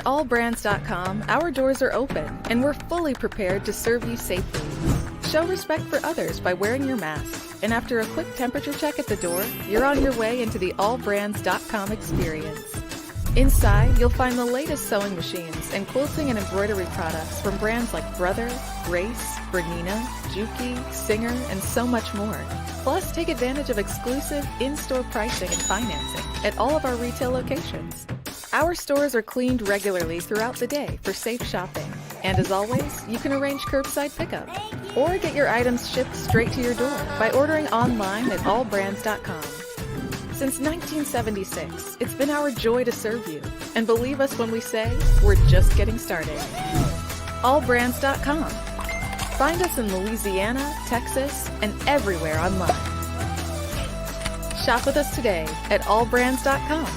allbrands.com, our doors are open, and we're fully prepared to serve you safely. Show respect for others by wearing your mask, and after a quick temperature check at the door, you're on your way into the allbrands.com experience. Inside, you'll find the latest sewing machines and quilting and embroidery products from brands like Brother, Grace, Bernina, Durkee, Singer, and so much more. Plus, take advantage of exclusive in-store pricing and financing at all of our retail locations. Our stores are cleaned regularly throughout the day for safe shopping. And as always, you can arrange curbside pickup or get your items shipped straight to your door by ordering online at allbrands.com. Since 1976, it's been our joy to serve you. And believe us when we say, we're just getting started. Allbrands.com. Find us in Louisiana, Texas, and everywhere online. Shop with us today at allbrands.com.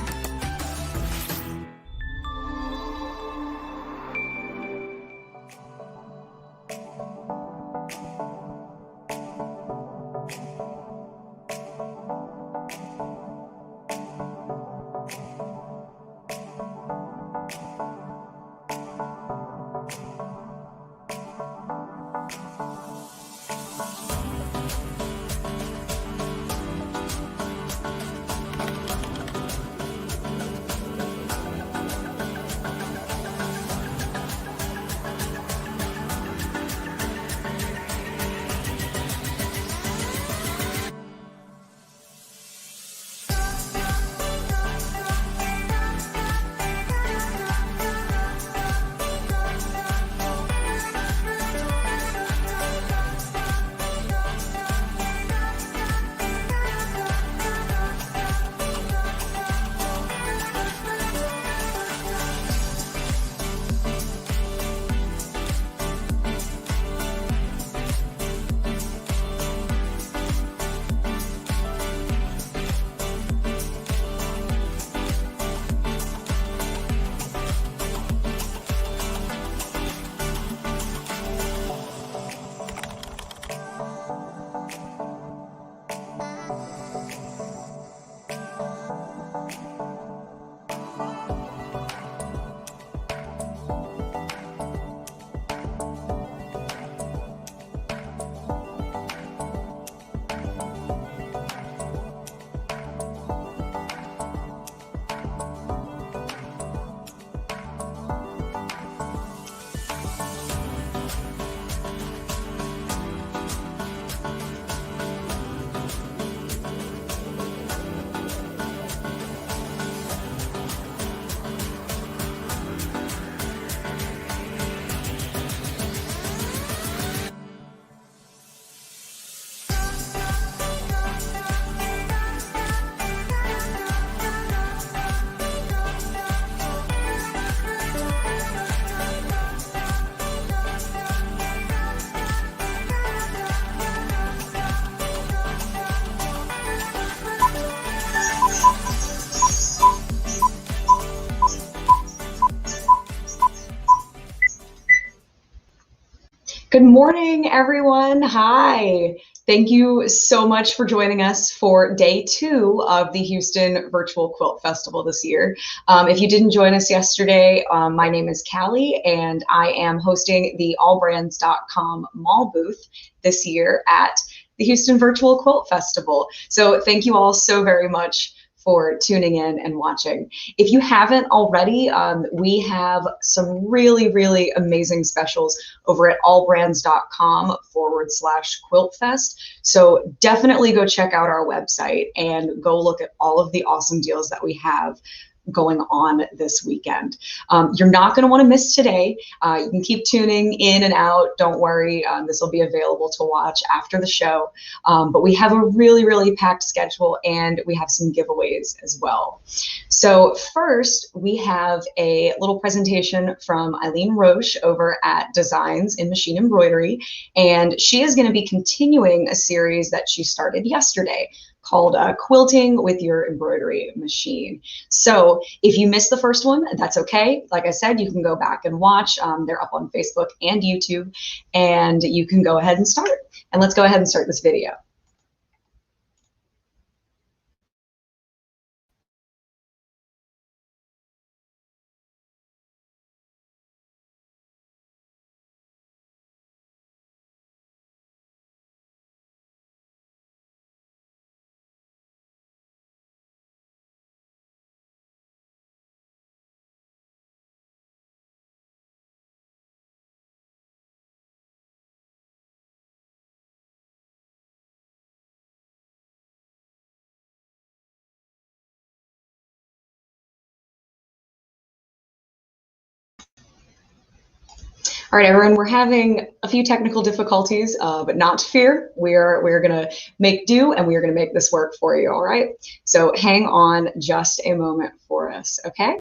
Good morning, everyone. Hi. Thank you so much for joining us for day 2 of the Houston Virtual Quilt Festival this year. If you didn't join us yesterday, my name is Callie, and I am hosting the allbrands.com mall booth this year at the Houston Virtual Quilt Festival. So thank you all so very much for tuning in and watching. If you haven't already, we have some really amazing specials over at allbrands.com/quiltfest. So definitely go check out our website and go look at all of the awesome deals that we have going on this weekend. You're not going to want to miss today. You can keep tuning in and out. Don't worry. This will be available to watch after the show. But we have a really packed schedule, and we have some giveaways as well. So first, we have a little presentation from Eileen Roche over at Designs in Machine Embroidery, and she is going to be continuing a series that she started yesterday called Quilting with Your Embroidery Machine. So if you missed the first one, that's okay. Like I said, you can go back and watch. They're up on Facebook and YouTube, and you can go ahead and start. And let's go ahead and start this video. All right, everyone, we're having a few technical difficulties, but not to fear. We're going to make do, and we are going to make this work for you, all right? So hang on just a moment for us, okay?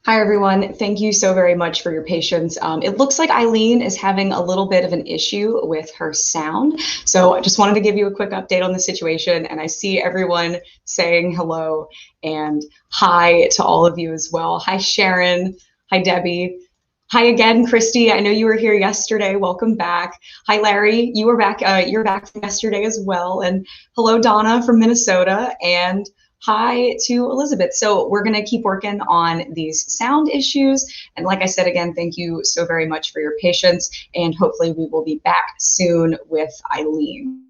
Hi, everyone. Thank you so very much for your patience. It looks like Eileen is having a little bit of an issue with her sound. So I just wanted to give you a quick update on the situation. And I see everyone saying hello and hi to all of you as well. Hi, Sharon. Hi, Debbie. Hi again, Christy. I know you were here yesterday. Welcome back. Hi, Larry. You were back. You're back from yesterday as well. And hello, Donna from Minnesota. And hi to Elizabeth. So we're going to keep working on these sound issues. And like I said, again, thank you so very much for your patience. And hopefully we will be back soon with Eileen.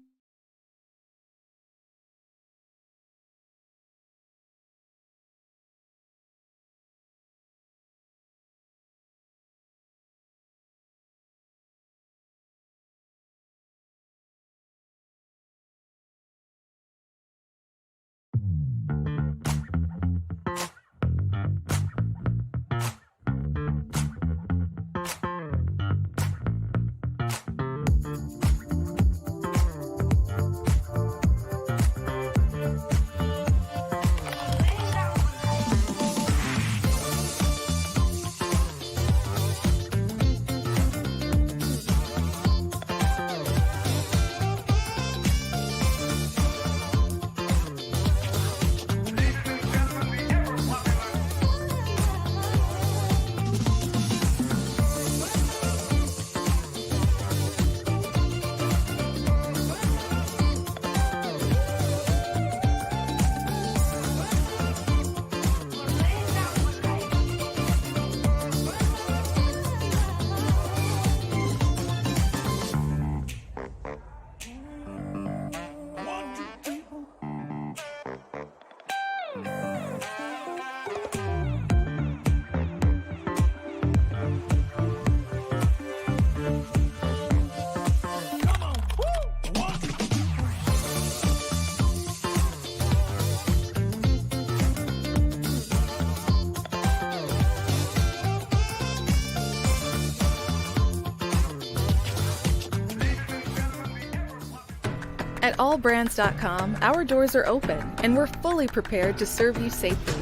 At allbrands.com, our doors are open and we're fully prepared to serve you safely.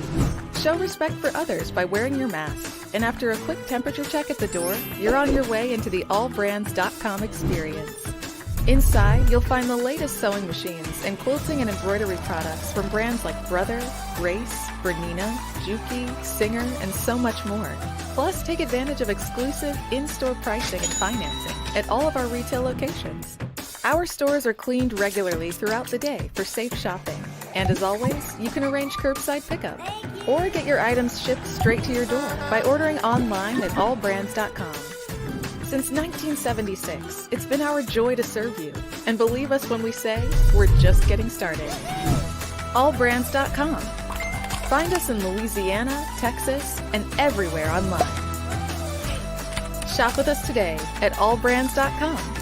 Show respect for others by wearing your mask, and after a quick temperature check at the door, you're on your way into the allbrands.com experience. Inside, you'll find the latest sewing machines and quilting and embroidery products from brands like Brother, Grace, Bernina, Durkee, Singer, and so much more. Plus, take advantage of exclusive in-store pricing and financing at all of our retail locations. Our stores are cleaned regularly throughout the day for safe shopping. And as always, you can arrange curbside pickup or get your items shipped straight to your door by ordering online at allbrands.com. Since 1976, it's been our joy to serve you. And believe us when we say, we're just getting started. Allbrands.com. Find us in Louisiana, Texas, and everywhere online. Shop with us today at allbrands.com.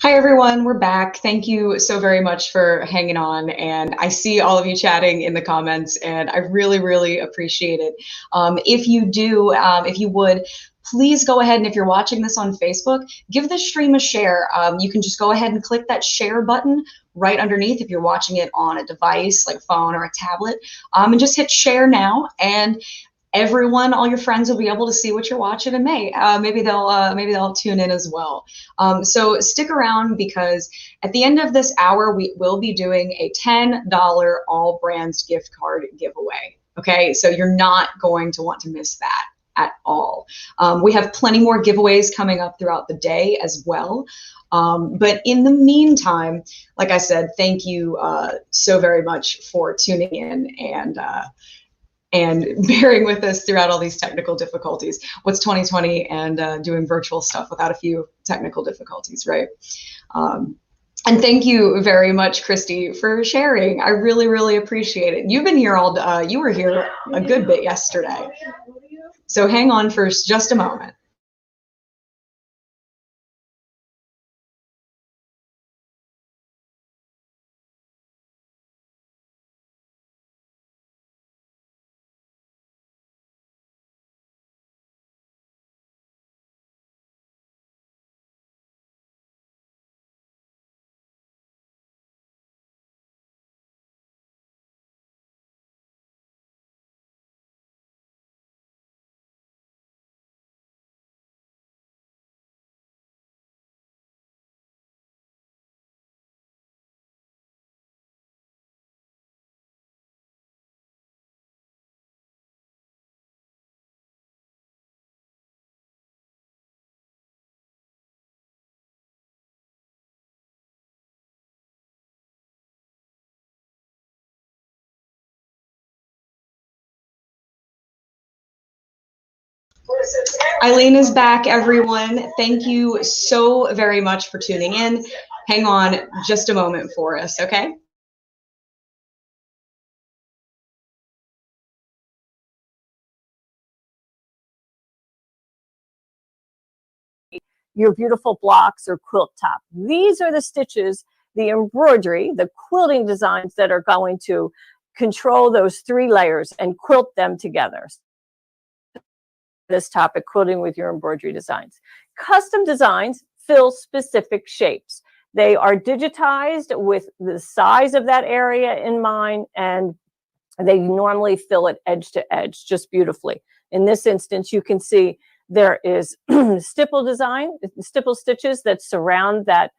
Hi everyone, we're back. Thank you so very much for hanging on, and I see all of you chatting in the comments, and I really, really appreciate it. If you would, please go ahead, and if you're watching this on Facebook, give this stream a share. You can just go ahead and click that share button right underneath if you're watching it on a device like a phone or a tablet, and just hit share now, and everyone, all your friends will be able to see what you're watching in May. Maybe they'll tune in as well. So stick around, because at the end of this hour, we will be doing a $10 all brands gift card giveaway. Okay, so you're not going to want to miss that at all. We have plenty more giveaways coming up throughout the day as well. But in the meantime, like I said, thank you so very much for tuning in and bearing with us throughout all these technical difficulties. What's 2020 and doing virtual stuff without a few technical difficulties, right? And thank you very much, Christy, for sharing. I really, really appreciate it. You've been here you were here a good bit yesterday. So hang on for just a moment. Eileen is back, everyone. Thank you so very much for tuning in. Hang on just a moment for us, okay? Your beautiful blocks or quilt top. These are the stitches, the embroidery, the quilting designs that are going to control those 3 layers and quilt them together. This topic, quilting with your embroidery designs. Custom designs fill specific shapes. They are digitized with the size of that area in mind, and they normally fill it edge to edge just beautifully. In this instance, you can see there is stipple design, stipple stitches that surround that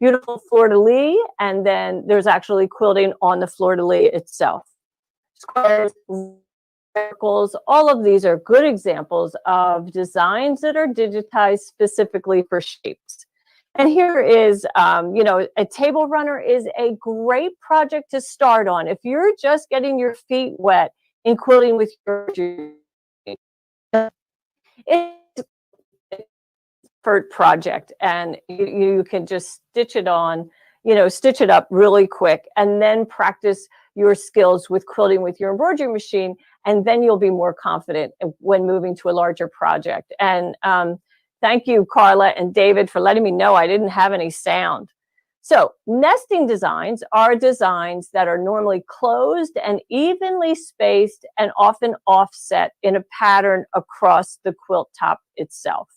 beautiful fleur-de-lis, and then there's actually quilting on the fleur-de-lis itself. Squares, circles, all of these are good examples of designs that are digitized specifically for shapes. And here is, a table runner is a great project to start on. If you're just getting your feet wet in quilting with your project, and you can just stitch it on, stitch it up really quick, and then practice your skills with quilting with your embroidery machine, and then you'll be more confident when moving to a larger project. And thank you, Carla and David, for letting me know I didn't have any sound. So nesting designs are designs that are normally closed and evenly spaced and often offset in a pattern across the quilt top itself.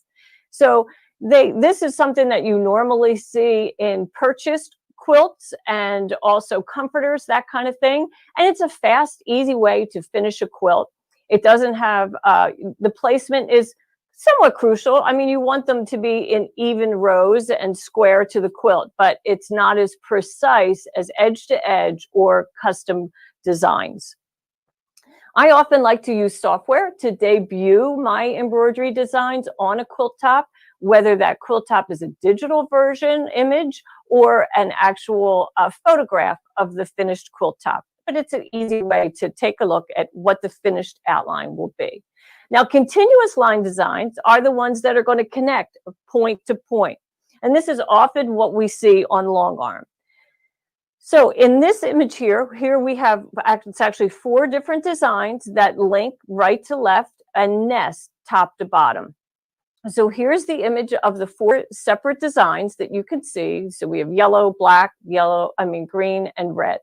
So this is something that you normally see in purchased quilts and also comforters, that kind of thing. And it's a fast, easy way to finish a quilt. It doesn't have, the placement is somewhat crucial. I mean, you want them to be in even rows and square to the quilt, but it's not as precise as edge to edge or custom designs. I often like to use software to debut my embroidery designs on a quilt top, whether that quilt top is a digital version image or an actual photograph of the finished quilt top. But it's an easy way to take a look at what the finished outline will be. Now, continuous line designs are the ones that are going to connect point to point. And this is often what we see on long arm. So in this image here we have, it's actually 4 different designs that link right to left and nest top to bottom. So here's the image of the 4 separate designs that you can see. So we have yellow, black, green, and red.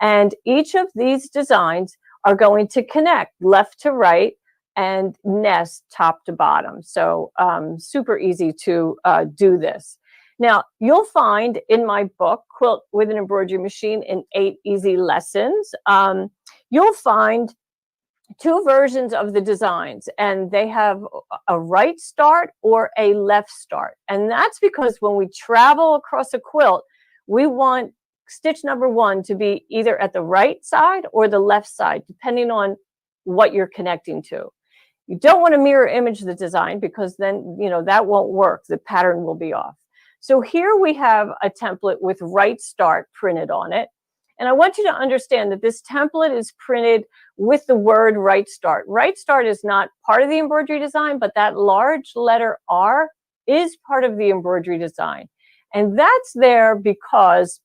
And each of these designs are going to connect left to right and nest top to bottom. So super easy to do this. Now, you'll find in my book, Quilt with an Embroidery Machine in 8 Easy Lessons, you'll find 2 versions of the designs, and they have a right start or a left start. And that's because when we travel across a quilt, we want stitch number 1 to be either at the right side or the left side, depending on what you're connecting to. You don't want to mirror image the design because then, that won't work. The pattern will be off. So here we have a template with right start printed on it. And I want you to understand that this template is printed with the word right start. Right start is not part of the embroidery design, but that large letter R is part of the embroidery design. And that's there because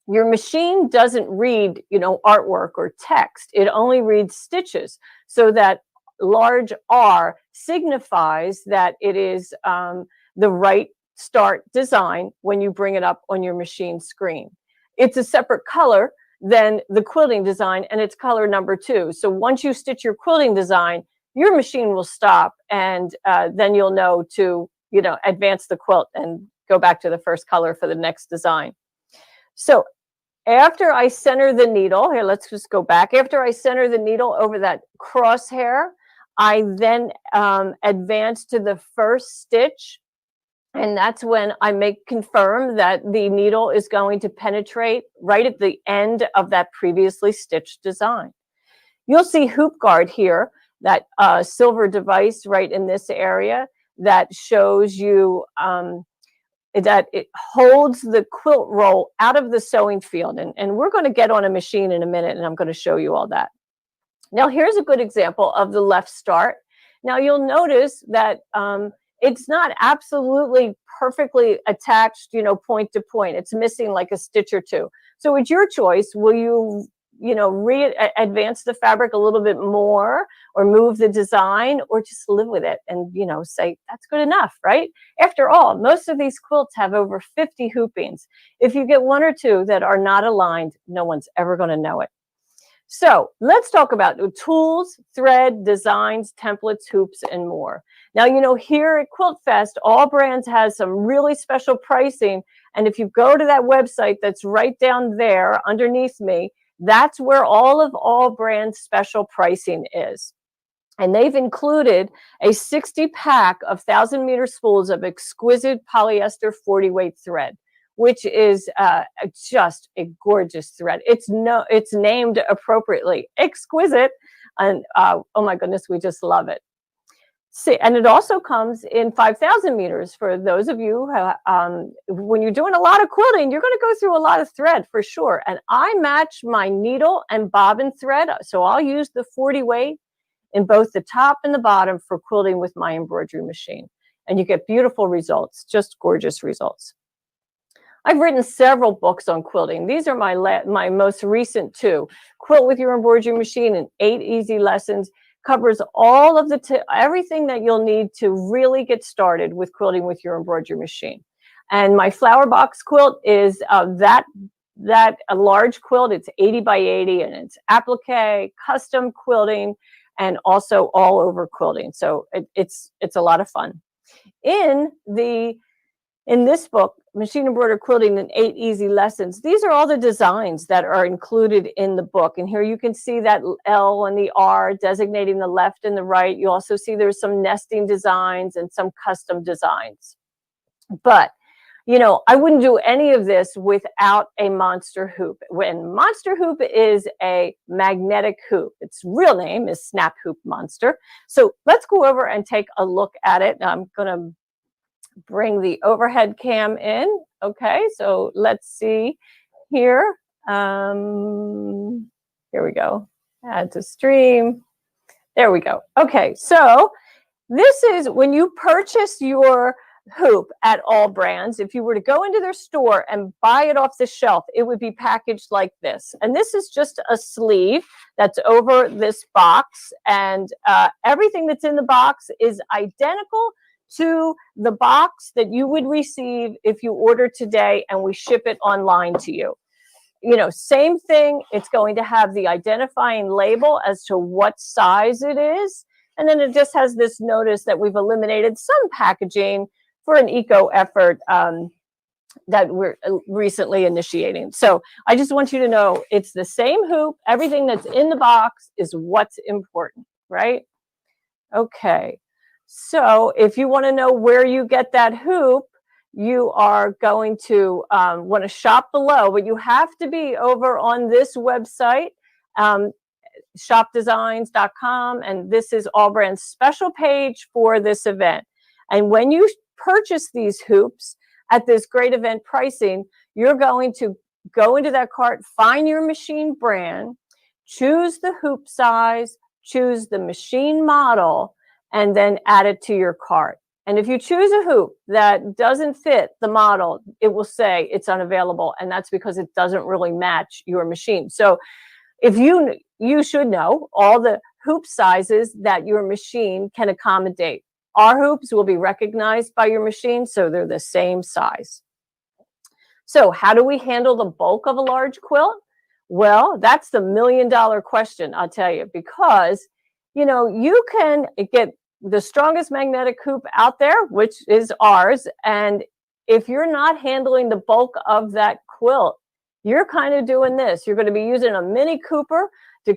your machine doesn't read, artwork or text. It only reads stitches. So that large R signifies that it is the right start design when you bring it up on your machine screen. It's a separate color than the quilting design, and it's color number 2. So once you stitch your quilting design, your machine will stop, and then you'll know to, advance the quilt and go back to the first color for the next design. So after I center the needle, here, let's just go back. After I center the needle over that crosshair, I then advance to the first stitch. And that's when I confirm that the needle is going to penetrate right at the end of that previously stitched design. You'll see hoop guard here, that silver device right in this area that shows you that it holds the quilt roll out of the sewing field. And we're going to get on a machine in a minute, and I'm going to show you all that. Now, here's a good example of the left start. Now you'll notice that it's not absolutely perfectly attached, point to point. It's missing like a stitch or two. So it's your choice. Will you, advance the fabric a little bit more, or move the design, or just live with it and, say that's good enough, right? After all, most of these quilts have over 50 hoopings. If you get one or two that are not aligned, no one's ever going to know it. So let's talk about the tools, thread, designs, templates, hoops, and more. Now, here at Quilt Fest, All Brands has some really special pricing. And if you go to that website that's right down there underneath me, that's where all Brands special pricing is. And they've included a 60-pack of 1,000-meter spools of exquisite polyester 40-weight thread, which is just a gorgeous thread. It's named appropriately, exquisite, and oh my goodness, we just love it. See, and it also comes in 5,000 meters for those of you who, when you're doing a lot of quilting, you're going to go through a lot of thread for sure. And I match my needle and bobbin thread, so I'll use the 40 weight in both the top and the bottom for quilting with my embroidery machine, and you get beautiful results, just gorgeous results. I've written several books on quilting. These are my most recent two. Quilt with Your Embroidery Machine and 8 Easy Lessons covers all of everything that you'll need to really get started with quilting with your embroidery machine. And my flower box quilt is a large quilt. It's 80 by 80, and it's applique, custom quilting, and also all over quilting. So it's a lot of fun. In this book, Machine Embroidered Quilting and 8 Easy Lessons, these are all the designs that are included in the book. And here you can see that L and the R designating the left and the right. You also see there's some nesting designs and some custom designs. But, I wouldn't do any of this without a monster hoop. When Monster Hoop is a magnetic hoop. Its real name is Snap Hoop Monster. So let's go over and take a look at it. I'm going to bring the overhead cam in. Okay, so let's see here. Here we go. Add to stream. There we go. Okay, so this is when you purchase your hoop at All Brands. If you were to go into their store and buy it off the shelf, it would be packaged like this. And this is just a sleeve that's over this box. And everything that's in the box is identical to the box that you would receive if you order today and we ship it online to you. Same thing. It's going to have the identifying label as to what size it is. And then it just has this notice that we've eliminated some packaging for an eco effort that we're recently initiating. So I just want you to know it's the same hoop. Everything that's in the box is what's important, right? Okay. So if you want to know where you get that hoop, you are going to want to shop below, but you have to be over on this website, shopdesigns.com, and this is All Brands' special page for this event. And when you purchase these hoops at this great event pricing, you're going to go into that cart, find your machine brand, choose the hoop size, choose the machine model, and then add it to your cart. And if you choose a hoop that doesn't fit the model, it will say it's unavailable, and that's because it doesn't really match your machine. So if you should know all the hoop sizes that your machine can accommodate. Our hoops will be recognized by your machine, so they're the same size. So how do we handle the bulk of a large quilt? Well, that's the $1 million question, I'll tell you, because you can get the strongest magnetic hoop out there, which is ours. And if you're not handling the bulk of that quilt, you're kind of doing this. You're going to be using a Mini Cooper to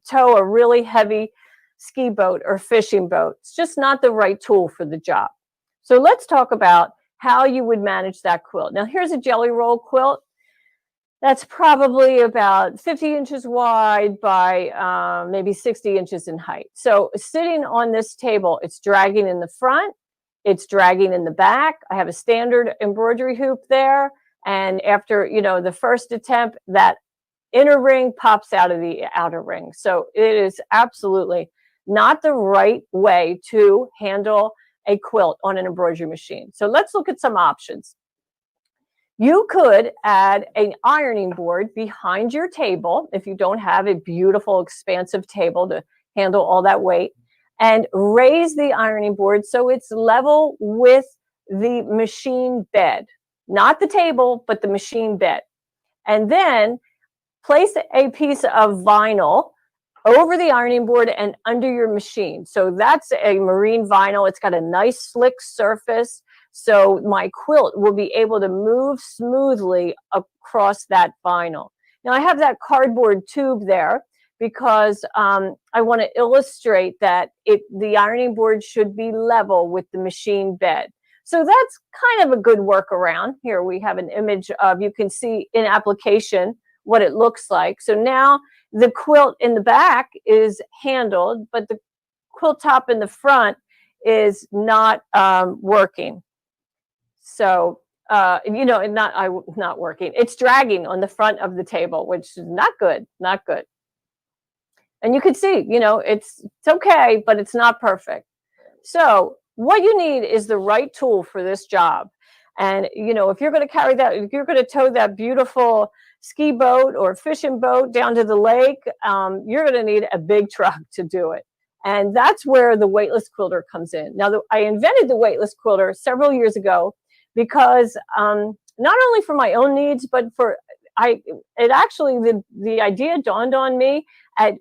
tow a really heavy ski boat or fishing boat. It's just not the right tool for the job. So let's talk about how you would manage that quilt. Now, here's a jelly roll quilt. That's probably about 50 inches wide by maybe 60 inches in height. So sitting on this table, it's dragging in the front, it's dragging in the back. I have a standard embroidery hoop there. And after, the first attempt, that inner ring pops out of the outer ring. So it is absolutely not the right way to handle a quilt on an embroidery machine. So let's look at some options. You could add an ironing board behind your table if you don't have a beautiful, expansive table to handle all that weight, and raise the ironing board so it's level with the machine bed, not the table, but the machine bed. And then place a piece of vinyl over the ironing board and under your machine. So that's a marine vinyl. It's got a nice slick surface. So my quilt will be able to move smoothly across that vinyl. Now I have that cardboard tube there because I want to illustrate that the ironing board should be level with the machine bed. So that's kind of a good workaround. Here we have an image of, you can see in application what it looks like. So now the quilt in the back is handled, but the quilt top in the front is not working. So, not working. It's dragging on the front of the table, which is not good, not good. And you can see, it's okay, but it's not perfect. So what you need is the right tool for this job. And, if you're going to carry that, if you're going to tow that beautiful ski boat or fishing boat down to the lake, you're going to need a big truck to do it. And that's where the weightless quilter comes in. Now, I invented the weightless quilter several years ago because not only for my own needs, but the idea dawned on me at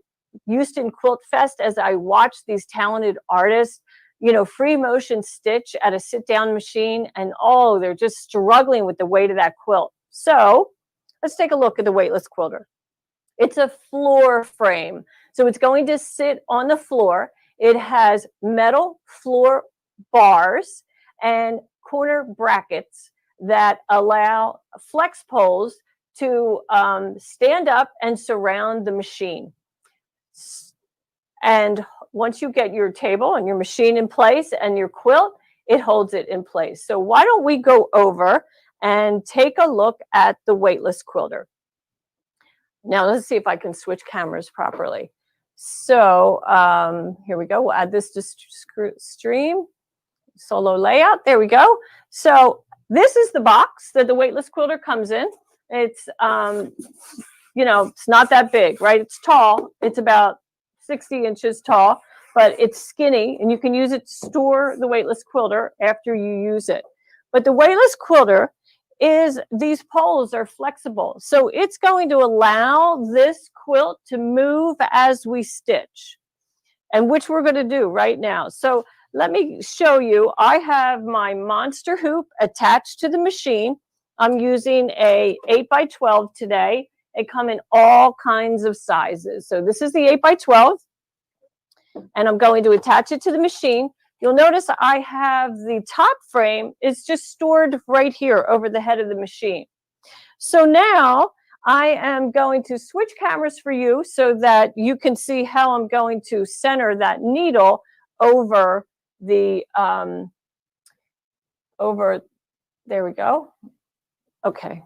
Houston Quilt Fest as I watched these talented artists, free motion stitch at a sit-down machine, and they're just struggling with the weight of that quilt. So let's take a look at the weightless quilter. It's a floor frame. So it's going to sit on the floor. It has metal floor bars and corner brackets that allow flex poles to stand up and surround the machine. And once you get your table and your machine in place and your quilt, it holds it in place. So why don't we go over and take a look at the weightless quilter. Now let's see if I can switch cameras properly. So here we go. We'll add this to stream. Solo layout. There we go. So this is the box that the weightless quilter comes in. It's, it's not that big, right? It's tall. It's about 60 inches tall, but it's skinny, and you can use it to store the weightless quilter after you use it. But the weightless quilter these poles are flexible. So it's going to allow this quilt to move as we stitch, and which we're going to do right now. So let me show you. I have my monster hoop attached to the machine. I'm using a 8x12 today. They come in all kinds of sizes. So this is the 8x12, and I'm going to attach it to the machine. You'll notice I have the top frame is just stored right here over the head of the machine. So now I am going to switch cameras for you so that you can see how I'm going to center that needle over the, there we go. Okay.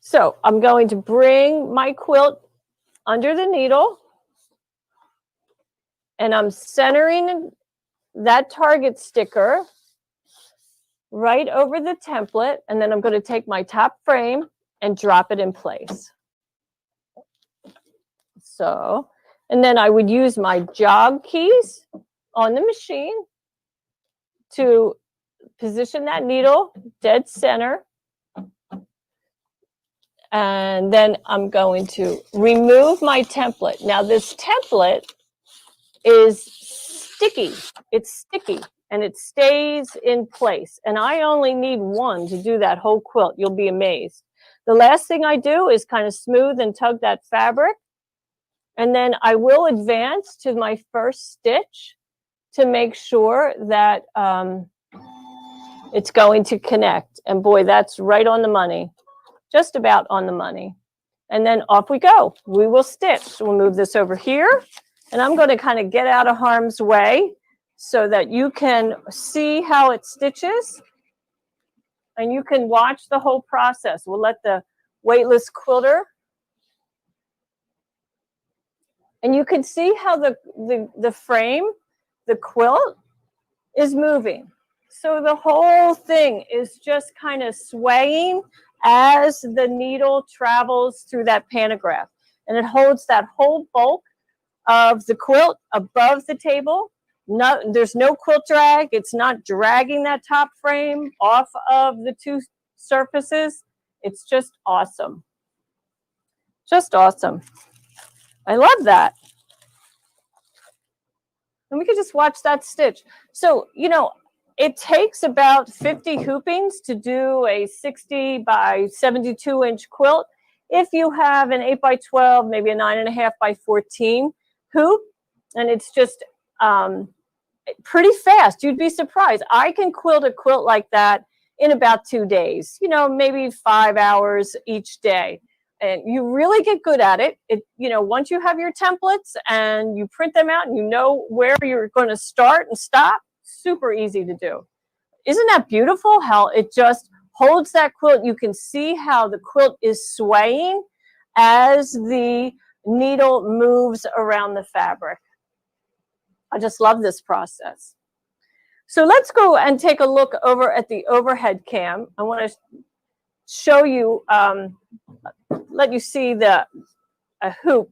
So I'm going to bring my quilt under the needle, and I'm centering that target sticker right over the template, and then I'm going to take my top frame and drop it in place. So, and then I would use my jog keys on the machine to position that needle dead center. And then I'm going to remove my template. Now this template is sticky. It's sticky and it stays in place. And I only need one to do that whole quilt. You'll be amazed. The last thing I do is kind of smooth and tug that fabric. And then I will advance to my first stitch to make sure that it's going to connect. And boy, that's right on the money. Just about on the money. And then off we go. We will stitch. We'll move this over here. And I'm going to kind of get out of harm's way so that you can see how it stitches. And you can watch the whole process. We'll let the weightless quilter. And you can see how the frame, the quilt, is moving. So the whole thing is just kind of swaying as the needle travels through that pantograph. And it holds that whole bulk of the quilt above the table. No, there's no quilt drag. It's not dragging that top frame off of the two surfaces. It's just awesome. Just awesome. I love that. And we could just watch that stitch. So, you know, it takes about 50 hoopings to do a 60 by 72 inch quilt. If you have an 8 by 12, maybe a 9.5 by 14 hoop, and it's just pretty fast. You'd be surprised. I can quilt a quilt like that in about 2 days, you know, maybe 5 hours each day. And you really get good at it. You know, once you have your templates and you print them out and you know where you're going to start and stop, super easy to do. Isn't that beautiful how it just holds that quilt? You can see how the quilt is swaying as the needle moves around the fabric. I just love this process. So let's go and take a look over at the overhead cam. I want to show you, let you see a hoop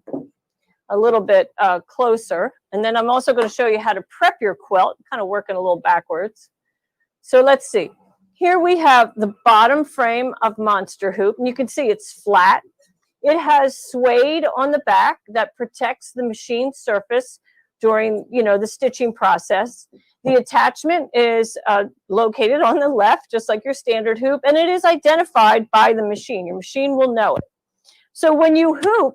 a little bit closer. And then I'm also going to show you how to prep your quilt, kind of working a little backwards. So let's see. Here we have the bottom frame of Monster Hoop, and you can see it's flat. It has suede on the back that protects the machine surface during, you know, the stitching process. The attachment is located on the left, just like your standard hoop, and it is identified by the machine. Your machine will know it. So when you hoop,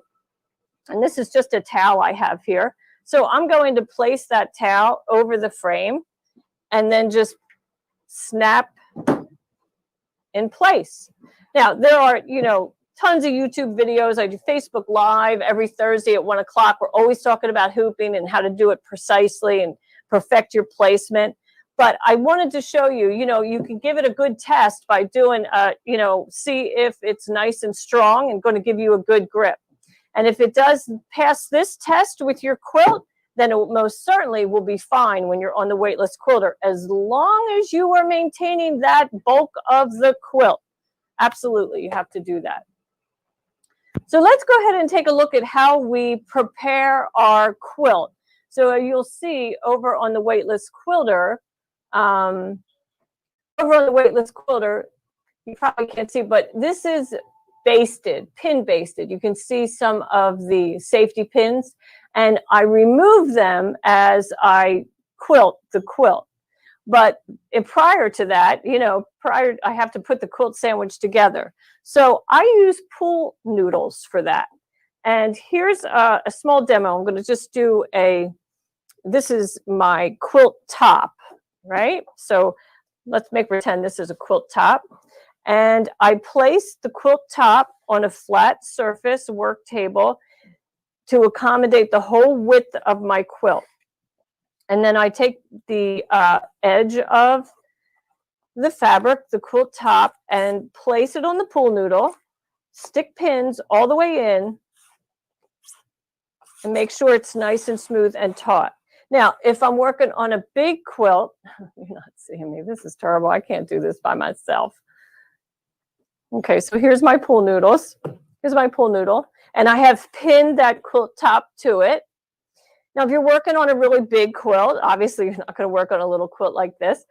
and this is just a towel I have here, so I'm going to place that towel over the frame and then just snap in place. Now, there are, you know, tons of YouTube videos. I do Facebook Live every Thursday at 1 o'clock. We're always talking about hooping and how to do it precisely and perfect your placement. But I wanted to show you, you know, you can give it a good test by doing, you know, see if it's nice and strong and going to give you a good grip. And if it does pass this test with your quilt, then it most certainly will be fine when you're on the weightless quilter, as long as you are maintaining that bulk of the quilt. Absolutely, you have to do that. So let's go ahead and take a look at how we prepare our quilt. So you'll see over on the weightless quilter, you probably can't see, but this is basted, pin basted. You can see some of the safety pins, and I remove them as I quilt the quilt. But prior to that, you know, I have to put the quilt sandwich together. So I use pool noodles for that. And here's a small demo. I'm going to just do this is my quilt top, right? So let's pretend this is a quilt top. And I place the quilt top on a flat surface work table to accommodate the whole width of my quilt. And then I take the edge of the fabric, the quilt top, and place it on the pool noodle, stick pins all the way in, and make sure it's nice and smooth and taut. Now, if I'm working on a big quilt, you're not seeing me, this is terrible. I can't do this by myself. Okay, so here's my pool noodles. Here's my pool noodle. And I have pinned that quilt top to it. Now, if you're working on a really big quilt, obviously you're not going to work on a little quilt like this.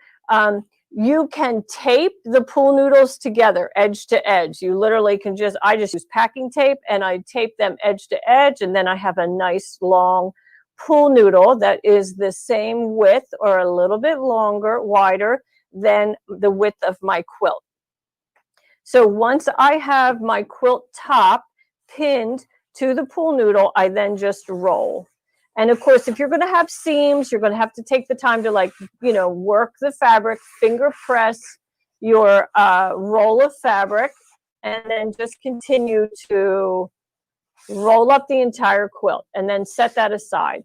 You can tape the pool noodles together, edge to edge. You literally can I just use packing tape, and I tape them edge to edge, and then I have a nice long pool noodle that is the same width or a little bit longer, wider than the width of my quilt. So once I have my quilt top pinned to the pool noodle, I then just roll. And of course, if you're going to have seams, you're going to have to take the time to, like, you know, work the fabric, finger press your roll of fabric, and then just continue to roll up the entire quilt and then set that aside.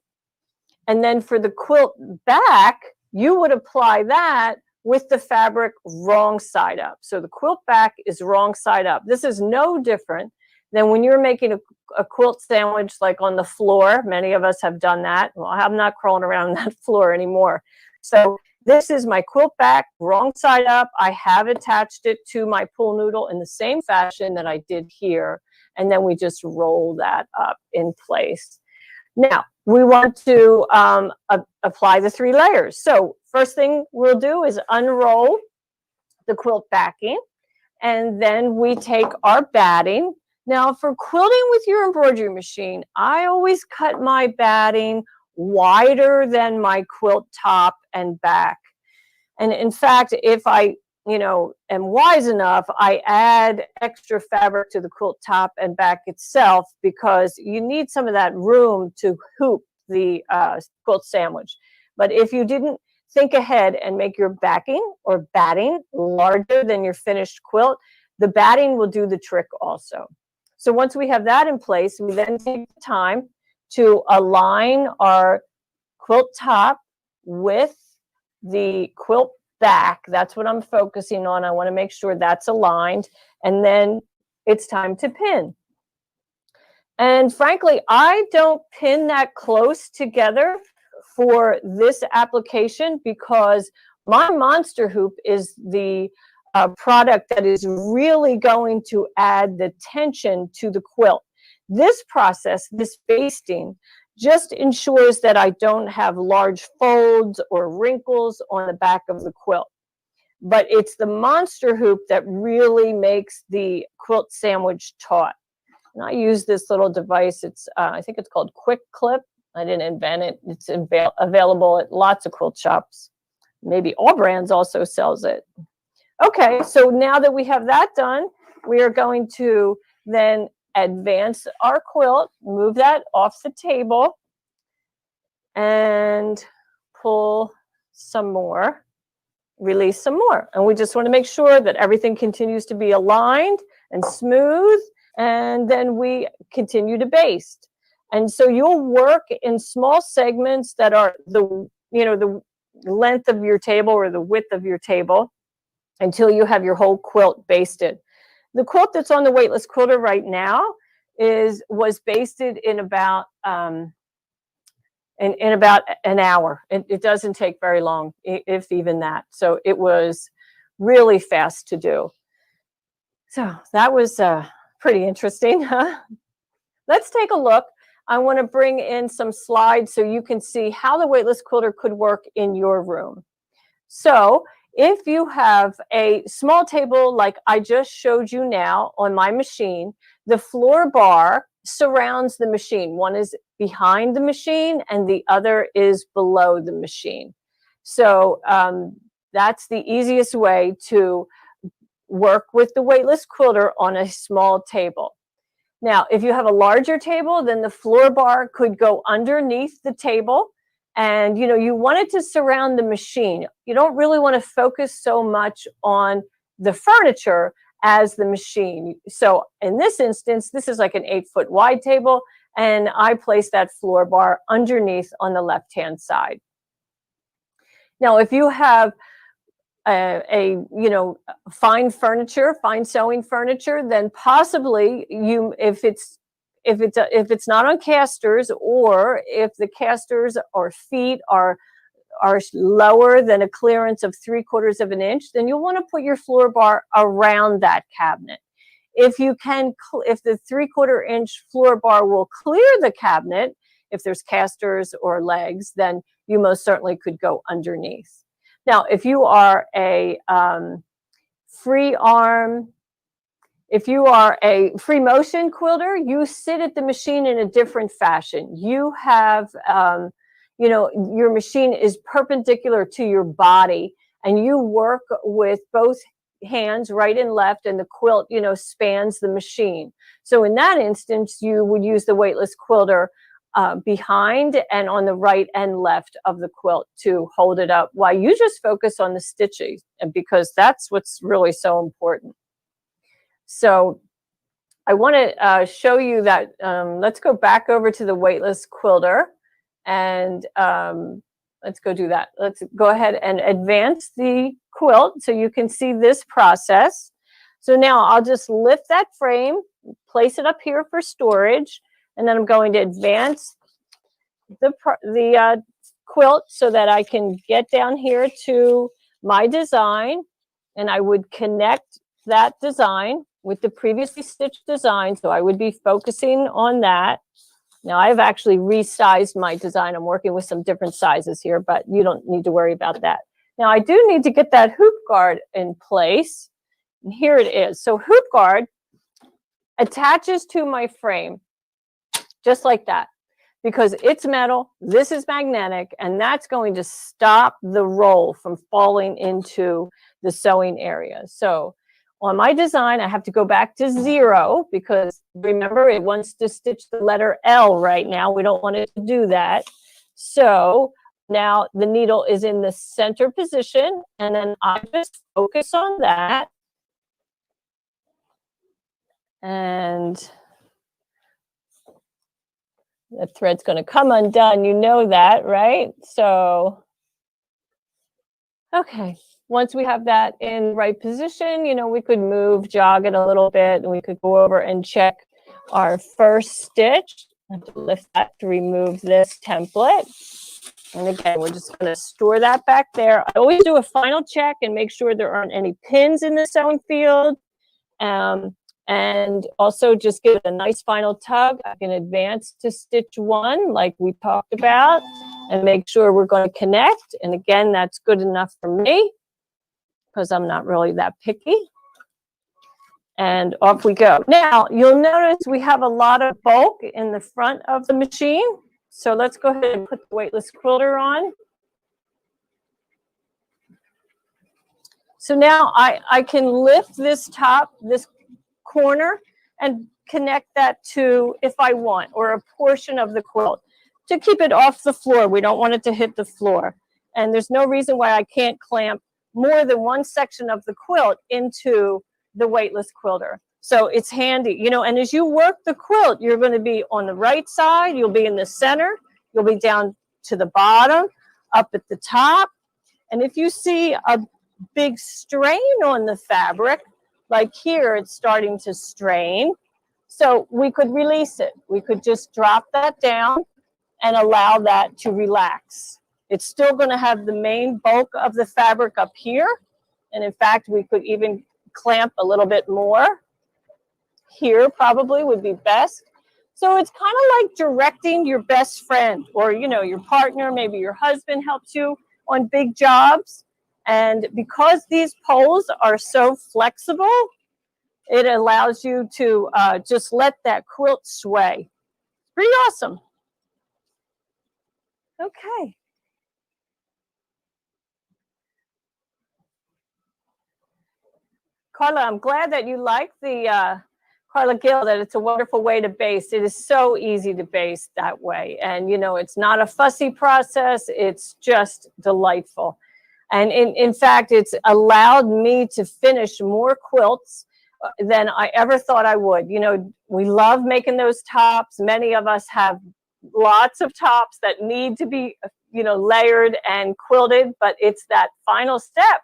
And then for the quilt back, you would apply that with the fabric wrong side up. So the quilt back is wrong side up. This is no different then when you're making a quilt sandwich, like on the floor, many of us have done that. Well, I'm not crawling around that floor anymore. So this is my quilt back, wrong side up. I have attached it to my pool noodle in the same fashion that I did here. And then we just roll that up in place. Now, we want to apply the 3 layers. So first thing we'll do is unroll the quilt backing, and then we take our batting. Now, for quilting with your embroidery machine, I always cut my batting wider than my quilt top and back. And in fact, if I, am wise enough, I add extra fabric to the quilt top and back itself, because you need some of that room to hoop the quilt sandwich. But if you didn't think ahead and make your backing or batting larger than your finished quilt, the batting will do the trick also. So once we have that in place, we then take the time to align our quilt top with the quilt back. That's what I'm focusing on. I want to make sure that's aligned. And then it's time to pin. And frankly, I don't pin that close together for this application, because my monster hoop is the product that is really going to add the tension to the quilt. This process, this basting, just ensures that I don't have large folds or wrinkles on the back of the quilt. But it's the monster hoop that really makes the quilt sandwich taut. And I use this little device. It's I think it's called Quick Clip. I didn't invent it. It's available at lots of quilt shops. Maybe All Brands also sells it. Okay, so now that we have that done, we are going to then advance our quilt, move that off the table, and pull some more, release some more. And we just want to make sure that everything continues to be aligned and smooth, and then we continue to baste. And so you'll work in small segments that are the length of your table or the width of your table until you have your whole quilt basted. The quilt that's on the weightless quilter right now was basted in about an hour. It doesn't take very long, if even that. So it was really fast to do. So that was pretty interesting, huh? Let's take a look. I want to bring in some slides so you can see how the weightless quilter could work in your room. So if you have a small table like I just showed you now on my machine, the floor bar surrounds the machine. One is behind the machine and the other is below the machine. So that's the easiest way to work with the weightless quilter on a small table. Now, if you have a larger table, then the floor bar could go underneath the table. And, you want it to surround the machine. You don't really want to focus so much on the furniture as the machine. So in this instance, this is like an 8-foot wide table, and I place that floor bar underneath on the left-hand side. Now, if you have fine furniture, fine sewing furniture, then possibly if it's not on casters, or if the casters or feet are lower than a clearance of 3/4 of an inch, then you'll want to put your floor bar around that cabinet. If the 3/4 inch floor bar will clear the cabinet, if there's casters or legs, then you most certainly could go underneath. Now, if you are a free motion quilter, you sit at the machine in a different fashion. You have, your machine is perpendicular to your body, and you work with both hands, right and left, and the quilt, spans the machine. So in that instance, you would use the weightless quilter behind and on the right and left of the quilt to hold it up, while you just focus on the stitching, because that's what's really so important. So I want to show you that. Let's go back over to the weightless quilter, and let's go do that. Let's go ahead and advance the quilt so you can see this process. So now I'll just lift that frame, place it up here for storage, and then I'm going to advance the quilt so that I can get down here to my design, and I would connect that design with the previously stitched design. So I would be focusing on that. Now I've actually resized my design. I'm working with some different sizes here, but you don't need to worry about that. Now I do need to get that hoop guard in place. And here it is. So hoop guard attaches to my frame just like that, because it's metal, this is magnetic, and that's going to stop the roll from falling into the sewing area. So on my design, I have to go back to 0 because remember it wants to stitch the letter L right now. We don't want it to do that. So now the needle is in the center position, and then I just focus on that. And the thread's going to come undone. You know that, right? So, okay. Once we have that in right position, you know, we could jog it a little bit, and we could go over and check our first stitch. I have to lift that to remove this template. And again, we're just going to store that back there. I always do a final check and make sure there aren't any pins in the sewing field. And also just give it a nice final tug. I can advance to stitch 1 like we talked about and make sure we're going to connect. And again, that's good enough for me because I'm not really that picky. And off we go. Now, you'll notice we have a lot of bulk in the front of the machine. So let's go ahead and put the weightless quilter on. So now I can lift this top, this corner, and connect that to, if I want, or a portion of the quilt to keep it off the floor. We don't want it to hit the floor. And there's no reason why I can't clamp more than one section of the quilt into the weightless quilter. So it's handy, you know, and as you work the quilt, you're going to be on the right side, you'll be in the center, you'll be down to the bottom, up at the top. And if you see a big strain on the fabric, like here, it's starting to strain. So we could release it. We could just drop that down and allow that to relax. It's still going to have the main bulk of the fabric up here. And in fact, we could even clamp a little bit more. Here probably would be best. So it's kind of like directing your best friend or, you know, your partner, maybe your husband helps you on big jobs. And because these poles are so flexible, it allows you to just let that quilt sway. Pretty awesome. Okay. Carla, I'm glad that you like the Carla Gill, that it's a wonderful way to baste. It is so easy to baste that way. And, you know, it's not a fussy process. It's just delightful. And in fact, it's allowed me to finish more quilts than I ever thought I would. You know, we love making those tops. Many of us have lots of tops that need to be, you know, layered and quilted, but it's that final step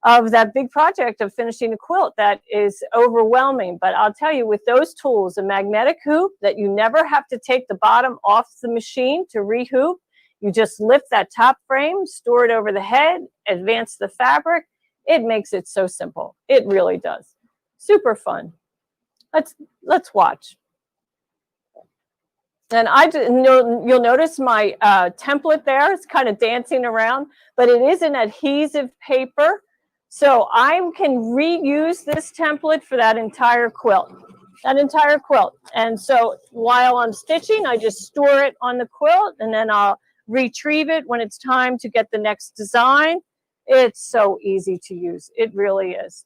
of that big project of finishing a quilt that is overwhelming. But I'll tell you, with those tools, a magnetic hoop that you never have to take the bottom off the machine to rehoop, you just lift that top frame, store it over the head, advance the fabric. It makes it so simple. It really does. Super fun. Let's watch. And you'll notice my template there is kind of dancing around, but it is an adhesive paper. So I can reuse this template for that entire quilt. And so while I'm stitching, I just store it on the quilt, and then I'll retrieve it when it's time to get the next design. It's so easy to use. It really is.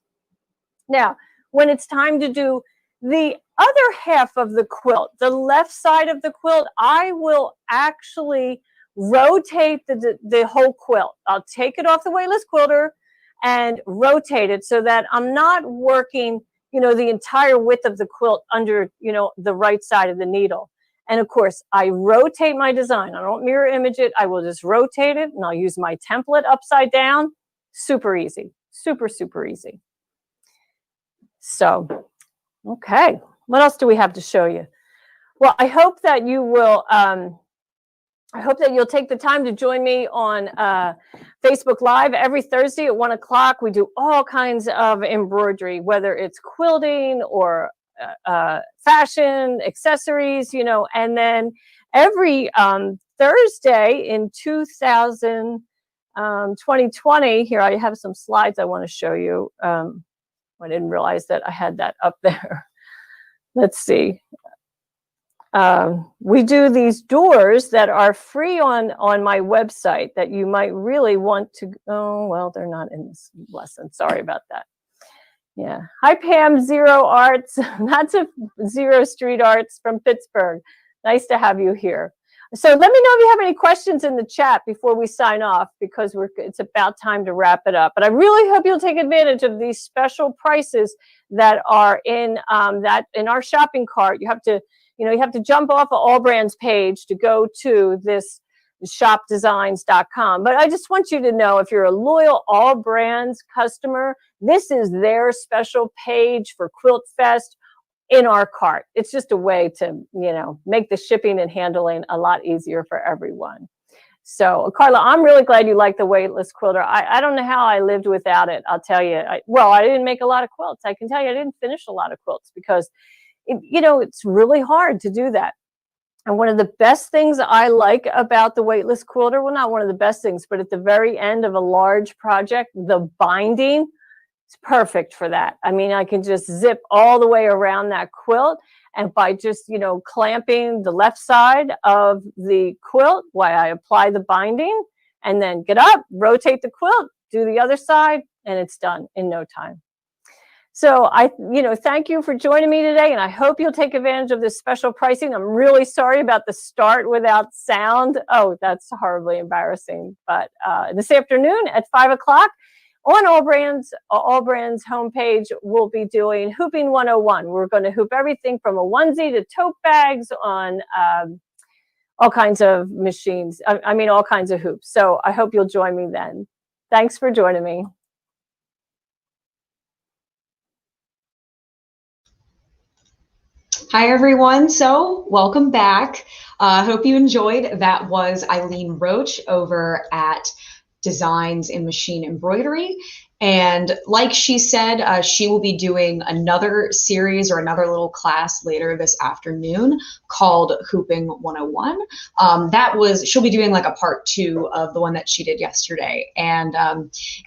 Now, when it's time to do the other half of the quilt, the left side of the quilt, I will actually rotate the whole quilt. I'll take it off the weightless quilter and rotate it so that I'm not working, you know, the entire width of the quilt under, you know, the right side of the needle. And of course, I rotate my design. I don't mirror image it. I will just rotate it, and I'll use my template upside down. Super easy. Super, super easy. So, okay, What else do we have to show you? Well, I hope that you will, I hope that you'll take the time to join me on Facebook Live every Thursday at 1 o'clock. We do all kinds of embroidery, whether it's quilting or fashion, accessories, you know, and then every Thursday in 2020, here I have some slides I want to show you. I didn't realize that I had that up there. Let's see. We do these doors that are free on my website that you might really want to. Oh, well, they're not in this lesson. Sorry about that. Yeah. Hi, Pam, Zero Arts. That's a Zero Street Arts from Pittsburgh. Nice to have you here. So let me know if you have any questions in the chat before we sign off, because it's about time to wrap it up. But I really hope you'll take advantage of these special prices that are in our shopping cart. You have to jump off of All Brands page to go to this shopdesigns.com. But I just want you to know, if you're a loyal All Brands customer, this is their special page for Quilt Fest in our cart. It's just a way to, you know, make the shipping and handling a lot easier for everyone. So, Carla, I'm really glad you like the weightless quilter. I don't know how I lived without it. I'll tell you. I didn't make a lot of quilts. I can tell you I didn't finish a lot of quilts because, it's really hard to do that. And one of the best things I like about the weightless quilter, well, not one of the best things, but at the very end of a large project, the binding, it's perfect for that. I mean, I can just zip all the way around that quilt, and by just, clamping the left side of the quilt while I apply the binding, and then get up, rotate the quilt, do the other side, and it's done in no time. So thank you for joining me today, and I hope you'll take advantage of this special pricing. I'm really sorry about the start without sound. Oh, that's horribly embarrassing. But this afternoon at 5 o'clock on All Brands homepage, we'll be doing Hooping 101. We're going to hoop everything from a onesie to tote bags on all kinds of machines. All kinds of hoops. So I hope you'll join me then. Thanks for joining me. Hi, everyone. So welcome back. I hope you enjoyed. That was Eileen Roche over at Designs in Machine Embroidery. And like she said, she will be doing another series or another little class later this afternoon called Hooping 101. She'll be doing like a part 2 of the one that she did yesterday. And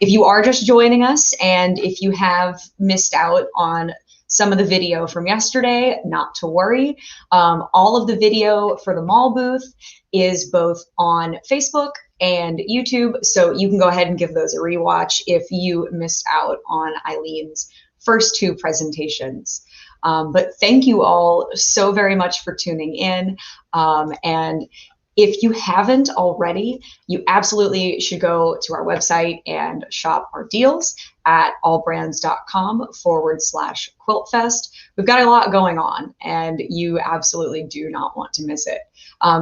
if you are just joining us, and if you have missed out on some of the video from yesterday, not to worry. All of the video for the mall booth is both on Facebook and YouTube, so you can go ahead and give those a rewatch if you missed out on Eileen's first 2 presentations. But thank you all so very much for tuning in. And if you haven't already, you absolutely should go to our website and shop our deals at allbrands.com/quiltfest. We've got a lot going on, and you absolutely do not want to miss it.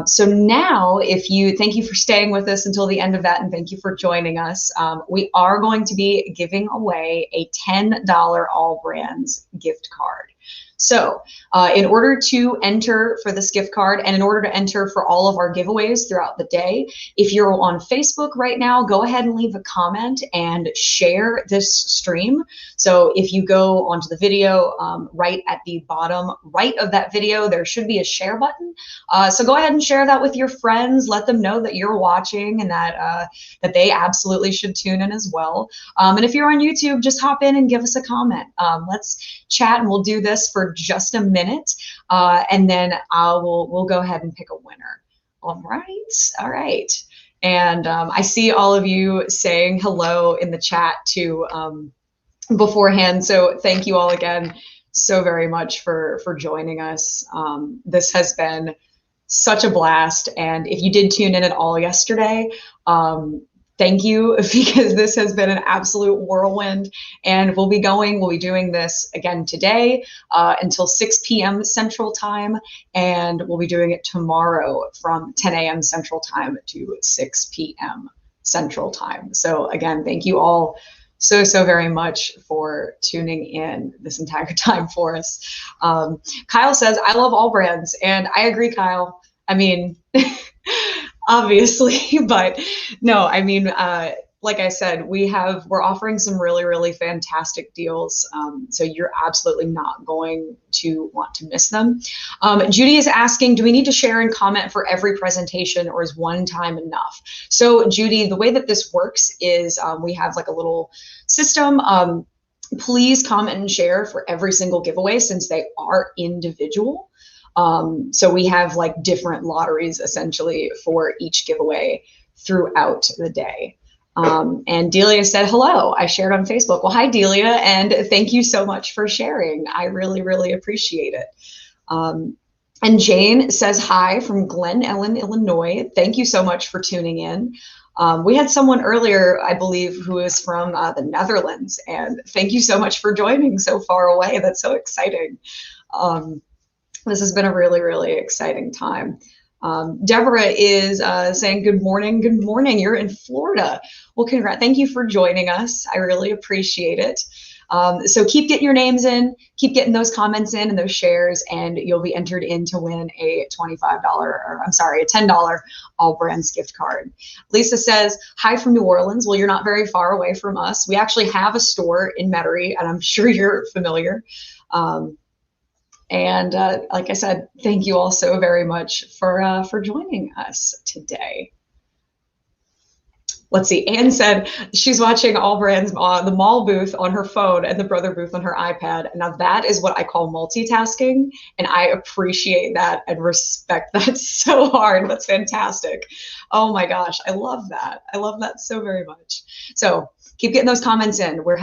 So now, thank you for staying with us until the end of that, and thank you for joining us. We are going to be giving away a $10 All Brands gift card. So in order to enter for this gift card, and in order to enter for all of our giveaways throughout the day, if you're on Facebook right now, go ahead and leave a comment and share this stream. So if you go onto the video, right at the bottom right of that video, there should be a share button. So go ahead and share that with your friends. Let them know that you're watching and that they absolutely should tune in as well. And if you're on YouTube, just hop in and give us a comment. Let's chat, and we'll do this for just a minute, and then we'll go ahead and pick a winner. All right. And I see all of you saying hello in the chat too beforehand. So thank you all again so very much for joining us. This has been such a blast. And if you did tune in at all yesterday, thank you, because this has been an absolute whirlwind, and we'll be doing this again today until 6 p.m. Central Time, and we'll be doing it tomorrow from 10 a.m. Central Time to 6 p.m. Central Time. So again, thank you all so very much for tuning in this entire time for us. Kyle says, I love all brands, and I agree, Kyle. I mean, obviously, but no, I mean, like I said, we're offering some really fantastic deals. So you're absolutely not going to want to miss them. Judy is asking, do we need to share and comment for every presentation, or is one time enough? So Judy, the way that this works is we have like a little system. Please comment and share for every single giveaway, since they are individual. So we have like different lotteries essentially for each giveaway throughout the day. And Delia said, hello, I shared on Facebook. Well, hi, Delia, and thank you so much for sharing. I really appreciate it. And Jane says, hi from Glen Ellen, Illinois. Thank you so much for tuning in. We had someone earlier, I believe, who is from the Netherlands, and thank you so much for joining so far away. That's so exciting. This has been a really exciting time. Deborah is saying, good morning. Good morning. You're in Florida. Well, congrats. Thank you for joining us. I really appreciate it. So keep getting your names in, keep getting those comments in and those shares, and you'll be entered in to win a $10 All Brands gift card. Lisa says, hi from New Orleans. Well, you're not very far away from us. We actually have a store in Metairie, and I'm sure you're familiar. And like I said, thank you all so very much for joining us today. Let's see, Anne said she's watching All Brands, the mall booth on her phone and the brother booth on her iPad. Now that is what I call multitasking, and I appreciate that and respect that so hard. That's fantastic. Oh my gosh, I love that. I love that so very much. So keep getting those comments in. We'll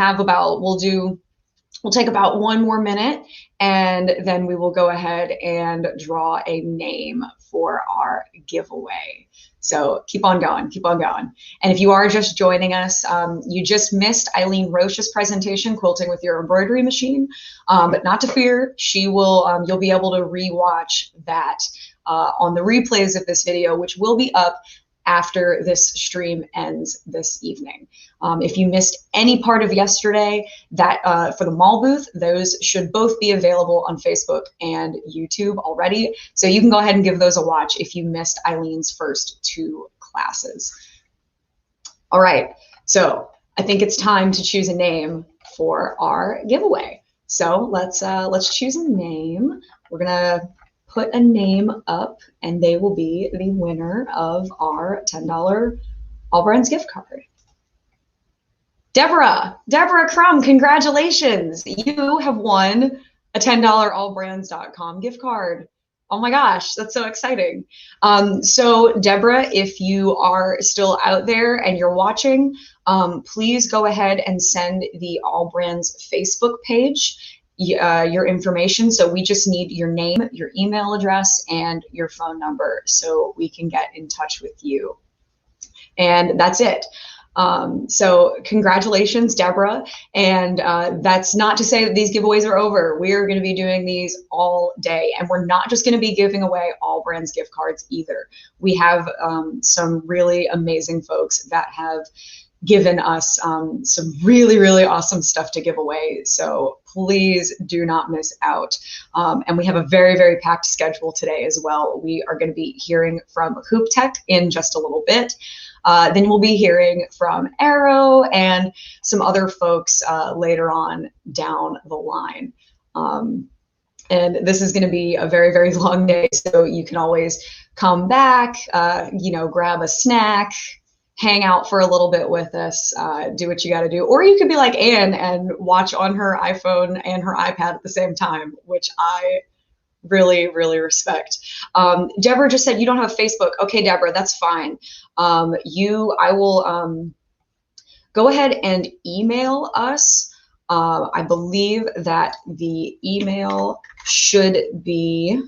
take about one more minute, and then we will go ahead and draw a name for our giveaway. So keep on going, keep on going. And if you are just joining us, you just missed Eileen Roche's presentation, Quilting with Your Embroidery Machine, but not to fear, you'll be able to rewatch that on the replays of this video, which will be up after this stream ends this evening. If you missed any part of yesterday, that for the mall booth, those should both be available on Facebook and YouTube already. So you can go ahead and give those a watch if you missed Eileen's first 2 classes. All right, so I think it's time to choose a name for our giveaway. So let's choose a name. We're gonna put a name up, and they will be the winner of our $10 All Brands gift card. Deborah Crum, congratulations. You have won a $10 allbrands.com gift card. Oh my gosh, that's so exciting. So Deborah, if you are still out there and you're watching, please go ahead and send the All Brands Facebook page your information. So we just need your name, your email address, and your phone number so we can get in touch with you. And that's it. So congratulations, Deborah. And that's not to say that these giveaways are over. We are going to be doing these all day, and we're not just going to be giving away All Brands gift cards either. We have some really amazing folks that have given us some really awesome stuff to give away. So please do not miss out. And we have a very packed schedule today as well. We are going to be hearing from Hoop Tech in just a little bit. Then we'll be hearing from Arrow and some other folks later on down the line. And this is going to be a very long day, so you can always come back, grab a snack, hang out for a little bit with us, do what you got to do. Or you could be like Anne and watch on her iPhone and her iPad at the same time, which I really respect. Deborah just said you don't have Facebook. Okay, Deborah, that's fine. I will go ahead and email us. I believe that the email should be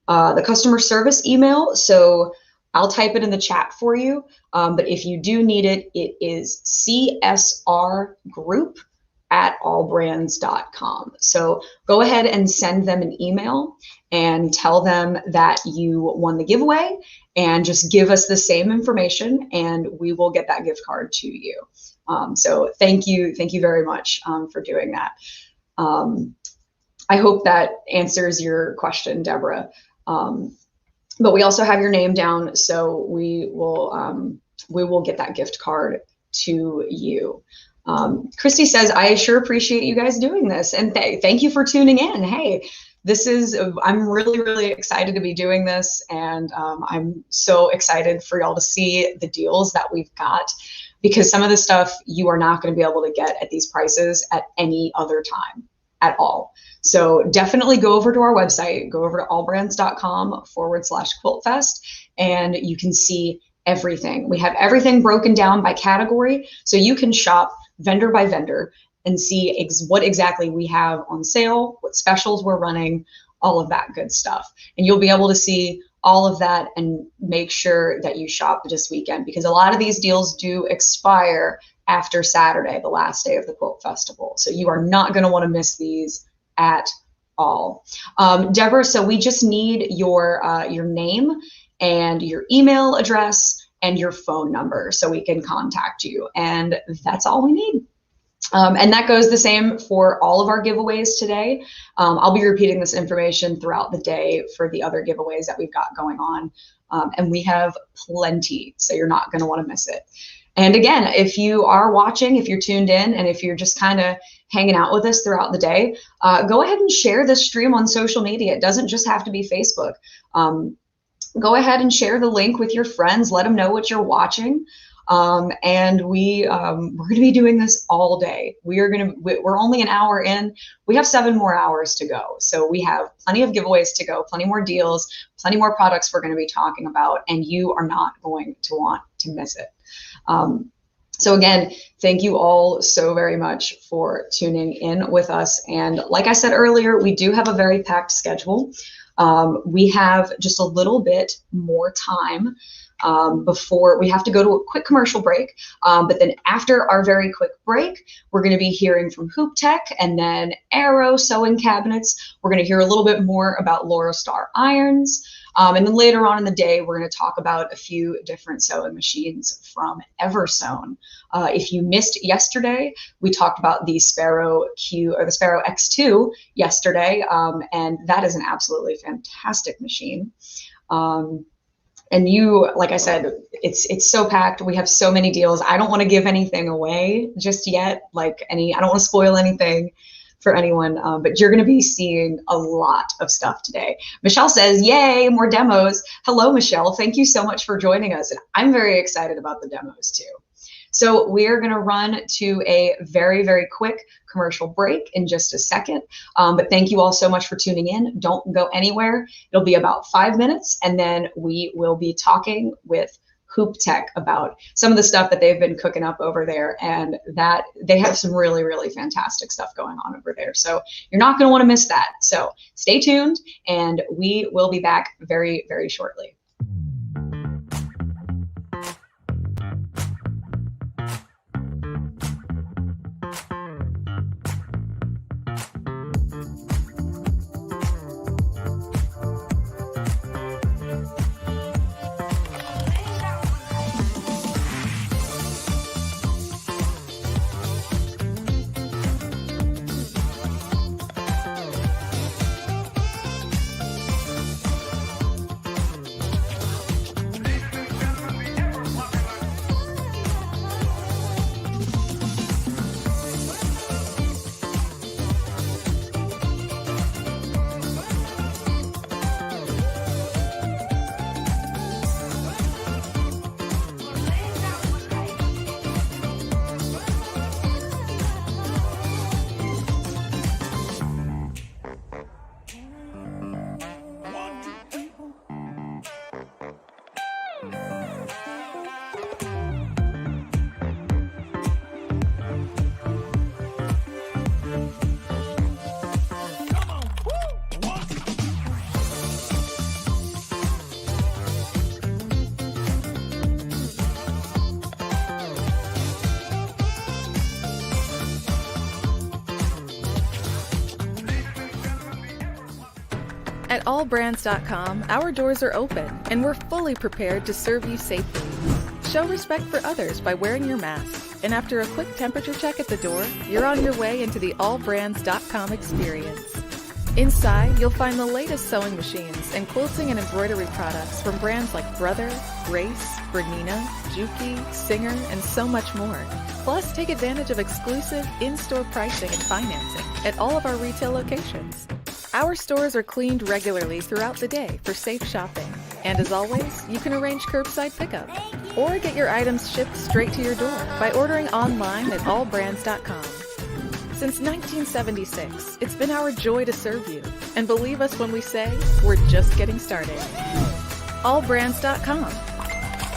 the customer service email. So I'll type it in the chat for you. But if you do need it, it is csrgroup@allbrands.com. So go ahead and send them an email and tell them that you won the giveaway, and just give us the same information and we will get that gift card to you. So thank you very much for doing that. I hope that answers your question, Deborah. But we also have your name down, so we will get that gift card to you. Christy says, I sure appreciate you guys doing this, and thank you for tuning in. Hey, I'm really, really excited to be doing this, and I'm so excited for y'all to see the deals that we've got, because some of the stuff you are not going to be able to get at these prices at any other time at all. So definitely go over to our website, go over to allbrands.com/quiltfest, and you can see everything. We have everything broken down by category, so you can shop vendor by vendor and see what exactly we have on sale, what specials we're running, all of that good stuff. And you'll be able to see all of that and make sure that you shop this weekend, because a lot of these deals do expire after Saturday, the last day of the Quilt Festival. So you are not going to want to miss these at all. Deborah, so we just need your name and your email address and your phone number so we can contact you. And that's all we need. And that goes the same for all of our giveaways today. I'll be repeating this information throughout the day for the other giveaways that we've got going on. And we have plenty, so you're not going to want to miss it. And again, if you are watching, if you're tuned in, and if you're just kind of hanging out with us throughout the day, go ahead and share this stream on social media. It doesn't just have to be Facebook. Go ahead and share the link with your friends. Let them know what you're watching. And we're going to be doing this all day. We're only an hour in. We have 7 more hours to go. So we have plenty of giveaways to go, plenty more deals, plenty more products we're going to be talking about, and you are not going to want to miss it. So again, thank you all so very much for tuning in with us. And like I said earlier, we do have a very packed schedule. We have just a little bit more time before we have to go to a quick commercial break. But then after our very quick break, we're going to be hearing from Hoop Tech and then Arrow Sewing Cabinets. We're going to hear a little bit more about Laurastar irons. And then later on in the day, we're going to talk about a few different sewing machines from Eversewn. If you missed yesterday, we talked about the Sparrow X2 yesterday, and that is an absolutely fantastic machine. And like I said, it's so packed. We have so many deals. I don't want to give anything away just yet. I don't want to spoil anything for anyone, but you're going to be seeing a lot of stuff today. Michelle says, yay, more demos. Hello, Michelle. Thank you so much for joining us. And I'm very excited about the demos too. So we're going to run to a very, very quick commercial break in just a second. But thank you all so much for tuning in. Don't go anywhere. It'll be about 5 minutes, and then we will be talking with Hoop Tech about some of the stuff that they've been cooking up over there, and that they have some really, really fantastic stuff going on over there. So you're not going to want to miss that. So stay tuned, and we will be back very, very shortly. At allbrands.com, our doors are open and we're fully prepared to serve you safely. Show respect for others by wearing your mask. And after a quick temperature check at the door, you're on your way into the allbrands.com experience. Inside, you'll find the latest sewing machines and quilting and embroidery products from brands like Brother, Grace, Bernina, Durkee, Singer, and so much more. Plus, take advantage of exclusive in-store pricing and financing at all of our retail locations. Our stores are cleaned regularly throughout the day for safe shopping. And as always, you can arrange curbside pickup or get your items shipped straight to your door by ordering online at allbrands.com. Since 1976, it's been our joy to serve you. And believe us when we say, we're just getting started. Allbrands.com.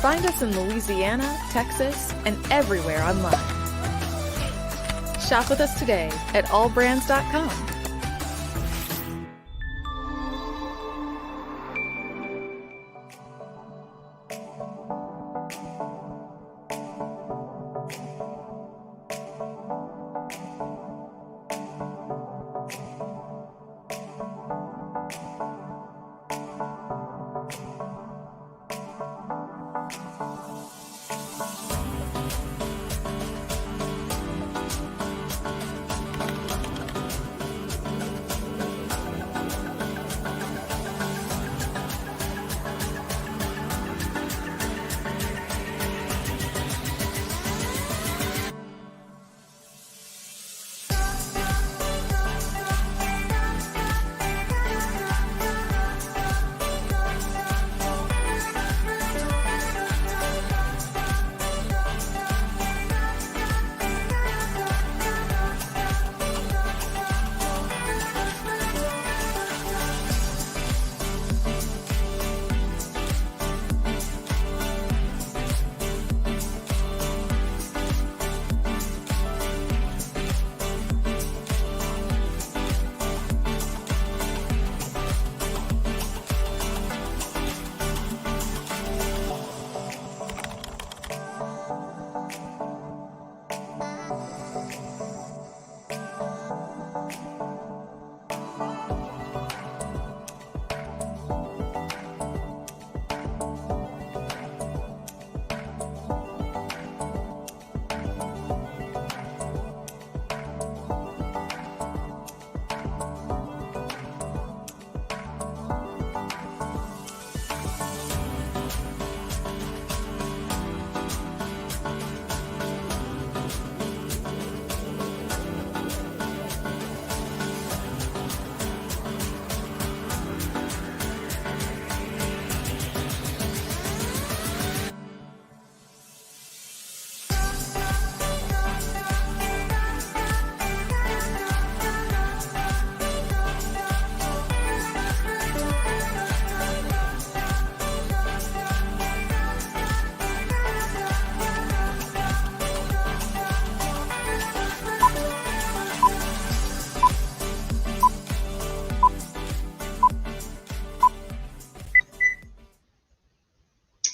Find us in Louisiana, Texas, and everywhere online. Shop with us today at allbrands.com.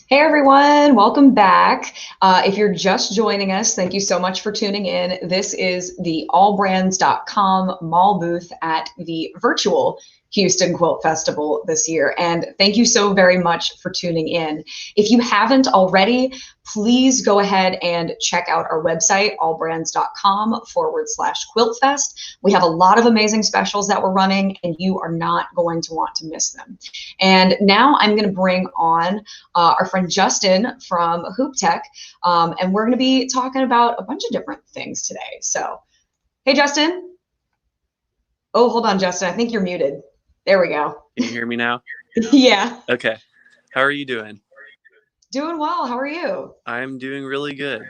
Hey everyone, welcome back. If you're just joining us, thank you so much for tuning in. This is the allbrands.com mall booth at the virtual Houston Quilt Festival this year. And thank you so very much for tuning in. If you haven't already, please go ahead and check out our website, allbrands.com/quiltfest. We have a lot of amazing specials that we're running, and you are not going to want to miss them. And now I'm going to bring on our friend Justin from Hoop Tech, and we're going to be talking about a bunch of different things today. So, hey, Justin. Oh, hold on, Justin. I think you're muted. There we go. Can you hear me now? Yeah. Okay. How are you doing? Doing well. How are you? I'm doing really good.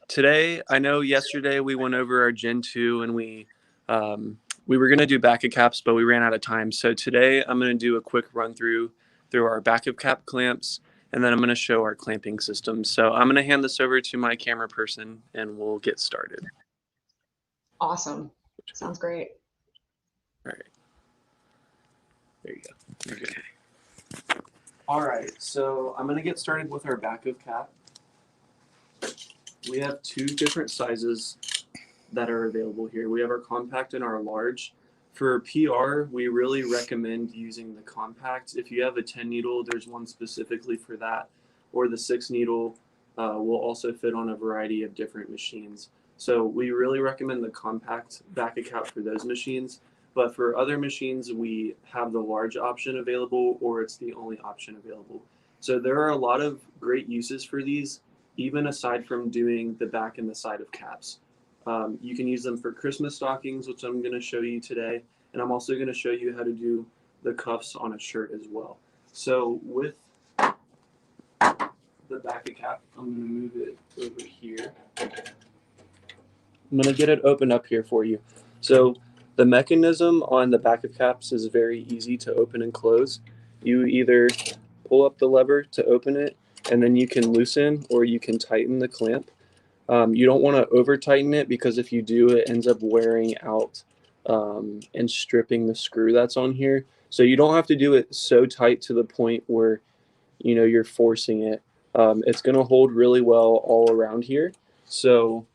Today, I know yesterday we went over our Gen 2 and we were going to do backup caps, but we ran out of time. So today I'm going to do a quick run through our backup cap clamps, and then I'm going to show our clamping system. So I'm going to hand this over to my camera person and we'll get started. Awesome. Sounds great. All right. There you go. Okay. All right, so I'm going to get started with our backup cap. We have two different sizes that are available here. We have our compact and our large. For PR, we really recommend using the compact. If you have a 10 needle, there's one specifically for that. or the 6 needle will also fit on a variety of different machines. So we really recommend the compact back cap for those machines. But for other machines, we have the large option available, or it's the only option available. So there are a lot of great uses for these, even aside from doing the back and the side of caps. You can use them for Christmas stockings, which I'm going to show you today. And I'm also going to show you how to do the cuffs on a shirt as well. So with the back cap, I'm going to move it over here. I'm going to get it open up here for you. So the mechanism on the back of caps is very easy to open and close. You either pull up the lever to open it, and then you can loosen or you can tighten the clamp. You don't want to over tighten it, because if you do, it ends up wearing out and stripping the screw that's on here. So you don't have to do it so tight to the point where you're forcing it. It's going to hold really well all around here. So,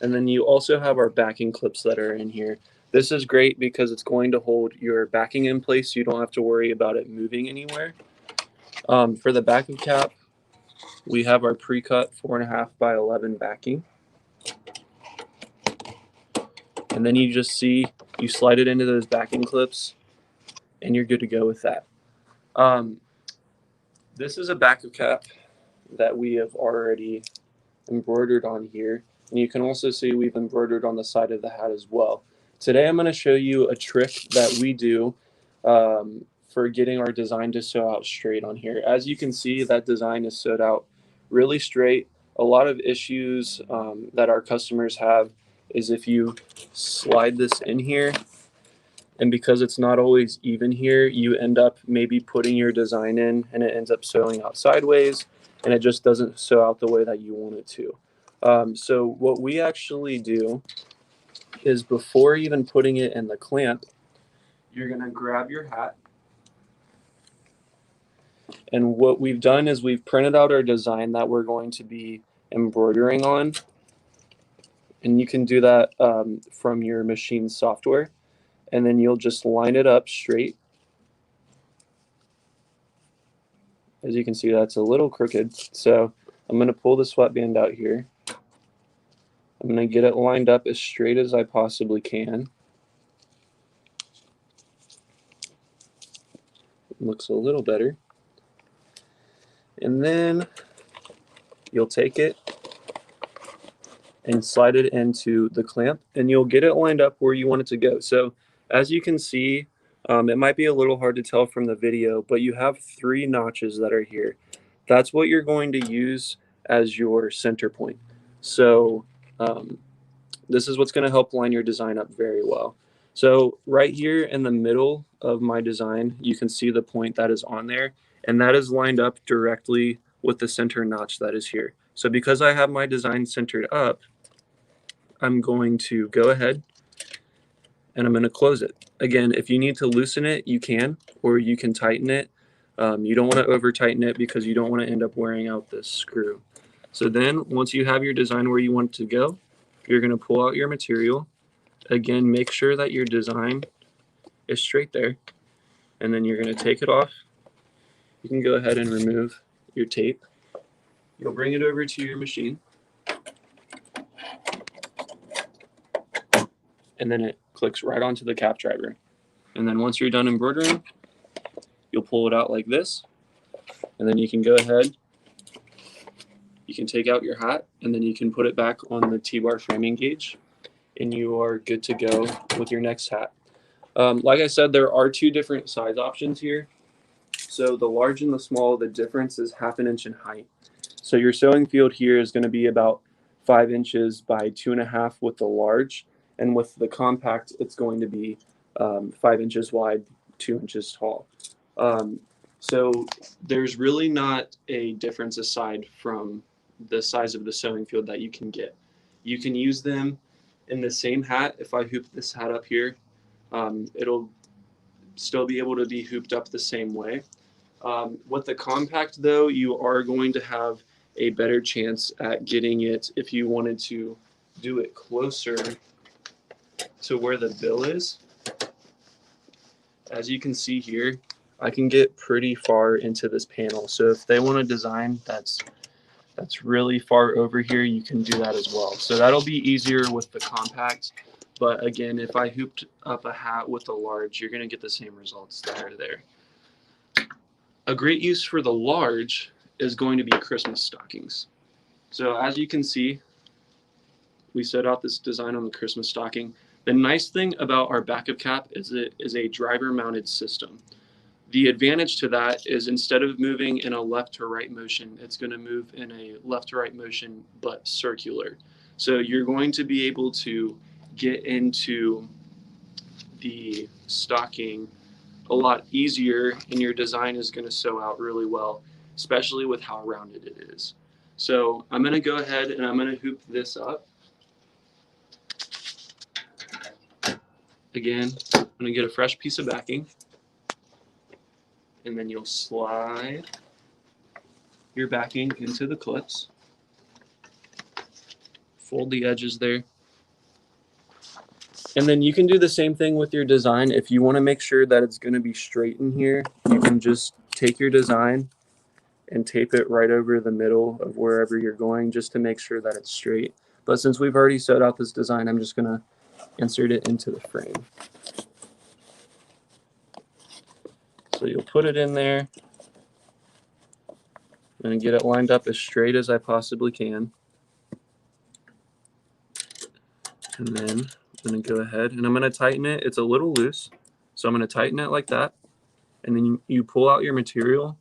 and then you also have our backing clips that are in here. This is great because it's going to hold your backing in place, so you don't have to worry about it moving anywhere. For the backing cap, we have our pre-cut 4.5 by 11 backing. And then you just see, you slide it into those backing clips and you're good to go with that. This is a backup cap that we have already embroidered on here. And you can also see we've embroidered on the side of the hat as well. Today I'm going to show you a trick that we do for getting our design to sew out straight on here. As you can see, that design is sewed out really straight. A lot of issues that our customers have is if you slide this in here, and because it's not always even here, you end up maybe putting your design in and it ends up sewing out sideways, and it just doesn't sew out the way that you want it to. So what we actually do is, before even putting it in the clamp, you're going to grab your hat. And what we've done is we've printed out our design that we're going to be embroidering on. And you can do that from your machine software. And then you'll just line it up straight. As you can see, that's a little crooked. So I'm going to pull the sweatband out here. I'm going to get it lined up as straight as I possibly can. It looks a little better. And then you'll take it and slide it into the clamp, and you'll get it lined up where you want it to go. So as you can see, it might be a little hard to tell from the video, but you have 3 notches that are here. That's what you're going to use as your center point. So this is what's going to help line your design up very well. So right here in the middle of my design, you can see the point that is on there, and that is lined up directly with the center notch that is here. So because I have my design centered up, I'm going to go ahead and I'm going to close it. Again, if you need to loosen it, you can, or you can tighten it. You don't want to over tighten it because you don't want to end up wearing out this screw. So then once you have your design where you want it to go, you're going to pull out your material. Again, make sure that your design is straight there, and then you're going to take it off. You can go ahead and remove your tape. You'll bring it over to your machine, and then it clicks right onto the cap driver. And then once you're done embroidering, you'll pull it out like this, and then you can go ahead, you can take out your hat, and then you can put it back on the T-bar framing gauge, and you are good to go with your next hat. Like I said, there are 2 different size options here. So the large and the small, the difference is 1/2 inch in height. So your sewing field here is going to be about 5 inches by 2.5 with the large, and with the compact, it's going to be 5 inches wide, 2 inches tall. So there's really not a difference aside from the size of the sewing field that you can get. You can use them in the same hat. If I hoop this hat up here, it'll still be able to be hooped up the same way. With the compact though, you are going to have a better chance at getting it if you wanted to do it closer to where the bill is. As you can see here, I can get pretty far into this panel. So if they want a design that's really far over here, you can do that as well. So that'll be easier with the compact. But again, if I hooped up a hat with a large, you're going to get the same results that are there. A great use for the large is going to be Christmas stockings. So as you can see, we set out this design on the Christmas stocking. The nice thing about our backup cap is it is a driver mounted system. The advantage to that is instead of moving in a left to right motion, it's going to move in a left to right motion, but circular. So you're going to be able to get into the stocking a lot easier, and your design is going to sew out really well, especially with how rounded it is. So I'm going to go ahead and I'm going to hoop this up. Again, I'm going to get a fresh piece of backing, and then you'll slide your backing into the clips, fold the edges there, and then you can do the same thing with your design. If you want to make sure that it's going to be straight in here, you can just take your design and tape it right over the middle of wherever you're going just to make sure that it's straight. But since we've already sewed out this design, I'm just going to insert it into the frame. So you'll put it in there and get it lined up as straight as I possibly can. And then I'm going to go ahead and I'm going to tighten it. It's a little loose, so I'm going to tighten it like that. And then you pull out your material,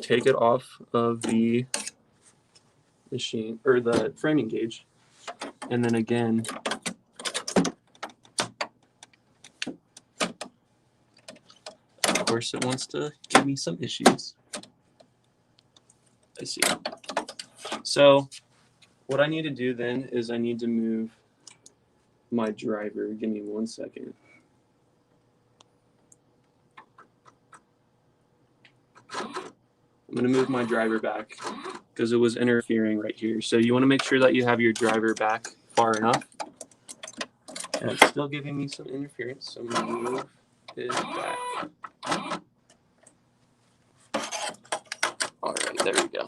take it off of the machine or the framing gauge, and then again of course it wants to give me some issues. I see. So what I need to do then is I need to move my driver. Give me 1 second. I'm going to move my driver back because it was interfering right here. So you want to make sure that you have your driver back far enough. And it's still giving me some interference, so I'm going to move it back. All right, there we go.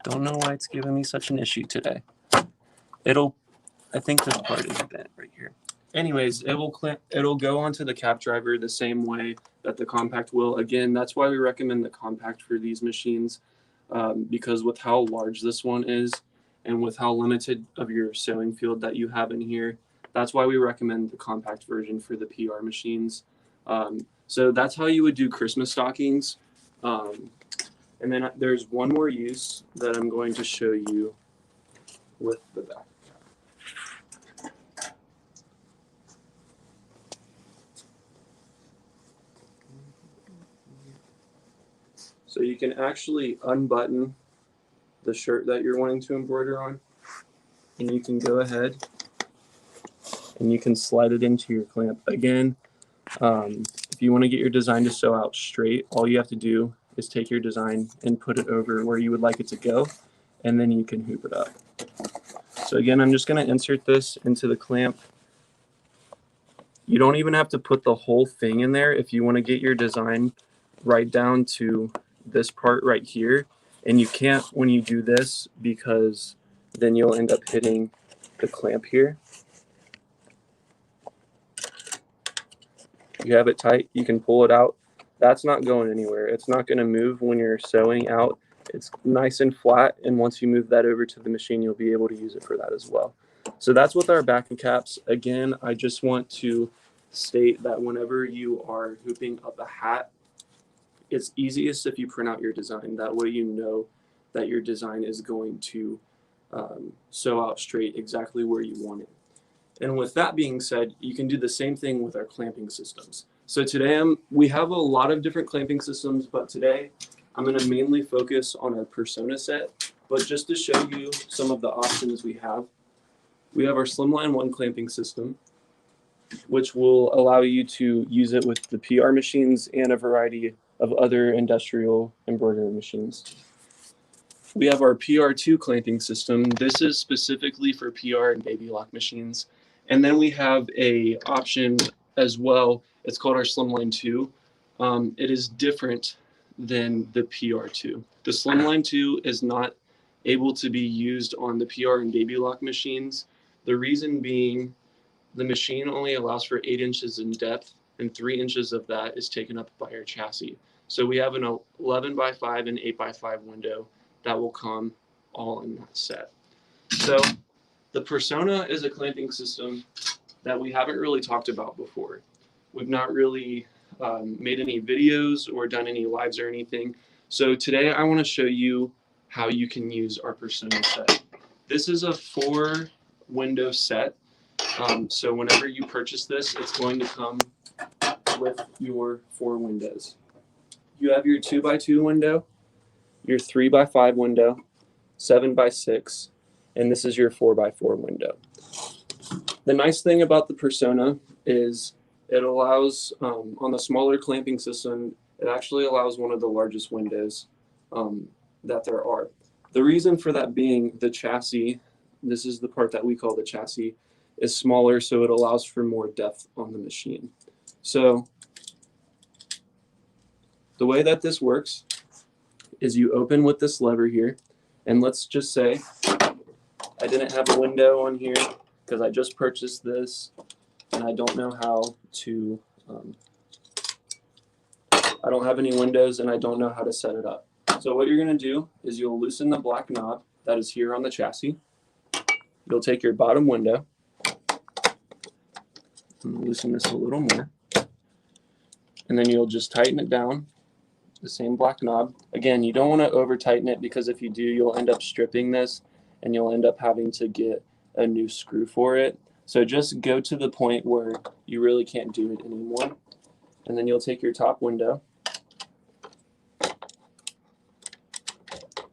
Don't know why it's giving me such an issue today. I think this part is bent right here. Anyways, it'll go onto the cap driver the same way that the compact will. Again, that's why we recommend the compact for these machines, because with how large this one is and with how limited of your sewing field that you have in here, that's why we recommend the compact version for the PR machines. So that's how you would do Christmas stockings. And then there's one more use that I'm going to show you with the back. So you can actually unbutton the shirt that you're wanting to embroider on, and you can go ahead and you can slide it into your clamp. Again, if you want to get your design to sew out straight, all you have to do is take your design and put it over where you would like it to go, and then you can hoop it up. So again, I'm just going to insert this into the clamp. You don't even have to put the whole thing in there if you want to get your design right down to this part right here, and you can't when you do this because then you'll end up hitting the clamp here. You have it tight, you can pull it out. That's not going anywhere. It's not going to move when you're sewing out. It's nice and flat, and once you move that over to the machine, you'll be able to use it for that as well. So that's with our backing caps. Again, I just want to state that whenever you are hooping up a hat, it's easiest if you print out your design. That way you know that your design is going to sew out straight exactly where you want it. And with that being said, you can do the same thing with our clamping systems. So today we have a lot of different clamping systems, but today I'm going to mainly focus on our Persona set. But just to show you some of the options we have our Slimline 1 clamping system, which will allow you to use it with the PR machines and a variety of other industrial embroidery machines. We have our PR2 clamping system. This is specifically for PR and baby lock machines. And then we have a option as well. It's called our Slimline 2. It is different than the PR2. The Slimline 2 is not able to be used on the PR and baby lock machines. The reason being, the machine only allows for 8 inches in depth, and 3 inches of that is taken up by our chassis. So we have an 11 by 5 and 8 by 5 window that will come all in that set. So the Persona is a clamping system that we haven't really talked about before. We've not really made any videos or done any lives or anything. So today I want to show you how you can use our Persona set. This is a 4 window set. So whenever you purchase this, it's going to come with your 4 windows. You have your 2 by 2 window, your 3 by 5 window, 7 by 6, and this is your 4 by 4 window. The nice thing about the Persona is it allows, on the smaller clamping system, it actually allows one of the largest windows that there are. The reason for that being the chassis, this is the part that we call the chassis, is smaller, so it allows for more depth on the machine. So the way that this works is you open with this lever here, and let's just say I didn't have a window on here because I just purchased this and I don't know how to, I don't have any windows and I don't know how to set it up. So what you're going to do is you'll loosen the black knob that is here on the chassis. You'll take your bottom window and loosen this a little more, and then you'll just tighten it down, the same black knob. Again, you don't want to over tighten it because if you do, you'll end up stripping this and you'll end up having to get a new screw for it. So just go to the point where you really can't do it anymore. And then you'll take your top window,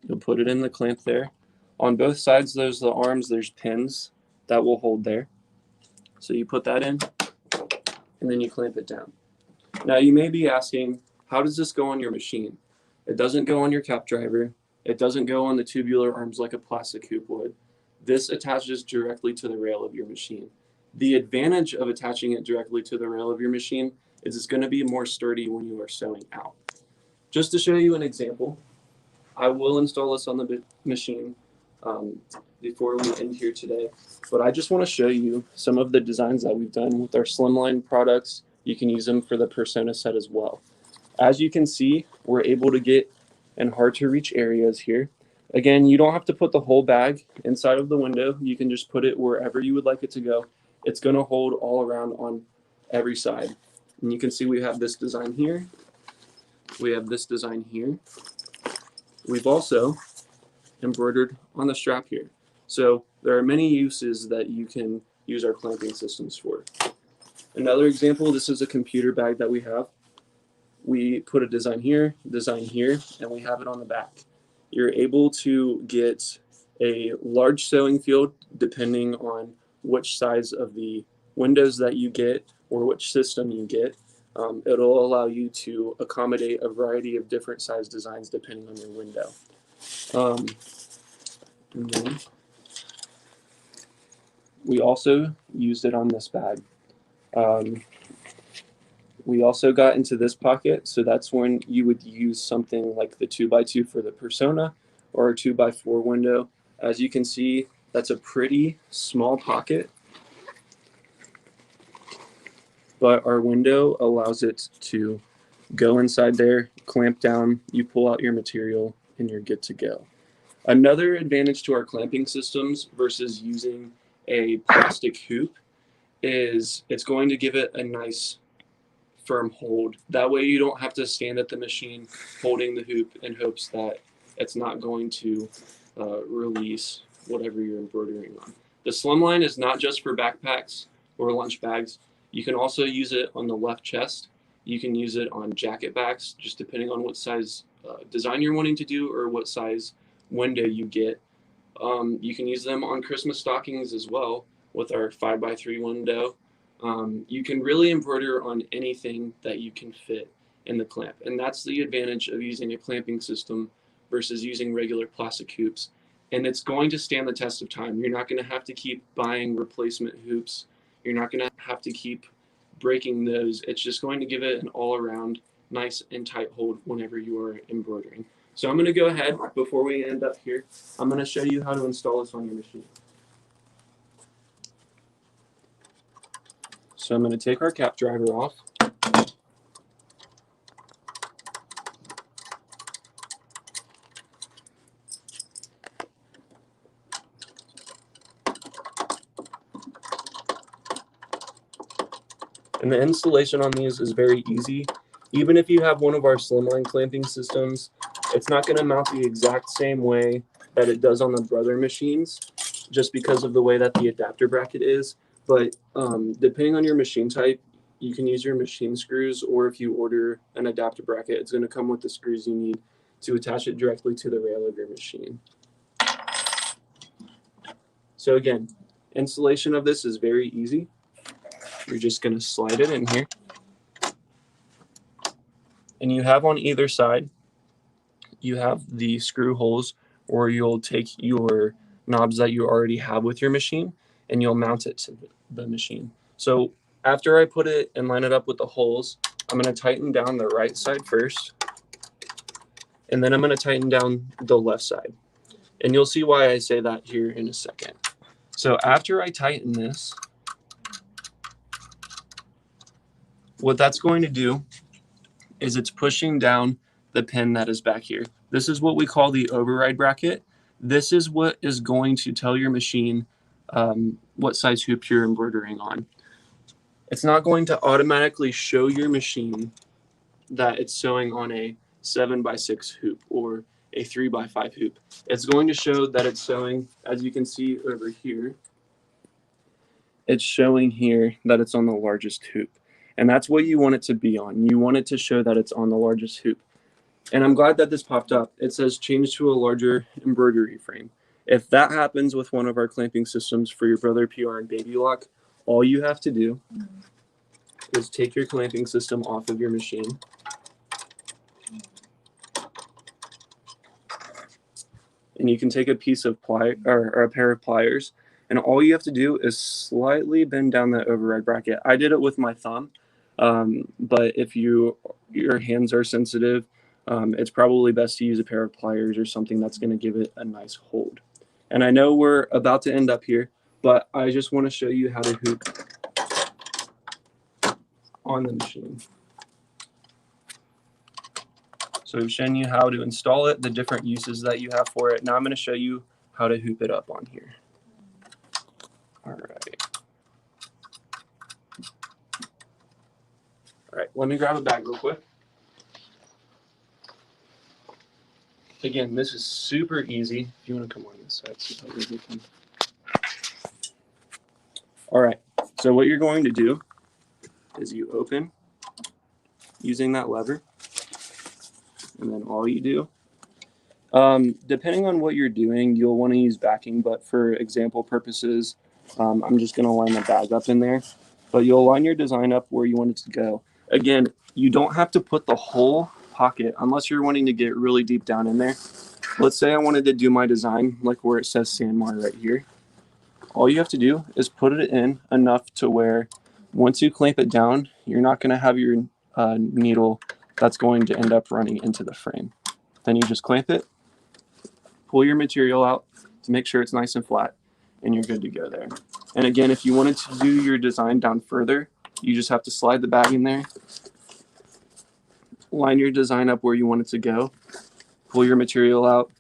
you'll put it in the clamp there. On both sides, there's the arms, there's pins that will hold there. So you put that in and then you clamp it down. Now you may be asking, how does this go on your machine? It doesn't go on your cap driver. It doesn't go on the tubular arms like a plastic hoop would. This attaches directly to the rail of your machine. The advantage of attaching it directly to the rail of your machine is it's going to be more sturdy when you are sewing out. Just to show you an example, I will install this on the machine before we end here today, but I just want to show you some of the designs that we've done with our Slimline products. You can use them for the Persona set as well. As you can see, we're able to get in hard to reach areas here. Again, you don't have to put the whole bag inside of the window. You can just put it wherever you would like it to go. It's going to hold all around on every side. And you can see we have this design here. We have this design here. We've also embroidered on the strap here. So there are many uses that you can use our clamping systems for. Another example, this is a computer bag that we have. We put a design here, and we have it on the back. You're able to get a large sewing field depending on which size of the windows that you get or which system you get. It'll allow you to accommodate a variety of different size designs depending on your window. And then we also used it on this bag. We also got into this pocket, so that's when you would use something like the 2x2 for the Persona or a 2x4 window. As you can see, that's a pretty small pocket, but our window allows it to go inside there, clamp down, you pull out your material, and you're good to go. Another advantage to our clamping systems versus using a plastic hoop is it's going to give it a nice firm hold. That way you don't have to stand at the machine holding the hoop in hopes that it's not going to release whatever you're embroidering on. The Slimline is not just for backpacks or lunch bags. You can also use it on the left chest. You can use it on jacket backs, just depending on what size design you're wanting to do or what size window you get. You can use them on Christmas stockings as well with our 5x3 window. You can really embroider on anything that you can fit in the clamp. And that's the advantage of using a clamping system versus using regular plastic hoops. And it's going to stand the test of time. You're not going to have to keep buying replacement hoops You're not going to have to keep breaking those. It's just going to give it an all-around nice and tight hold whenever you are embroidering. So I'm going to go ahead, before we end up here, I'm going to show you how to install this on your machine. So I'm going to take our cap driver off. And the installation on these is very easy. Even if you have one of our slimline clamping systems, it's not going to mount the exact same way that it does on the Brother machines, just because of the way that the adapter bracket is. But depending on your machine type, you can use your machine screws, or if you order an adapter bracket, it's going to come with the screws you need to attach it directly to the rail of your machine. So again, installation of this is very easy. You're just going to slide it in here. And you have on either side, you have the screw holes, or you'll take your knobs that you already have with your machine and you'll mount it to the machine. So after I put it and line it up with the holes, I'm going to tighten down the right side first, and then I'm going to tighten down the left side. And you'll see why I say that here in a second. So after I tighten this, what that's going to do is it's pushing down the pin that is back here. This is what we call the override bracket. This is what is going to tell your machine what size hoop you're embroidering on. It's not going to automatically show your machine that it's sewing on a 7x6 hoop or a 3x5 hoop. It's going to show that it's sewing, as you can see over here, it's showing here that it's on the largest hoop. And that's what you want it to be on. You want it to show that it's on the largest hoop. And I'm glad that this popped up. It says change to a larger embroidery frame. If that happens with one of our clamping systems for your Brother PR and Baby Lock, all you have to do is take your clamping system off of your machine. And you can take a piece of ply or a pair of pliers, and all you have to do is slightly bend down that override bracket. I did it with my thumb, but if your hands are sensitive, it's probably best to use a pair of pliers or something that's going to give it a nice hold. And I know we're about to end up here, but I just want to show you how to hoop on the machine. So we've shown you how to install it, the different uses that you have for it. Now I'm going to show you how to hoop it up on here. All right. All right, let me grab a bag real quick. Again, this is super easy. If you want to come on this side, see how easy you can. All right, so what you're going to do is you open using that lever, and then all you do, depending on what you're doing, you'll want to use backing, but for example purposes, I'm just going to line the bag up in there, but you'll line your design up where you want it to go. Again, you don't have to put the whole pocket unless you're wanting to get really deep down in there. Let's say I wanted to do my design like where it says Sandmar right here. All you have to do is put it in enough to where once you clamp it down, you're not going to have your needle that's going to end up running into the frame. Then you just clamp it, pull your material out to make sure it's nice and flat, and you're good to go there. And again, if you wanted to do your design down further, you just have to slide the bag in there, line your design up where you want it to go, pull your material out,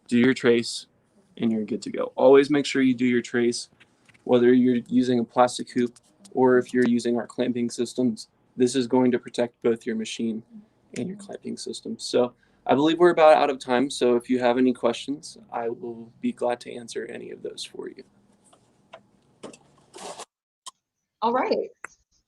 do your trace, and you're good to go. Always make sure you do your trace, whether you're using a plastic hoop or if you're using our clamping systems. This is going to protect both your machine and your clamping system. So I believe we're about out of time. So if you have any questions, I will be glad to answer any of those for you. All right.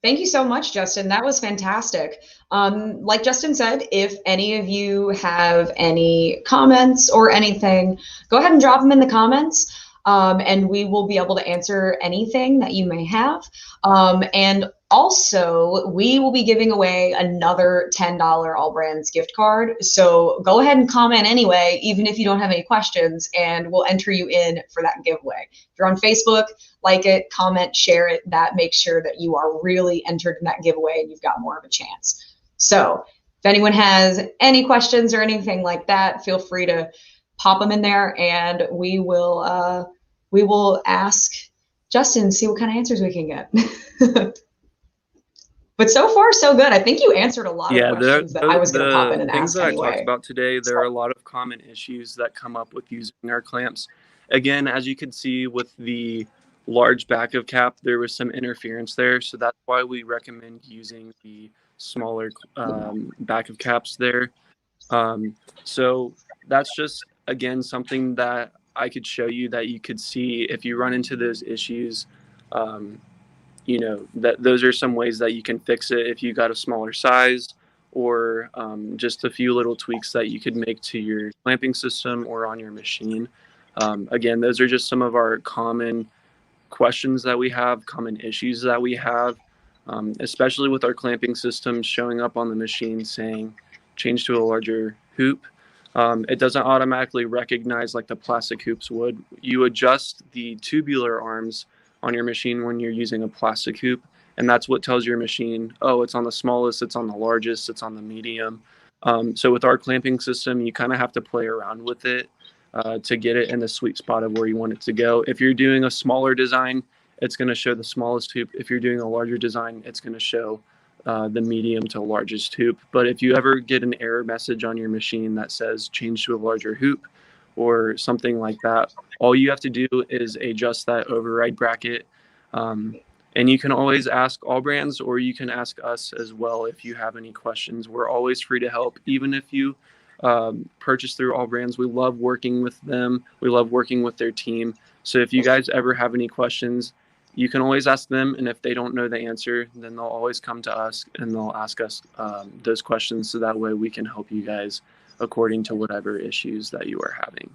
Thank you so much, Justin. That was fantastic. Like Justin said, if any of you have any comments or anything, go ahead and drop them in the comments, and we will be able to answer anything that you may have. And also, we will be giving away another $10 All Brands gift card. So go ahead and comment anyway, even if you don't have any questions, and we'll enter you in for that giveaway. If you're on Facebook, like it, comment, share it. That makes sure that you are really entered in that giveaway and you've got more of a chance. So if anyone has any questions or anything like that, feel free to pop them in there, and we will ask Justin, see what kind of answers we can get. But so far, so good. I think you answered a lot of questions that I was going to pop in and things ask that anyway. I talked about today, there are a lot of common issues that come up with using our clamps. Again, as you can see with the large back of cap, there was some interference there. So that's why we recommend using the smaller back of caps there. So that's just, again, something that I could show you that you could see if you run into those issues. You know, that those are some ways that you can fix it if you got a smaller size, or just a few little tweaks that you could make to your clamping system or on your machine. Again, those are just some of our common questions that we have, common issues that we have, especially with our clamping system showing up on the machine saying change to a larger hoop. It doesn't automatically recognize like the plastic hoops would. You adjust the tubular arms on your machine when you're using a plastic hoop, and that's what tells your machine, oh, it's on the smallest, it's on the largest, it's on the medium. So with our clamping system, you kind of have to play around with it to get it in the sweet spot of where you want it to go. If you're doing a smaller design, it's going to show the smallest hoop. If you're doing a larger design, it's going to show the medium to largest hoop. But if you ever get an error message on your machine that says change to a larger hoop or something like that, all you have to do is adjust that override bracket. And you can always ask All Brands, or you can ask us as well if you have any questions. We're always free to help, even if you purchase through All Brands. We love working with them. We love working with their team. So if you guys ever have any questions, you can always ask them. And if they don't know the answer, then they'll always come to us and they'll ask us those questions. So that way we can help you guys according to whatever issues that you are having.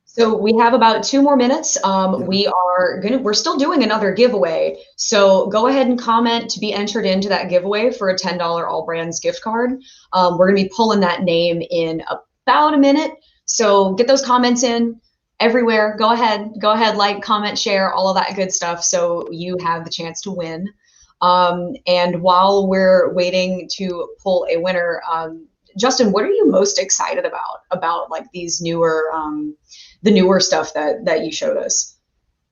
So we have about 2 more minutes. We're still doing another giveaway. So go ahead and comment to be entered into that giveaway for a $10 All Brands gift card. We're going to be pulling that name in about a minute. So get those comments in everywhere. Go ahead, like, comment, share, all of that good stuff. So you have the chance to win. And while we're waiting to pull a winner, Justin, what are you most excited about like these newer, the newer stuff that you showed us?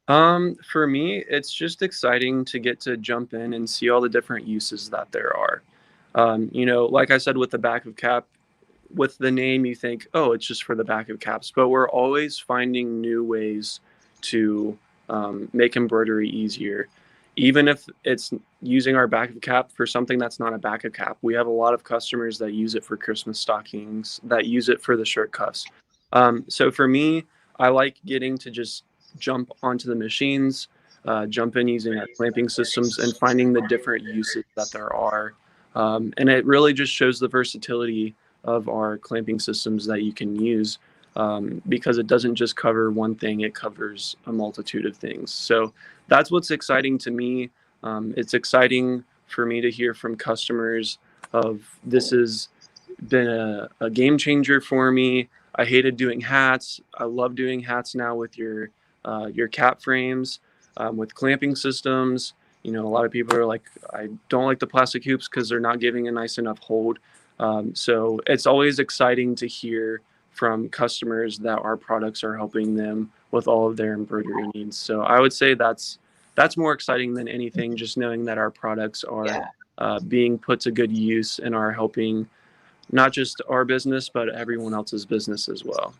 For me, it's just exciting to get to jump in and see all the different uses that there are. You know, like I said, with the back of cap, with the name, you think, oh, it's just for the back of caps, but we're always finding new ways to make embroidery easier. Even if it's using our back of cap for something that's not a back of cap. We have a lot of customers that use it for Christmas stockings, that use it for the shirt cuffs. So for me, I like getting to just jump onto the machines, jump in using our clamping systems and finding the different uses that there are. And it really just shows the versatility of our clamping systems that you can use, because it doesn't just cover one thing, it covers a multitude of things. So that's what's exciting to me. It's exciting for me to hear from customers of this has been a game changer for me. I hated doing hats. I love doing hats now with your cap frames, with clamping systems. You know, a lot of people are like, I don't like the plastic hoops because they're not giving a nice enough hold. So it's always exciting to hear from customers that our products are helping them with all of their embroidery needs. So I would say that's more exciting than anything, just knowing that our products are being put to good use and are helping not just our business, but everyone else's business as well.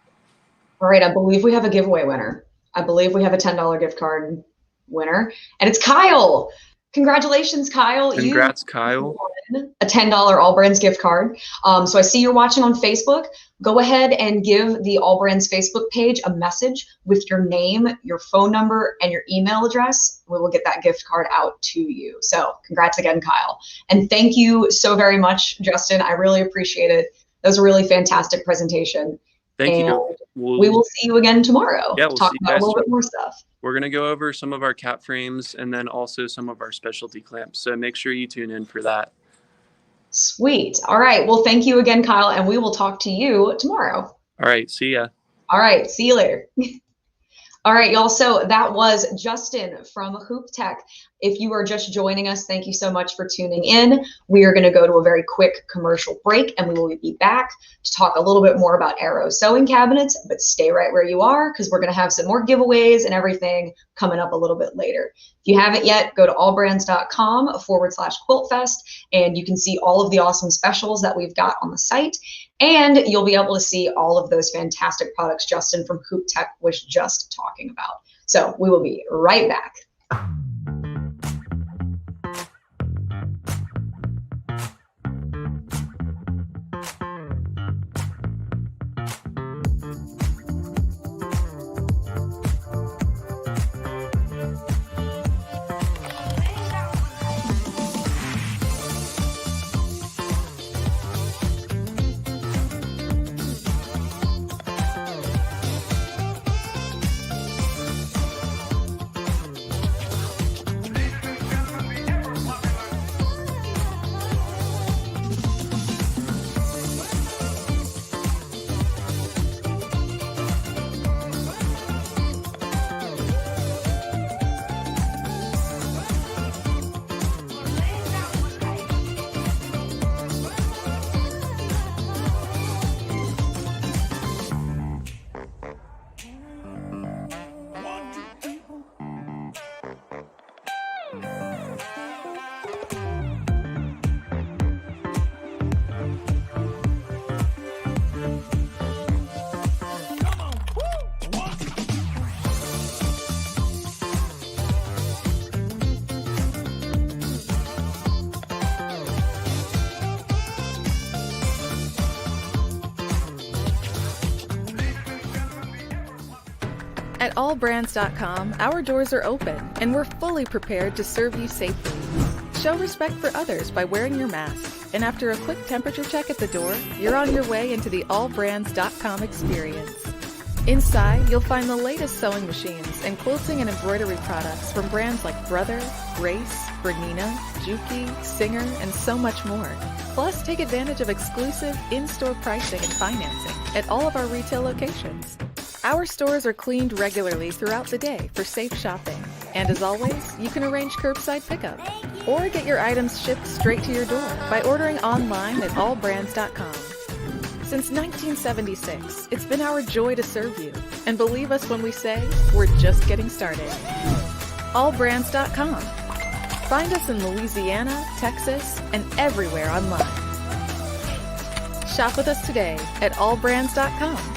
All right, I believe we have a giveaway winner. I believe we have a $10 gift card winner, and it's Kyle. Congratulations, Kyle. Congrats, Kyle. Won a $10 All Brands gift card. So I see you're watching on Facebook. Go ahead and give the All Brands Facebook page a message with your name, your phone number, and your email address. We will get that gift card out to you. So congrats again, Kyle. And thank you so very much, Justin. I really appreciate it. That was a really fantastic presentation. Thank you. We will see you again tomorrow. Yeah, we'll talk see about you guys a little bit more stuff. We're going to go over some of our cap frames and then also some of our specialty clamps. So make sure you tune in for that. Sweet. All right. Well, thank you again, Kyle, and we will talk to you tomorrow. All right. See ya. All right. See you later. All right, y'all. So that was Justin from Hoop Tech. If you are just joining us, thank you so much for tuning in. We are going to go to a very quick commercial break, and we will be back to talk a little bit more about Aero sewing cabinets, but stay right where you are because we're going to have some more giveaways and everything coming up a little bit later. If you haven't yet, go to allbrands.com/quiltfest, and you can see all of the awesome specials that we've got on the site. And you'll be able to see all of those fantastic products Justin from Hoop Tech was just talking about. So we will be right back. At allbrands.com, our doors are open and we're fully prepared to serve you safely. Show respect for others by wearing your mask. And after a quick temperature check at the door, you're on your way into the allbrands.com experience. Inside, you'll find the latest sewing machines and quilting and embroidery products from brands like Brother, Grace, Bernina, Durkee, Singer, and so much more. Plus, take advantage of exclusive in-store pricing and financing at all of our retail locations. Our stores are cleaned regularly throughout the day for safe shopping. And as always, you can arrange curbside pickup or get your items shipped straight to your door by ordering online at allbrands.com. Since 1976, it's been our joy to serve you. And believe us when we say, we're just getting started. Allbrands.com. Find us in Louisiana, Texas, and everywhere online. Shop with us today at allbrands.com.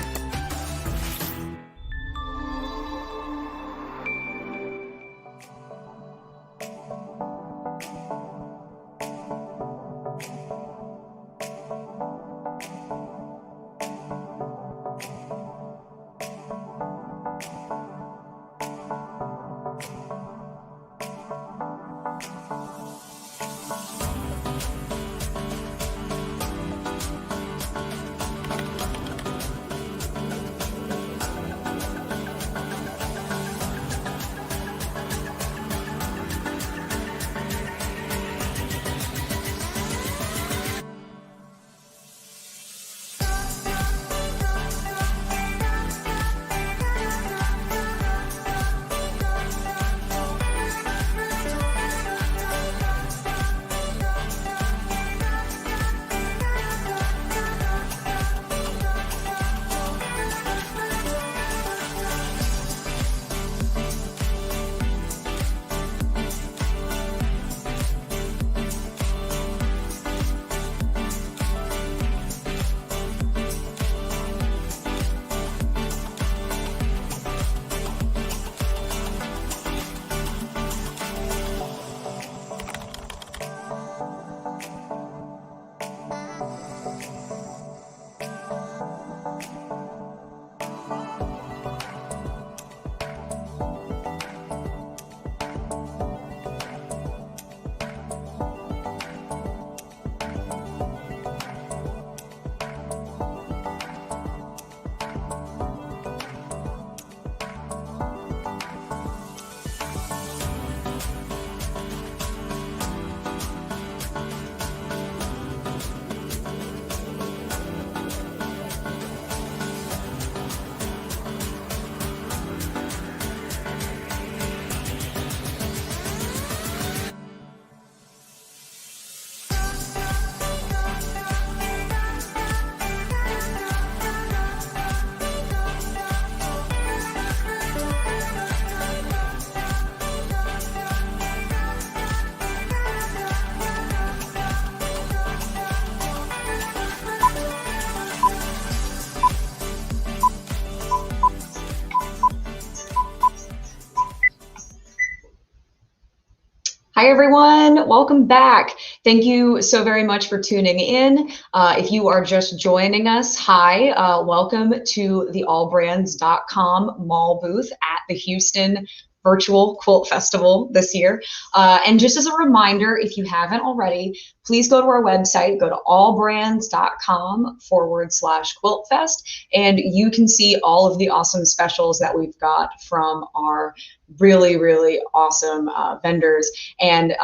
Hi, everyone. Welcome back. Thank you so very much for tuning in. If you are just joining us, hi, welcome to the allbrands.com mall booth at the Houston Virtual Quilt Festival this year. And just as a reminder, if you haven't already, please go to our website, go to allbrands.com/Quilt Fest, and you can see all of the awesome specials that we've got from our really, really awesome vendors. And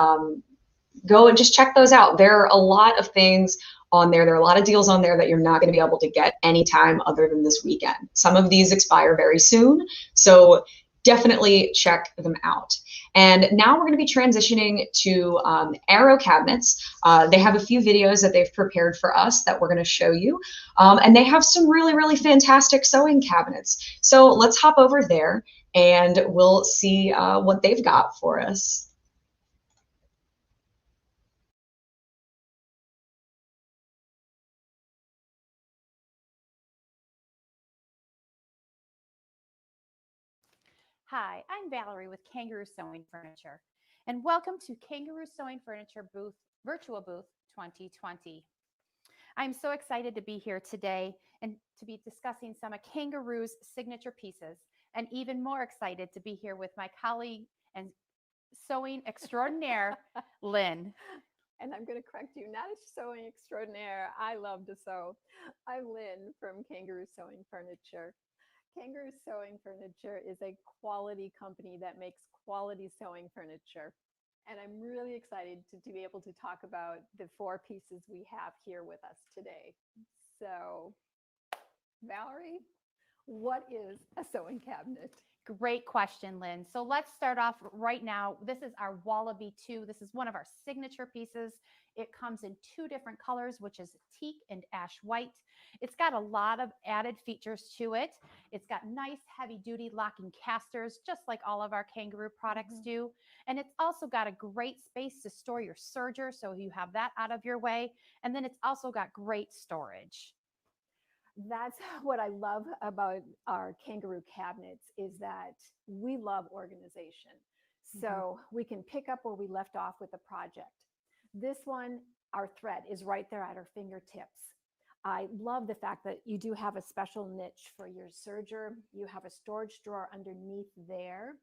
go and just check those out. There are a lot of things on there. There are a lot of deals on there that you're not going to be able to get anytime other than this weekend. Some of these expire very soon, so definitely check them out. And now we're going to be transitioning to Aero cabinets. They have a few videos that they've prepared for us that we're going to show you. And they have some really, really fantastic sewing cabinets. So let's hop over there and we'll see what they've got for us. Hi, I'm Valerie with Kangaroo Sewing Furniture, and welcome to Kangaroo Sewing Furniture booth, Virtual Booth 2020. I'm so excited to be here today and to be discussing some of Kangaroo's signature pieces, and even more excited to be here with my colleague and sewing extraordinaire, Lynn. And I'm going to correct you, not a sewing extraordinaire. I love to sew. I'm Lynn from Kangaroo Sewing Furniture. Kangaroo Sewing Furniture is a quality company that makes quality sewing furniture. And I'm really excited to be able to talk about the 4 pieces we have here with us today. So, Valerie, what is a sewing cabinet? Great question, Lynn. So let's start off right now. This is our Wallaby 2. This is one of our signature pieces. It comes in 2 different colors, which is teak and ash white. It's got a lot of added features to it. It's got nice heavy-duty locking casters, just like all of our Kangaroo products do. And it's also got a great space to store your serger, so you have that out of your way. And then it's also got great storage. That's what I love about our Kangaroo cabinets, is that we love organization. So we can pick up where we left off with the project. This one, our thread is right there at our fingertips. I love the fact that you do have a special niche for your serger. You have a storage drawer underneath there.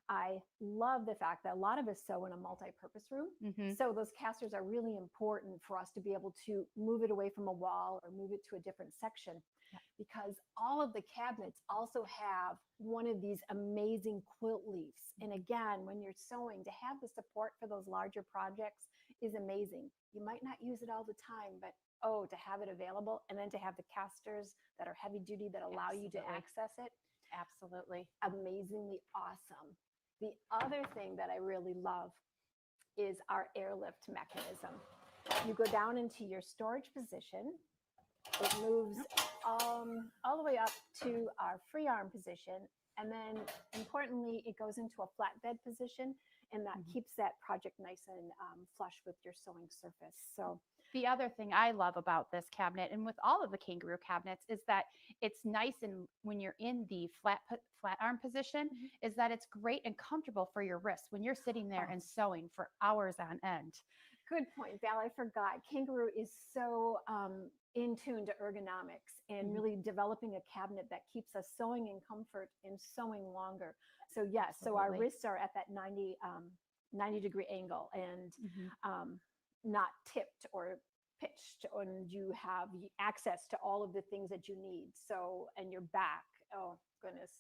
I love the fact that a lot of us sew in a multi-purpose room. So those casters are really important for us to be able to move it away from a wall or move it to a different section, because all of the cabinets also have one of these amazing quilt leaves. And again, when you're sewing, to have the support for those larger projects is amazing. You might not use it all the time, but to have it available, and then to have the casters that are heavy duty that allow you to access it. Absolutely. Amazingly awesome. The other thing that I really love is our airlift mechanism. You go down into your storage position. It moves all the way up to our free arm position. And then importantly, it goes into a flatbed position, and that keeps that project nice and flush with your sewing surface. So the other thing I love about this cabinet, and with all of the Kangaroo cabinets, is that it's nice, and when you're in the flat arm position, is that it's great and comfortable for your wrists when you're sitting there and sewing for hours on end. Good point, Val. I forgot. Kangaroo is so in tune to ergonomics and really developing a cabinet that keeps us sewing in comfort and sewing longer. So yes, so our wrists are at that 90-degree angle and not tipped or pitched, and you have access to all of the things that you need. So, and your back, oh goodness,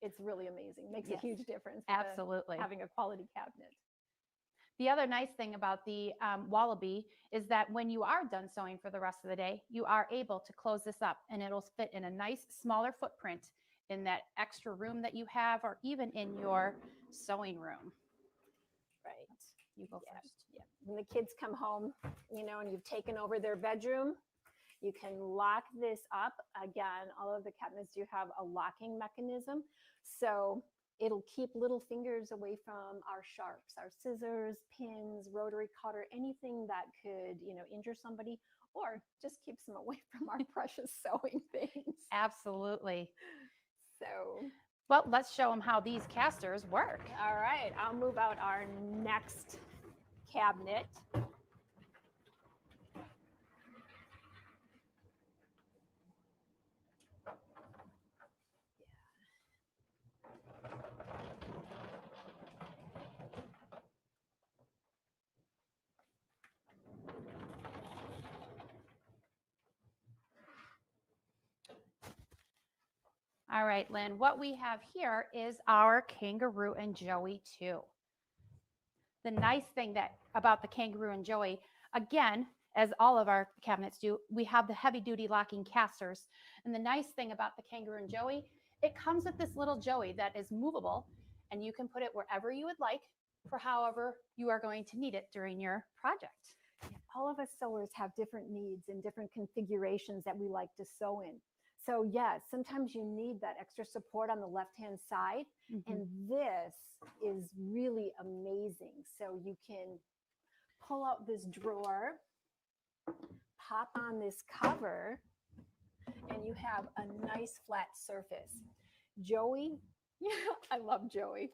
it's really amazing. Makes a huge difference. Absolutely. Having a quality cabinet. The other nice thing about the Wallaby is that when you are done sewing for the rest of the day, you are able to close this up, and it'll fit in a nice smaller footprint in that extra room that you have, or even in your sewing room. Right. You go first. Yeah. When the kids come home, and you've taken over their bedroom, you can lock this up. Again, all of the cabinets do have a locking mechanism. So it'll keep little fingers away from our sharps, our scissors, pins, rotary cutter, anything that could, injure somebody, or just keeps them away from our precious sewing things. Absolutely. So, well, let's show them how these casters work. All right, I'll move out our next cabinet. All right, Lynn, what we have here is our Kangaroo and Joey 2. The nice thing about the Kangaroo and Joey, again, as all of our cabinets do, we have the heavy duty locking casters. And the nice thing about the Kangaroo and Joey, it comes with this little Joey that is movable, and you can put it wherever you would like for however you are going to need it during your project. All of us sewers have different needs and different configurations that we like to sew in. So yes, sometimes you need that extra support on the left-hand side. And this is really amazing. So you can pull out this drawer, pop on this cover, and you have a nice flat surface. Joey, I love Joey.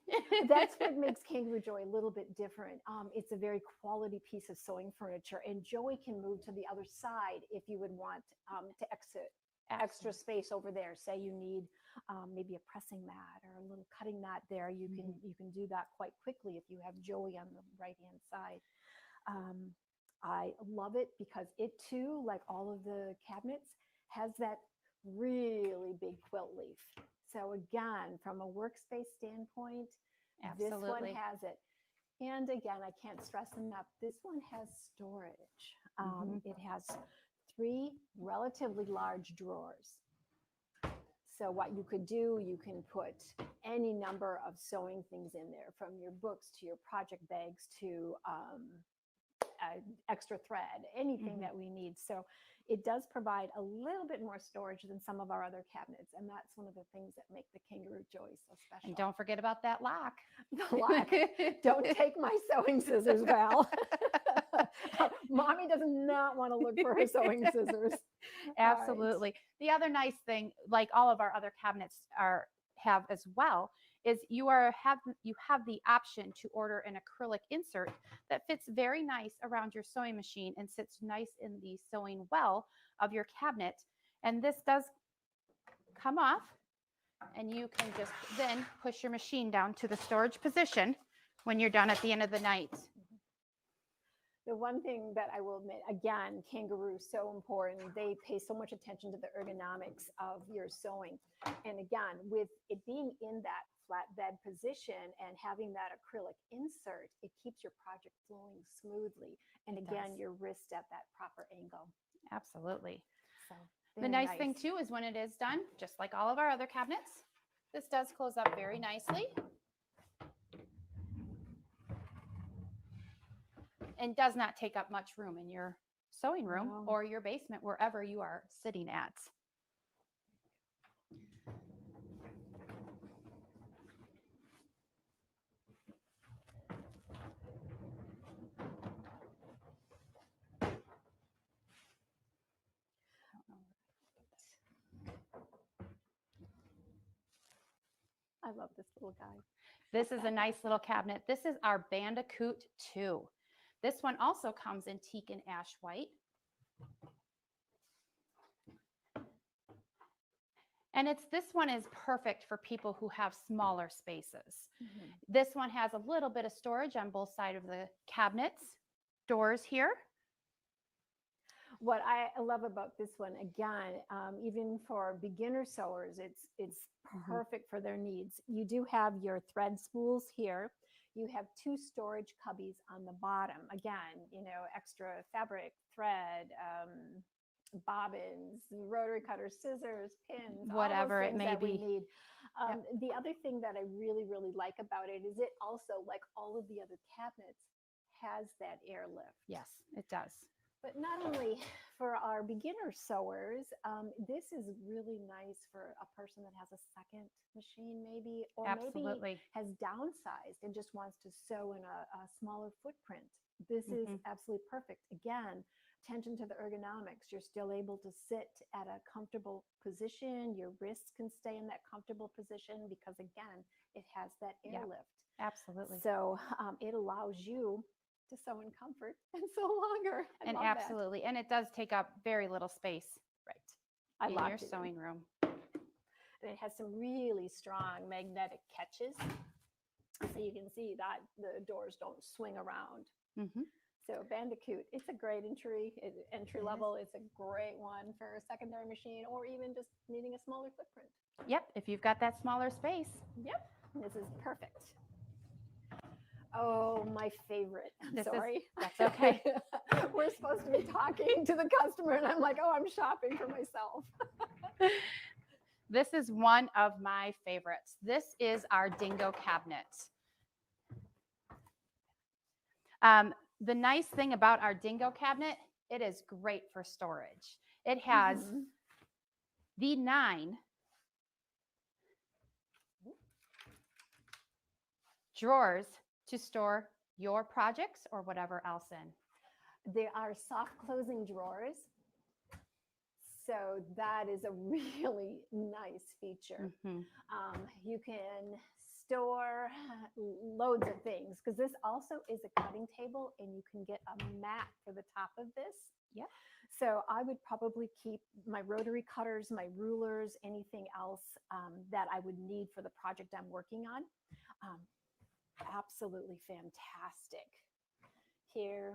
That's what makes Kangaroo Joey a little bit different. It's a very quality piece of sewing furniture, and Joey can move to the other side if you would want to exit extra space over there. Say you need maybe a pressing mat or a little cutting mat there. You can do that quite quickly if you have Joey on the right hand side. I love it because it too, like all of the cabinets, has that really big quilt leaf. So again, from a workspace standpoint, this one has it. And again, I can't stress enough, this one has storage. It has 3 relatively large drawers. So what you could do, you can put any number of sewing things in there, from your books to your project bags to extra thread, anything that we need. So it does provide a little bit more storage than some of our other cabinets. And that's one of the things that make the Kangaroo Joey so special. And don't forget about that lock. The lock. Don't take my sewing scissors, Val. Mommy does not want to look for her sewing scissors. Absolutely. The other nice thing, like all of our other cabinets have as well, is you have the option to order an acrylic insert that fits very nice around your sewing machine and sits nice in the sewing well of your cabinet. And this does come off, and you can just then push your machine down to the storage position when you're done at the end of the night. The one thing that I will admit, again, Kangaroo, so important. They pay so much attention to the ergonomics of your sewing. And again, with it being in that flat bed position and having that acrylic insert, it keeps your project flowing smoothly. And again, your wrist at that proper angle. Absolutely. So the nice thing too is when it is done, just like all of our other cabinets, this does close up very nicely. And does not take up much room in your sewing room or your basement, wherever you are sitting at. I love this little guy. This is a nice little cabinet. This is our Bandicoot 2. This one also comes in teak and ash white. And this one is perfect for people who have smaller spaces. This one has a little bit of storage on both sides of the cabinets, doors here. What I love about this one, again, even for beginner sewers, it's perfect for their needs. You do have your thread spools here. You have 2 storage cubbies on the bottom. Again, extra fabric, thread, bobbins, rotary cutter, scissors, pins, whatever it may be. We need. The other thing that I really, really like about it is it also, like all of the other cabinets, has that airlift. Yes, it does. But not only for our beginner sewers, this is really nice for a person that has a second machine maybe, or maybe has downsized and just wants to sew in a smaller footprint. This is absolutely perfect. Again, attention to the ergonomics. You're still able to sit at a comfortable position. Your wrists can stay in that comfortable position because, again, it has that airlift. Absolutely. So it allows you to sew in comfort and sew longer. I And love that. absolutely. And it does take up very little space Right. I in love your sewing room. And it has some really strong magnetic catches. So you can see that the doors don't swing around. Mm-hmm. So Bandicoot, it's a great entry level. It's a great one for a secondary machine or even just needing a smaller footprint. Yep. If you've got that smaller space. Yep. This is perfect. Oh, my favorite. I'm sorry. That's okay. We're supposed to be talking to the customer, and I'm like, oh, I'm shopping for myself. This is one of my favorites. This is our dingo cabinet. The nice thing about our dingo cabinet, it is great for storage. It has the 9 drawers to store your projects or whatever else in. They are soft closing drawers. So that is a really nice feature. Mm-hmm. You can store loads of things because this also is a cutting table and you can get a mat for the top of this. Yep. So I would probably keep my rotary cutters, my rulers, anything else that I would need for the project I'm working on. Absolutely fantastic. Here,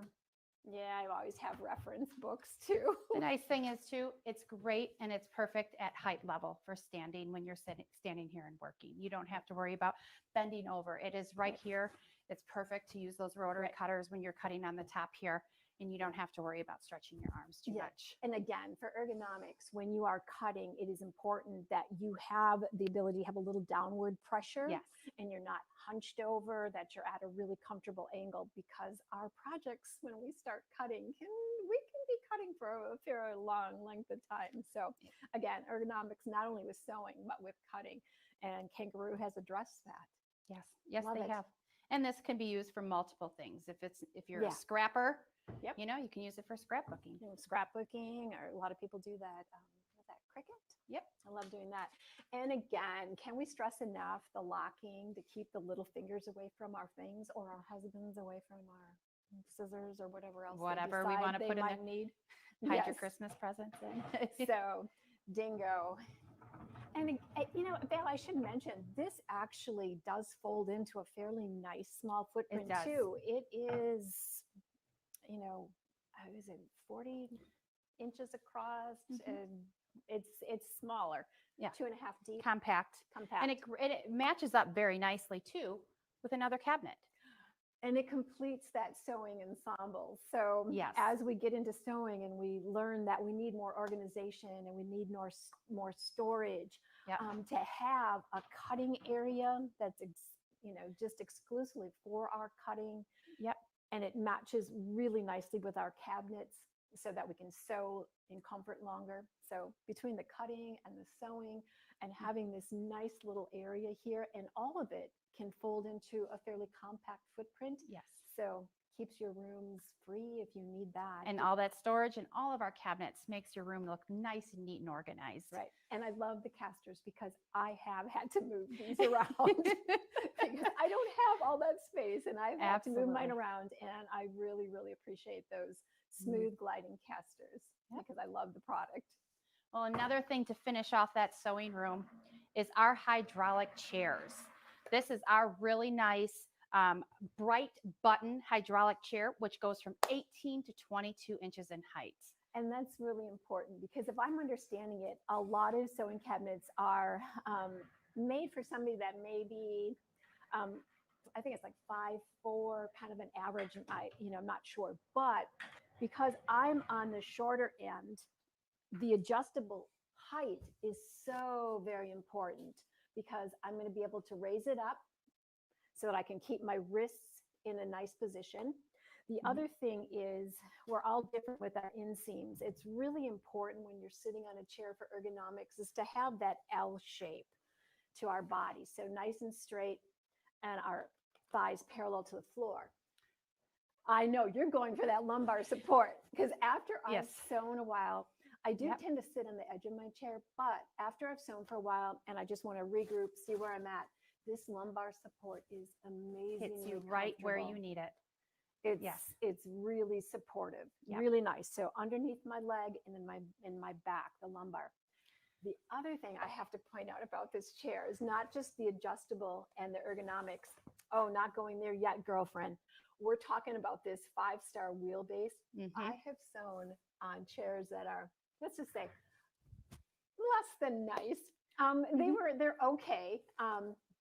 yeah, I always have reference books too. The nice thing is too, it's great and it's perfect at height level for standing when you're standing here and working. You don't have to worry about bending over. It is right here. It's perfect to use those rotary cutters when you're cutting on the top here, and you don't have to worry about stretching your arms too much. And again, for ergonomics, when you are cutting, it is important that you have the ability to have a little downward pressure. Yes. And you're not hunched over, that you're at a really comfortable angle, because our projects, when we start cutting, we can be cutting for a very long length of time. So again, ergonomics, not only with sewing, but with cutting. And Kangaroo has addressed that. Yes. Yes, Love they it. have. And this can be used for multiple things. If you're Yeah. a scrapper, Yep. you know, you can use it for scrapbooking. Scrapbooking, or a lot of people do that. With that Cricut. Yep. I love doing that. And again, can we stress enough the locking to keep the little fingers away from our things, or our husbands away from our scissors, or whatever else. Whatever we want to put in there. Need. Hide your Yes. Christmas presents in. So, dingo. And you know, Val, I should mention, this actually does fold into a fairly nice small footprint does. too. It is, you know, is it 40 inches across? And it's smaller. Yeah. 2.5 deep. Compact. Compact. And it matches up very nicely too with another cabinet. And it completes that sewing ensemble. So Yes. as we get into sewing and we learn that we need more organization and we need more storage, Yep. to have a cutting area that's just exclusively for our cutting. Yep. And it matches really nicely with our cabinets so that we can sew in comfort longer. So between the cutting and the sewing and having this nice little area here, and all of it can fold into a fairly compact footprint. Yes. So keeps your rooms free if you need that. And all that storage and all of our cabinets makes your room look nice and neat and organized. Right. And I love the casters because I have had to move these around because I don't have all that space, and I've had to move mine Absolutely. around. And I really, really appreciate those smooth gliding casters because I love the product. Well, another thing to finish off that sewing room is our hydraulic chairs. This is our really nice bright button hydraulic chair, which goes from 18 to 22 inches in height. And that's really important because if I'm understanding it, a lot of sewing cabinets are made for somebody that may be, I think it's like 5'4", kind of an average. I'm not sure. But because I'm on the shorter end, the adjustable height is so very important because I'm going to be able to raise it up so that I can keep my wrists in a nice position. The other thing is we're all different with our inseams. It's really important when you're sitting on a chair for ergonomics is to have that L shape to our body. So nice and straight and our thighs parallel to the floor. I know you're going for that lumbar support because after I've sewn a while, I do tend to sit on the edge of my chair, but after I've sewn for a while and I just want to regroup, see where I'm at, this lumbar support is amazing. Hits you right where you need it. It's really supportive, Yep. really nice. So underneath my leg and in my back, the lumbar. The other thing I have to point out about this chair is not just the adjustable and the ergonomics. Oh, not going there yet, girlfriend. We're talking about this 5-star wheelbase. I have sewn on chairs that are, let's just say, less than nice. They're okay.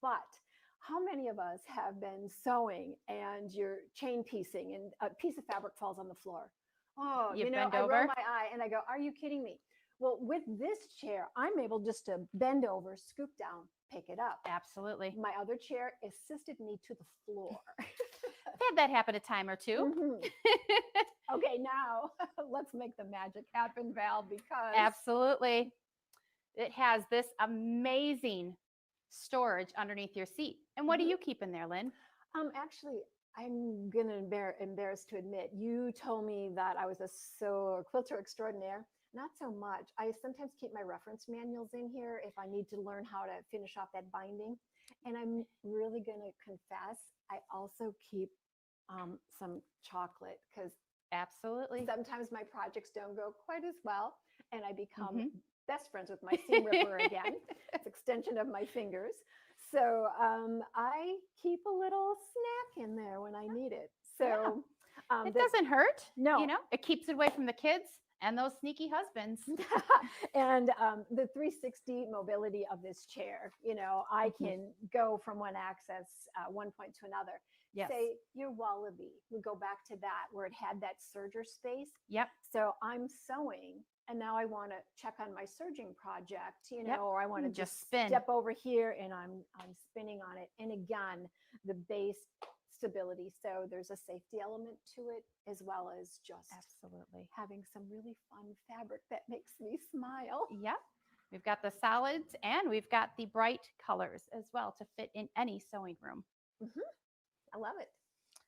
But how many of us have been sewing and you're chain piecing and a piece of fabric falls on the floor? Oh, You you know, bend I over? roll my eye and I go, are you kidding me? Well, with this chair, I'm able just to bend over, scoop down, pick it up. Absolutely. My other chair assisted me to the floor. I've had that happen a time or two. Mhm. Okay, now let's make the magic happen, Val, because Absolutely. It has this amazing storage underneath your seat. And what do you keep in there, Lynn? actually, I'm gonna embarrassed to admit, you told me that I was a quilter extraordinaire. Not so much. I sometimes keep my reference manuals in here if I need to learn how to finish off that binding. And I'm really gonna confess, I also keep some chocolate because Absolutely. sometimes my projects don't go quite as well, and I become best friends with my seam ripper again. It's extension of my fingers. So I keep a little snack in there when I need it. So It doesn't hurt. No. You know, it keeps it away from the kids and those sneaky husbands. And the 360 mobility of this chair, you know, I can go from one axis, one point to another. Yes. Say your wallaby, we go back to that where it had that serger space. Yep. So I'm sewing and now I want to check on my serging project, you know, Yep. or I want to Just just spin. step over here and I'm spinning on it. And again, the base stability. So there's a safety element to it as well as just Absolutely. having some really fun fabric that makes me smile. Yep. We've got the solids and we've got the bright colors as well to fit in any sewing room. I love it.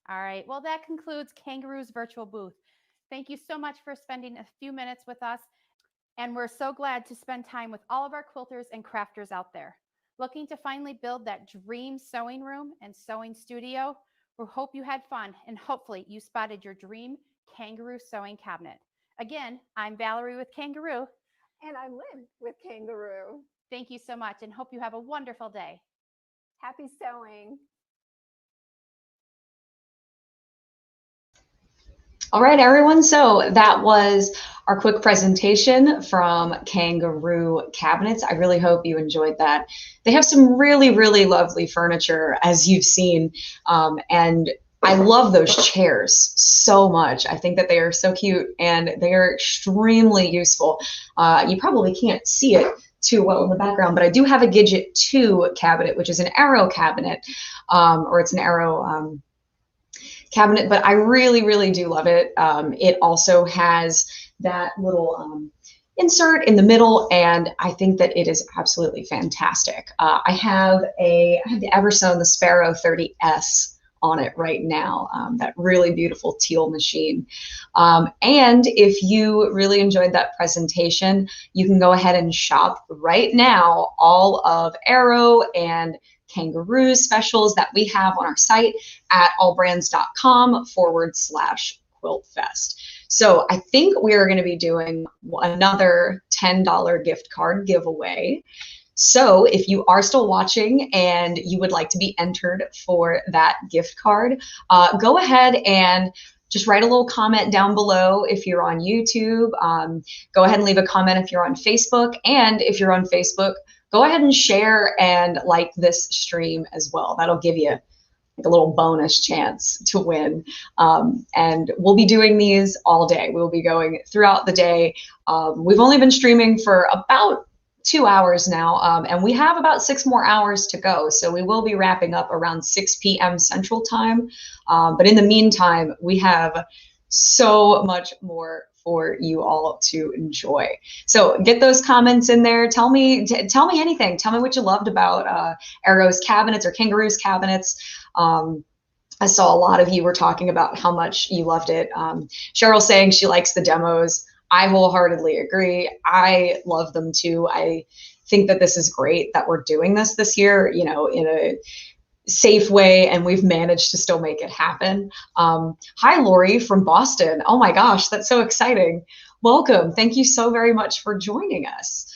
All right. Well, that concludes Kangaroo's virtual booth. Thank you so much for spending a few minutes with us. And we're so glad to spend time with all of our quilters and crafters out there. Looking to finally build that dream sewing room and sewing studio? We hope you had fun and hopefully you spotted your dream kangaroo sewing cabinet. Again, I'm Valerie with Kangaroo. And I'm Lynn with Kangaroo. Thank you so much and hope you have a wonderful day. Happy sewing. All right, everyone. So that was our quick presentation from Kangaroo Cabinets. I really hope you enjoyed that. They have some really, really lovely furniture, as you've seen. And I love those chairs so much. I think that they are so cute and they are extremely useful. You probably can't see it too well in the background, but I do have a Gidget 2 cabinet, which is an arrow cabinet, or it's an arrow cabinet, but I really, really do love it. It also has that little insert in the middle, and I think that it is absolutely fantastic. I have the Eversewn, the Sparrow 30S on it right now, that really beautiful teal machine. And if you really enjoyed that presentation, you can go ahead and shop right now all of Arrow and Kangaroo specials that we have on our site at allbrands.com/quiltfest. So I think we are going to be doing another $10 gift card giveaway. So if you are still watching and you would like to be entered for that gift card, go ahead and just write a little comment down below if you're on YouTube. Go ahead and leave a comment if you're on Facebook. And if you're on Facebook, go ahead and share and like this stream as well. That'll give you like a little bonus chance to win. And we'll be doing these all day. We'll be going throughout the day. We've only been streaming for about 2 hours now, and we have about 6 more hours to go. So we will be wrapping up around 6 p.m. Central Time. But in the meantime, we have so much more for you all to enjoy. So get those comments in there. Tell me anything. Tell me what you loved about Arrow's cabinets or Kangaroo's cabinets. I saw a lot of you were talking about how much you loved it. Cheryl saying she likes the demos. I wholeheartedly agree. I love them too. I think that this is great that we're doing this year, you know, in safe way, and we've managed to still make it happen. Hi, Lori from Boston. Oh my gosh, that's so exciting. Welcome. Thank you so very much for joining us.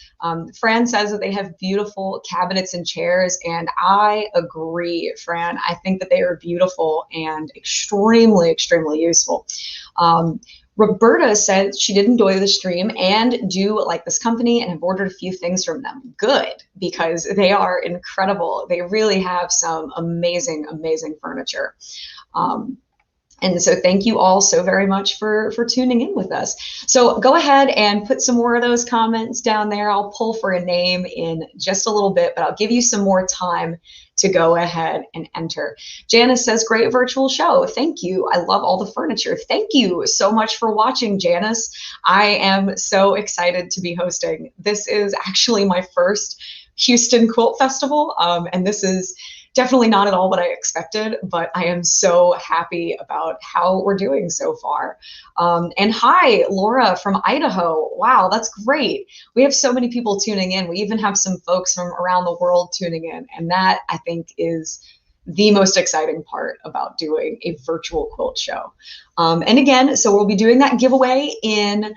Fran says that they have beautiful cabinets and chairs, and I agree, Fran. I think that they are beautiful and extremely, extremely useful. Roberta said she did enjoy the stream and do like this company and have ordered a few things from them. Good, because they are incredible. They really have some amazing, amazing furniture. And so thank you all so very much for tuning in with us. So go ahead and put some more of those comments down there. I'll pull for a name in just a little bit, but I'll give you some more time to go ahead and enter. Janice says, great virtual show. Thank you. I love all the furniture. Thank you so much for watching, Janice. I am so excited to be hosting. This is actually my first Houston Quilt Festival, and this is definitely not at all what I expected, but I am so happy about how we're doing so far. And hi, Laura from Idaho. Wow, that's great. We have so many people tuning in. We even have some folks from around the world tuning in. And that, I think, is the most exciting part about doing a virtual quilt show. And again, so we'll be doing that giveaway in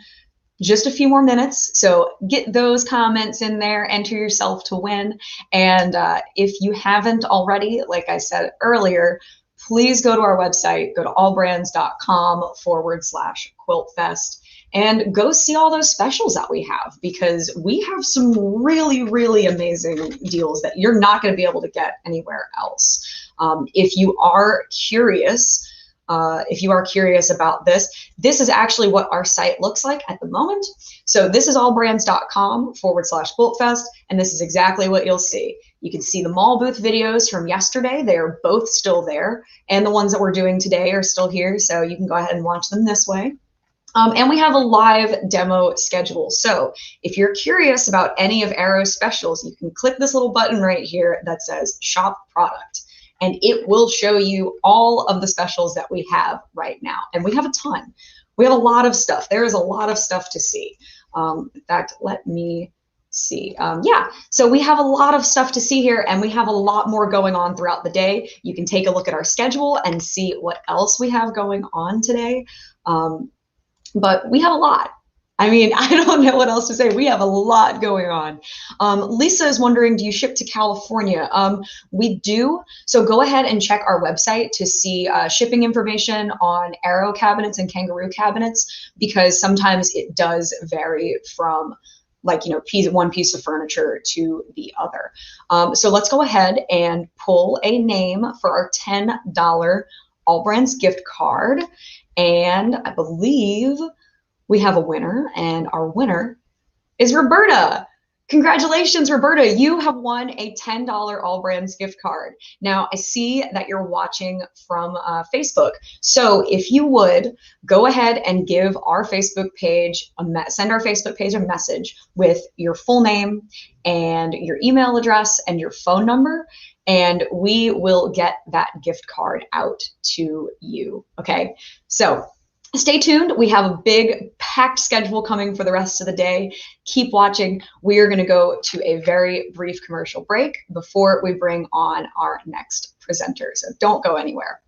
just a few more minutes. So get those comments in there, enter yourself to win. And if you haven't already, like I said earlier, please go to our website, go to allbrands.com/quiltfest and go see all those specials that we have, because we have some really, really amazing deals that you're not going to be able to get anywhere else. If you are curious, about this is actually what our site looks like at the moment. So this is allbrands.com/quiltfest, and this is exactly what you'll see. You can see the mall booth videos from yesterday. They are both still there, and the ones that we're doing today are still here, so you can go ahead and watch them this way. And we have a live demo schedule. So if you're curious about any of Arrow's specials, you can click this little button right here that says Shop Product, and it will show you all of the specials that we have right now. And we have a ton. We have a lot of stuff. There is a lot of stuff to see. In fact, let me see. Yeah, so we have a lot of stuff to see here, and we have a lot more going on throughout the day. You can take a look at our schedule and see what else we have going on today. But we have a lot. I mean, I don't know what else to say. We have a lot going on. Lisa is wondering, do you ship to California? We do. So go ahead and check our website to see shipping information on Arrow cabinets and Kangaroo cabinets, because sometimes it does vary from, like, you know, one piece of furniture to the other. So let's go ahead and pull a name for our $10 All Brands gift card. And I believe we have a winner, and our winner is Roberta. Congratulations, Roberta. You have won a $10 All Brands gift card. Now, I see that you're watching from Facebook. So if you would, go ahead and give our Facebook page, send our Facebook page a message with your full name and your email address and your phone number, and we will get that gift card out to you, okay? So stay tuned. We have a big packed schedule coming for the rest of the day. Keep watching. We are going to go to a very brief commercial break before we bring on our next presenter. So don't go anywhere.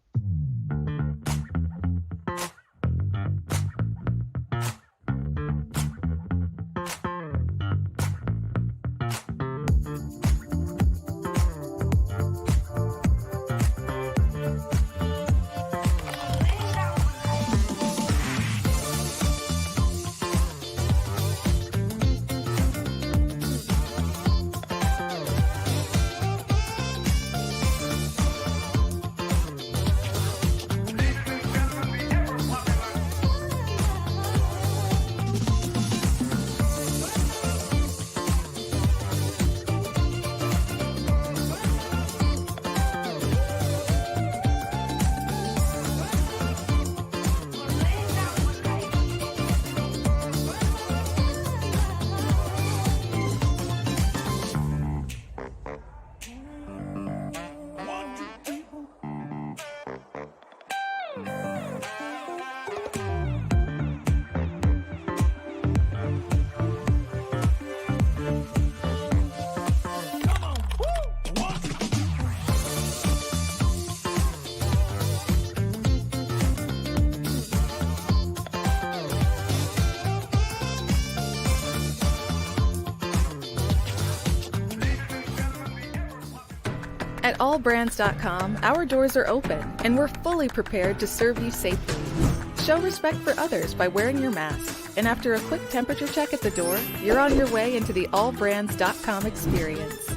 At allbrands.com, our doors are open and we're fully prepared to serve you safely. Show respect for others by wearing your mask. And after a quick temperature check at the door, you're on your way into the allbrands.com experience.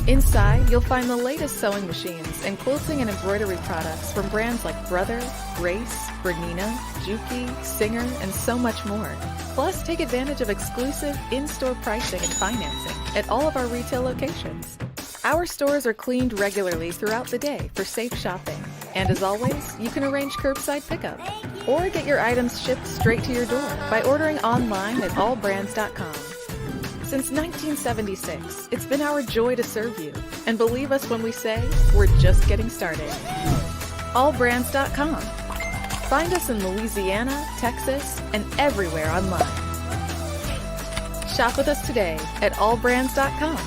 Inside, you'll find the latest sewing machines and quilting and embroidery products from brands like Brother, Grace, Bernina, Durkee, Singer, and so much more. Plus, take advantage of exclusive in-store pricing and financing at all of our retail locations. Our stores are cleaned regularly throughout the day for safe shopping. And as always, you can arrange curbside pickup or get your items shipped straight to your door by ordering online at allbrands.com. Since 1976, it's been our joy to serve you. And believe us when we say, we're just getting started. Allbrands.com. Find us in Louisiana, Texas, and everywhere online. Shop with us today at allbrands.com.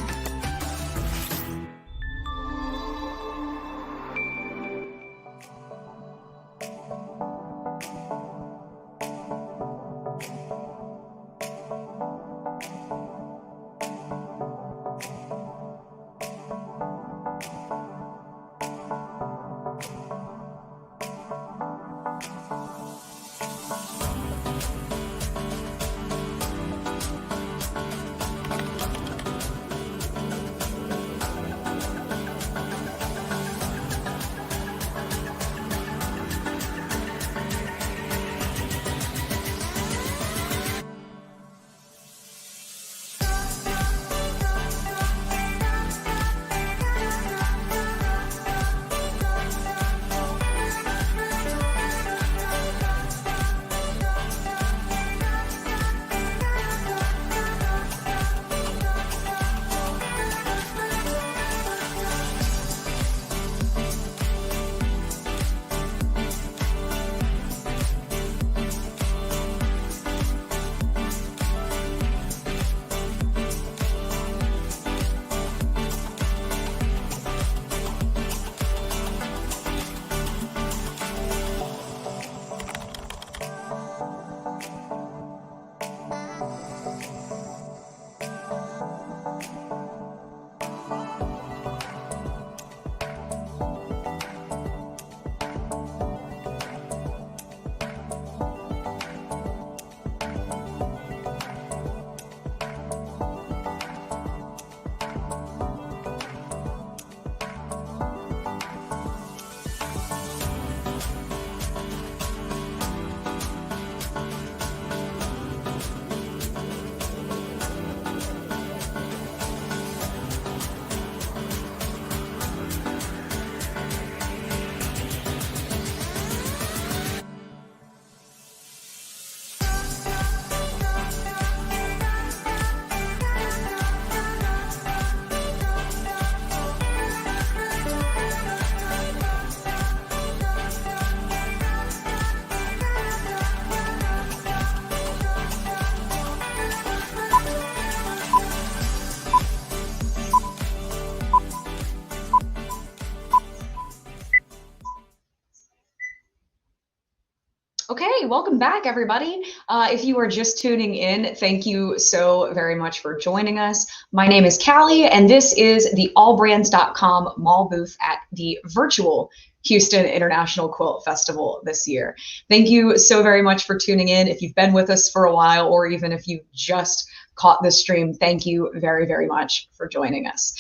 Okay, welcome back, everybody. If you are just tuning in, thank you so very much for joining us. My name is Callie, and this is the allbrands.com mall booth at the virtual Houston International Quilt Festival this year. Thank you so very much for tuning in. If you've been with us for a while, or even if you just caught this stream, thank you very, very much for joining us.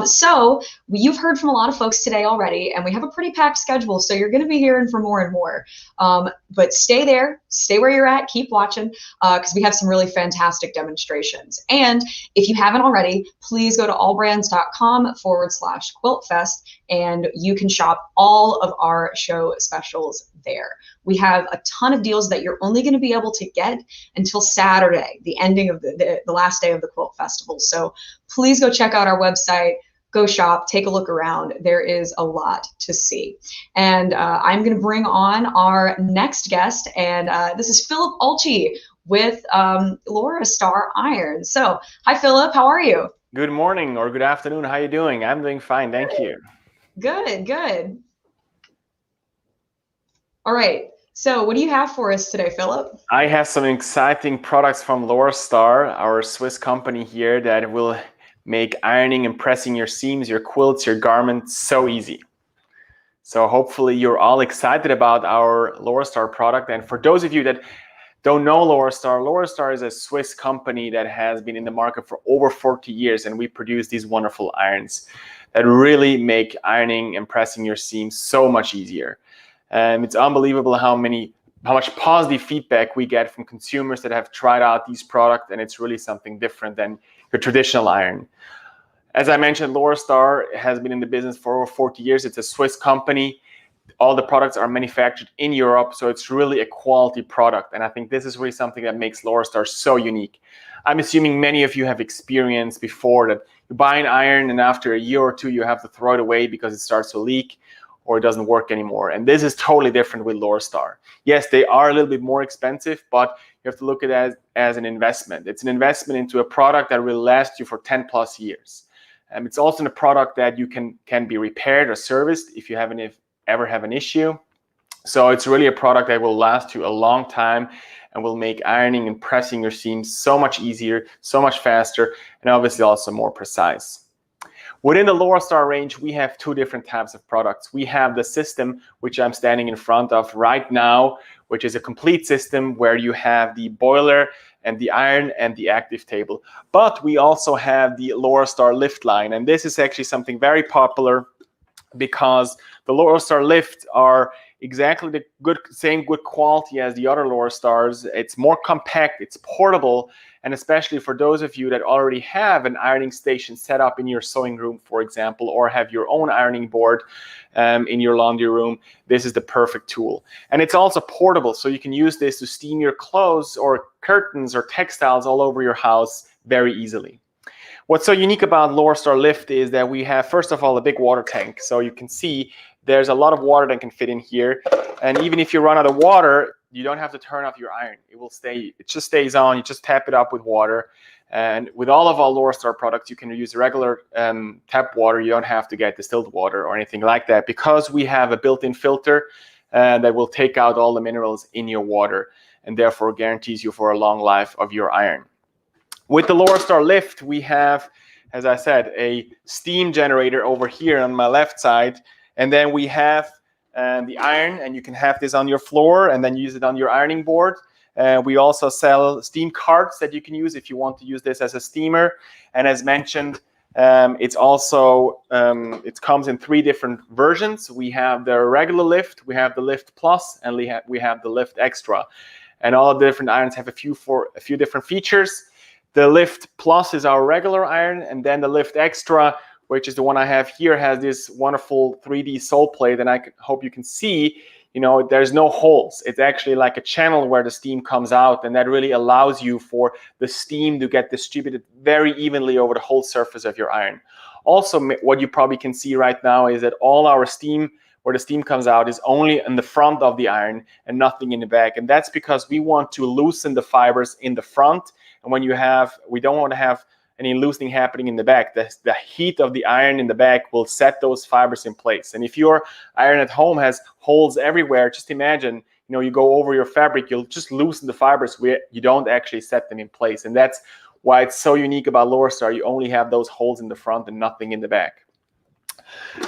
So you've heard from a lot of folks today already, and we have a pretty packed schedule, so you're going to be hearing from more and more. But stay there, stay where you're at, keep watching, because we have some really fantastic demonstrations. And if you haven't already, please go to allbrands.com/quiltfest, and you can shop all of our show specials there. We have a ton of deals that you're only going to be able to get until Saturday, the ending of the last day of the Quilt Festival. So please go check out our website, go shop, take a look around. There is a lot to see. And I'm going to bring on our next guest, and this is Philipp Ueltschi with Laurastar Iron. So hi, Philipp, how are you? Good morning or good afternoon. How are you doing? I'm doing fine, thank you. Good, good. All right. So what do you have for us today, Philipp? I have some exciting products from Laurastar, our Swiss company here, that will make ironing and pressing your seams, your quilts, your garments so easy. So hopefully you're all excited about our Laurastar product. And for those of you that don't know Laurastar, Laurastar is a Swiss company that has been in the market for over 40 years, and we produce these wonderful irons that really make ironing and pressing your seams so much easier. It's unbelievable how much positive feedback we get from consumers that have tried out these products, and it's really something different than your traditional iron. As I mentioned, Laurastar has been in the business for over 40 years. It's a Swiss company. All the products are manufactured in Europe, so it's really a quality product. And I think this is really something that makes Laurastar so unique. I'm assuming many of you have experienced before that you buy an iron and after a year or two you have to throw it away because it starts to leak or it doesn't work anymore. And this is totally different with Laurastar. Yes, they are a little bit more expensive, but you have to look at it as an investment. It's an investment into a product that will last you for 10 plus years. It's also a product that you can be repaired or serviced if you ever have an issue. So it's really a product that will last you a long time and will make ironing and pressing your seams so much easier, so much faster, and obviously also more precise. Within the Laurastar range, we have two different types of products. We have the system, which I'm standing in front of right now, which is a complete system where you have the boiler and the iron and the active table. But we also have the Laurastar lift line, and this is actually something very popular because the Laurastar lifts are exactly the same good quality as the other Laurastars. It's more compact, it's portable, and especially for those of you that already have an ironing station set up in your sewing room, for example, or have your own ironing board in your laundry room, this is the perfect tool. And it's also portable, so you can use this to steam your clothes or curtains or textiles all over your house very easily. What's so unique about Laurastar Lift is that we have, first of all, a big water tank. So you can see there's a lot of water that can fit in here. And even if you run out of water, you don't have to turn off your iron. It just stays on. You just tap it up with water. And with all of our Laurastar products, you can use regular tap water. You don't have to get distilled water or anything like that because we have a built-in filter that will take out all the minerals in your water and therefore guarantees you for a long life of your iron. With the Laurastar Lift, we have, as I said, a steam generator over here on my left side. And then we have the iron, and you can have this on your floor and then use it on your ironing board. We also sell steam carts that you can use if you want to use this as a steamer. And as mentioned, it comes in 3 different versions. We have the regular lift, we have the Lift Plus, and we have the Lift Extra. And all of the different irons have a few different features. The Lift Plus is our regular iron, and then the Lift Extra, which is the one I have here, has this wonderful 3D sole plate, and I hope you can see, there's no holes. It's actually like a channel where the steam comes out, and that really allows you for the steam to get distributed very evenly over the whole surface of your iron. Also, what you probably can see right now is that all our steam, where the steam comes out, is only in the front of the iron and nothing in the back. And that's because we want to loosen the fibers in the front. And we don't want to have any loosening happening in the back. The heat of the iron in the back will set those fibers in place. And if your iron at home has holes everywhere, just imagine, you go over your fabric, you'll just loosen the fibers where you don't actually set them in place. And that's why it's so unique about Laurastar. You only have those holes in the front and nothing in the back.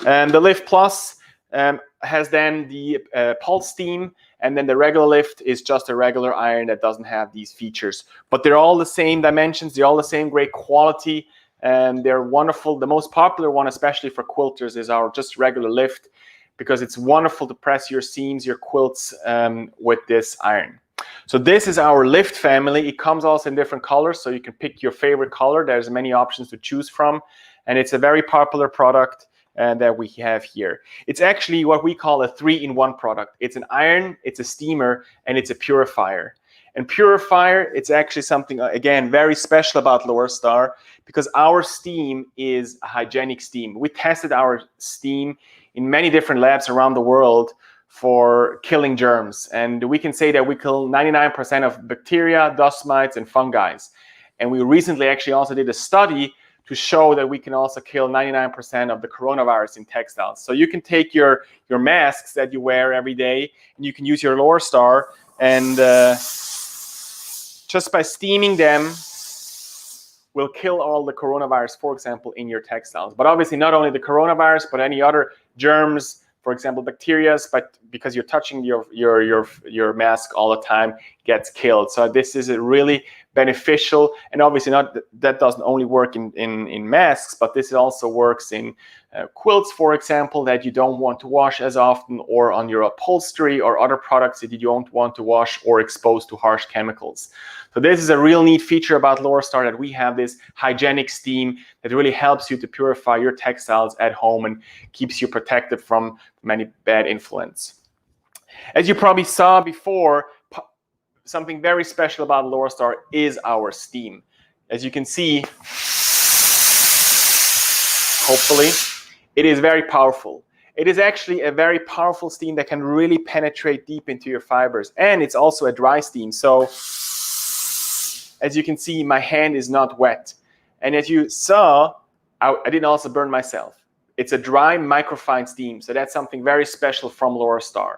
And the Lift Plus has then the pulse steam, and then the regular lift is just a regular iron that doesn't have these features. But they're all the same dimensions, they're all the same great quality, and they're wonderful. The most popular one, especially for quilters, is our just regular lift because it's wonderful to press your seams, your quilts with this iron. So this is our lift family. It comes also in different colors, so you can pick your favorite color. There's many options to choose from, and it's a very popular product that we have here. It's actually what we call a 3-in-1 product. It's an iron, it's a steamer, and it's a purifier. And purifier, it's actually something, again, very special about Laurastar because our steam is a hygienic steam. We tested our steam in many different labs around the world for killing germs. And we can say that we kill 99% of bacteria, dust mites, and fungi. And we recently actually also did a study to show that we can also kill 99% of the coronavirus in textiles. So you can take your masks that you wear every day, and you can use your Laurastar, and just by steaming them will kill all the coronavirus, for example, in your textiles. But obviously not only the coronavirus, but any other germs, for example, bacteria, but because you're touching your mask all the time, gets killed. So this is a really beneficial, and obviously that doesn't only work in masks, but this also works in quilts, for example, that you don't want to wash as often, or on your upholstery or other products that you don't want to wash or expose to harsh chemicals. So this is a real neat feature about Laurastar, that we have this hygienic steam that really helps you to purify your textiles at home and keeps you protected from many bad influence. As you probably saw before, something very special about Laurastar is our steam. As you can see, hopefully, it is very powerful. It is actually a very powerful steam that can really penetrate deep into your fibers. And it's also a dry steam. So as you can see, my hand is not wet. And as you saw, I didn't also burn myself. It's a dry microfine steam. So that's something very special from Laurastar.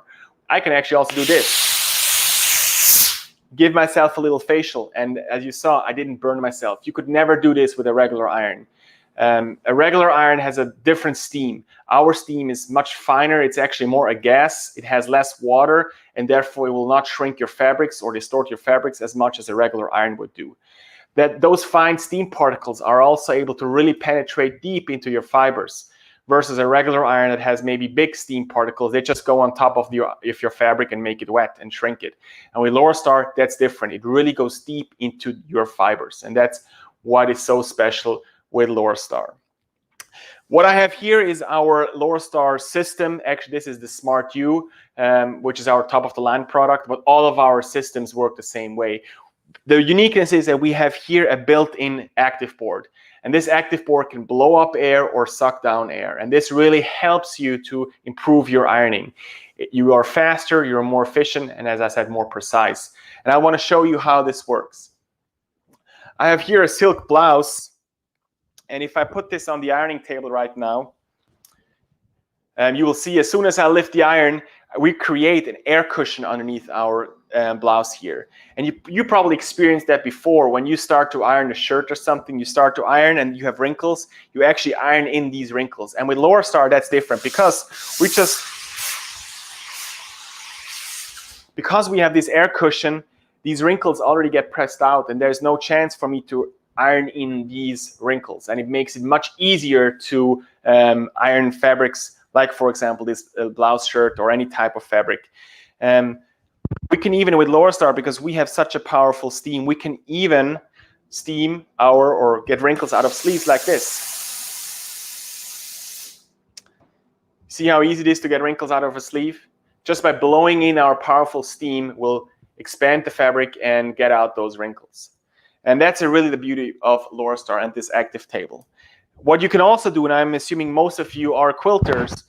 I can actually also do this. Give myself a little facial. And as you saw, I didn't burn myself. You could never do this with a regular iron. A regular iron has a different steam. Our steam is much finer. It's actually more a gas. It has less water, and therefore it will not shrink your fabrics or distort your fabrics as much as a regular iron would do. Those fine steam particles are also able to really penetrate deep into your fibers, versus a regular iron that has maybe big steam particles. They just go on top of your fabric and make it wet and shrink it. And with Laurastar, that's different. It really goes deep into your fibers, and that's what is so special with Laurastar. What I have here is our Laurastar system. Actually, this is the Smart U, which is our top of the line product, but all of our systems work the same way. The uniqueness is that we have here a built-in active board, and this active board can blow up air or suck down air, and this really helps you to improve your ironing. You are faster, you're more efficient, and as I said, more precise. And I want to show you how this works. I have here a silk blouse. And if I put this on the ironing table right now, you will see as soon as I lift the iron, we create an air cushion underneath our blouse here. And you probably experienced that before. When you start to iron a shirt or something, you start to iron and you have wrinkles, you actually iron in these wrinkles. And with Laurastar, that's different because we have this air cushion, these wrinkles already get pressed out, and there's no chance for me to iron in these wrinkles, and it makes it much easier to iron fabrics like, for example, this blouse shirt or any type of fabric. We can even, with Laurastar, because we have such a powerful steam, we can even steam or get wrinkles out of sleeves like this. See how easy it is to get wrinkles out of a sleeve? Just by blowing in our powerful steam, we'll expand the fabric and get out those wrinkles. And that's really the beauty of Laurastar and this active table. What you can also do, and I'm assuming most of you are quilters,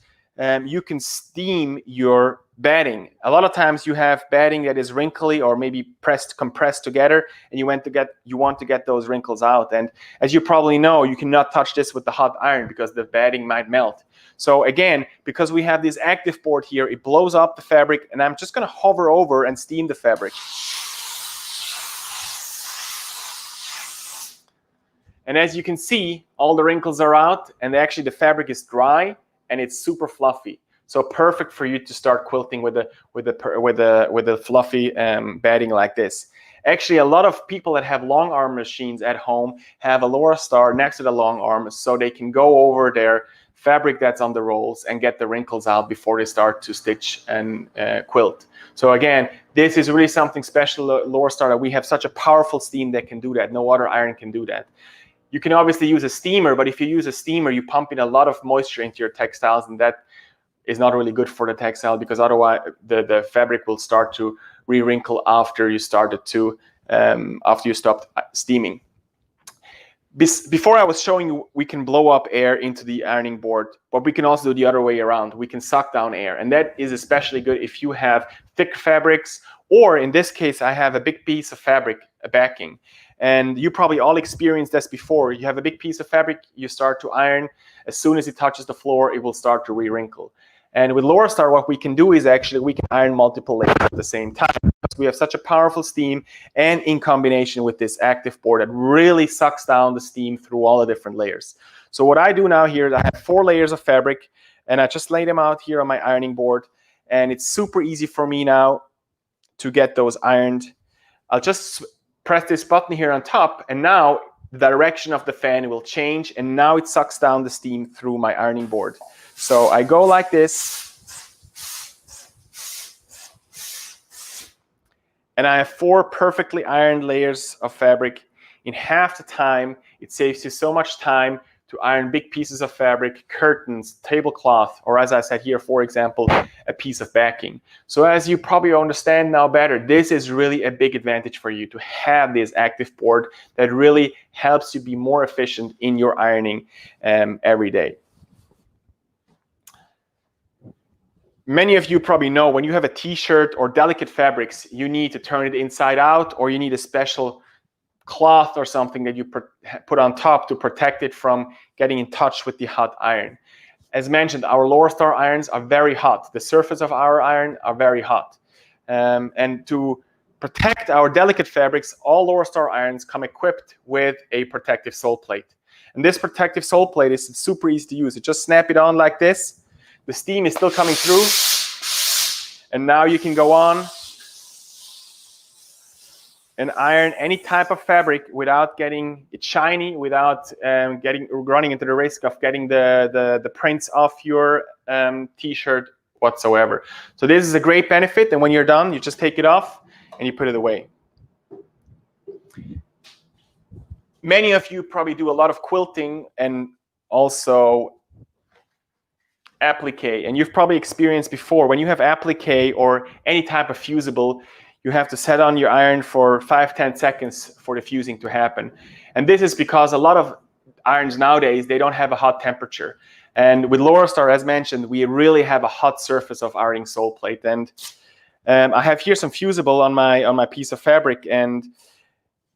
you can steam your batting. A lot of times you have batting that is wrinkly or maybe compressed together, and you want to get those wrinkles out. And as you probably know, you cannot touch this with the hot iron because the batting might melt. So again, because we have this active board here, it blows up the fabric, and I'm just going to hover over and steam the fabric. And as you can see, all the wrinkles are out, and actually the fabric is dry and it's super fluffy. So perfect for you to start quilting with a fluffy batting like this. Actually, a lot of people that have long arm machines at home have a Laurastar next to the long arm, so they can go over their fabric that's on the rolls and get the wrinkles out before they start to stitch and quilt. So again, this is really something special, Laurastar, that we have such a powerful steam that can do that. No other iron can do that. You can obviously use a steamer, but if you use a steamer, you pump in a lot of moisture into your textiles, and that is not really good for the textile because otherwise the fabric will start to re-wrinkle after you stopped steaming. Before I was showing you, we can blow up air into the ironing board, but we can also do the other way around. We can suck down air, and that is especially good if you have thick fabrics, or in this case, I have a big piece of fabric, a backing. And you probably all experienced this before. You have a big piece of fabric, you start to iron. As soon as it touches the floor, it will start to re-wrinkle. And with Laurastar, what we can do is actually we can iron multiple layers at the same time, because we have such a powerful steam, and in combination with this active board that really sucks down the steam through all the different layers. So what I do now here is I have 4 layers of fabric, and I just lay them out here on my ironing board, and it's super easy for me now to get those ironed. I'll just press this button here on top, and now the direction of the fan will change, and now it sucks down the steam through my ironing board. So I go like this, and I have 4 perfectly ironed layers of fabric. In half the time, it saves you so much time to iron big pieces of fabric, curtains, tablecloth, or as I said here, for example, a piece of backing. So as you probably understand now better, this is really a big advantage for you to have this active board that really helps you be more efficient in your ironing every day. Many of you probably know when you have a t-shirt or delicate fabrics, you need to turn it inside out, or you need a special cloth or something that you put on top to protect it from getting in touch with the hot iron. As mentioned, our Laurastar irons are very hot. The surface of our iron are very hot. And to protect our delicate fabrics, all Laurastar irons come equipped with a protective sole plate. And this protective sole plate is super easy to use. You just snap it on like this. The steam is still coming through. And now you can go on and iron any type of fabric without getting it shiny, without running into the risk of getting the prints off your t-shirt whatsoever. So this is a great benefit, and when you're done, you just take it off and you put it away. Many of you probably do a lot of quilting and also applique, and you've probably experienced before when you have applique or any type of fusible, you have to set on your iron for 5-10 seconds for the fusing to happen. And this is because a lot of irons nowadays, they don't have a hot temperature. And with Laurastar, as mentioned, we really have a hot surface of ironing sole plate. And I have here some fusible on my piece of fabric, and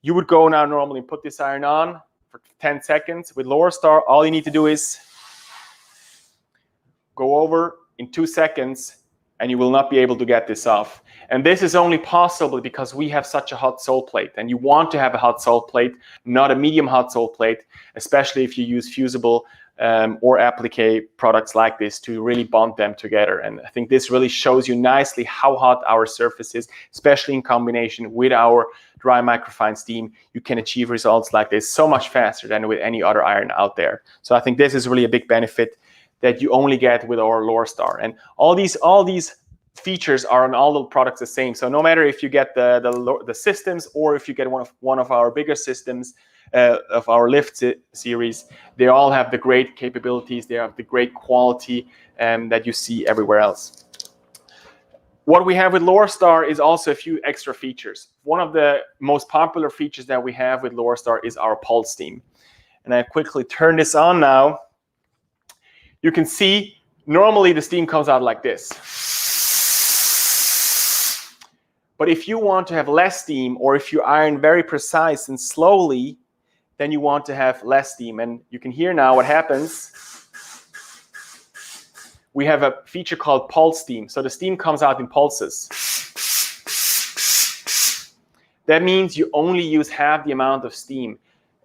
you would go now normally and put this iron on for 10 seconds. With Laurastar, all you need to do is go over in 2 seconds, and you will not be able to get this off. And this is only possible because we have such a hot sole plate, and you want to have a hot sole plate, not a medium hot sole plate, especially if you use fusible or applique products like this to really bond them together. And I think this really shows you nicely how hot our surface is, especially in combination with our dry microfine steam. You can achieve results like this so much faster than with any other iron out there. So I think this is really a big benefit that you only get with our Laurastar. And all these features are on all the products the same. So no matter if you get the systems or if you get one of our bigger systems of our lift series, they all have the great capabilities. They have the great quality that you see everywhere else. What we have with Laurastar is also a few extra features. One of the most popular features that we have with Laurastar is our pulse steam. And I quickly turn this on now. You can see normally the steam comes out like this. But if you want to have less steam, or if you iron very precise and slowly, then you want to have less steam. And you can hear now what happens. We have a feature called pulse steam. So the steam comes out in pulses. That means you only use half the amount of steam.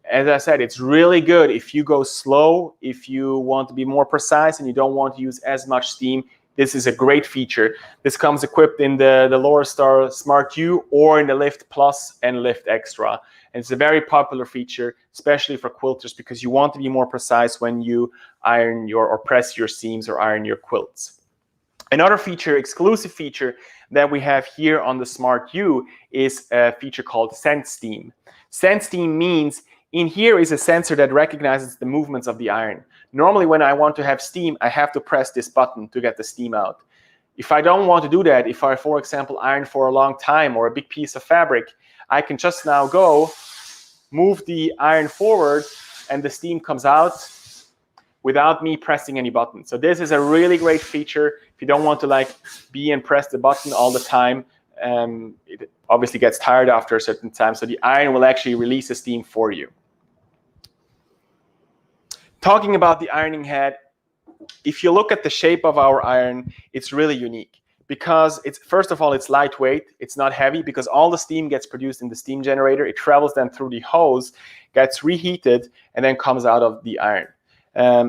As I said, it's really good if you go slow, if you want to be more precise and you don't want to use as much steam. This is a great feature. This comes equipped in the Laurastar Smart U or in the Lift Plus and Lift Extra. And it's a very popular feature, especially for quilters, because you want to be more precise when you iron or press your seams or iron your quilts. Another feature, exclusive feature that we have here on the Smart U is a feature called Sense Steam. Sense Steam means in here is a sensor that recognizes the movements of the iron. Normally, when I want to have steam, I have to press this button to get the steam out. If I don't want to do that, if I, for example, iron for a long time or a big piece of fabric, I can just now go, move the iron forward, and the steam comes out without me pressing any button. So this is a really great feature. If you don't want to be and press the button all the time, it obviously gets tired after a certain time. So the iron will actually release the steam for you. Talking about the ironing head, if you look at the shape of our iron, it's really unique because it's, first of all, it's lightweight. It's not heavy because all the steam gets produced in the steam generator. It travels then through the hose, gets reheated, and then comes out of the iron.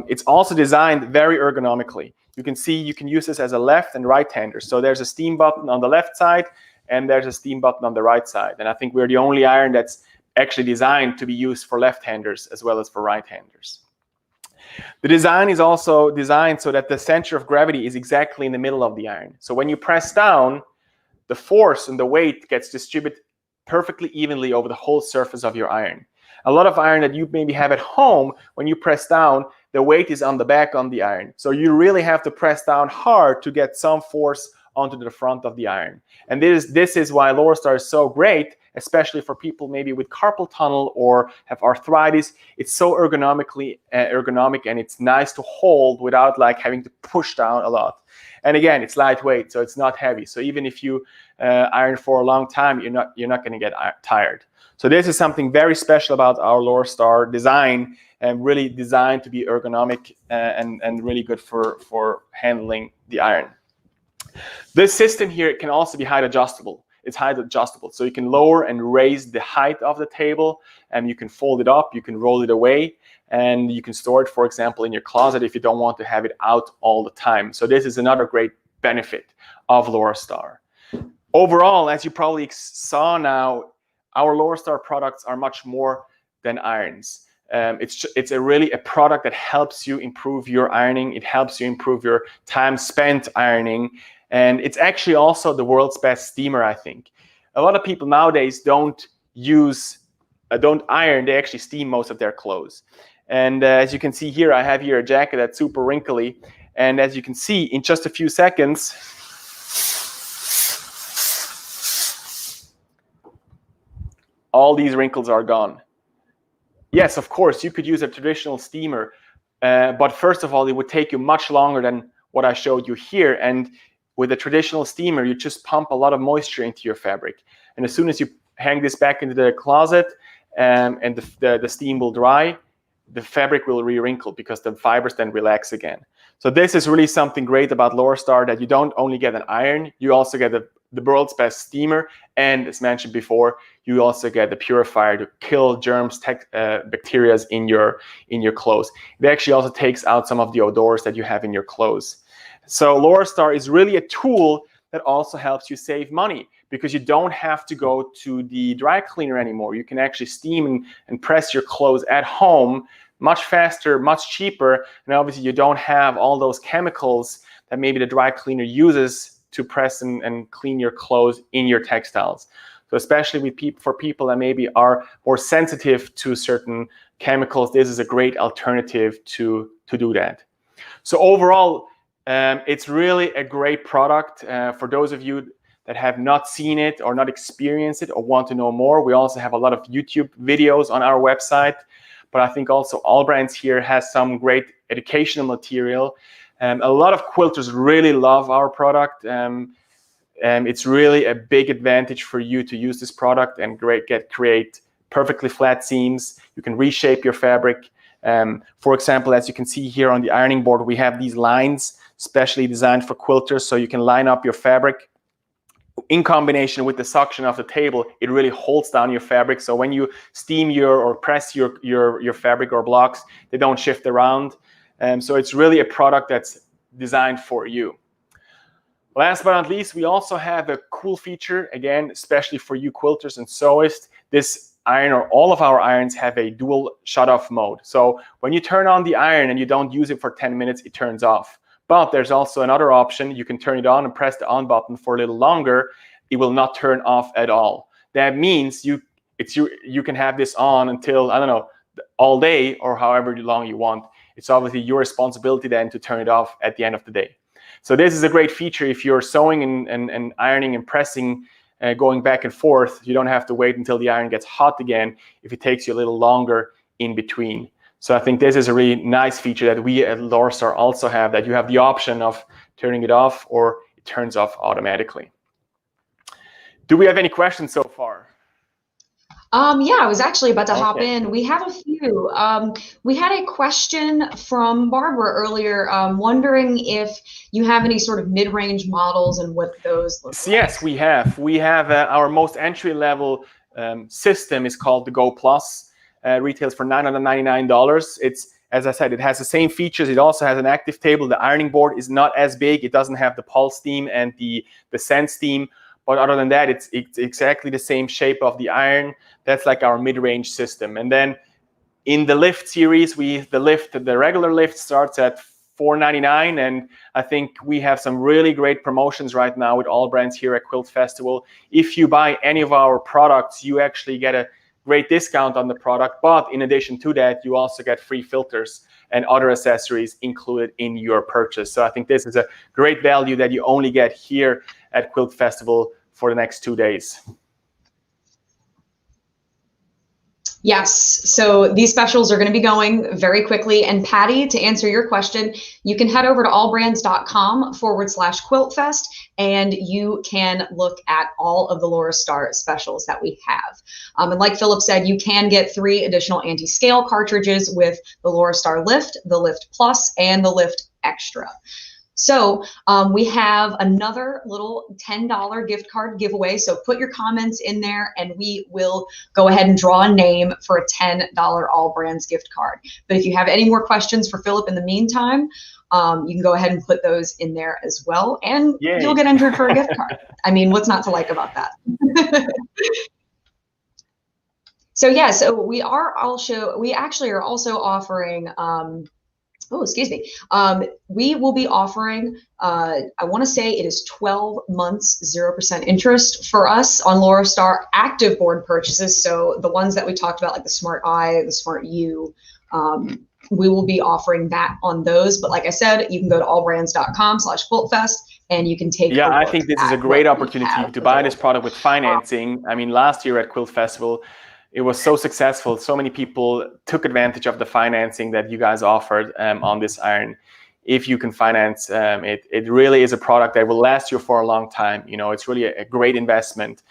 It's also designed very ergonomically. You can see you can use this as a left and right-hander. So there's a steam button on the left side and there's a steam button on the right side. And I think we're the only iron that's actually designed to be used for left-handers as well as for right-handers. The design is also designed so that the center of gravity is exactly in the middle of the iron. So when you press down, the force and the weight gets distributed perfectly evenly over the whole surface of your iron. A lot of iron that you maybe have at home, when you press down, the weight is on the back on the iron. So you really have to press down hard to get some force onto the front of the iron. And this is why Laurastar is so great, especially for people maybe with carpal tunnel or have arthritis. It's so ergonomic and it's nice to hold without like having to push down a lot. And again, it's lightweight, so it's not heavy. So even if you iron for a long time, you're not going to get tired. So this is something very special about our Laurastar design, and really designed to be ergonomic and really good for handling the iron. This system here can also be height adjustable. It's height adjustable, so you can lower and raise the height of the table, and you can fold it up, you can roll it away, and you can store it, for example, in your closet if you don't want to have it out all the time. So this is another great benefit of Laurastar. Overall, as you probably saw now, our Laurastar products are much more than irons. It's really a product that helps you improve your ironing. It helps you improve your time spent ironing. And it's actually also the world's best steamer, I think. A lot of people nowadays don't iron, they actually steam most of their clothes. And as you can see here, I have here a jacket that's super wrinkly. And as you can see, in just a few seconds, all these wrinkles are gone. Yes, of course, you could use a traditional steamer, but first of all, it would take you much longer than what I showed you here. And with a traditional steamer, you just pump a lot of moisture into your fabric. And as soon as you hang this back into the closet and the steam will dry, the fabric will re-wrinkle because the fibers then relax again. So this is really something great about Laurastar, that you don't only get an iron, you also get the world's best steamer, and as mentioned before, you also get the purifier to kill germs, bacteria in your clothes. It actually also takes out some of the odors that you have in your clothes. So Laurastar is really a tool that also helps you save money because you don't have to go to the dry cleaner anymore. You can actually steam and press your clothes at home much faster, much cheaper, and obviously you don't have all those chemicals that maybe the dry cleaner uses to press and clean your clothes in your textiles. So especially for people that maybe are more sensitive to certain chemicals, this is a great alternative to do that. So overall, it's really a great product. For those of you that have not seen it or not experienced it or want to know more, we also have a lot of YouTube videos on our website. But I think also All Brands here has some great educational material. A lot of quilters really love our product. It's really a big advantage for you to use this product and create perfectly flat seams. You can reshape your fabric. For example, as you can see here on the ironing board, we have these lines specially designed for quilters, so you can line up your fabric. In combination with the suction of the table, it really holds down your fabric. So when you steam or press your fabric or blocks, they don't shift around. So it's really a product that's designed for you. Last but not least, we also have a cool feature, again, especially for you quilters and sewists. This iron, or all of our irons, have a dual shut-off mode. So when you turn on the iron and you don't use it for 10 minutes, it turns off. But there's also another option. You can turn it on and press the on button for a little longer. It will not turn off at all. That means you can have this on until, I don't know, all day or however long you want. It's obviously your responsibility then to turn it off at the end of the day. So this is a great feature if you're sewing and ironing and pressing, going back and forth. You don't have to wait until the iron gets hot again if it takes you a little longer in between. So I think this is a really nice feature that we at Laurastar also have, that you have the option of turning it off or it turns off automatically. Do we have any questions so far? Yeah, I was actually about to hop Okay. in. We have a few. We had a question from Barbara earlier, wondering if you have any sort of mid-range models and what those look like. Yes, we have. We have our most entry-level system is called the Go Plus. Retails for $999. It's, as I said, it has the same features. It also has an active table. The ironing board is not as big. It doesn't have the pulse steam and the sense steam. But other than that, it's exactly the same shape of the iron. That's like our mid-range system. And then in the lift series, the regular lift starts at $499, and I think we have some really great promotions right now with all brands here at Quilt Festival. If you buy any of our products, you actually get a great discount on the product, but in addition to that, you also get free filters and other accessories included in your purchase. So I think this is a great value that you only get here at Quilt Festival for the next 2 days. Yes, so these specials are going to be going very quickly. And Patty, to answer your question, you can head over to allbrands.com/quiltfest, and you can look at all of the Laurastar specials that we have. And like Philipp said, you can get 3 additional anti-scale cartridges with the Laurastar Lift, the Lift Plus, and the Lift Extra. So we have another little $10 gift card giveaway. So put your comments in there and we will go ahead and draw a name for a $10 All Brands gift card. But if you have any more questions for Philipp in the meantime, you can go ahead and put those in there as well. And Yay. You'll get entered for a gift card. I mean, what's not to like about that? So yeah, so we actually are also offering, we will be offering, I want to say it is 12 months, 0% interest for us on Laurastar active board purchases. So the ones that we talked about, like the Smart I, the Smart U, we will be offering that on those. But like I said, you can go to allbrands.com/quiltfest and you can take. Yeah, I think this is a great opportunity to buy this product with financing. I mean, last year at Quilt Festival, it was so successful. So many people took advantage of the financing that you guys offered on this iron. If you can finance it really is a product that will last you for a long time. You know, it's really a great investment.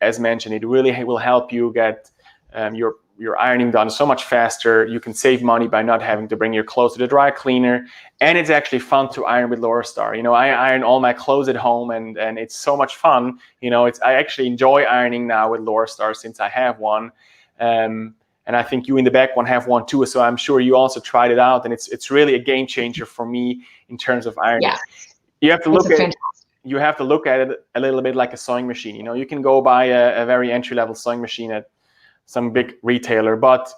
As mentioned, it really will help you get your ironing done so much faster. You can save money by not having to bring your clothes to the dry cleaner. And it's actually fun to iron with Laurastar. You know, I iron all my clothes at home and it's so much fun. You know, I actually enjoy ironing now with Laurastar since I have one. And I think you in the back one have one too. So I'm sure you also tried it out. And it's really a game changer for me in terms of ironing. Yeah. You have to look at it. You have to look at it a little bit like a sewing machine. You know, you can go buy a very entry-level sewing machine at some big retailer, but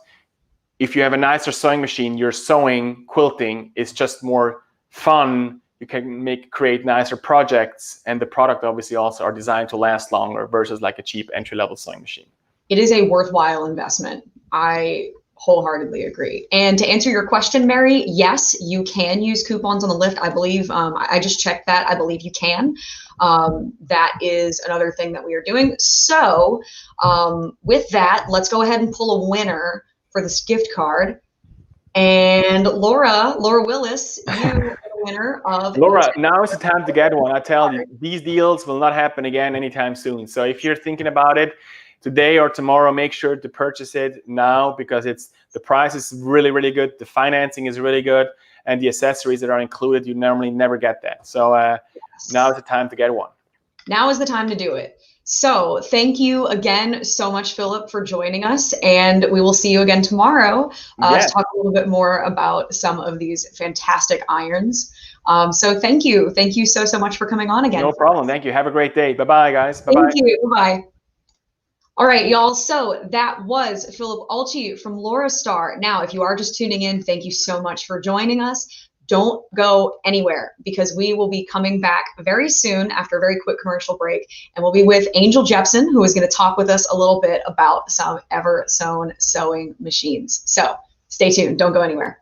if you have a nicer sewing machine, your sewing, quilting is just more fun. You can create nicer projects, and the product obviously also are designed to last longer versus like a cheap entry-level sewing machine. It is a worthwhile investment. I wholeheartedly agree. And to answer your question, Mary, yes, you can use coupons on the lift. I believe, I just checked that. I believe you can. That is another thing that we are doing. So with that, let's go ahead and pull a winner for this gift card. And Laura Willis, you are the winner of. Laura, now is the time to get one. I tell you, these deals will not happen again anytime soon. So if you're thinking about it today or tomorrow, make sure to purchase it now because the price is really, really good. The financing is really good. And the accessories that are included, you normally never get that. So now is the time to get one. Now is the time to do it. So thank you again so much, Philipp, for joining us. And we will see you again tomorrow to talk a little bit more about some of these fantastic irons. So thank you. Thank you so much for coming on again. No problem. Thank you. Have a great day. Bye-bye, guys. Bye-bye. Thank you. Bye-bye. All right, y'all. So that was Philipp Ueltschi from Laurastar. Now, if you are just tuning in, thank you so much for joining us. Don't go anywhere because we will be coming back very soon after a very quick commercial break. And we'll be with Angel Jepson, who is going to talk with us a little bit about some Eversewn sewing machines. So stay tuned. Don't go anywhere.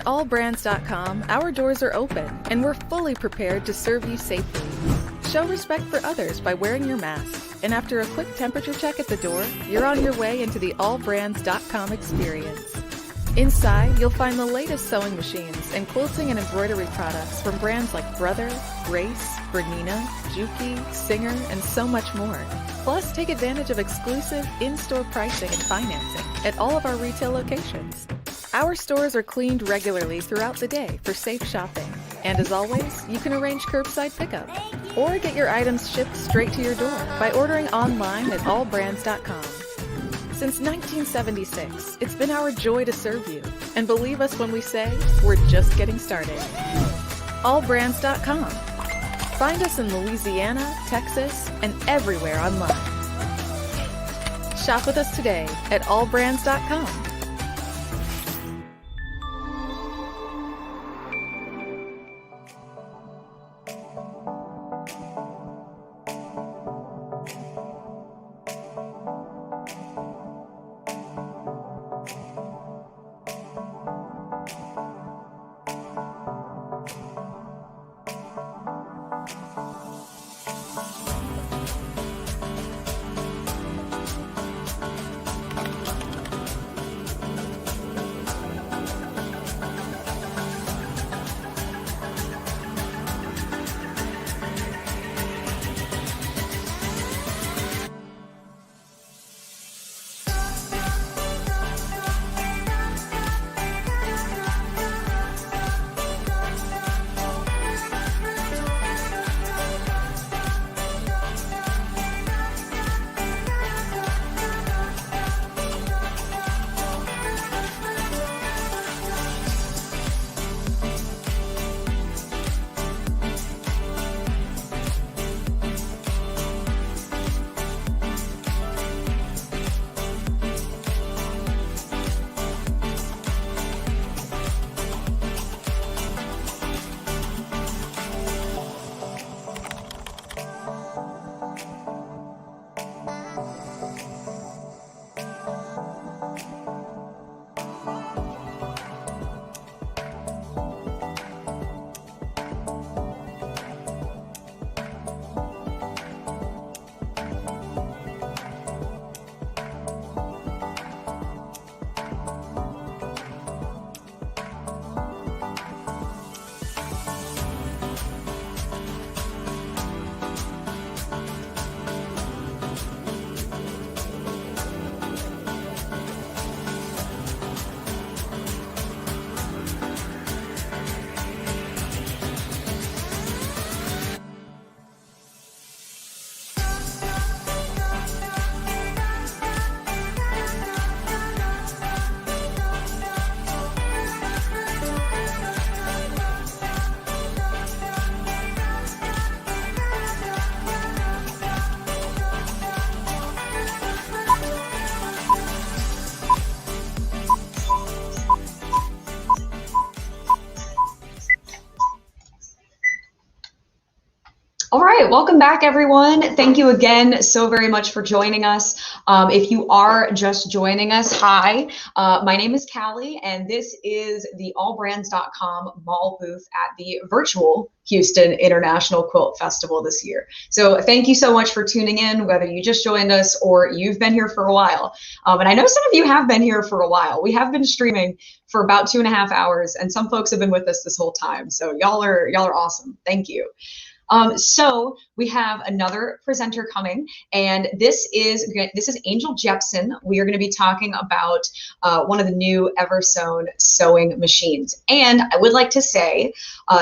At allbrands.com, our doors are open and we're fully prepared to serve you safely. Show respect for others by wearing your mask. And after a quick temperature check at the door, you're on your way into the allbrands.com experience. Inside, you'll find the latest sewing machines and quilting and embroidery products from brands like Brother, Grace, Bernina, Durkee, Singer, and so much more. Plus, take advantage of exclusive in-store pricing and financing at all of our retail locations. Our stores are cleaned regularly throughout the day for safe shopping. And as always, you can arrange curbside pickup or get your items shipped straight to your door by ordering online at allbrands.com. Since 1976, it's been our joy to serve you. And believe us when we say, we're just getting started. Allbrands.com. Find us in Louisiana, Texas, and everywhere online. Shop with us today at allbrands.com. All right, welcome back, everyone. Thank you again so very much for joining us. If you are just joining us, hi, my name is Callie, and this is the allbrands.com mall booth at the virtual Houston International Quilt Festival this year. So thank you so much for tuning in, whether you just joined us or you've been here for a while. And I know some of you have been here for a while. We have been streaming for about 2.5 hours, and some folks have been with us this whole time. So y'all are awesome. Thank you. So we have another presenter coming, and this is Angel Jepson. We are going to be talking about one of the new Eversewn sewing machines. And I would like to say,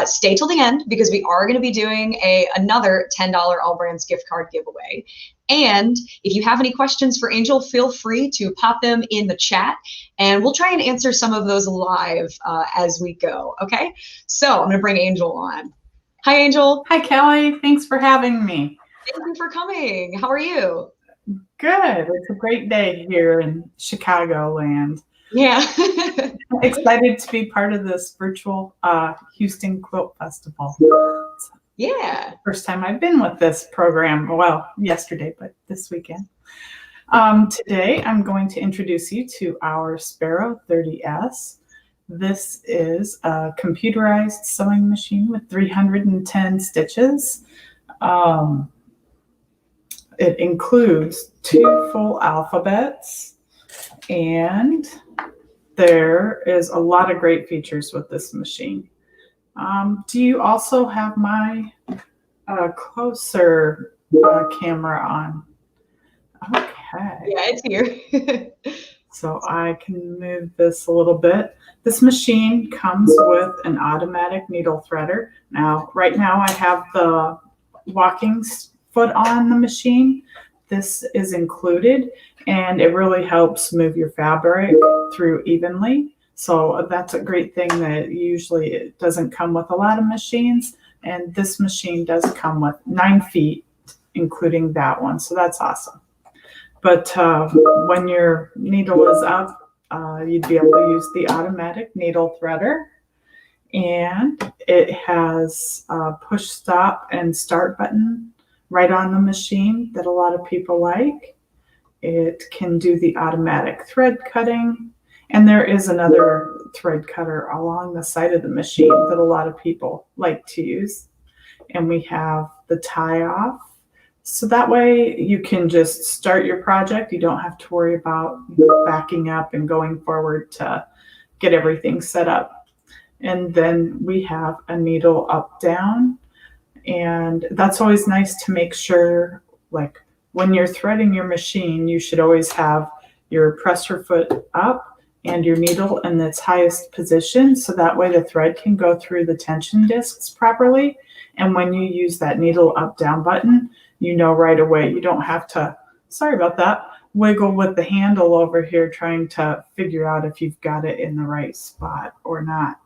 stay till the end, because we are going to be doing another $10 All Brands gift card giveaway. And if you have any questions for Angel, feel free to pop them in the chat, and we'll try and answer some of those live as we go. Okay, so I'm going to bring Angel on. Hi, Angel. Hi, Kelly. Thanks for having me. Thank you for coming. How are you? Good. It's a great day here in Chicagoland. Yeah. Excited to be part of this virtual Houston Quilt Festival. Yeah. First time I've been with this program. Well, yesterday, but this weekend. Today, I'm going to introduce you to our Sparrow 30S. This is a computerized sewing machine with 310 stitches. It includes 2 full alphabets, and there is a lot of great features with this machine. Do you also have my closer camera on? Okay. Yeah, it's here. So I can move this a little bit. This machine comes with an automatic needle threader. Now, right now I have the walking foot on the machine. This is included, and it really helps move your fabric through evenly. So that's a great thing that usually it doesn't come with a lot of machines. And this machine does come with 9 feet, including that one. So that's awesome. But when your needle is up, you'd be able to use the automatic needle threader. And it has a push stop and start button right on the machine that a lot of people like. It can do the automatic thread cutting. And there is another thread cutter along the side of the machine that a lot of people like to use. And we have the tie off. So that way you can just start your project. You don't have to worry about backing up and going forward to get everything set up. And then we have a needle up down. And that's always nice to make sure, like when you're threading your machine, you should always have your presser foot up and your needle in its highest position. So that way the thread can go through the tension discs properly. And when you use that needle up down button, you know right away. You don't have to, sorry about that, wiggle with the handle over here trying to figure out if you've got it in the right spot or not.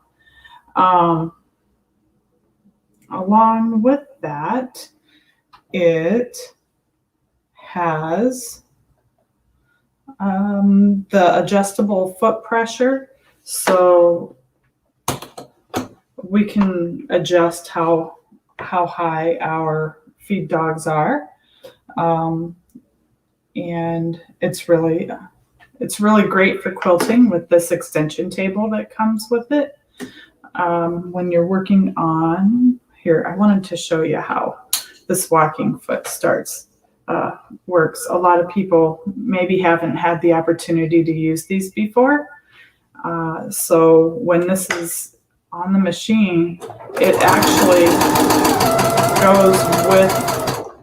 Along with that, it has the adjustable foot pressure. So we can adjust how high our feed dogs are, and it's really great for quilting with this extension table that comes with it. When you're working on here, I wanted to show you how this walking foot works. A lot of people maybe haven't had the opportunity to use these before. So when this is on the machine, it actually goes with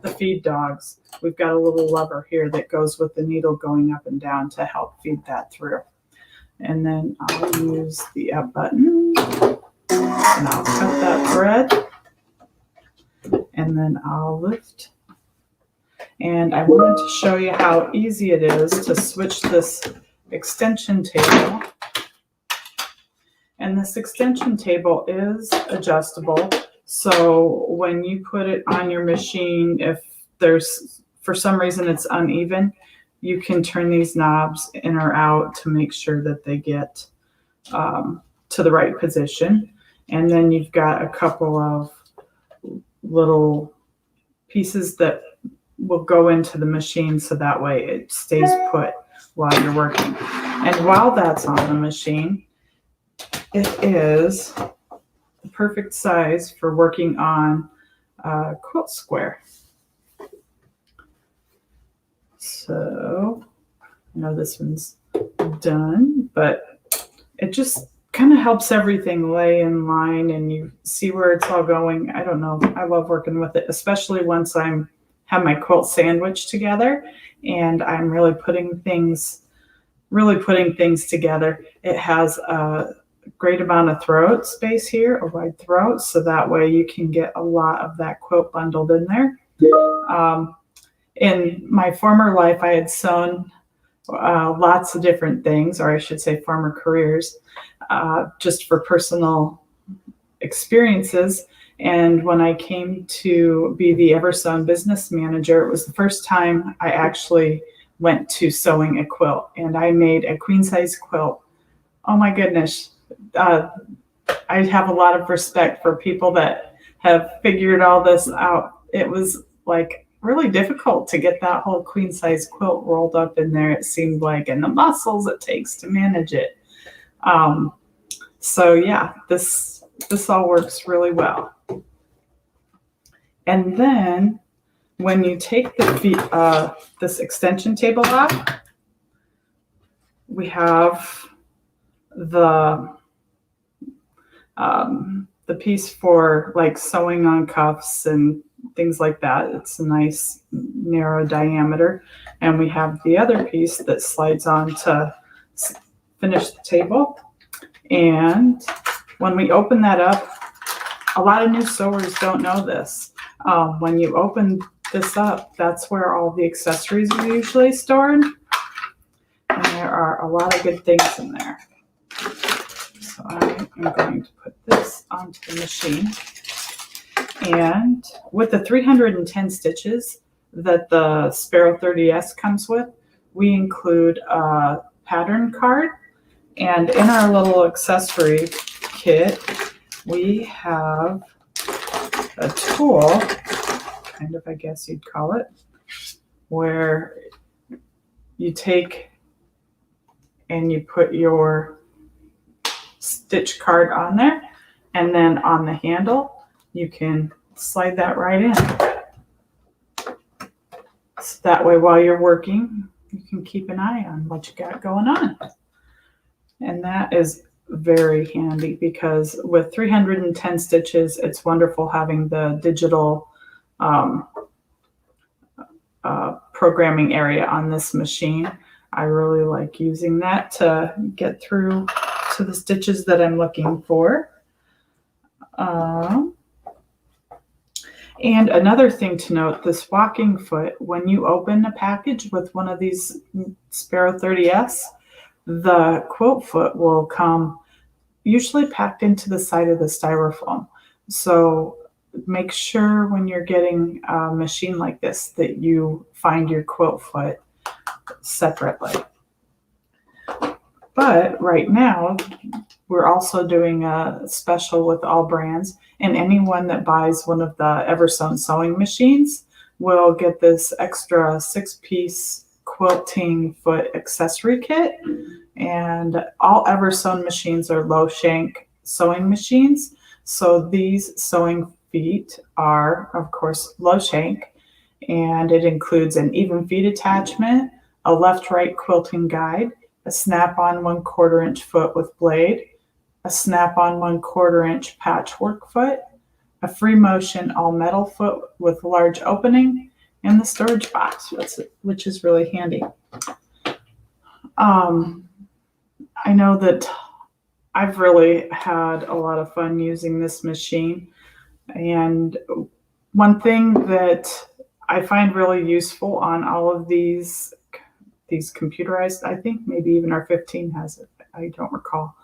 the feed dogs. We've got a little lever here that goes with the needle going up and down to help feed that through. And then I'll use the up button and I'll cut that thread. And then I'll lift. And I wanted to show you how easy it is to switch this extension table. And this extension table is adjustable. So when you put it on your machine, if there's, for some reason it's uneven, you can turn these knobs in or out to make sure that they get to the right position. And then you've got a couple of little pieces that will go into the machine so that way it stays put while you're working. And while that's on the machine, it is the perfect size for working on a quilt square. So I know this one's done, but it just kind of helps everything lay in line and you see where it's all going. I don't know. I love working with it, especially once have my quilt sandwiched together and I'm really putting things together. It has a great amount of throat space here, a wide throat, so that way you can get a lot of that quilt bundled in there. In my former life, I had sewn lots of different things, or I should say former careers, just for personal experiences. And when I came to be the Eversewn business manager, it was the first time I actually went to sewing a quilt, and I made a queen size quilt. Oh my goodness. I have a lot of respect for people that have figured all this out. It was like really difficult to get that whole queen size quilt rolled up in there, it seemed like, and the muscles it takes to manage it. So yeah, this all works really well. And then when you take the this extension table off, we have the piece for like sewing on cuffs and things like that. It's a nice narrow diameter. And we have the other piece that slides on to finish the table. And when we open that up, a lot of new sewers don't know this. When you open this up, that's where all the accessories are usually stored. And there are a lot of good things in there. So I am going to put this onto the machine. And with the 310 stitches that the Sparrow 30S comes with, we include a pattern card. And in our little accessory kit, we have a tool, kind of, I guess you'd call it, where you take and you put your stitch card on there, and then on the handle, you can slide that right in. So that way, while you're working, you can keep an eye on what you got going on. And that is very handy because with 310 stitches, it's wonderful having the digital programming area on this machine. I really like using that to get through to the stitches that I'm looking for. And another thing to note, this walking foot, when you open a package with one of these Sparrow 30S, the quilt foot will come usually packed into the side of the styrofoam. So make sure when you're getting a machine like this that you find your quilt foot separately. But right now, we're also doing a special with all brands, and anyone that buys one of the Eversewn sewing machines will get this extra 6-piece quilting foot accessory kit. And all Eversewn machines are low shank sewing machines. So these sewing feet are, of course, low shank, and it includes an even feet attachment, a left-right quilting guide, a snap-on 1/4 inch foot with blade, a snap-on 1/4 inch patchwork foot, a free motion all metal foot with large opening, and the storage box, which is really handy. I know that I've really had a lot of fun using this machine. And one thing that I find really useful on all of these computerized, I think maybe even our 15 has it, I don't recall,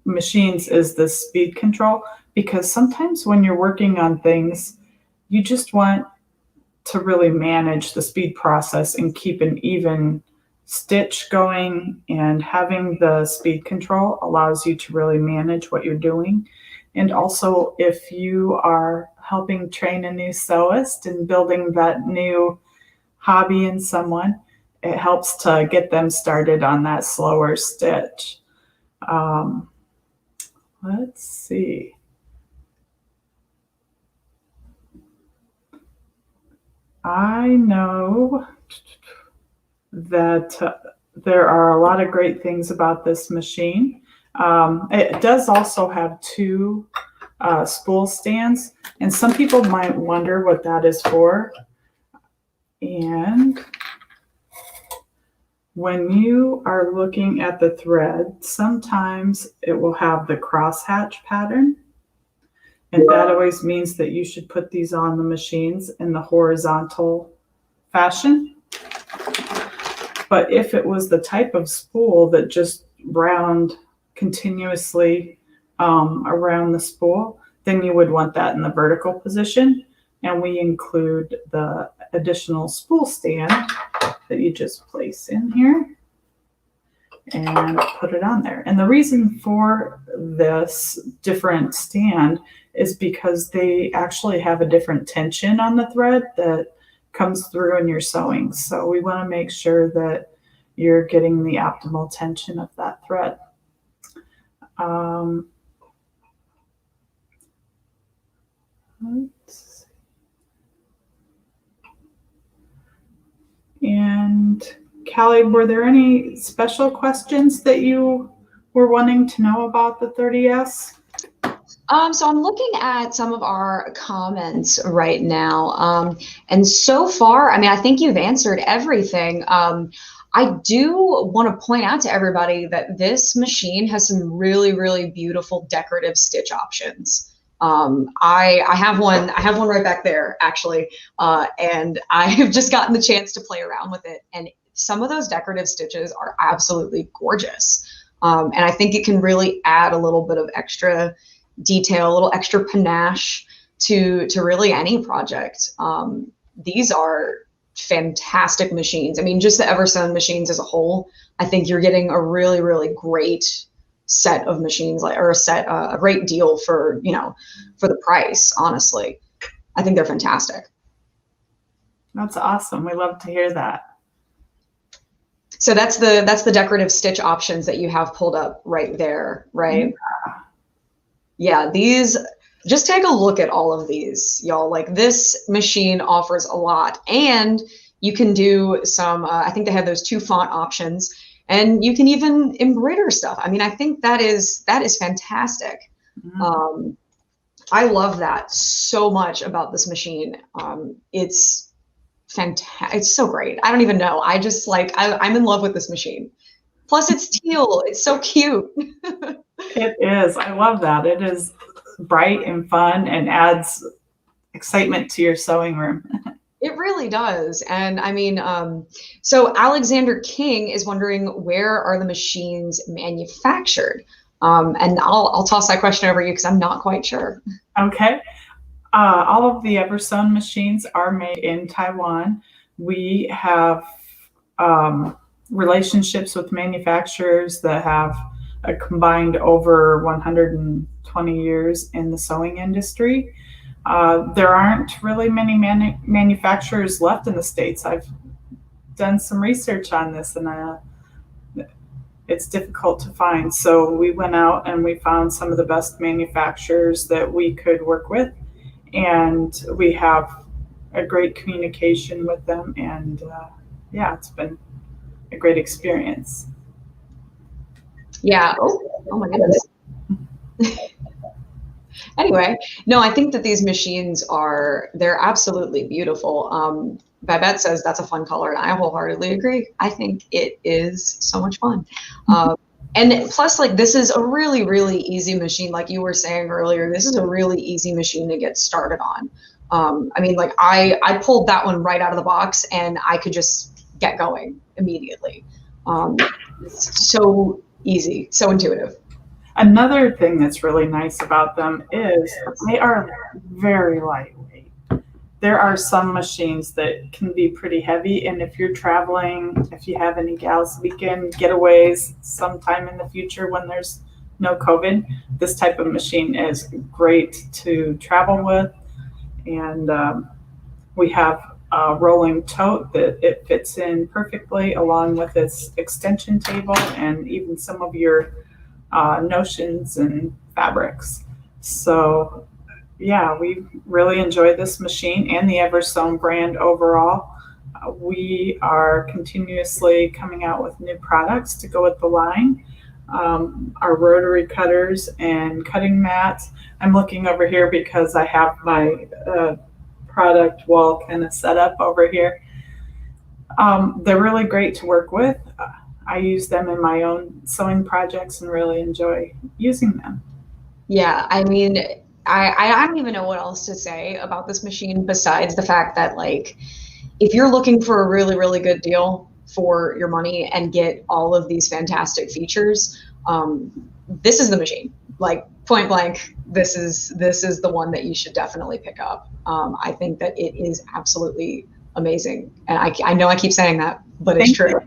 machines, is the speed control. Because sometimes when you're working on things, you just want to really manage the speed process and keep an even stitch going, and having the speed control allows you to really manage what you're doing. And also, if you are helping train a new sewist and building that new hobby in someone, it helps to get them started on that slower stitch. Let's see. I know that there are a lot of great things about this machine. It does also have 2 spool stands, and some people might wonder what that is for. And when you are looking at the thread, sometimes it will have the crosshatch pattern, and that always means that you should put these on the machines in the horizontal fashion. But if it was the type of spool that just round continuously around the spool, then you would want that in the vertical position. And we include the additional spool stand that you just place in here and put it on there. And the reason for this different stand is because they actually have a different tension on the thread that comes through in your sewing. So we want to make sure that you're getting the optimal tension of that thread. Let's see. And Callie, were there any special questions that you were wanting to know about the 30S? So I'm looking at some of our comments right now. And so far, I mean, I think you've answered everything. I do want to point out to everybody that this machine has some really, really beautiful decorative stitch options. I have one right back there actually. And I have just gotten the chance to play around with it. And some of those decorative stitches are absolutely gorgeous. And I think it can really add a little bit of extra detail, a little extra panache to really any project. These are fantastic machines. I mean, just the Eversewn machines as a whole, I think you're getting a really, really great set of machines, or a great deal for, for the price, honestly. I think they're fantastic. That's awesome. We love to hear that. So that's the decorative stitch options that you have pulled up right there, right? Yeah, these, just take a look at all of these, y'all. Like, this machine offers a lot, and you can do some, I think they have those 2 font options, and you can even embroider stuff. I mean, I think that is fantastic. I love that so much about this machine. It's fantastic. It's so great. I don't even know. I just I'm in love with this machine. Plus it's teal. It's so cute. It is. I love that. It is bright and fun and adds excitement to your sewing room. It really does. And I mean, so Alexander King is wondering, where are the machines manufactured? And I'll toss that question over to you because I'm not quite sure. Okay. All of the Eversewn machines are made in Taiwan. We have relationships with manufacturers that have combined over 120 years in the sewing industry. There aren't really many manufacturers left in the States. I've done some research on this, and it's difficult to find. So we went out and we found some of the best manufacturers that we could work with, and we have a great communication with them. And yeah, it's been a great experience. Yeah. Oh my goodness. Anyway, no, I think that these machines they're absolutely beautiful. Babette says that's a fun color, and I wholeheartedly agree. I think it is so much fun. And plus, like, this is a really, really easy machine. Like you were saying earlier, this is a really easy machine to get started on. I mean, like, I pulled that one right out of the box, and I could just get going immediately. It's so easy, so intuitive. Another thing that's really nice about them is they are very lightweight. There are some machines that can be pretty heavy, and if you're traveling, if you have any gals weekend getaways sometime in the future when there's no COVID, this type of machine is great to travel with. And we have a rolling tote that it fits in perfectly, along with its extension table and even some of your notions and fabrics. So yeah, we really enjoy this machine and the Eversewn brand overall. We are continuously coming out with new products to go with the line. Our rotary cutters and cutting mats. I'm looking over here because I have my product wall kind of set up over here. They're really great to work with. I use them in my own sewing projects and really enjoy using them. Yeah, I mean, I don't even know what else to say about this machine besides the fact that, like, if you're looking for a really, really good deal for your money and get all of these fantastic features, this is the machine. Like, point blank, this is the one that you should definitely pick up. I think that it is absolutely amazing. And I know I keep saying that, but it's true.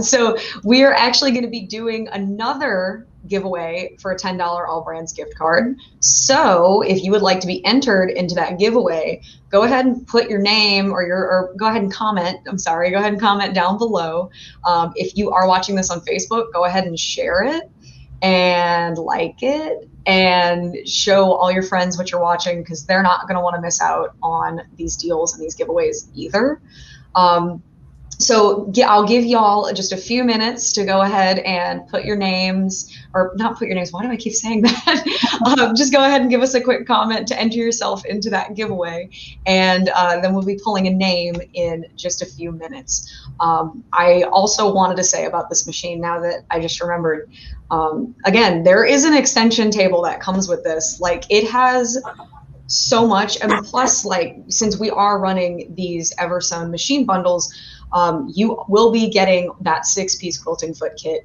So we are actually going to be doing another giveaway for a $10 All Brands gift card. So if you would like to be entered into that giveaway, go ahead and put your name or go ahead and comment. Go ahead and comment down below. If you are watching this on Facebook, go ahead and share it. and like it and show all your friends what you're watching, because they're not going to want to miss out on these deals and these giveaways either. So I'll give y'all just a few minutes to go ahead and put your names, or not put your names. Why do I keep saying that? Just go ahead and give us a quick comment to enter yourself into that giveaway. And then we'll be pulling a name in just a few minutes. I also wanted to say about this machine, now that I just remembered, again, there is an extension table that comes with this. Like, it has so much. And plus, like, since we are running these Eversewn machine bundles, you will be getting that 6-piece quilting foot kit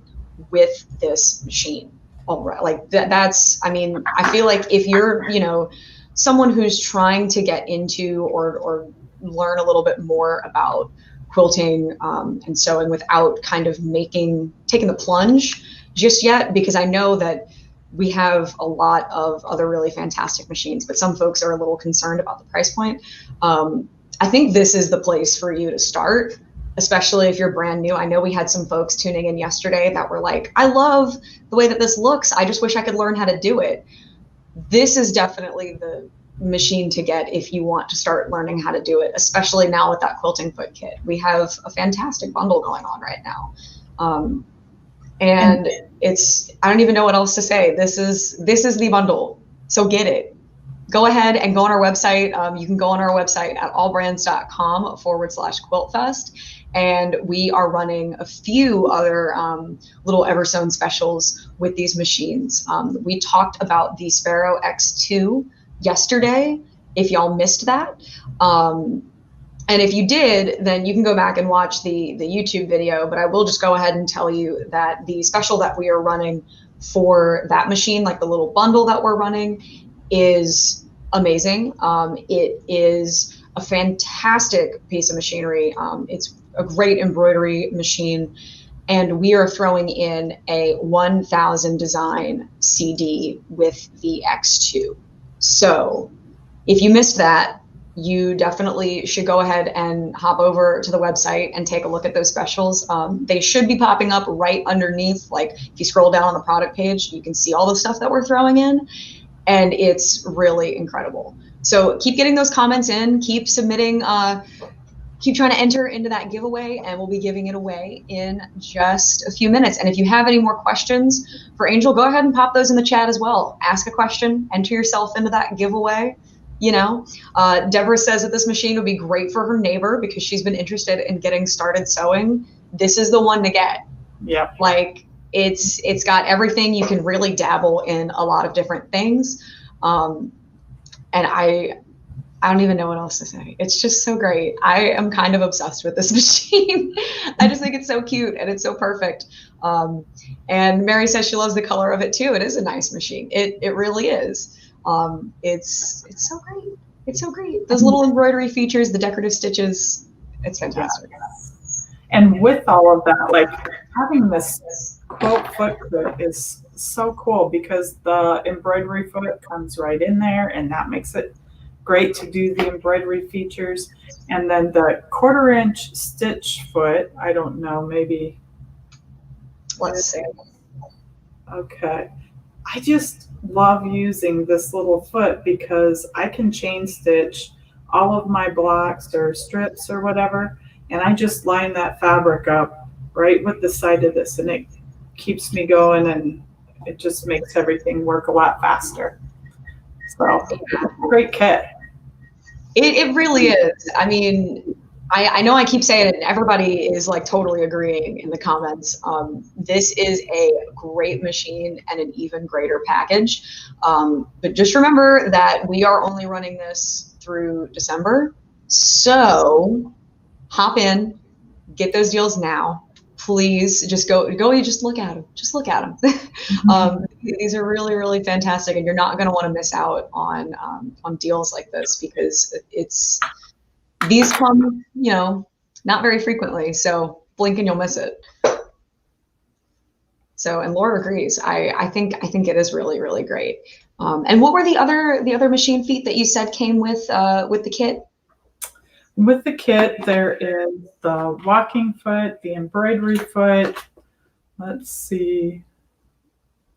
with this machine. All right, like that's, I mean, I feel like if you're, you know, someone who's trying to get into or learn a little bit more about quilting and sewing without kind of taking the plunge just yet, because I know that we have a lot of other really fantastic machines, but some folks are a little concerned about the price point. I think this is the place for you to start, especially if you're brand new. I know we had some folks tuning in yesterday that were like, I love the way that this looks, I just wish I could learn how to do it. This is definitely the machine to get if you want to start learning how to do it, especially now with that quilting foot kit. We have a fantastic bundle going on right now. And it's, I don't even know what else to say. This is the bundle. So get it. Go ahead and go on our website. You can go on our website at allbrands.com/quiltfest. And we are running a few other little Eversewn specials with these machines. We talked about the Sparrow X2 yesterday, if y'all missed that. And if you did, then you can go back and watch the YouTube video, but I will just go ahead and tell you that the special that we are running for that machine, like the little bundle that we're running, is amazing. It is a fantastic piece of machinery. It's a great embroidery machine, and we are throwing in a 1,000 design CD with the X2. So if you missed that, you definitely should go ahead and hop over to the website and take a look at those specials. They should be popping up right underneath. Like, if you scroll down on the product page, you can see all the stuff that we're throwing in, and it's really incredible. So keep getting those comments in, keep submitting, keep trying to enter into that giveaway, and we'll be giving it away in just a few minutes. And if you have any more questions for Angel, go ahead and pop those in the chat as well. Ask a question, enter yourself into that giveaway. You know, Deborah says that this machine would be great for her neighbor because she's been interested in getting started sewing. This is the one to get. Yeah. Like, it's got everything. You can really dabble in a lot of different things. And I don't even know what else to say. It's just so great. I am kind of obsessed with this machine. I just think it's so cute and it's so perfect. And Mary says she loves the color of it too. It is a nice machine. It really is. It's so great. It's so great. Those little embroidery features, the decorative stitches, it's fantastic. And with all of that, like, having this quilt foot is so cool because the embroidery foot comes right in there, and that makes it great to do the embroidery features. And then the 1/4 inch stitch foot, I don't know, maybe. Let's see. Okay. I just love using this little foot because I can chain stitch all of my blocks or strips or whatever, and I just line that fabric up right with the side of this, and it keeps me going, and it just makes everything work a lot faster. So, great kit. It really is. I mean, I know I keep saying it, and everybody is like totally agreeing in the comments. This is a great machine and an even greater package. But just remember that we are only running this through December. So hop in, get those deals now. Please just go and just look at them. Just look at them. These are really, really fantastic, and you're not going to want to miss out on deals like this because these come, you know, not very frequently. So blink and you'll miss it. So, and Laura agrees. I think it is really, really great. And what were the other machine feet that you said came with the kit? With the kit, there is the walking foot, the embroidery foot. Let's see.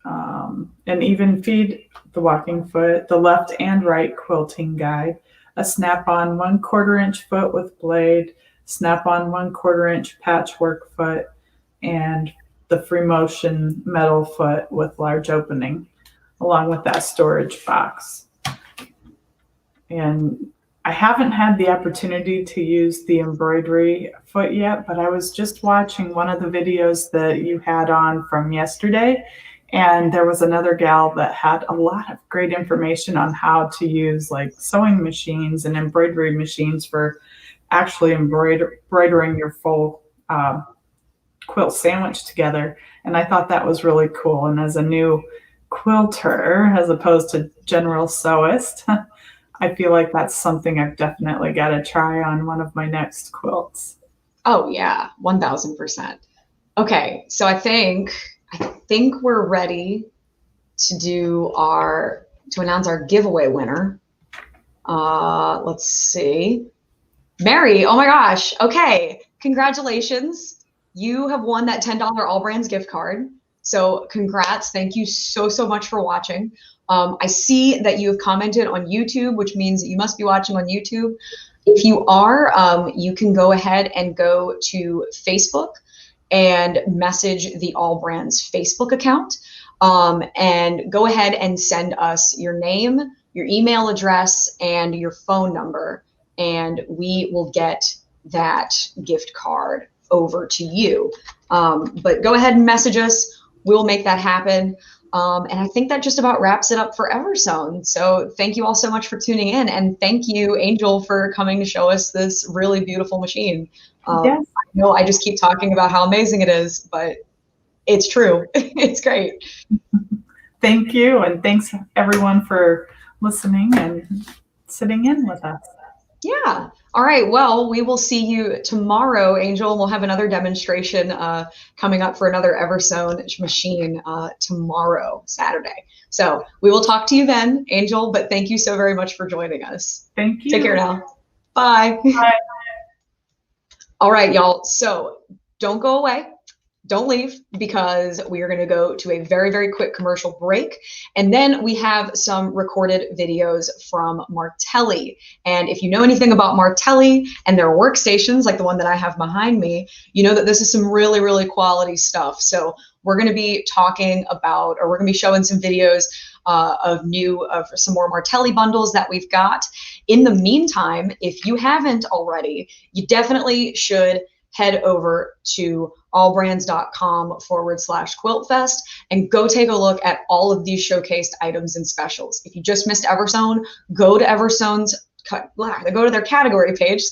an even feed, the walking foot, the left and right quilting guide, a snap-on 1/4 inch foot with blade, snap-on 1/4 inch patchwork foot, and the free motion metal foot with large opening, along with that storage box. And I haven't had the opportunity to use the embroidery foot yet, but I was just watching one of the videos that you had on from yesterday, and there was another gal that had a lot of great information on how to use like sewing machines and embroidery machines for actually embroidering your full quilt sandwich together. And I thought that was really cool. And as a new quilter, as opposed to general sewist, I feel like that's something I've definitely got to try on one of my next quilts. Oh yeah, 1000%. Okay, so I think we're ready to announce our giveaway winner. Let's see. Mary, oh my gosh. Okay, congratulations. You have won that $10 All Brands gift card. So congrats. Thank you so much for watching. I see that you have commented on YouTube, which means that you must be watching on YouTube. If you are, you can go ahead and go to Facebook and message the All Brands Facebook account, and go ahead and send us your name, your email address, and your phone number, and we will get that gift card over to you. But go ahead and message us. We'll make that happen. And I think that just about wraps it up for Eversewn. So thank you all so much for tuning in. And thank you, Angel, for coming to show us this really beautiful machine. Yes. I know I just keep talking about how amazing it is, but it's true. It's great. Thank you. And thanks everyone for listening and sitting in with us. Yeah. All right. Well, we will see you tomorrow, Angel, and we'll have another demonstration coming up for another Eversewn machine tomorrow, Saturday. So we will talk to you then, Angel, but thank you so very much for joining us. Thank you. Take care now. Bye. Bye. All right, y'all. So don't go away. Don't leave, because we are going to go to a very quick commercial break. And then we have some recorded videos from Martelli. And if you know anything about Martelli and their workstations, like the one that I have behind me, you know that this is some really quality stuff. So we're going to be talking about, or we're going to be showing some videos of some more Martelli bundles that we've got. In the meantime, if you haven't already, you definitely should head over to allbrands.com/quiltfest and go take a look at all of these showcased items and specials. If you just missed Eversewn, go to Eversewn's, go to their category page,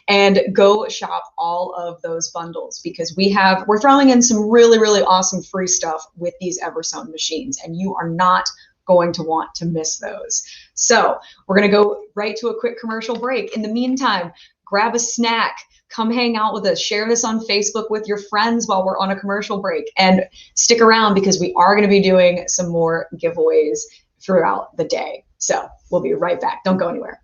and go shop all of those bundles, because we're throwing in some really awesome free stuff with these Eversewn machines, and you are not going to want to miss those. So we're going to go right to a quick commercial break. In the meantime, grab a snack, come hang out with us, share this on Facebook with your friends while we're on a commercial break, and stick around because we are going to be doing some more giveaways throughout the day. So we'll be right back. Don't go anywhere.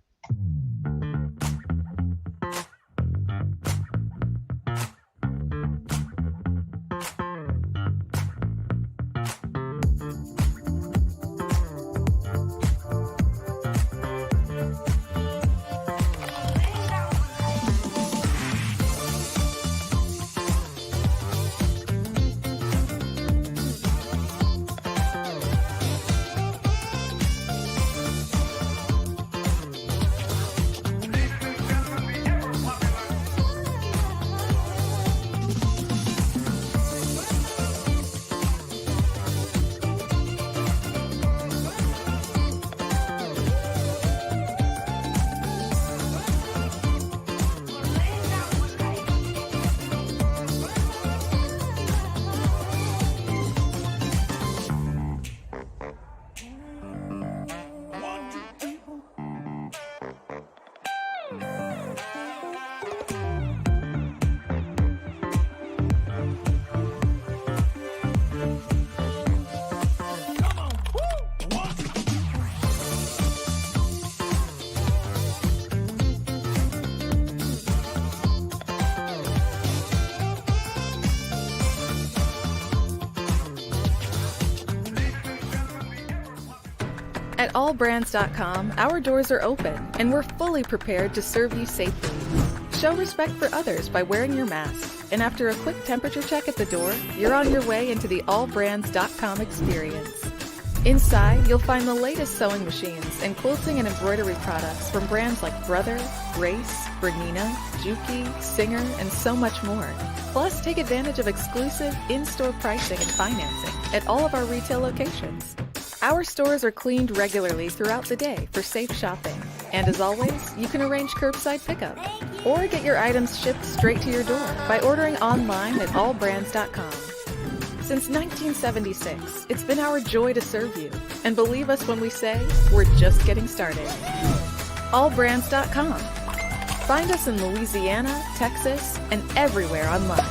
At allbrands.com, our doors are open and we're fully prepared to serve you safely. Show respect for others by wearing your mask, and after a quick temperature check at the door, you're on your way into the allbrands.com experience. Inside, you'll find the latest sewing machines and quilting and embroidery products from brands like Brother, Grace, Bernina, Durkee, Singer, and so much more. Plus, take advantage of exclusive in-store pricing and financing at all of our retail locations. Our stores are cleaned regularly throughout the day for safe shopping. And as always, you can arrange curbside pickup or get your items shipped straight to your door by ordering online at allbrands.com. Since 1976, it's been our joy to serve you. And believe us when we say, we're just getting started. Allbrands.com. Find us in Louisiana, Texas, and everywhere online.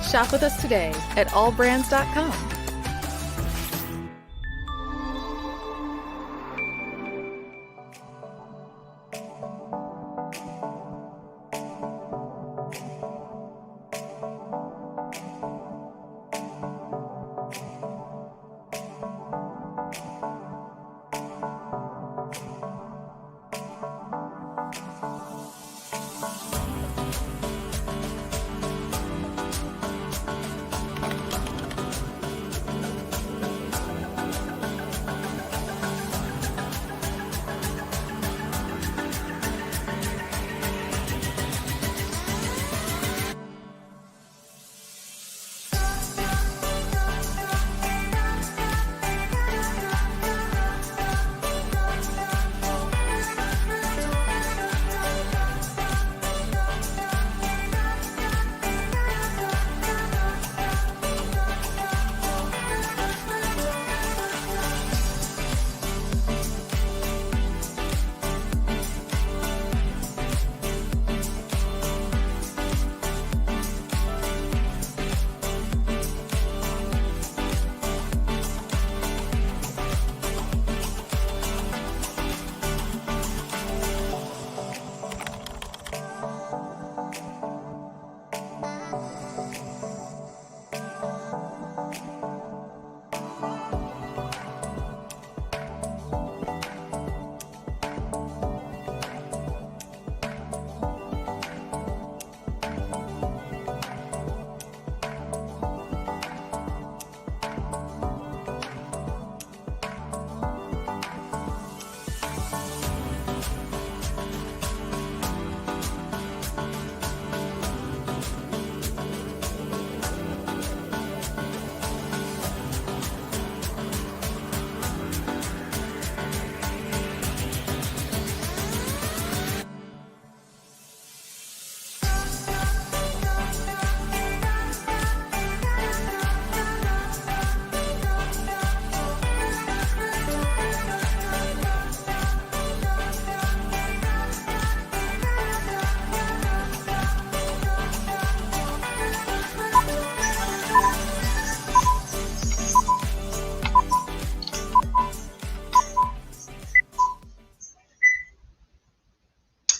Shop with us today at allbrands.com.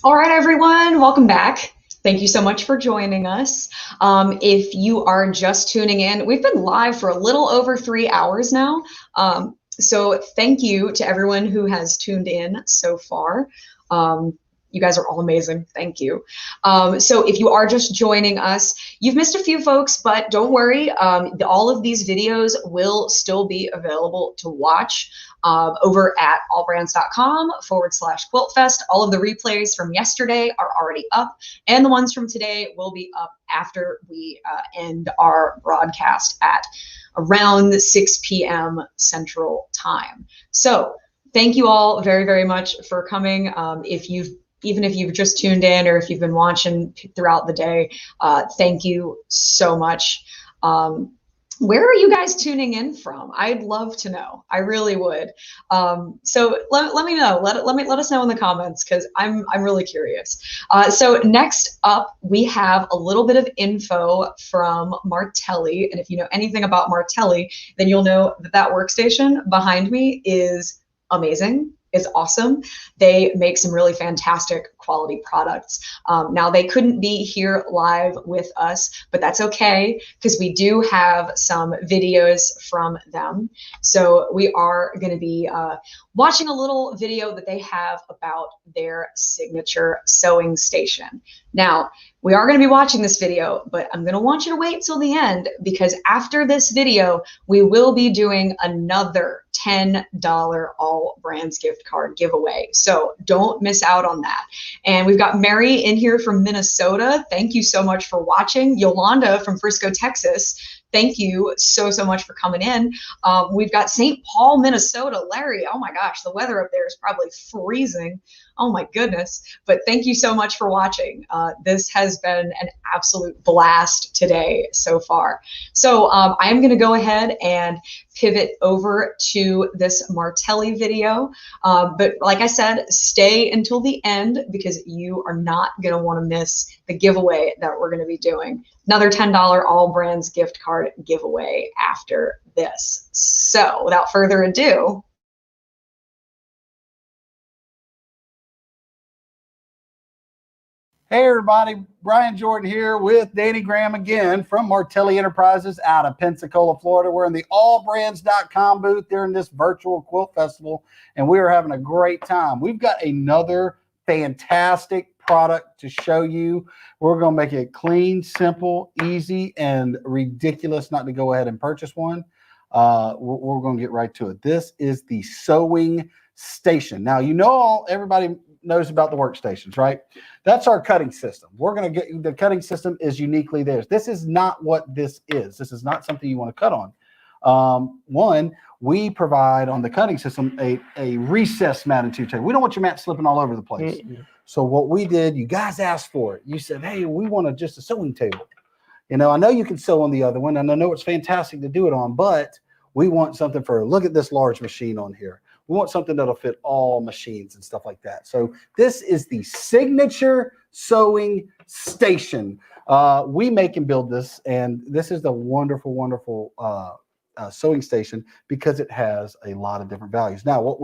All right, everyone, welcome back. Thank you so much for joining us. If you are just tuning in, we've been live for a little over 3 hours now. So thank you to everyone who has tuned in so far. You guys are all amazing. Thank you. So if you are just joining us, you've missed a few folks, but don't worry. All of these videos will still be available to watch over at allbrands.com/quiltfest. All of the replays from yesterday are already up, and the ones from today will be up after we end our broadcast at around 6 p.m. Central Time. So thank you all very, very much for coming. Even if you've just tuned in or if you've been watching throughout the day, thank you so much. Where are you guys tuning in from? I'd love to know. I really would. So let me know. Let us know in the comments, because I'm really curious. So next up, we have a little bit of info from Martelli, and if you know anything about Martelli, then you'll know that that workstation behind me is amazing. is awesome. They make some really fantastic quality products. Now they couldn't be here live with us, but that's okay because we do have some videos from them. So we are going to be watching a little video that they have about their signature sewing station. Now, we are going to be watching this video, but I'm going to want you to wait till the end because after this video, we will be doing another $10 all brands gift card giveaway. So don't miss out on that. And we've got Mary in here from Minnesota. Thank you so much for watching. Yolanda from Frisco, Texas. Thank you so much for coming in. We've got St. Paul, Minnesota. Larry, oh my gosh, the weather up there is probably freezing. Oh my goodness. But thank you so much for watching. This has been an absolute blast today so far. So I'm going to go ahead and pivot over to this Martelli video. But like I said, stay until the end because you are not going to want to miss the giveaway that we're going to be doing. Another $10 all brands gift card giveaway after this. So without further ado, hey everybody, Brian Jordan here with Danny Graham again from Martelli Enterprises out of Pensacola, Florida. We're in the allbrands.com booth during this virtual quilt festival, and we are having a great time. We've got another fantastic product to show you. We're going to make it clean, simple, easy, and ridiculous not to go ahead and purchase one. We're going to get right to it. This is the sewing station. Now, you know, everybody knows about the workstations, right? That's our cutting system. We're going to get the cutting system is uniquely theirs. This is not what this is. This is not something you want to cut on. One, we provide on the cutting system a recessed mat and two table. We don't want your mat slipping all over the place. So what we did, you guys asked for it. You said, hey, we want just a sewing table. You know, I know you can sew on the other one, and I know it's fantastic to do it on, but we want something for, look at this large machine on here. We want something that'll fit all machines and stuff like that. So this is the signature sewing station. We make and build this, and this is the wonderful, wonderful sewing station because it has a lot of different values. Now,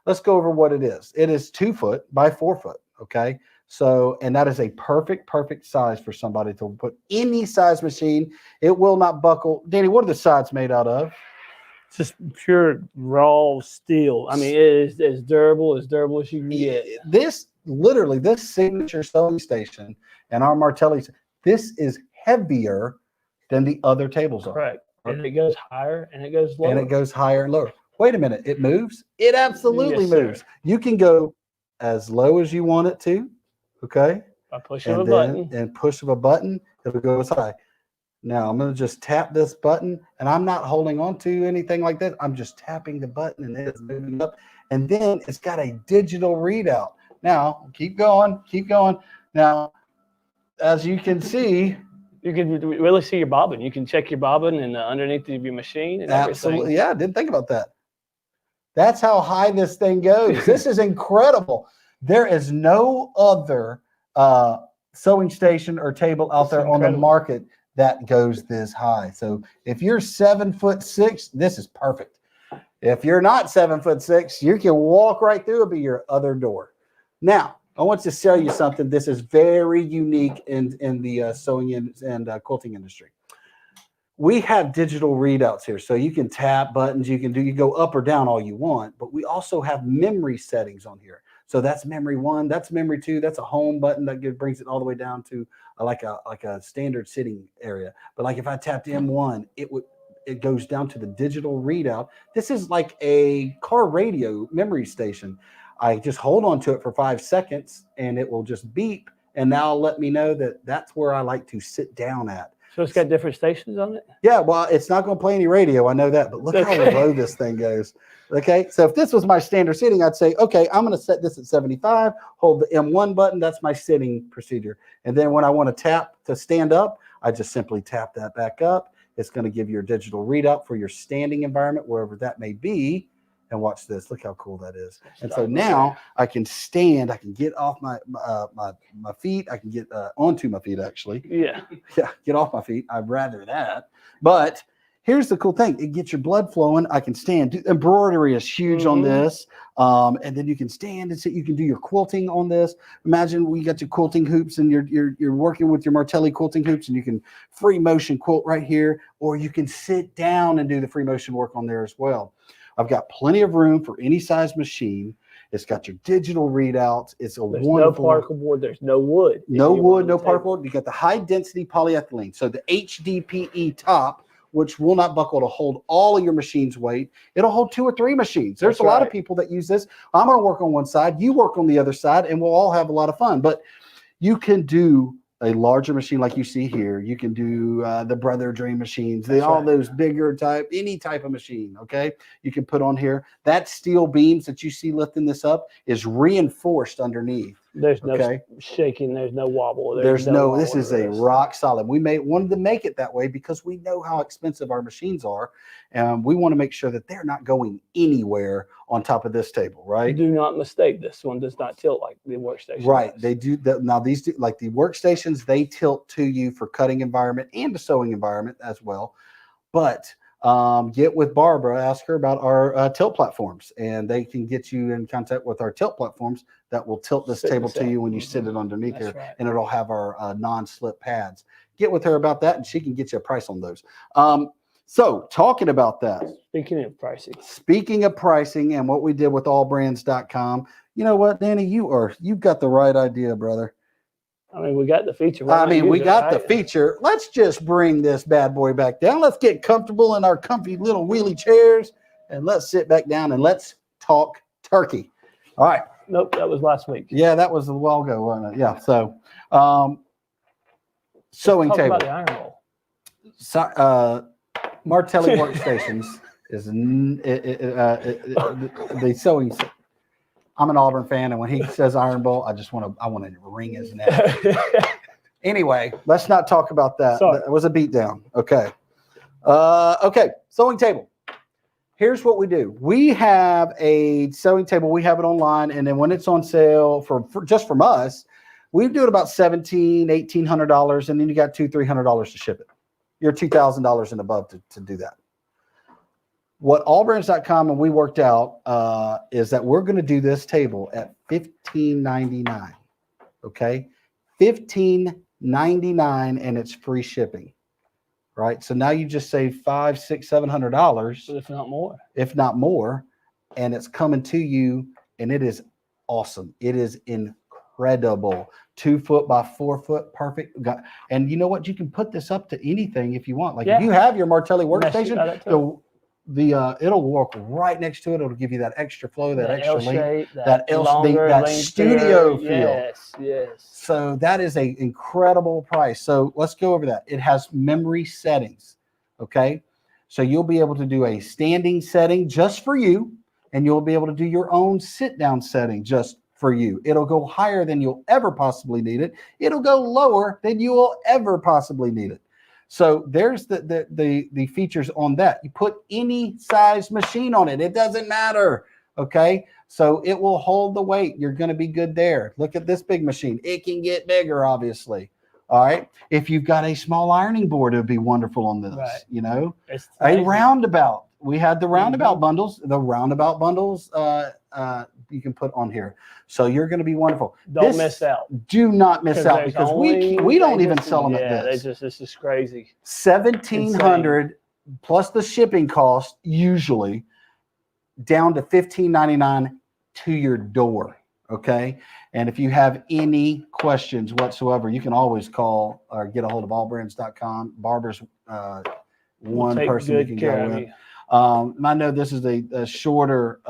let's go over what it is. It is 2 foot by 4 foot. Okay. So, and that is a perfect size for somebody to put any size machine. It will not buckle. Danny, what are the sides made out of? Just pure raw steel. I mean, it is as durable as you can get. This signature sewing station and our Martelli, this is heavier than the other tables are. Correct. And it goes higher and it goes lower. And it goes higher and lower. Wait a minute. It moves? It absolutely moves. Sir. You can go as low as you want it to. Okay. By pushing a button. And push of a button, it'll go as high. Now I'm going to just tap this button, and I'm not holding on to anything like that. I'm just tapping the button, and it's moving up. And then it's got a digital readout. Now, keep going. Now, as you can see, you can really see your bobbin. You can check your bobbin and underneath of your machine and absolutely. Everything. Yeah, I didn't think about that. That's how high this thing goes. This is incredible. There is no other sewing station or table out there on the market that goes this high. So if you're 7'6", this is perfect. If you're not 7'6", you can walk right through. It'll be your other door. Now, I want to show you something. This is very unique in the sewing and quilting industry. We have digital readouts here, so you can tap buttons. You go up or down all you want, but we also have memory settings on here. So that's memory 1, that's memory 2, that's a home button that brings it all the way down to like a standard sitting area. But like if I tapped M1, it goes down to the digital readout. This is like a car radio memory station. I just hold on to it for 5 seconds and it will just beep, and now let me know that that's where I like to sit down at. So it's got different stations on it? Yeah, well, it's not going to play any radio. I know that, but look how low this thing goes. Okay, so if this was my standard sitting, I'd say, okay, I'm going to set this at 75, hold the M1 button. That's my sitting procedure. And then when I want to tap to stand up, I just simply tap that back up. It's going to give you a digital readout for your standing environment, wherever that may be. And watch this. Look how cool that is. And so now I can stand. I can get off my feet. I can get onto my feet, actually. Yeah. Yeah, get off my feet. I'd rather that. But here's the cool thing. It gets your blood flowing. I can stand. Embroidery is huge on this. And then you can stand and sit. You can do your quilting on this. Imagine we got your quilting hoops and you're working with your Martelli quilting hoops, and you can free motion quilt right here, or you can sit down and do the free motion work on there as well. I've got plenty of room for any size machine. It's got your digital readouts. It's a There's wonderful. no particle board. There's no wood. No wood, no particle board. You got the high density polyethylene. So the HDPE top, which will not buckle to hold all of your machine's weight. It'll hold 2 or 3 machines. There's a lot of people that use this. I'm going to work on one side. You work on the other side, and we'll all have a lot of fun. But you can do a larger machine like you see here. You can do the Brother Dream machines, all those bigger type, any type of machine, okay? You can put on here. That steel beams that you see lifting this up is reinforced underneath. There's no shaking. There's no wobble. There's no this is a rock solid. We wanted to make it that way because we know how expensive our machines are. And we want to make sure that they're not going anywhere on top of this table, right? Do not mistake. This one does not tilt like the workstation. Right. They do that. Now these do, like the workstations, they tilt to you for cutting environment and the sewing environment as well. But get with Barbara, ask her about our tilt platforms, and they can get you in contact with our tilt platforms that will tilt this table to you when you sit it underneath here, and it'll have our non-slip pads. Get with her about that, and she can get you a price on those. So talking about that. Speaking of pricing and what we did with allbrands.com, you know what, Danny, you've got the right idea, brother. I mean, we got the feature. We got the feature. Let's just bring this bad boy back down. Let's get comfortable in our comfy little wheelie chairs, and let's sit back down and let's talk turkey. All right. Nope, that was last week. Yeah, that was a while ago, wasn't it? Yeah. So, sewing Talk table. About the iron roll. Martelli workstations is the sewing. I'm an Auburn fan, and when he says Iron Bowl, I want to wring his neck. Anyway, let's not talk about that. Sorry. That was a beatdown. Okay. Okay. Sewing table. Here's what we do. We have a sewing table. We have it online, and then when it's on sale for just from us, we do it about $1,700, $1,800, and then you got $200-$300 to ship it. You're $2,000 and above to do that. What allbrands.com and we worked out is that we're going to do this table at $1,599. Okay, $1,599, and it's free shipping. Right, so now you just save $500, $600, $700, if not more, and it's coming to you, and it is awesome. It is incredible. 2 foot by 4 foot, perfect. And you know what? You can put this up to anything if you want. Like if you have your Martelli workstation, it'll walk right next to it. It'll give you that extra flow, that extra length, that studio feel. Yes, yes. So that is an incredible price. So let's go over that. It has memory settings. Okay, so you'll be able to do a standing setting just for you, and you'll be able to do your own sit down setting just for you. It'll go higher than you'll ever possibly need it. It'll go lower than you will ever possibly need it. So there's the features on that. You put any size machine on it. It doesn't matter. Okay. So it will hold the weight. You're going to be good there. Look at this big machine. It can get bigger, obviously. All right. If you've got a small ironing board, it would be wonderful on this. Right. You know, a roundabout. We had the roundabout bundles. The roundabout bundles you can put on here. So you're going to be wonderful. Don't miss out. Do not miss out, because we don't even sell them at this. This is crazy. $1,700 plus the shipping cost, usually down to $1,599 to your door. Okay. And if you have any questions whatsoever, you can always call or get a hold of allbrands.com. Barbara's one person you can go with. I know this is a shorter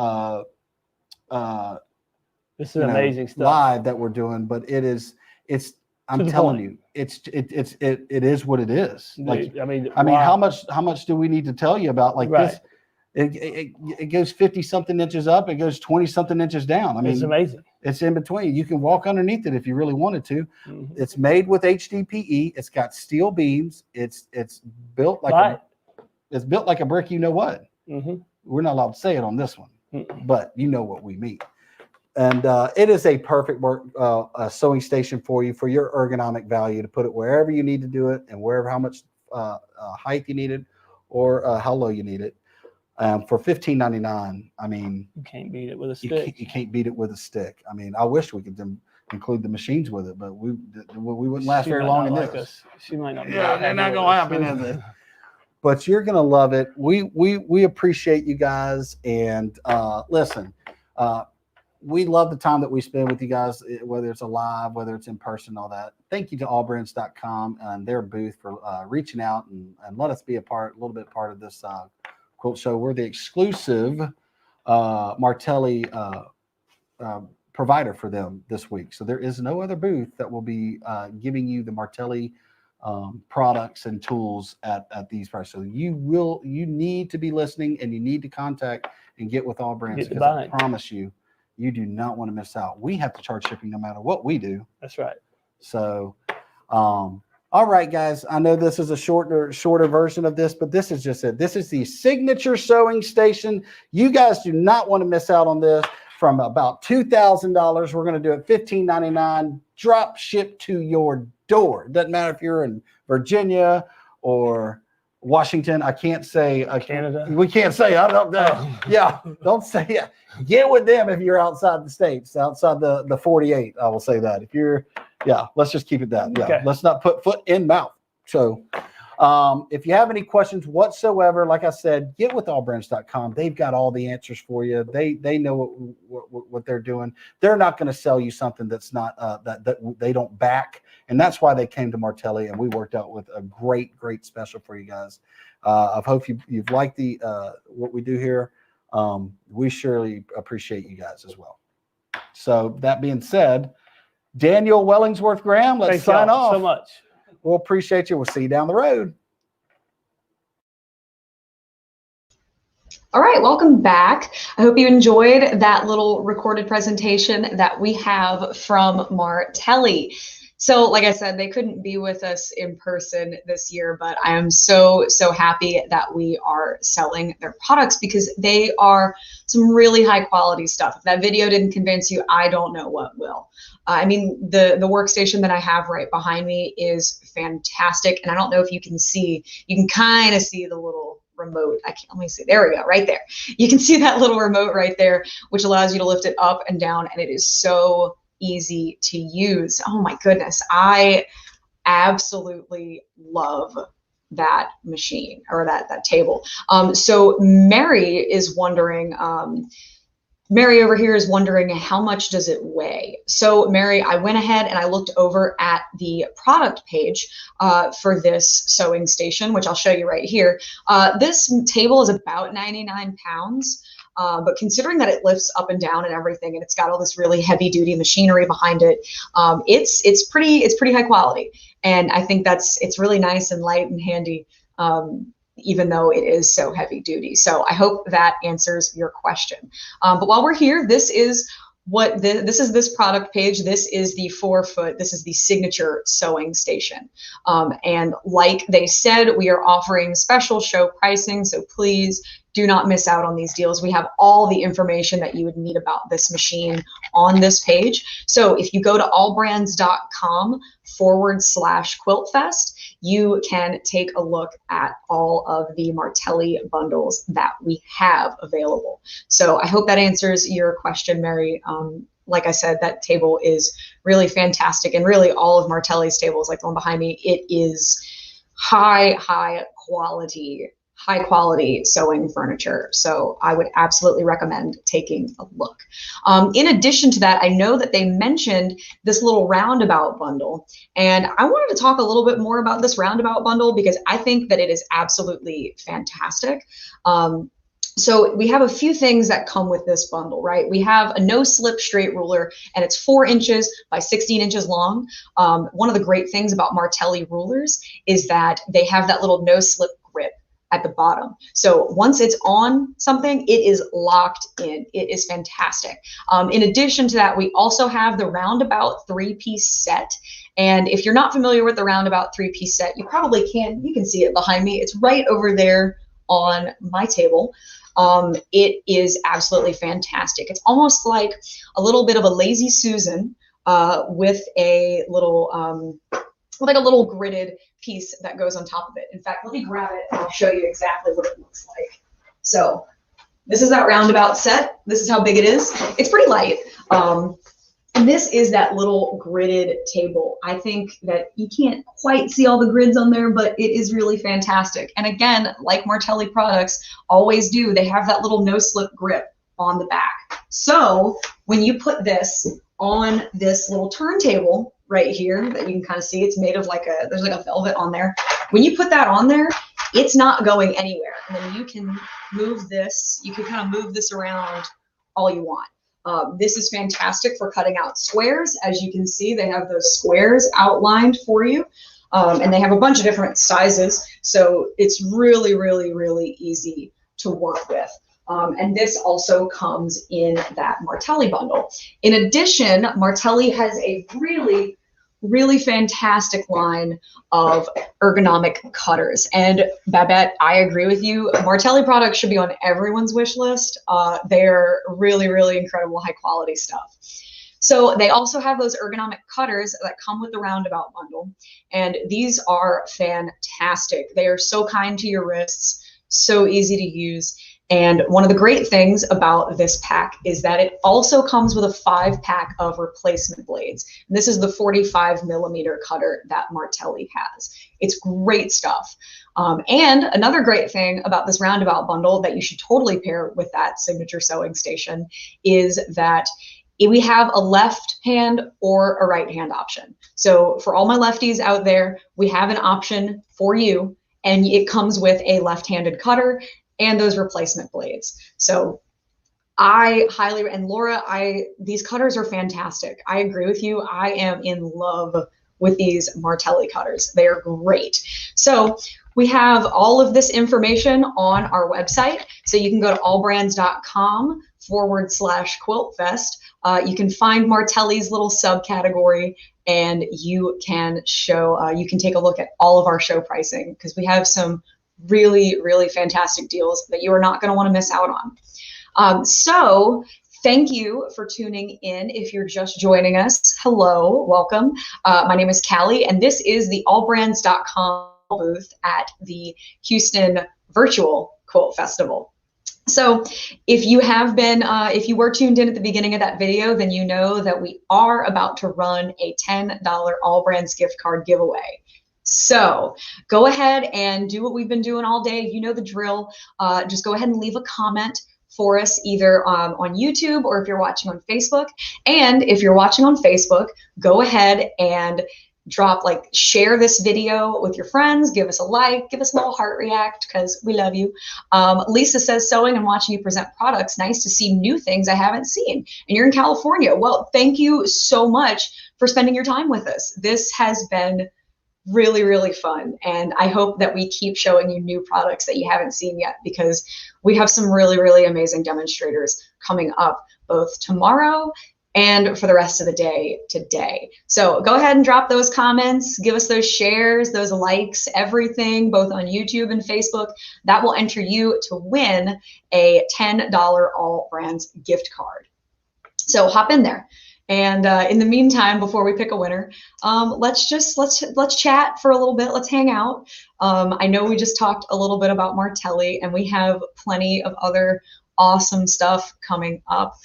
this is amazing stuff live that we're doing, but I'm telling you, it is what it is. Like, I mean, how much do we need to tell you about this? It goes 50 something inches up. It goes 20 something inches down. I mean, it's amazing. It's in between. You can walk underneath it if you really wanted to. Mm-hmm. It's made with HDPE. It's got steel beams. It's built like it's built like a brick. You know what? Mm-hmm. We're not allowed to say it on this one, but you know what we mean. And it is a perfect sewing station for you, for your ergonomic value, to put it wherever you need to do it, and wherever how much height you need it, or how low you need it. For $15.99, I mean, You can't beat it with a stick. you can't beat it with a stick. I mean, I wish we could include the machines with it, but we wouldn't last She very might long not in like this. us. She might not be Yeah, they're not happy gonna with happen, us. is it? But you're gonna love it. We appreciate you guys, and listen, we love the time that we spend with you guys, whether it's a live, whether it's in person, all that. Thank you to allbrands.com and their booth for reaching out and let us be a little bit part of this quilt show. We're the exclusive Martelli provider for them this week. So there is no other booth that will be giving you the Martelli products and tools at these prices. So you need to be listening, and you need to contact and get with All Brands, because I promise you, you do not want to miss out. We have to charge shipping no matter what we do. That's right. So, all right, guys. I know this is a shorter version of this, but this is just it. This is the signature sewing station. You guys do not want to miss out on this. From about $2,000, we're going to do it $15.99, drop ship to your door. It doesn't matter if you're in Virginia or Washington. I can't say Canada. We can't say. I don't know. Yeah, don't say it. Get with them if you're outside the states, outside the 48. I will say that. If you're, let's just keep it that. Yeah, okay. Let's not put foot in mouth. So, if you have any questions whatsoever, like I said, get with allbrands.com. They've got all the answers for you. They know what they're doing. They're not going to sell you something that's not that they don't back, and that's why they came to Martelli, and we worked out with a great special for you guys. I hope you've liked the what we do here. We surely appreciate you guys as well. So that being said, Daniel Wellingsworth Graham, let's sign off. So much. We'll appreciate you. We'll see you down the road. All right, welcome back. I hope you enjoyed that little recorded presentation that we have from Martelli. So like I said, they couldn't be with us in person this year, but I am so happy that we are selling their products, because they are some really high quality stuff. If that video didn't convince you, I don't know what will. I mean, the workstation that I have right behind me is fantastic. And I don't know if you can kind of see the little remote. Let me see. There we go. Right there. You can see that little remote right there, which allows you to lift it up and down. And it is so easy to use. Oh my goodness. I absolutely love that machine, or that table. So Mary is wondering, Mary over here is wondering, how much does it weigh? So Mary, I went ahead and I looked over at the product page for this sewing station, which I'll show you right here. This table is about 99 pounds. But considering that it lifts up and down and everything, and it's got all this really heavy duty machinery behind it, it's pretty high quality. And I think it's really nice and light and handy, even though it is so heavy duty. So I hope that answers your question. But while we're here, this is this product page. This is the 4-foot, this is the signature sewing station. And like they said, we are offering special show pricing. So please do not miss out on these deals. We have all the information that you would need about this machine on this page. So if you go to allbrands.com/quiltfest, you can take a look at all of the Martelli bundles that we have available. So I hope that answers your question, Mary. Like I said, that table is really fantastic, and really all of Martelli's tables, like the one behind me, it is high quality sewing furniture. So I would absolutely recommend taking a look. In addition to that, I know that they mentioned this little roundabout bundle, and I wanted to talk a little bit more about this roundabout bundle, because I think that it is absolutely fantastic. So we have a few things that come with this bundle, right? We have a no slip straight ruler, and it's 4 inches by 16 inches long. One of the great things about Martelli rulers is that they have that little no slip grip at the bottom. So once it's on something, it is locked in. It is fantastic. In addition to that, we also have the roundabout 3-piece set. And if you're not familiar with the roundabout 3-piece set, you probably can. You can see it behind me. It's right over there on my table. It is absolutely fantastic. It's almost like a little bit of a Lazy Susan with a little with like a little gridded piece that goes on top of it. In fact, let me grab it and I'll show you exactly what it looks like. So this is that roundabout set. This is how big it is. It's pretty light. And this is that little gridded table. I think that you can't quite see all the grids on there, but it is really fantastic. And again, like Martelli products always do, they have that little no-slip grip on the back. So when you put this on this little turntable right here that you can kind of see, it's made of like there's like a velvet on there. When you put that on there, it's not going anywhere. And then you can move this, you can kind of move this around all you want. This is fantastic for cutting out squares. As you can see, they have those squares outlined for you. And they have a bunch of different sizes. So it's really, really, really easy to work with. And this also comes in that Martelli bundle. In addition, Martelli has a really, really fantastic line of ergonomic cutters. And Babette, I agree with you. Martelli products should be on everyone's wish list. They're really, really incredible, high quality stuff. So they also have those ergonomic cutters that come with the roundabout bundle. And these are fantastic. They are so kind to your wrists, so easy to use. And one of the great things about this pack is that it also comes with a 5-pack of replacement blades. And this is the 45mm cutter that Martelli has. It's great stuff. And another great thing about this roundabout bundle that you should totally pair with that signature sewing station is that we have a left hand or a right hand option. So for all my lefties out there, we have an option for you, and it comes with a left-handed cutter and those replacement blades. So I highly, and Laura, these cutters are fantastic. I agree with you. I am in love with these Martelli cutters. They are great. So we have all of this information on our website. So you can go to allbrands.com/quiltfest. You can find Martelli's little subcategory, and you can take a look at all of our show pricing, because we have some really, really fantastic deals that you are not going to want to miss out on. So thank you for tuning in. If you're just joining us, hello, welcome. My name is Callie, and this is the allbrands.com booth at the Houston Virtual Quilt Festival. So if you were tuned in at the beginning of that video, then you know that we are about to run a $10 All Brands gift card giveaway. So go ahead and do what we've been doing all day. You know the drill. Just go ahead and leave a comment for us, either on YouTube or if you're watching on Facebook. And if you're watching on Facebook, go ahead and share this video with your friends, give us a like, give us a little heart react, because we love you. Lisa says, sewing and watching you present products, nice to see new things I haven't seen. And you're in California. Well, thank you so much for spending your time with us. This has been really, really fun. And I hope that we keep showing you new products that you haven't seen yet, because we have some really, really amazing demonstrators coming up both tomorrow and for the rest of the day today. So go ahead and drop those comments, give us those shares, those likes, everything, both on YouTube and Facebook. That will enter you to win a $10 All Brands gift card. So hop in there. And in the meantime, before we pick a winner, let's chat for a little bit. Let's hang out. I know we just talked a little bit about Martelli, and we have plenty of other awesome stuff coming up.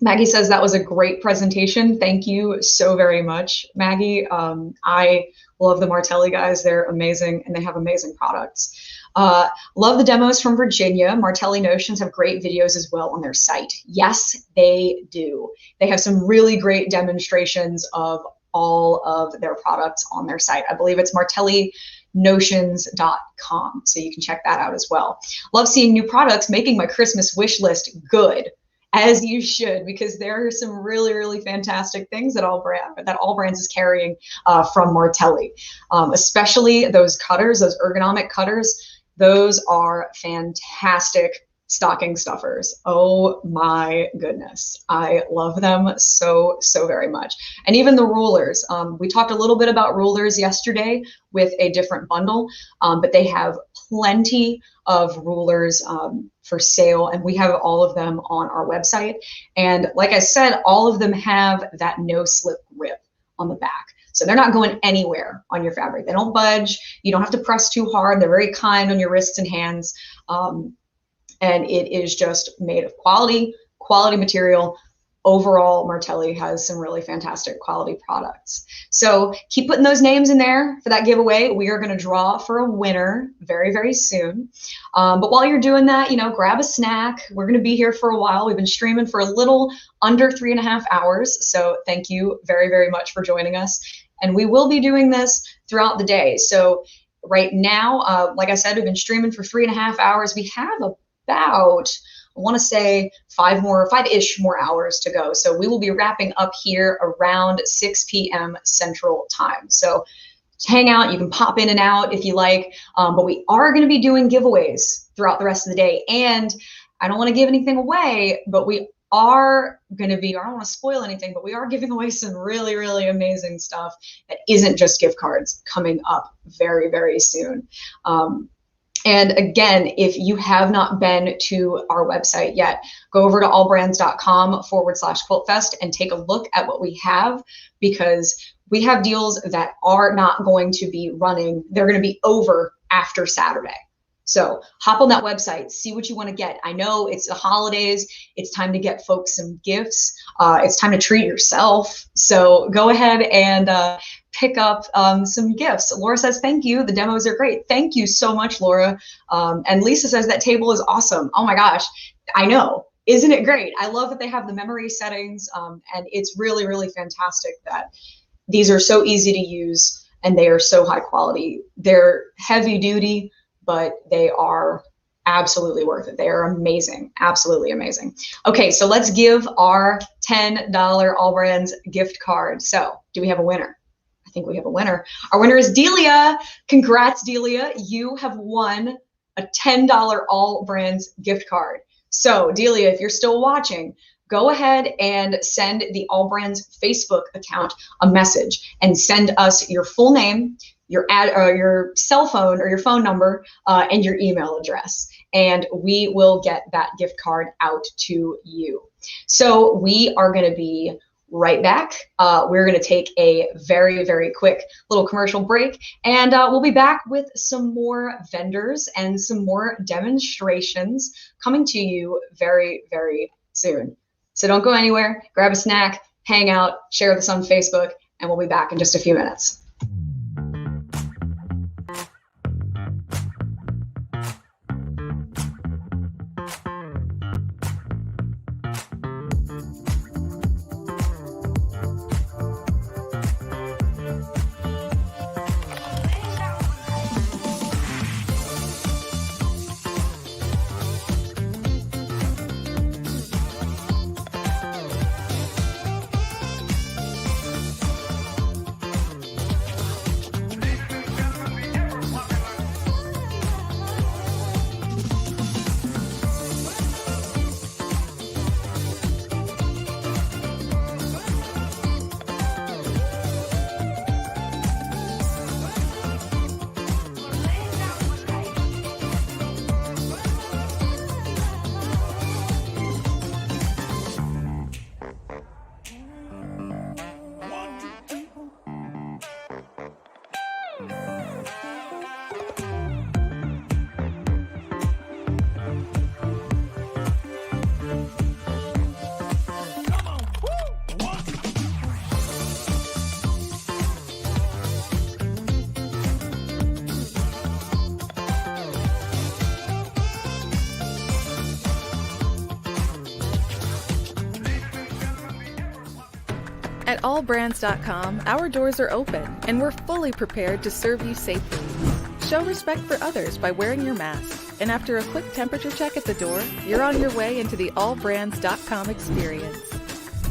Maggie says that was a great presentation. Thank you so very much, Maggie. I love the Martelli guys. They're amazing, and they have amazing products. Love the demos from Virginia. Martelli Notions have great videos as well on their site. Yes, they do. They have some really great demonstrations of all of their products on their site. I believe it's martellinotions.com, so you can check that out as well. Love seeing new products, making my Christmas wish list good, as you should, because there are some really, really fantastic things that All Brands is carrying from Martelli, especially those cutters, those ergonomic cutters. Those are fantastic stocking stuffers. Oh my goodness. I love them so, so very much. And even the rulers. We talked a little bit about rulers yesterday with a different bundle, but they have plenty of rulers for sale, and we have all of them on our website. And like I said, all of them have that no slip grip on the back. So they're not going anywhere on your fabric. They don't budge. You don't have to press too hard. They're very kind on your wrists and hands. And it is just made of quality material. Overall, Martelli has some really fantastic quality products. So keep putting those names in there for that giveaway. We are going to draw for a winner very, very soon. But while you're doing that, grab a snack. We're going to be here for a while. We've been streaming for a little under 3.5 hours. So thank you very, very much for joining us. And we will be doing this throughout the day. So right now, like I said, we've been streaming for 3.5 hours. We have about, I want to say 5-ish more hours to go. So we will be wrapping up here around 6 p.m. Central Time. So hang out, you can pop in and out if you like, but we are going to be doing giveaways throughout the rest of the day. And I don't want to give anything away, but we are going to be, I don't want to spoil anything, but we are giving away some really, really amazing stuff that isn't just gift cards coming up very, very soon. And again, if you have not been to our website yet, go over to allbrands.com/quiltfest and take a look at what we have, because we have deals that are not going to be running. They're going to be over after Saturday. So hop on that website, see what you want to get. I know it's the holidays. It's time to get folks some gifts. It's time to treat yourself. So go ahead and pick up some gifts. Laura says, thank you. The demos are great. Thank you so much, Laura. And Lisa says that table is awesome. Oh my gosh, I know. Isn't it great? I love that they have the memory settings, and it's really, really fantastic that these are so easy to use and they are so high quality. They're heavy duty, but they are absolutely worth it. They are amazing, absolutely amazing. Okay, so let's give our $10 All Brands gift card. So do we have a winner? I think we have a winner. Our winner is Delia. Congrats, Delia. You have won a $10 All Brands gift card. So Delia, if you're still watching, go ahead and send the All Brands Facebook account a message and send us your full name, your cell phone or your phone number, and your email address, and we will get that gift card out to you. So we are going to be right back. We're going to take a very, very quick little commercial break, and we'll be back with some more vendors and some more demonstrations coming to you very, very soon. So don't go anywhere. Grab a snack, hang out, share this on Facebook, and we'll be back in just a few minutes. At allbrands.com, our doors are open and we're fully prepared to serve you safely. Show respect for others by wearing your mask, and after a quick temperature check at the door, you're on your way into the allbrands.com experience.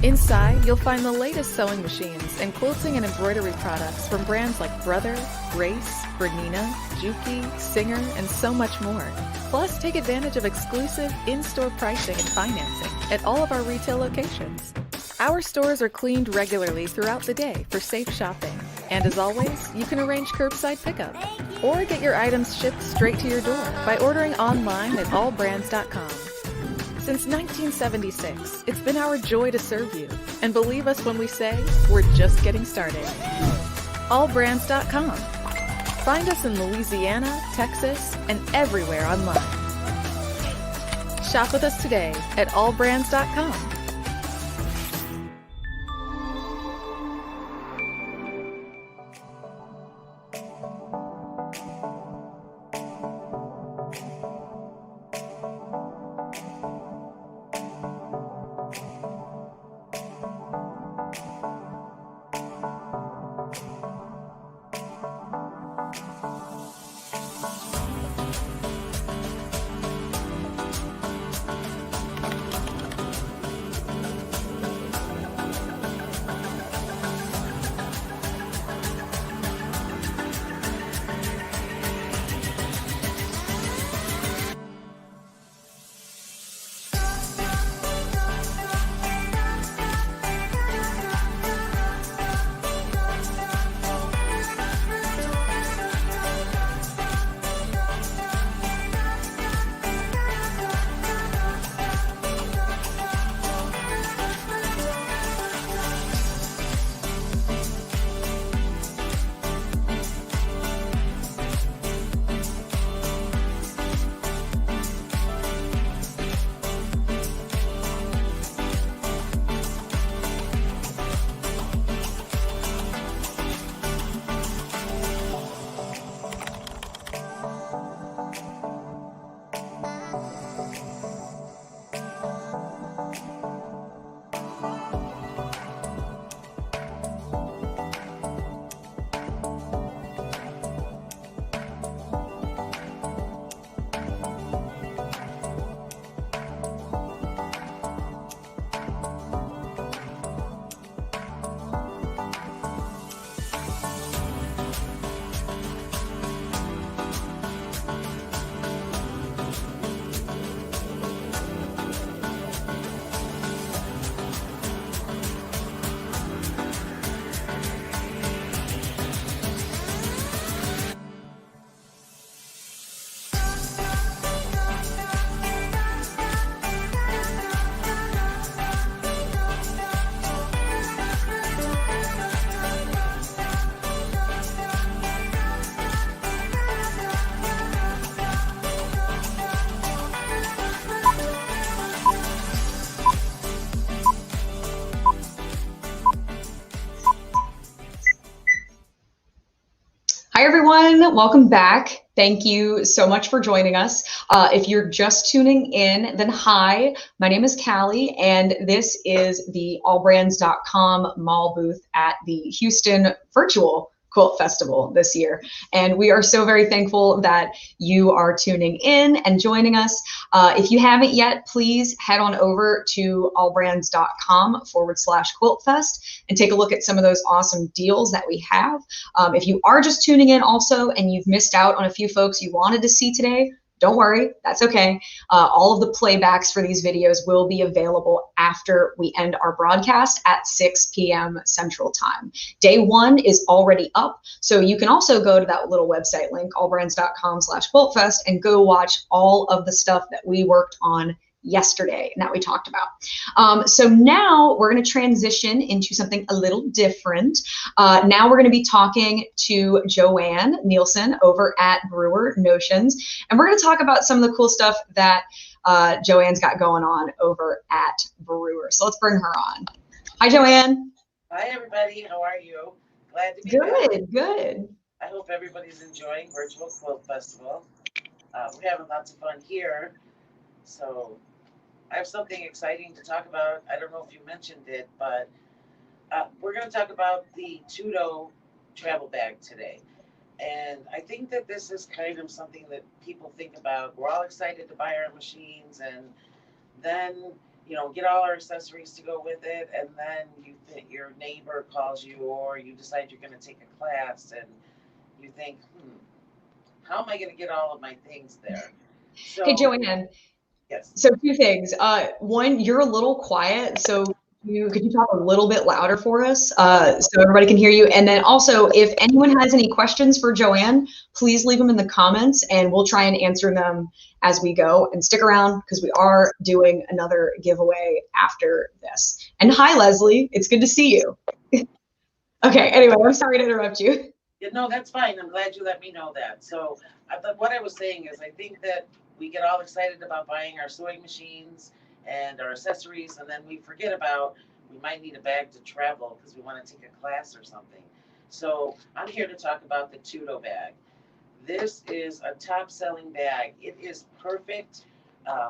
Inside, you'll find the latest sewing machines and quilting and embroidery products from brands like Brother, Grace, Bernina, Durkee, Singer, and so much more. Plus, take advantage of exclusive in-store pricing and financing at all of our retail locations. Our stores are cleaned regularly throughout the day for safe shopping. And as always, you can arrange curbside pickup or get your items shipped straight to your door by ordering online at allbrands.com. Since 1976, it's been our joy to serve you. And believe us when we say we're just getting started. Allbrands.com. Find us in Louisiana, Texas, and everywhere online. Shop with us today at allbrands.com. Hi, everyone. Welcome back. Thank you so much for joining us. If you're just tuning in, then hi, my name is Callie, and this is the allbrands.com mall booth at the Houston Virtual Quilt Festival this year. And we are so very thankful that you are tuning in and joining us. If you haven't yet, please head on over to allbrands.com/quiltfest and take a look at some of those awesome deals that we have. If you are just tuning in also and you've missed out on a few folks you wanted to see today, don't worry, that's okay. All of the playbacks for these videos will be available after we end our broadcast at 6 p.m. Central Time. Day one is already up, so you can also go to that little website link, allbrands.com/quiltfest, and go watch all of the stuff that we worked on yesterday and that we talked about. So now we're going to transition into something a little different. Now we're going to be talking to Joanne Nielsen over at Brewer Notions, and we're going to talk about some of the cool stuff that Joanne's got going on over at Brewer. So let's bring her on. Hi, Joanne. Hi, everybody. How are you? Glad to be Good, back. good. I hope everybody's enjoying Virtual Quilt Festival. We're having lots of fun here. So I have something exciting to talk about. I don't know if you mentioned it, but we're going to talk about the Tudo travel bag today. And I think that this is kind of something that people think about. We're all excited to buy our machines and then, you know, get all our accessories to go with it. And then you think your neighbor calls you or you decide you're going to take a class and you think, how am I going to get all of my things there? So, Hey, Joanne. Yes. So two things. One, you're a little quiet, so Could you talk a little bit louder for us so everybody can hear you? And then also, if anyone has any questions for Joanne, please leave them in the comments and we'll try and answer them as we go. And stick around because we are doing another giveaway after this. And hi, Leslie. It's good to see you. Okay, anyway, I'm sorry to interrupt you. Yeah, no, that's fine. I'm glad you let me know that. So what I was saying is I think that we get all excited about buying our sewing machines and our accessories, and then we forget about we might need a bag to travel because we want to take a class or something. So I'm here to talk about the Tudo bag. This is a top-selling bag. It is perfect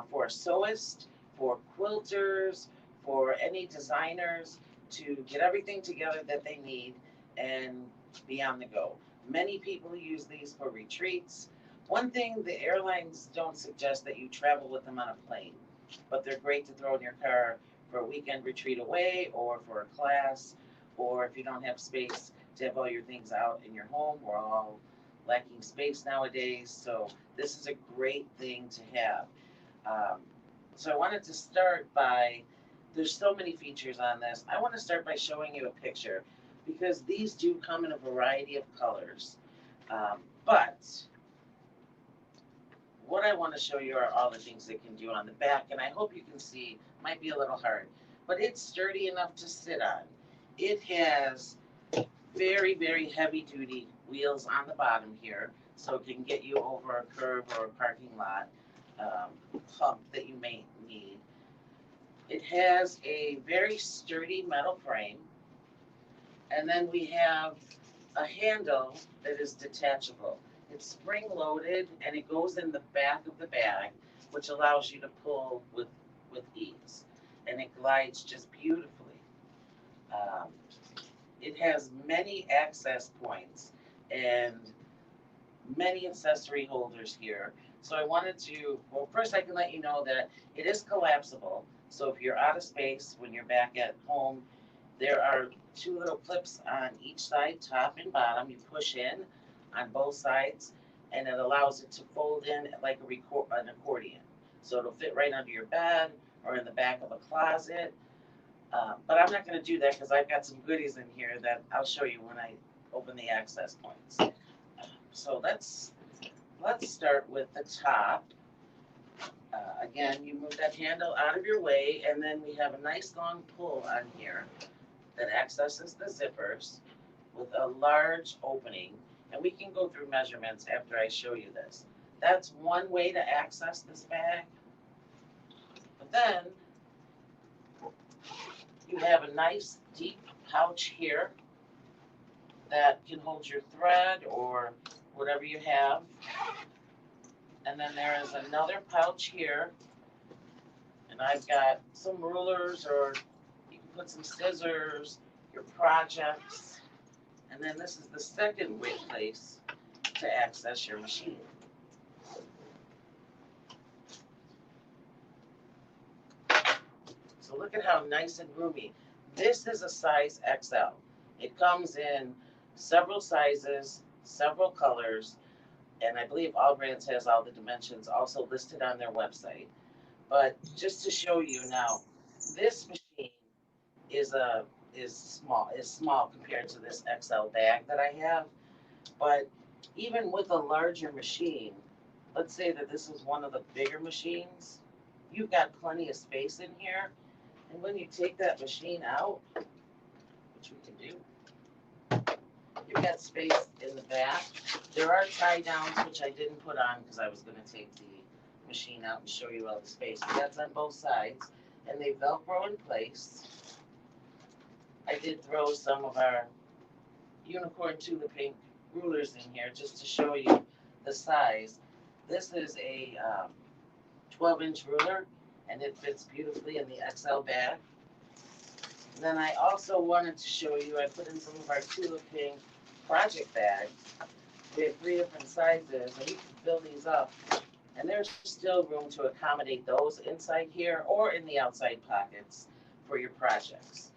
for a sewist, for quilters, for any designers to get everything together that they need and be on the go. Many people use these for retreats. One thing, the airlines don't suggest that you travel with them on a plane, but they're great to throw in your car for a weekend retreat away or for a class, or if you don't have space to have all your things out in your home. We're all lacking space nowadays, so this is a great thing to have. So I wanted to start by, there's so many features on this. I want to start by showing you a picture because these do come in a variety of colors. But what I want to show you are all the things it can do on the back, and I hope you can see, might be a little hard, but it's sturdy enough to sit on. It has very, very heavy duty wheels on the bottom here, so it can get you over a curb or a parking lot hump that you may need. It has a very sturdy metal frame, and then we have a handle that is detachable. It's spring loaded and it goes in the back of the bag, which allows you to pull with ease, and it glides just beautifully. It has many access points and many accessory holders here. So I wanted to, well, first I can let you know that it is collapsible. So if you're out of space when you're back at home, there are two little clips on each side, top and bottom. You push in on both sides and it allows it to fold in like an accordion. So it'll fit right under your bed or in the back of a closet. But I'm not going to do that because I've got some goodies in here that I'll show you when I open the access points. So let's start with the top. Again, you move that handle out of your way, and then we have a nice long pull on here that accesses the zippers with a large opening. And we can go through measurements after I show you this. That's one way to access this bag. But then you have a nice deep pouch here that can hold your thread or whatever you have. And then there is another pouch here. And I've got some rulers, or you can put some scissors, your projects. And then this is the second weight place to access your machine. So look at how nice and roomy. This is a size XL. It comes in several sizes, several colors, and I believe All Brands has all the dimensions also listed on their website. But just to show you now, this machine is small compared to this XL bag that I have. But even with a larger machine, let's say that this is one of the bigger machines, you've got plenty of space in here. And when you take that machine out, which we can do, you've got space in the back. There are tie downs, which I didn't put on because I was going to take the machine out and show you all the space. But that's on both sides, and they Velcro in place. I did throw some of our unicorn tulip pink rulers in here just to show you the size. This is a 12-inch ruler, and it fits beautifully in the XL bag. And then I also wanted to show you, I put in some of our tulip pink project bags. We have 3 different sizes, and you can fill these up. And there's still room to accommodate those inside here or in the outside pockets for your projects.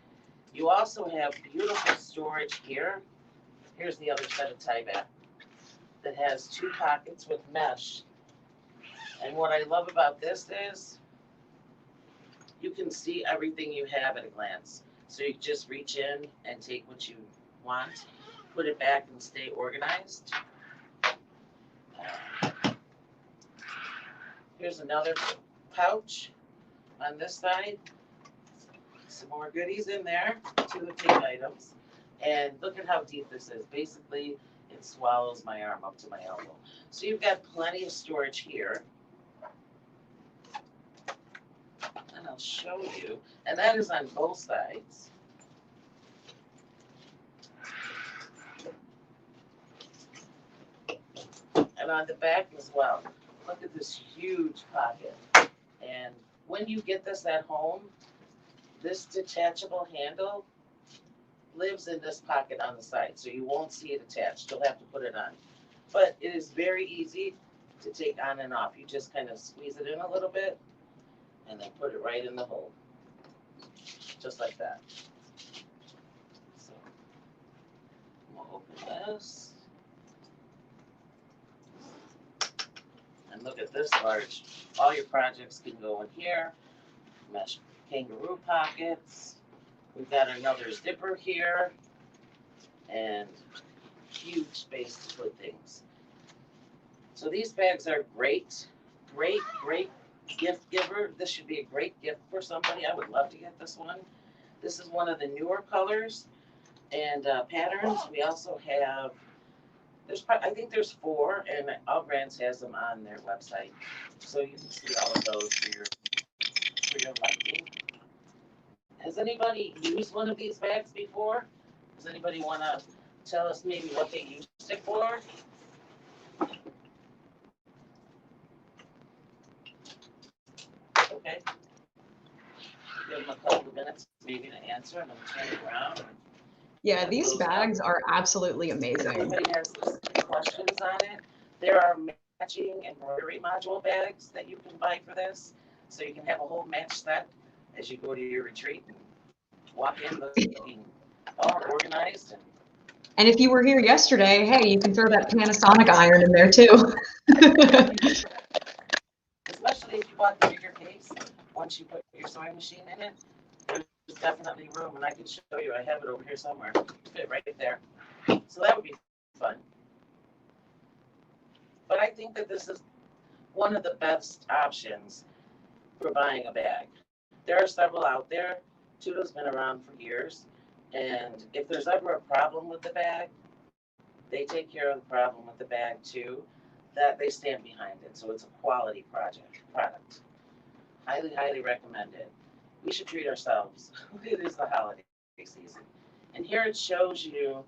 You also have beautiful storage here. Here's the other set of tie back that has 2 pockets with mesh. And what I love about this is you can see everything you have at a glance. So you just reach in and take what you want, put it back and stay organized. Here's another pouch on this side. Some more goodies in there, 2 of 10 items. And look at how deep this is. Basically, it swallows my arm up to my elbow. So you've got plenty of storage here. And I'll show you. And that is on both sides. And on the back as well. Look at this huge pocket. And when you get this at home, this detachable handle lives in this pocket on the side, so you won't see it attached. You'll have to put it on. But it is very easy to take on and off. You just kind of squeeze it in a little bit and then put it right in the hole. Just like that. So we'll open this. And look at this large. All your projects can go in here. Mesh kangaroo pockets. We've got another zipper here. And huge space to put things. So these bags are great. Great, great gift giver. This should be a great gift for somebody. I would love to get this one. This is one of the newer colors and patterns. We also have, I think there's 4, and All Brands has them on their website. So you can see all of those for your liking. Has anybody used one of these bags before? Does anybody want to tell us maybe what they used it for? Okay. Give them a couple of minutes maybe to answer, and then turn it around. Yeah, these bags are absolutely amazing. Everybody has questions on it. There are matching embroidery module bags that you can buy for this. So you can have a whole match set as you go to your retreat and walk in looking all organized. And if you were here yesterday, hey, you can throw that Panasonic iron in there too. Especially if you bought the bigger case, once you put your sewing machine in it, there's definitely room, and I can show you. I have it over here somewhere. Fit right there. So that would be fun. But I think that this is one of the best options for buying a bag. There are several out there. Tuto's been around for years, and if there's ever a problem with the bag, they take care of the problem with the bag too. That they stand behind it, so it's a quality product. Highly, highly recommend it. We should treat ourselves. It is the holiday season, and here it shows you.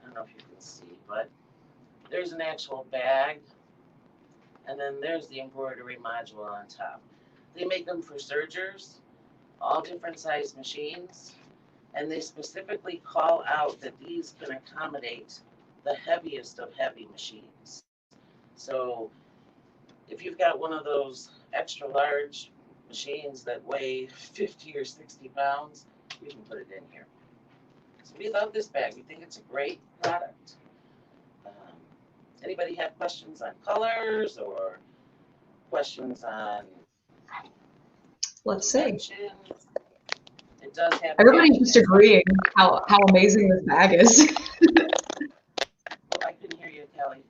I don't know if you can see, but there's an actual bag, and then there's the embroidery module on top. They make them for sergers, all different size machines, and they specifically call out that these can accommodate the heaviest of heavy machines. So if you've got one of those extra large machines that weigh 50 or 60 pounds, you can put it in here. So we love this bag. We think it's a great product. Anybody have questions on colors or questions on? Let's see. It does have. Everybody's just agreeing how amazing this bag is. I couldn't hear you, Kelly.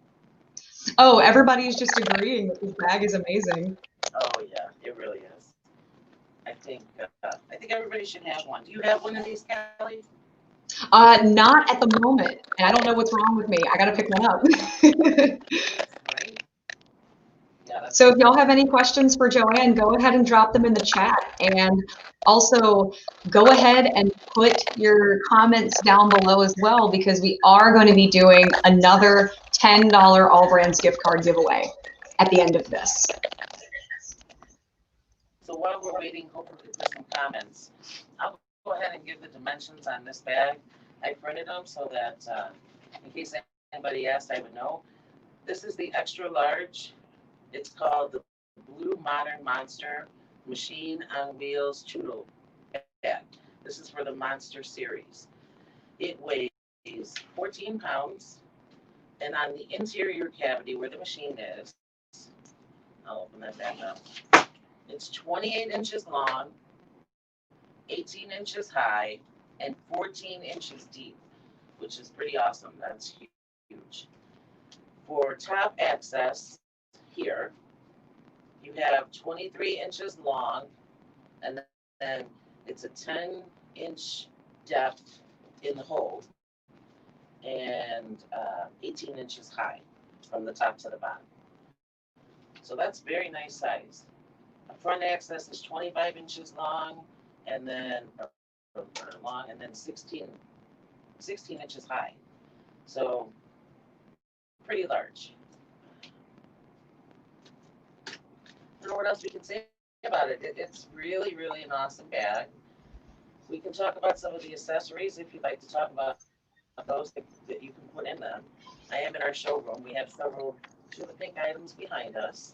Oh, everybody's just agreeing that this bag is amazing. Oh yeah, it really is. I think everybody should have one. Do you have one of these, Kelly? Not at the moment, and I don't know what's wrong with me. I gotta pick one up. So if y'all have any questions for Joanne, go ahead and drop them in the chat, and also go ahead and put your comments down below as well, because we are going to be doing another $10 All Brands gift card giveaway at the end of this. So while we're waiting, hopefully for some comments, I'll go ahead and give the dimensions on this bag. I printed them so that in case anybody asked, I would know. This is the extra large. It's called the Blue Modern Monster Machine on Wheels Chudo bag. This is for the Monster series. It weighs 14 pounds, and on the interior cavity where the machine is, I'll open that back up. It's 28 inches long 18 inches high and 14 inches deep, which is pretty awesome. That's huge. For top access here, you have 23 inches long, and then it's a 10-inch depth in the hole and 18 inches high from the top to the bottom. So that's very nice size. A front access is 25 inches long, and then 16 inches high. So pretty large. I don't know what else we can say about it. It's really, really an awesome bag. We can talk about some of the accessories if you'd like to talk about those that you can put in them. I am in our showroom. We have several tulip pink items behind us.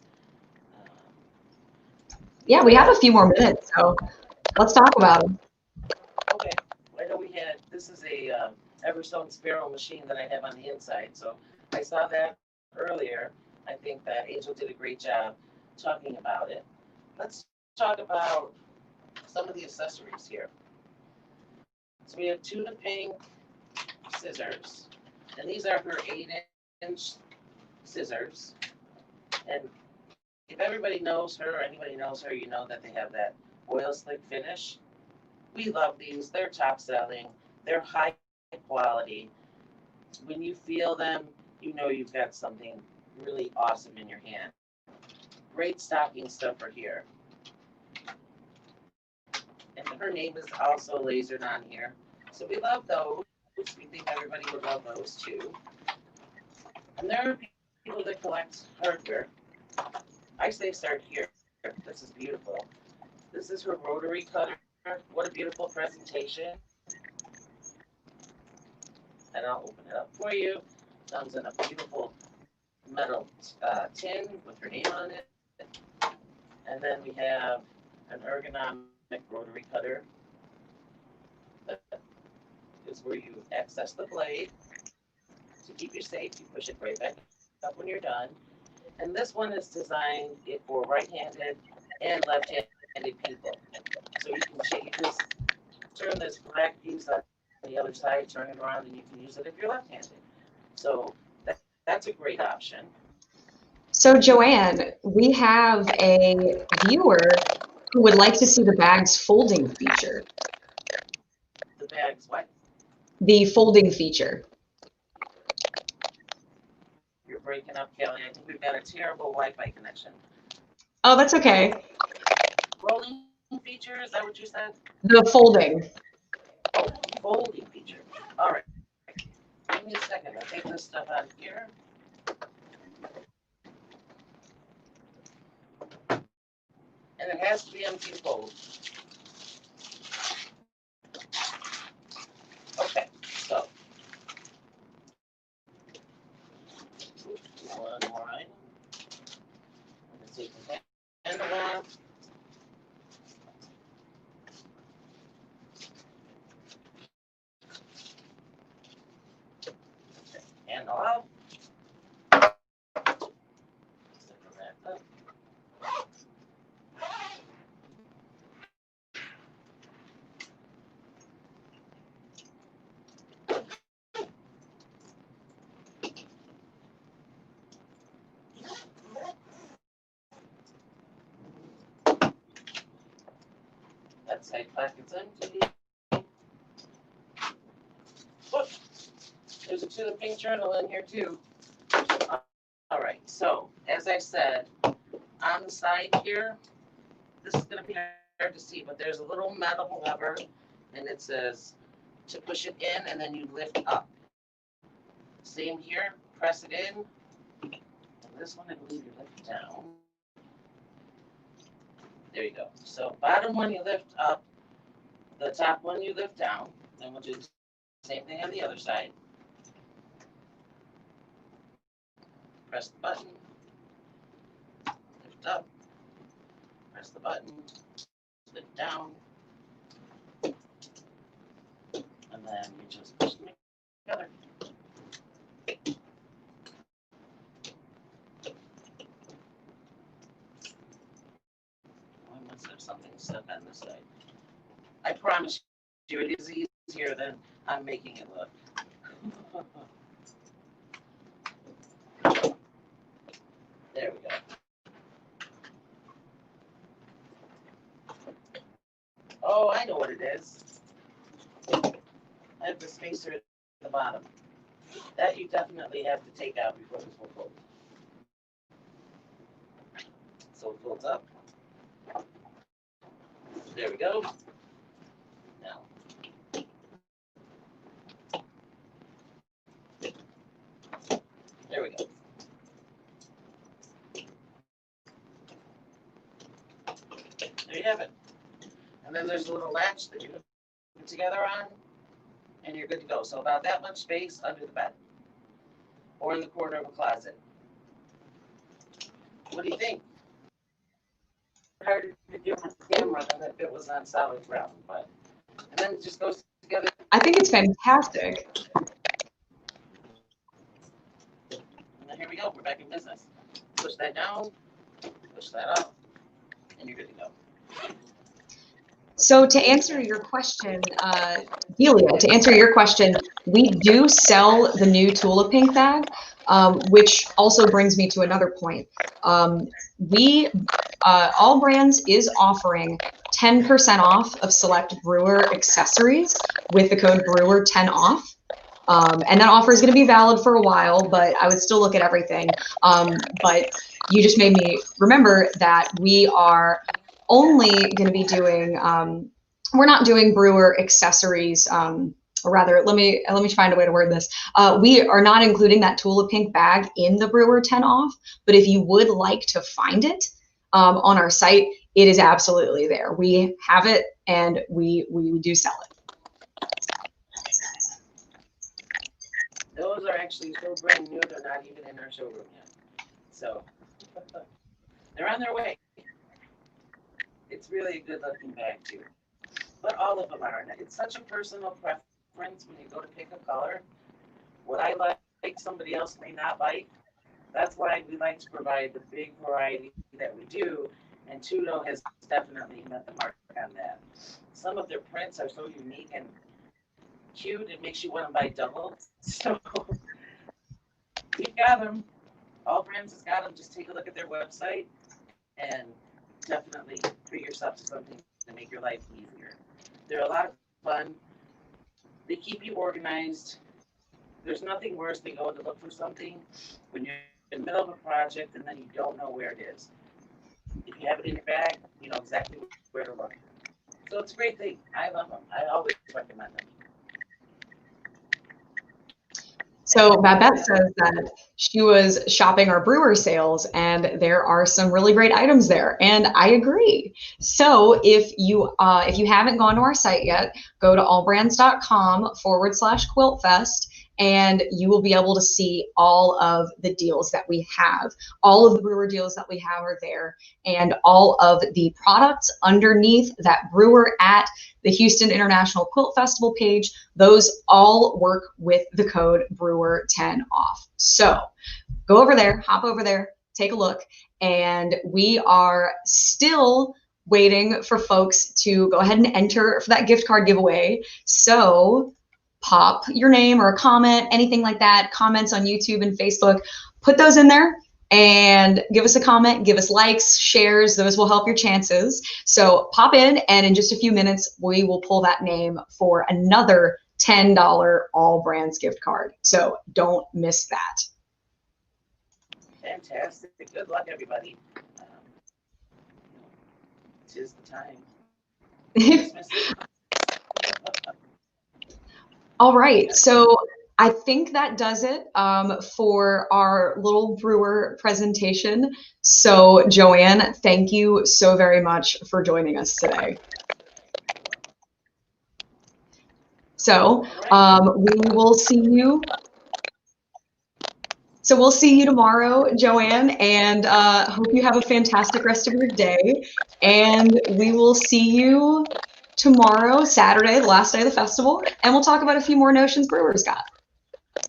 Yeah, we have a few more minutes, so let's talk about them. Okay, I know this is a Eversewn Sparrow machine that I have on the inside, so I saw that earlier. I think that Angel did a great job talking about it. Let's talk about some of the accessories here. So we have tulip pink scissors, and these are her 8-inch scissors. And if everybody knows her, or anybody knows her, you know that they have that oil slick finish. We love these. They're top selling. They're high quality. When you feel them, you know you've got something really awesome in your hand. Great stocking stuffer here. And her name is also lasered on here. So we love those. We think everybody would love those too. And there are people that collect hardware. I say start here. This is beautiful. This is her rotary cutter. What a beautiful presentation. And I'll open it up for you. Comes in a beautiful metal tin with her name on it. And then we have an ergonomic rotary cutter. That is where you access the blade. To keep you safe, you push it right back up when you're done. And this one is designed for right-handed and left-handed people. So you can just turn this black piece on the other side, turn it around, and you can use it if you're left-handed. So that's a great option. So Joanne, we have a viewer who would like to see the bag's folding feature. The bag's what? The folding feature. You're breaking up, Kelly. I think we've got a terrible Wi-Fi connection. Oh, that's okay. Rolling feature, is that what you said? The folding. Oh, folding feature. All right. Give me a second. I'll take this stuff out of here. And it has to be empty to fold. Okay, so one more item. I'm going to take the handle off. Handle off. Zipper back up. That side pocket's empty. Look, there's a tulip pink journal in here too. All right, so as I said, on the side here, this is going to be hard to see, but there's a little metal lever, and it says to push it in, and then you lift up. Same here, press it in. And this one, I believe you lift down. There you go. So bottom one you lift up, the top one you lift down. Then we'll do the same thing on the other side. Press the button, lift up, press the button, lift down, and then you just push them together. Unless there's something stuck on this side. I promise you, it is easier than I'm making it look. There we go. Oh, I know what it is. I have the spacer at the bottom. That you definitely have to take out before this will fold. So it folds up. There we go. Now. There we go. There you have it. And then there's a little latch that you put together on, and you're good to go. So about that much space under the bed or in the corner of a closet. What do you think? Harder to do on camera than if it was on solid ground, but and then it just goes together. I think it's fantastic. And then here we go. We're back in business. Push that down, push that up, and you're good to go. So to answer your question, Delia, to answer your question, we do sell the new Tula Pink bag, which also brings me to another point. All Brands is offering 10% off of select Brewer accessories with the code Brewer10off. And that offer is going to be valid for a while, but I would still look at everything. But you just made me remember that we are only going to be doing, we're not doing Brewer accessories, or rather, let me find a way to word this. We are not including that Tula Pink bag in the Brewer 10 off, but if you would like to find it on our site, it is absolutely there. We have it and we do sell it. Those are actually so brand new, they're not even in our showroom yet. So they're on their way. It's really a good looking bag too. But all of them are. It's such a personal preference when you go to pick a color. What I like, somebody else may not like. That's why we like to provide the big variety that we do. And Tudo has definitely met the mark on that. Some of their prints are so unique and cute, it makes you want to buy double. So we've got them. All Brands has got them. Just take a look at their website and definitely treat yourself to something to make your life easier. They're a lot of fun. They keep you organized. There's nothing worse than going to look for something when you're in the middle of a project and then you don't know where it is. If you have it in your bag, you know exactly where to look. So it's a great thing. I love them. I always recommend them. So Babette says that she was shopping our Brewer sales and there are some really great items there, and I agree. So if you haven't gone to our site yet, go to allbrands.com/quiltfest and you will be able to see all of the deals that we have. All of the Brewer deals that we have are there, and all of the products underneath that Brewer at the Houston International Quilt Festival page, those all work with the code Brewer10off. So go over there, hop over there, take a look, and we are still waiting for folks to go ahead and enter for that gift card giveaway. So pop your name or a comment, anything like that, comments on YouTube and Facebook, put those in there and give us a comment, give us likes, shares, those will help your chances. So pop in, and in just a few minutes, we will pull that name for another $10 All Brands gift card. So don't miss that. Fantastic. Good luck, everybody. Tis the time. All right, so I think that does it for our little Brewer presentation. So Joanne, thank you so very much for joining us today. So we will see you. So we'll see you tomorrow, Joanne, and hope you have a fantastic rest of your day. And we will see you tomorrow, Saturday, the last day of the festival, and we'll talk about a few more notions Brewer's got. All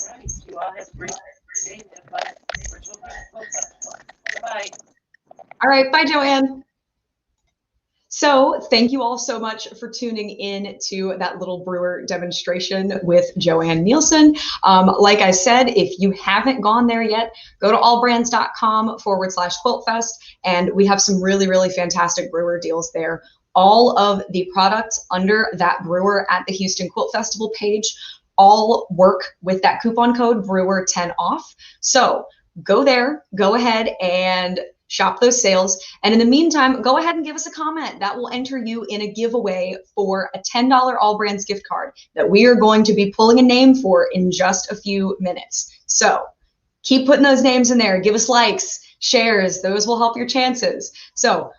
right. You all have a great day. Bye. All right. Bye, Joanne. So thank you all so much for tuning in to that little brewer demonstration with Joanne Nielsen. Like I said, if you haven't gone there yet, go to allbrands.com/quiltfest, and we have some really, really fantastic brewer deals there. All of the products under that brewer at the Houston Quilt Festival page all work with that coupon code brewer10off. So go there, go ahead and shop those sales. And in the meantime, go ahead and give us a comment. That will enter you in a giveaway for a $10 All Brands gift card that we are going to be pulling a name for in just a few minutes. So keep putting those names in there. Give us likes, shares. Those will help your chances. So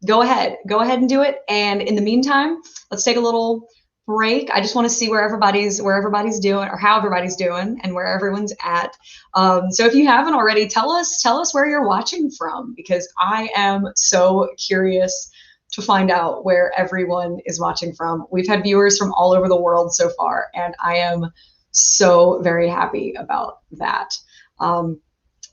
go ahead and do it. And in the meantime, let's take a little break. I just want to see where everybody's doing, or how everybody's doing, and where everyone's at. So if you haven't already, tell us where you're watching from, because I am so curious to find out where everyone is watching from. We've had viewers from all over the world so far, and I am so very happy about that.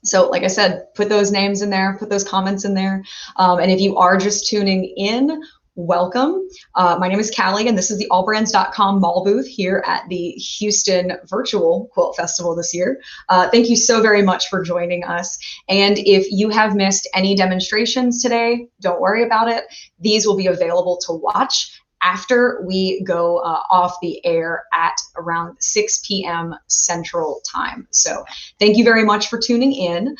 So like I said, put those names in there, put those comments in there. And if you are just tuning in, welcome. My name is Callie, and this is the allbrands.com mall booth here at the Houston Virtual Quilt Festival this year. Thank you so very much for joining us. And if you have missed any demonstrations today, don't worry about it. These will be available to watch after we go off the air at around 6 p.m. Central Time. So thank you very much for tuning in.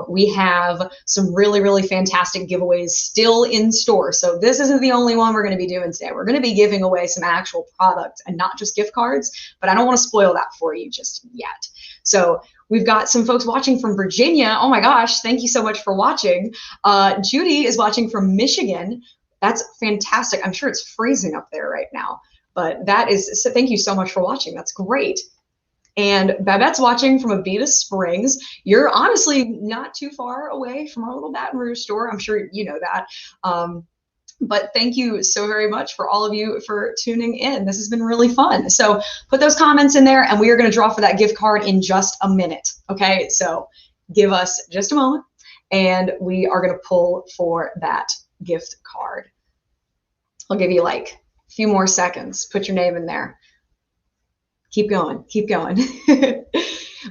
We have some really, really fantastic giveaways still in store. So this isn't the only one we're going to be doing today. We're going to be giving away some actual products and not just gift cards, but I don't want to spoil that for you just yet. So we've got some folks watching from Virginia. Oh my gosh, thank you so much for watching. Judy is watching from Michigan. That's fantastic. I'm sure it's freezing up there right now, but so thank you so much for watching. That's great. And Babette's watching from Abita Springs. You're honestly not too far away from our little Baton Rouge store. I'm sure you know that. But thank you so very much for all of you for tuning in. This has been really fun. So put those comments in there, and we are going to draw for that gift card in just a minute. Okay, so give us just a moment, and we are going to pull for that gift card. I'll give you like a few more seconds. Put your name in there. Keep going, keep going.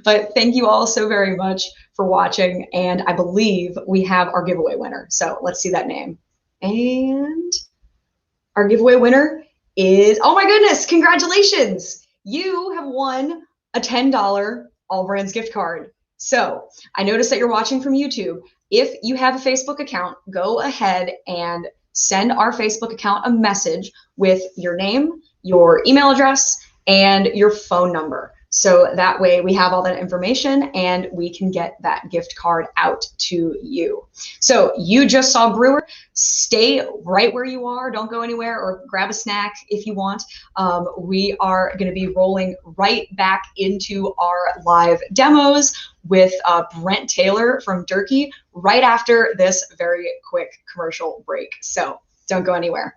But thank you all so very much for watching, and I believe we have our giveaway winner. So let's see that name. And our giveaway winner is, oh my goodness, congratulations. You have won a $10 All Brands gift card. So I noticed that you're watching from YouTube. If you have a Facebook account, go ahead and send our Facebook account a message with your name, your email address, and your phone number. So that way we have all that information and we can get that gift card out to you. So you just saw Brewer. Stay right where you are. Don't go anywhere, or grab a snack if you want. We are going to be rolling right back into our live demos with Brent Taylor from Durkee right after this very quick commercial break. So don't go anywhere.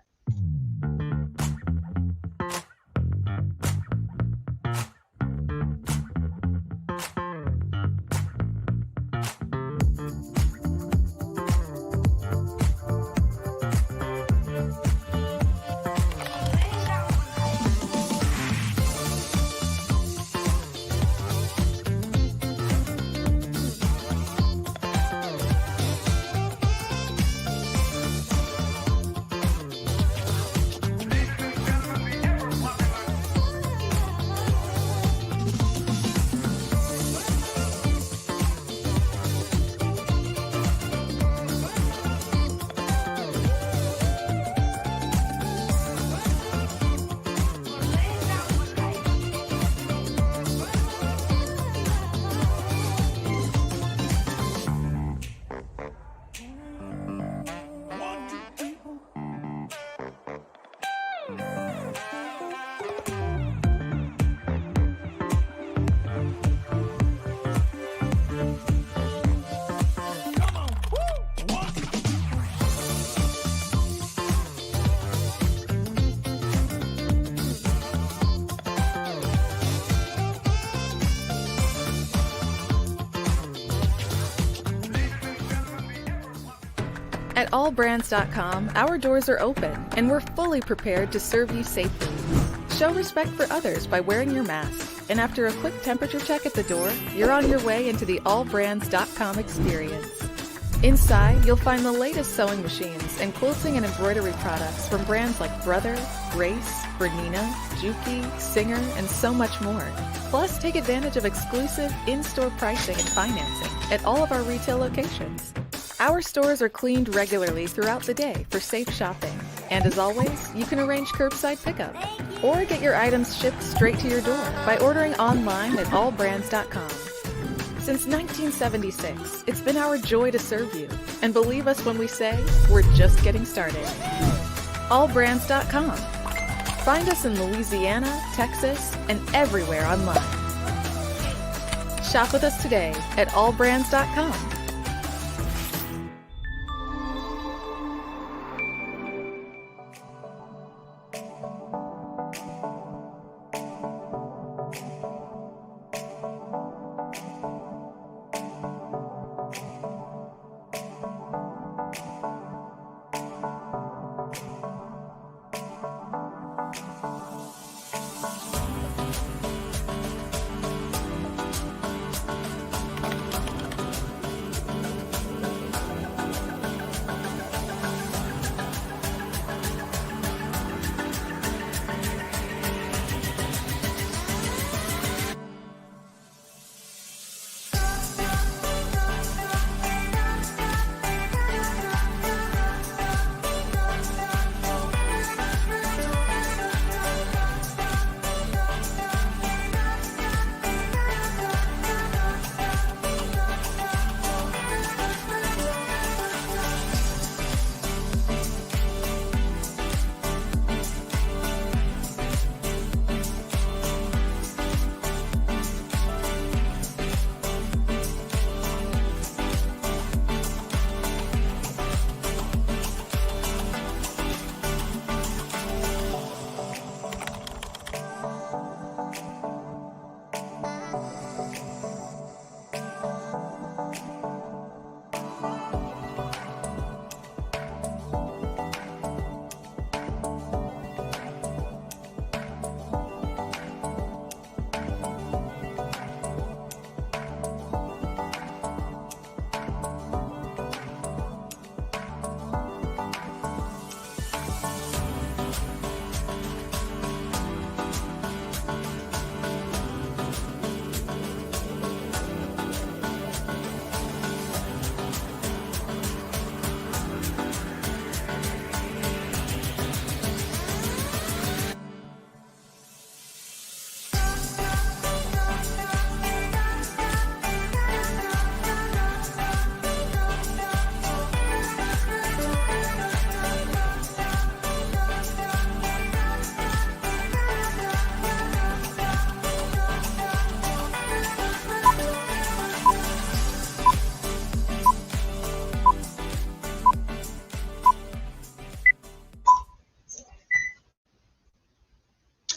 At allbrands.com, our doors are open and we're fully prepared to serve you safely. Show respect for others by wearing your mask. And after a quick temperature check at the door, you're on your way into the allbrands.com experience. Inside, you'll find the latest sewing machines and quilting and embroidery products from brands like Brother, Grace, Bernina, Durkee, Singer, and so much more. Plus, take advantage of exclusive in-store pricing and financing at all of our retail locations. Our stores are cleaned regularly throughout the day for safe shopping. And as always, you can arrange curbside pickup or get your items shipped straight to your door by ordering online at allbrands.com. Since 1976, it's been our joy to serve you. And believe us when we say, we're just getting started. Allbrands.com. Find us in Louisiana, Texas, and everywhere online. Shop with us today at allbrands.com.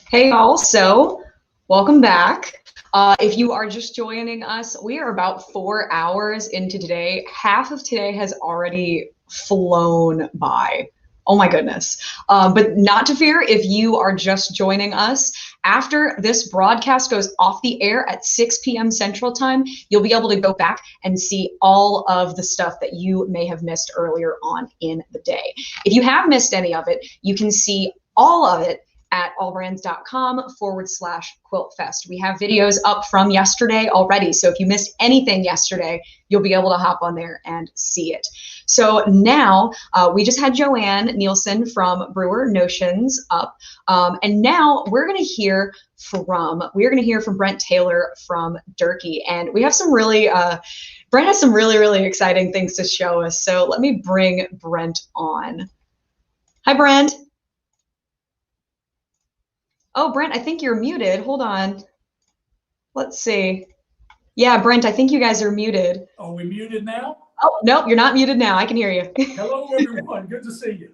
Hey y'all, so welcome back. If you are just joining us, we are about 4 hours into today. Half of today has already flown by. Oh my goodness. But not to fear if you are just joining us. After this broadcast goes off the air at 6 p.m. Central Time, you'll be able to go back and see all of the stuff that you may have missed earlier on in the day. If you have missed any of it, you can see all of it at allbrands.com/quiltfest. We have videos up from yesterday already. So if you missed anything yesterday, you'll be able to hop on there and see it. So now we just had Joanne Nielsen from Brewer Notions up. And now we're going to hear from Brent Taylor from Durkee. And we have some really, Brent has some really, really exciting things to show us. So let me bring Brent on. Hi, Brent. Oh, Brent, I think you're muted. Hold on. Let's see. Yeah, Brent, I think you guys are muted. Are we muted now? Oh, no, you're not muted now. I can hear you. Hello, everyone. Good to see you.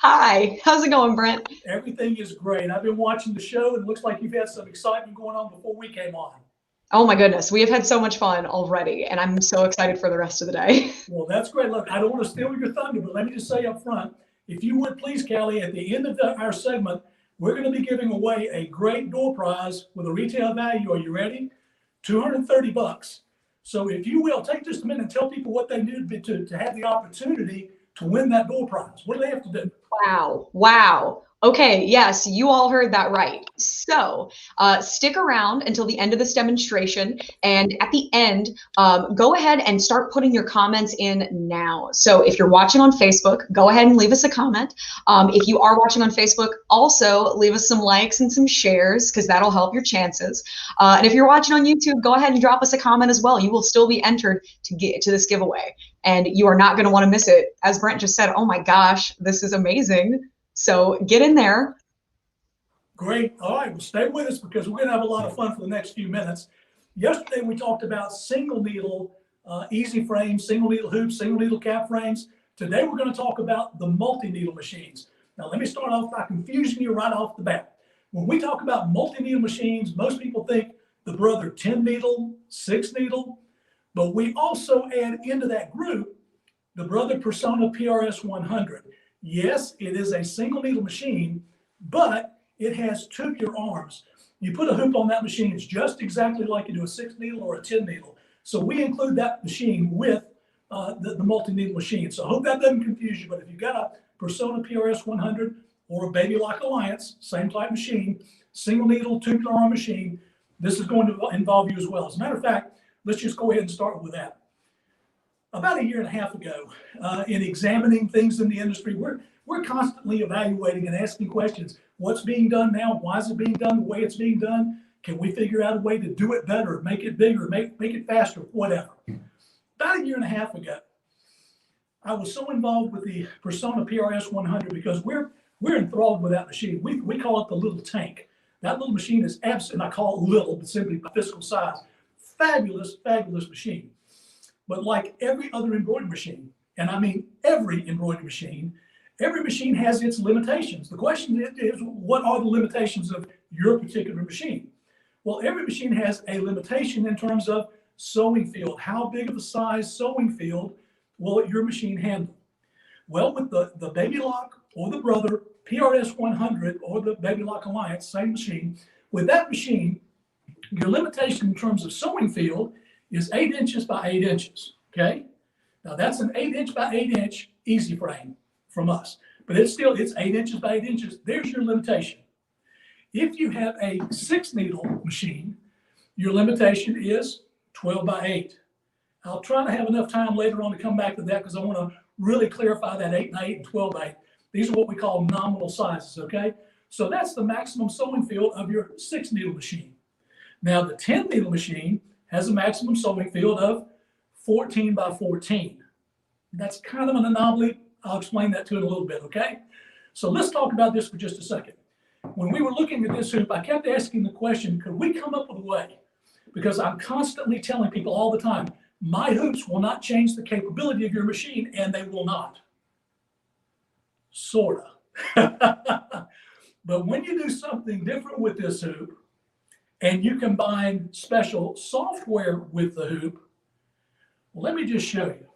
Hi. How's it going, Brent? Everything is great. I've been watching the show, and it looks like you've had some excitement going on before we came on. Oh my goodness, we have had so much fun already, and I'm so excited for the rest of the day. Well, that's great. Look, I don't want to steal your thunder, but let me just say up front, if you would please, Callie, at the end of our segment, we're going to be giving away a great door prize with a retail value. Are you ready? $230. So if you will, take just a minute and tell people what they need to have the opportunity to win that door prize. What do they have to do? Wow. Wow. Okay, yes, you all heard that right. So stick around until the end of this demonstration. And at the end, go ahead and start putting your comments in now. So if you're watching on Facebook, go ahead and leave us a comment. If you are watching on Facebook, also leave us some likes and some shares, because that'll help your chances. And if you're watching on YouTube, go ahead and drop us a comment as well. You will still be entered to get to this giveaway. And you are not going to want to miss it. As Brent just said, oh my gosh, this is amazing. So get in there. Great. All right. Well, stay with us because we're going to have a lot of fun for the next few minutes. Yesterday, we talked about single needle, easy frame, single needle hoops, single needle cap frames. Today, we're going to talk about the multi-needle machines. Now, let me start off by confusing you right off the bat. When we talk about multi-needle machines, most people think the Brother 10 needle, 6 needle, but we also add into that group the Brother Persona PRS 100. Yes, it is a single needle machine, but it has tubular arms. You put a hoop on that machine, it's just exactly like you do a 6 needle or a 10 needle. So we include that machine with the multi-needle machine. So I hope that doesn't confuse you, but if you've got a Persona PRS 100 or a Baby Lock Alliance, same type machine, single needle tubular arm machine, this is going to involve you as well. As a matter of fact, let's just go ahead and start with that. About a year and a half ago, in examining things in the industry, we're constantly evaluating and asking questions. What's being done now? Why is it being done the way it's being done? Can we figure out a way to do it better, make it bigger, make it faster, whatever? About a year and a half ago, I was so involved with the Persona PRS 100 because we're enthralled with that machine. We call it the little tank. That little machine is absolutely, and I call it little, but simply by physical size. Fabulous, fabulous machine. But like every other embroidery machine, and I mean every embroidery machine, every machine has its limitations. The question is, what are the limitations of your particular machine? Well, every machine has a limitation in terms of sewing field. How big of a size sewing field will your machine handle? Well, with the Baby Lock or the Brother PRS 100 or the Baby Lock Alliance, same machine, with that machine, your limitation in terms of sewing field is 8 inches by 8 inches, okay? Now that's an 8-inch by 8-inch easy frame from us, but it's 8 inches by 8 inches. There's your limitation. If you have a 6 needle machine, your limitation is 12 by 8. I'll try to have enough time later on to come back to that because I want to really clarify that 8 by 8 and 12 by 8. These are what we call nominal sizes, okay? So that's the maximum sewing field of your 6 needle machine. Now the 10 needle machine has a maximum sewing field of 14 by 14. That's kind of an anomaly. I'll explain that to you in a little bit, okay? So let's talk about this for just a second. When we were looking at this hoop, I kept asking the question, could we come up with a way? Because I'm constantly telling people all the time, my hoops will not change the capability of your machine, and they will not. Sorta. But when you do something different with this hoop, and you combine special software with the hoop, well, let me just show you.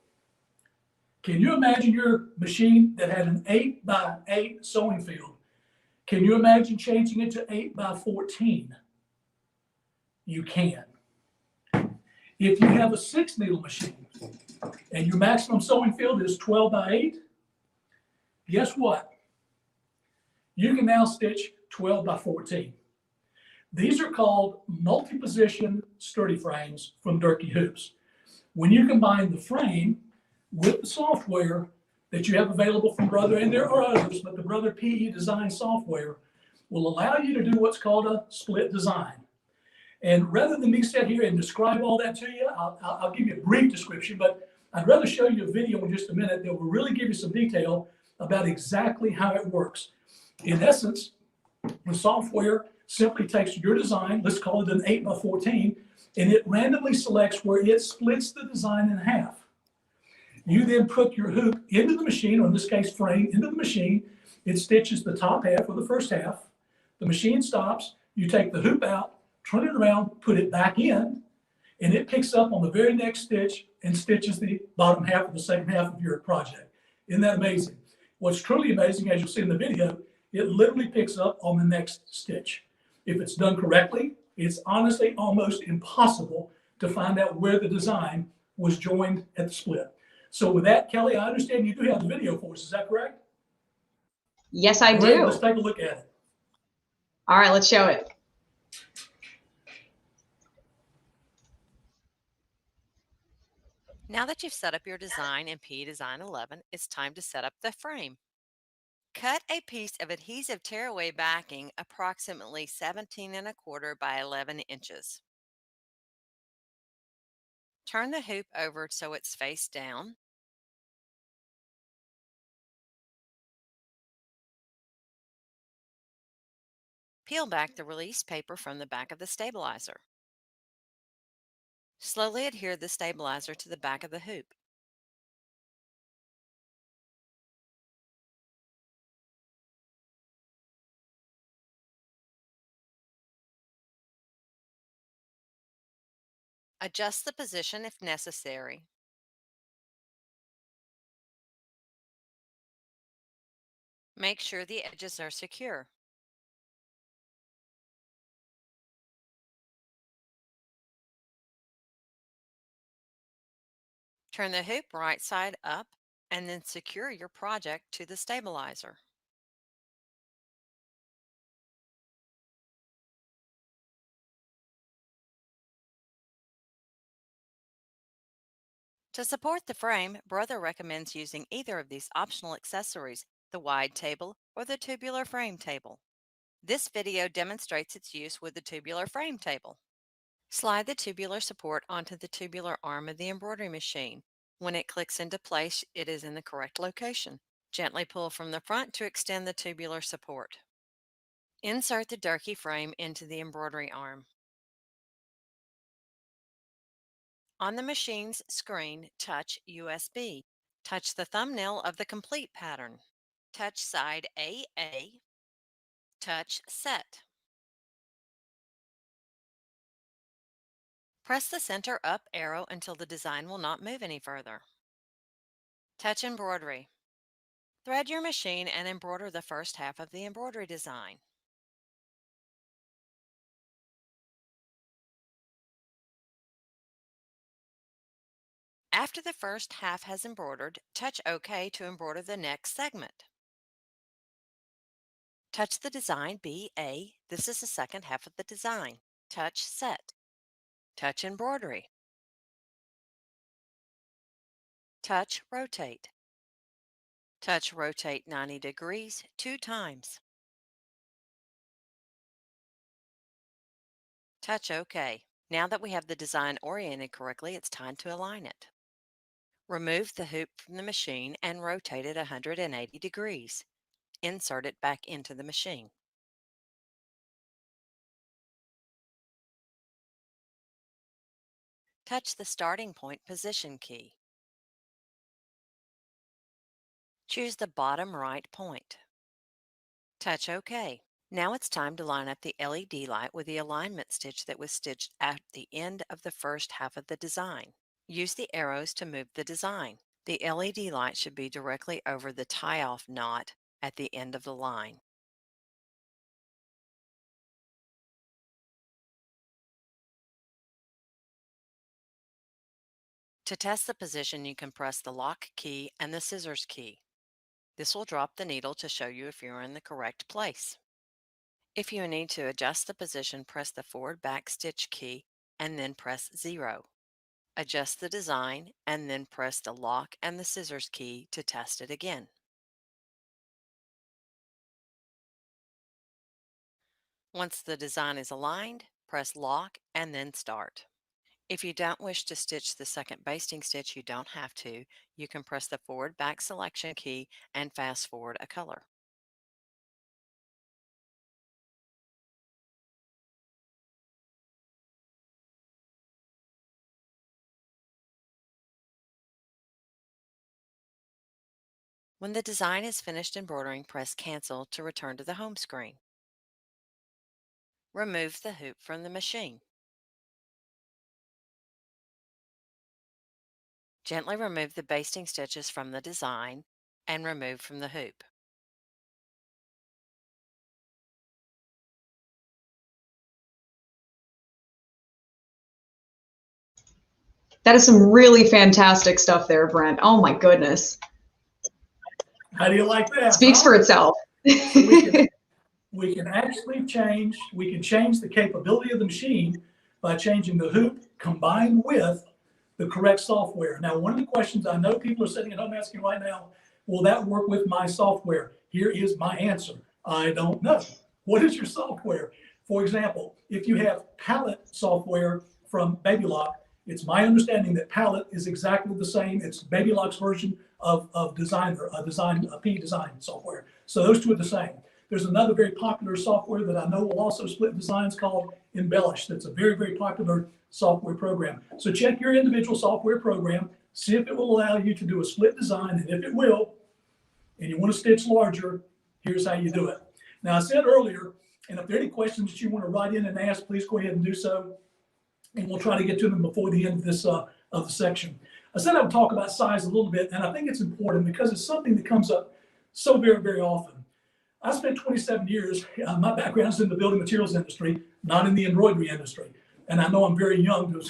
Can you imagine your machine that had an 8 by 8 sewing field? Can you imagine changing it to 8 by 14? You can. If you have a 6 needle machine and your maximum sewing field is 12 by 8, guess what? You can now stitch 12 by 14. These are called multi-position sturdy frames from Durkee Hoops. When you combine the frame with the software that you have available from Brother, and there are others, but the Brother PE design software will allow you to do what's called a split design. And rather than me sit here and describe all that to you, I'll give you a brief description, but I'd rather show you a video in just a minute that will really give you some detail about exactly how it works. In essence, the software simply takes your design, let's call it an 8 by 14, and it randomly selects where it splits the design in half. You then put your hoop into the machine, or in this case frame, into the machine. It stitches the top half or the first half. The machine stops. You take the hoop out, turn it around, put it back in, and it picks up on the very next stitch and stitches the bottom half of the second half of your project. Isn't that amazing? What's truly amazing, as you'll see in the video, it literally picks up on the next stitch. If it's done correctly, it's honestly almost impossible to find out where the design was joined at the split. So with that, Kelly, I understand you do have the video for us. Is that correct? Yes, I Great. do. Let's take a look at it. All right, let's show it. Now that you've set up your design in P-Design 11, it's time to set up the frame. Cut a piece of adhesive tearaway backing approximately 17¼ by 11 inches. Turn the hoop over so it's face down. Peel back the release paper from the back of the stabilizer. Slowly adhere the stabilizer to the back of the hoop. Adjust the position if necessary. Make sure the edges are secure. Turn the hoop right side up and then secure your project to the stabilizer. To support the frame, Brother recommends using either of these optional accessories, the wide table or the tubular frame table. This video demonstrates its use with the tubular frame table. Slide the tubular support onto the tubular arm of the embroidery machine. When it clicks into place, it is in the correct location. Gently pull from the front to extend the tubular support. Insert the Durkee frame into the embroidery arm. On the machine's screen, touch USB. Touch the thumbnail of the complete pattern. Touch side AA. Touch Set. Press the center up arrow until the design will not move any further. Touch Embroidery. Thread your machine and embroider the first half of the embroidery design. After the first half has embroidered, touch OK to embroider the next segment. Touch the design BA. This is the second half of the design. Touch Set. Touch Embroidery. Touch Rotate. Touch Rotate 90 degrees 2 times. Touch OK. Now that we have the design oriented correctly, it's time to align it. Remove the hoop from the machine and rotate it 180 degrees. Insert it back into the machine. Touch the starting point position key. Choose the bottom right point. Touch OK. Now it's time to line up the LED light with the alignment stitch that was stitched at the end of the first half of the design. Use the arrows to move the design. The LED light should be directly over the tie-off knot at the end of the line. To test the position, you can press the lock key and the scissors key. This will drop the needle to show you if you're in the correct place. If you need to adjust the position, press the forward back stitch key and then press 0. Adjust the design and then press the lock and the scissors key to test it again. Once the design is aligned, press lock and then start. If you don't wish to stitch the second basting stitch, you don't have to. You can press the forward back selection key and fast forward a color. When the design is finished embroidering, press Cancel to return to the home screen. Remove the hoop from the machine. Gently remove the basting stitches from the design and remove from the hoop. That is some really fantastic stuff there, Brent. Oh my goodness. How do you like that? Speaks for itself. We can actually change the capability of the machine by changing the hoop combined with the correct software. Now, one of the questions I know people are sitting at home asking right now, will that work with my software? Here is my answer. I don't know. What is your software? For example, if you have palette software from Babylock, it's my understanding that palette is exactly the same. It's Babylock's version of Designer, P design software. So those two are the same. There's another very popular software that I know will also split designs called Embellish. That's a very, very popular software program. So check your individual software program, see if it will allow you to do a split design, and if it will, and you want to stitch larger, here's how you do it. Now, I said earlier, and if there are any questions that you want to write in and ask, please go ahead and do so, and we'll try to get to them before the end of this of the section. I said I would talk about size a little bit, and I think it's important because it's something that comes up so very, very often. I spent 27 years, my background is in the building materials industry, not in the embroidery industry. And I know I'm very young to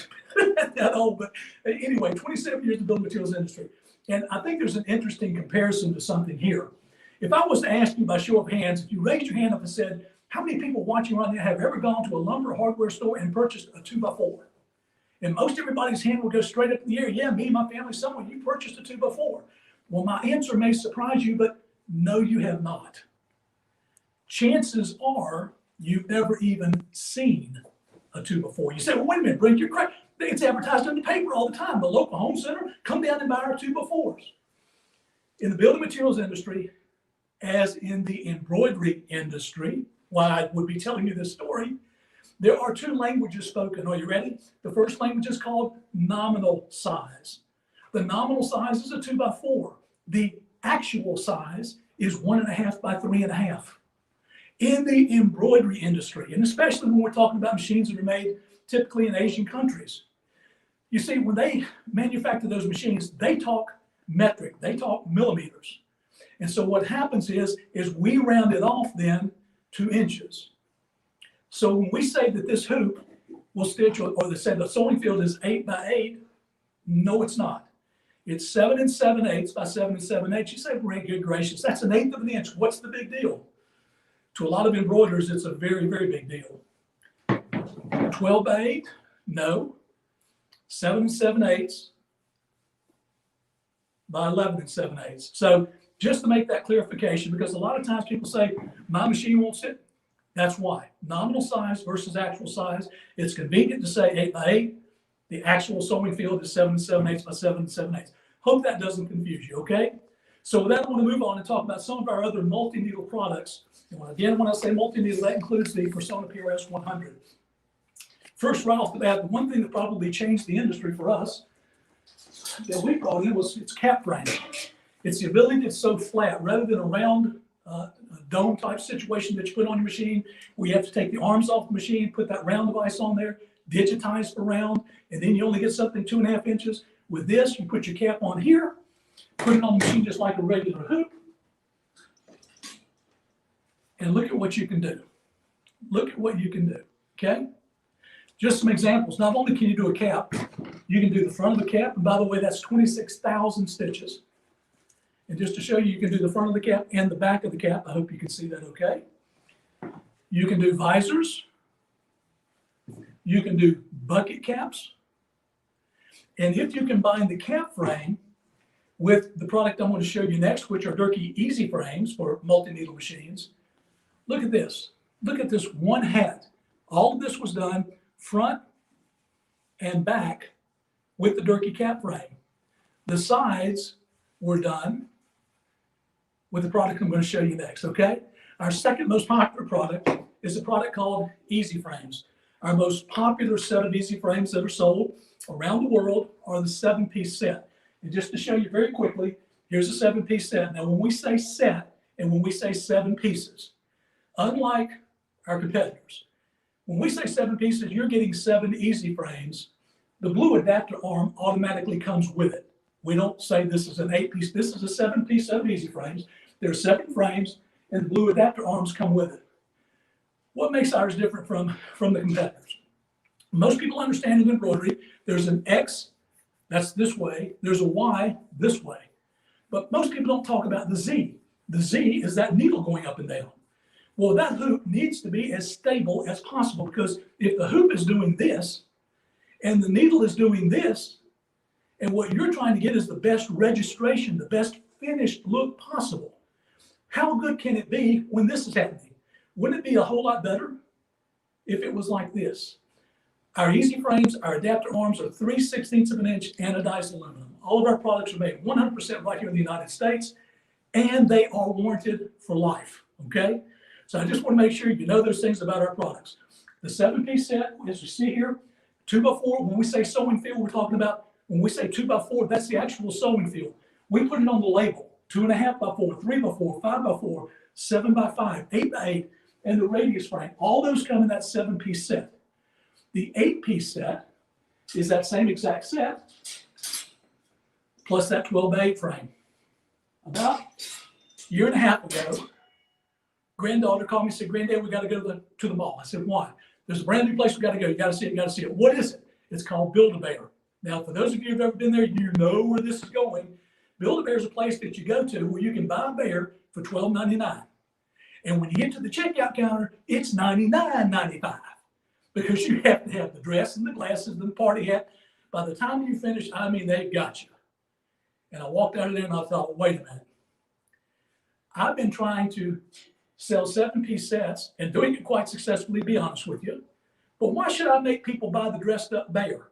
that old, but anyway, 27 years in the building materials industry. And I think there's an interesting comparison to something here. If I was to ask you by show of hands, if you raised your hand up and said, how many people watching right now have ever gone to a lumber hardware store and purchased a 2x4? And most everybody's hand will go straight up in the air. Yeah, me and my family, someone, you purchased a 2x4. Well, my answer may surprise you, but no, you have not. Chances are you've never even seen a 2x4. You say, well, wait a minute, Brent, you're correct. It's advertised in the paper all the time. The local home center, come down and buy our 2x4s. In the building materials industry, as in the embroidery industry, why I would be telling you this story, there are two languages spoken. Are you ready? The first language is called nominal size. The nominal size is a 2x4. The actual size is 1.5 by 3.5. In the embroidery industry, and especially when we're talking about machines that are made typically in Asian countries, you see, when they manufacture those machines, they talk metric, they talk millimeters. And so what happens is we round it off then to inches. So when we say that this hoop will stitch, or they say the sewing field is 8 by 8, no, it's not. It's 7 7/8 by 7 7/8. You say, Brent, good gracious, that's 1/8 of an inch. What's the big deal? To a lot of embroiderers, it's a very, very big deal. 12 by 8? No. 7 7/8 by 11 7/8. So just to make that clarification, because a lot of times people say, my machine won't sit. That's why. Nominal size versus actual size. It's convenient to say 8 by 8. The actual sewing field is 7 7/8 by 7 7/8. Hope that doesn't confuse you, okay? So with that, I want to move on and talk about some of our other multi-needle products. And again, when I say multi-needle, that includes the Persona PRS 100. First, right off the bat, the one thing that probably changed the industry for us that we brought in was its cap frame. It's the ability to sew flat rather than a round dome type situation that you put on your machine where you have to take the arms off the machine, put that round device on there, digitize for round, and then you only get something 2.5 inches. With this, you put your cap on here, put it on the machine just like a regular hoop, and look at what you can do. Look at what you can do, okay? Just some examples. Not only can you do a cap, you can do the front of the cap. And by the way, that's 26,000 stitches. And just to show you, you can do the front of the cap and the back of the cap. I hope you can see that okay. You can do visors. You can do bucket caps. And if you combine the cap frame with the product I'm going to show you next, which are Durkee Easy Frames for multi-needle machines, look at this. Look at this one hat. All of this was done front and back with the Durkee cap frame. The sides were done with the product I'm going to show you next, okay? Our second most popular product is a product called Easy Frames. Our most popular set of Easy Frames that are sold around the world are the 7-piece set. And just to show you very quickly, here's a 7-piece set. Now, when we say set and when we say 7 pieces, unlike our competitors, When we say 7 pieces, you're getting 7 easy frames. The blue adapter arm automatically comes with it. We don't say this is an 8-piece. This is a 7-piece set of easy frames. There are 7 frames, and the blue adapter arms come with it. What makes ours different from the competitors? Most people understand in embroidery, there's an X, that's this way. There's a Y, this way. But most people don't talk about the Z. The Z is that needle going up and down. Well, that hoop needs to be as stable as possible, because if the hoop is doing this and the needle is doing this, and what you're trying to get is the best registration, the best finished look possible, how good can it be when this is happening? Wouldn't it be a whole lot better if it was like this? Our easy frames, our adapter arms are 3/16 of an inch anodized aluminum. All of our products are made 100% right here in the United States, and they are warranted for life, okay? So I just want to make sure you know those things about our products. The 7-piece set, as you see here, 2x4, when we say sewing field, we're talking about, when we say 2x4, that's the actual sewing field. We put it on the label, 2.5x4, 3x4, 5x4, 7x5, 8x8, and the radius frame. All those come in that 7-piece set. The 8-piece set is that same exact set, plus that 12x8 frame. About a year and a half ago, granddaughter called me and said, "Granddad, we got to go to the mall." I said, "Why?" "There's a brand new place we got to go. You got to see it. You got to see it." "What is it?" "It's called Build-A-Bear." Now, for those of you who've ever been there, you know where this is going. Build-A-Bear is a place that you go to where you can buy a bear for $12.99. And when you get to the checkout counter, it's $99.95. Because you have to have the dress and the glasses and the party hat. By the time you finish, I mean, they've got you. And I walked out of there and I thought, wait a minute. I've been trying to sell 7-piece sets and doing it quite successfully, to be honest with you. But why should I make people buy the dressed up bear?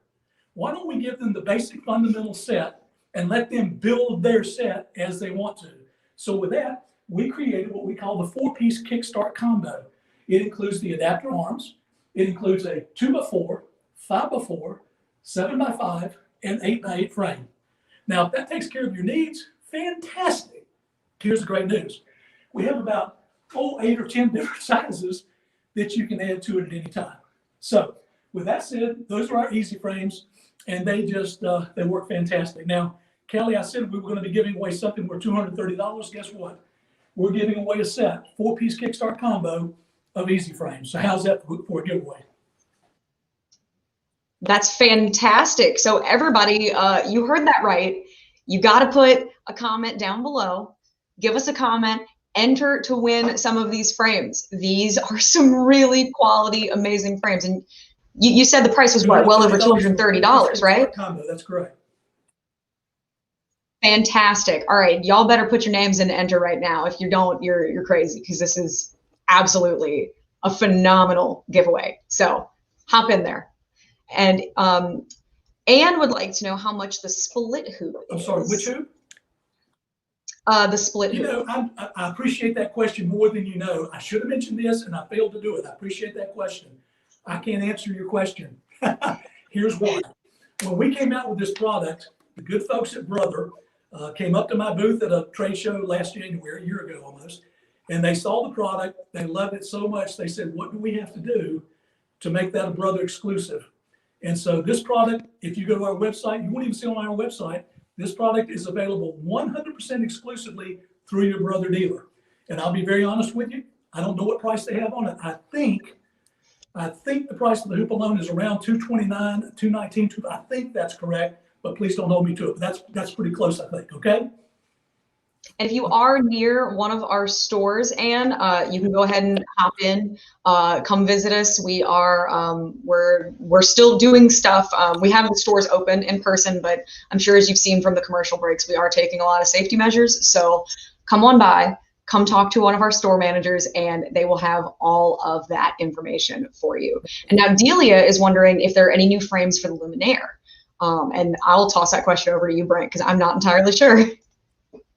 Why don't we give them the basic fundamental set and let them build their set as they want to? So with that, we created what we call the 4-piece kickstart combo. It includes the adapter arms. It includes a 2x4, 5x4, 7x5, and 8x8 frame. Now, if that takes care of your needs, fantastic. Here's the great news. We have about 8 or 10 different sizes that you can add to it at any time. So with that said, those are our easy frames, and they just, they work fantastic. Now, Kelly, I said we were going to be giving away something worth $230. Guess what? We're giving away a set, 4-piece kickstart combo of easy frames. So how's that for a giveaway? That's fantastic. So everybody, you heard that right. You got to put a comment down below. Give us a comment. Enter to win some of these frames. These are some really quality, amazing frames. And you said the price was what? Well over $230, right? Combo, that's correct. Fantastic. All right, y'all better put your names in to enter right now. If you don't, you're crazy, because this is absolutely a phenomenal giveaway. So hop in there. And Anne would like to know how much the split hoop is. I'm sorry, which hoop? The split hoop. You know, I appreciate that question more than you know. I should have mentioned this and I failed to do it. I appreciate that question. I can't answer your question. Here's why. When we came out with this product, the good folks at Brother came up to my booth at a trade show last January, a year ago almost, and they saw the product. They loved it so much. They said, "What do we have to do to make that a Brother exclusive?" And so this product, if you go to our website, you won't even see it on our website. This product is available 100% exclusively through your Brother dealer. And I'll be very honest with you. I don't know what price they have on it. I think the price of the hoop alone is around $229, $219. I think that's correct, but please don't hold me to it. But that's pretty close, I think. Okay. And if you are near one of our stores, Anne, you can go ahead and hop in, come visit us. We are, we're still doing stuff. We have the stores open in person, but I'm sure as you've seen from the commercial breaks, we are taking a lot of safety measures. So come on by, come talk to one of our store managers, and they will have all of that information for you. And now Delia is wondering if there are any new frames for the Luminaire. And I'll toss that question over to you, Brent, because I'm not entirely sure.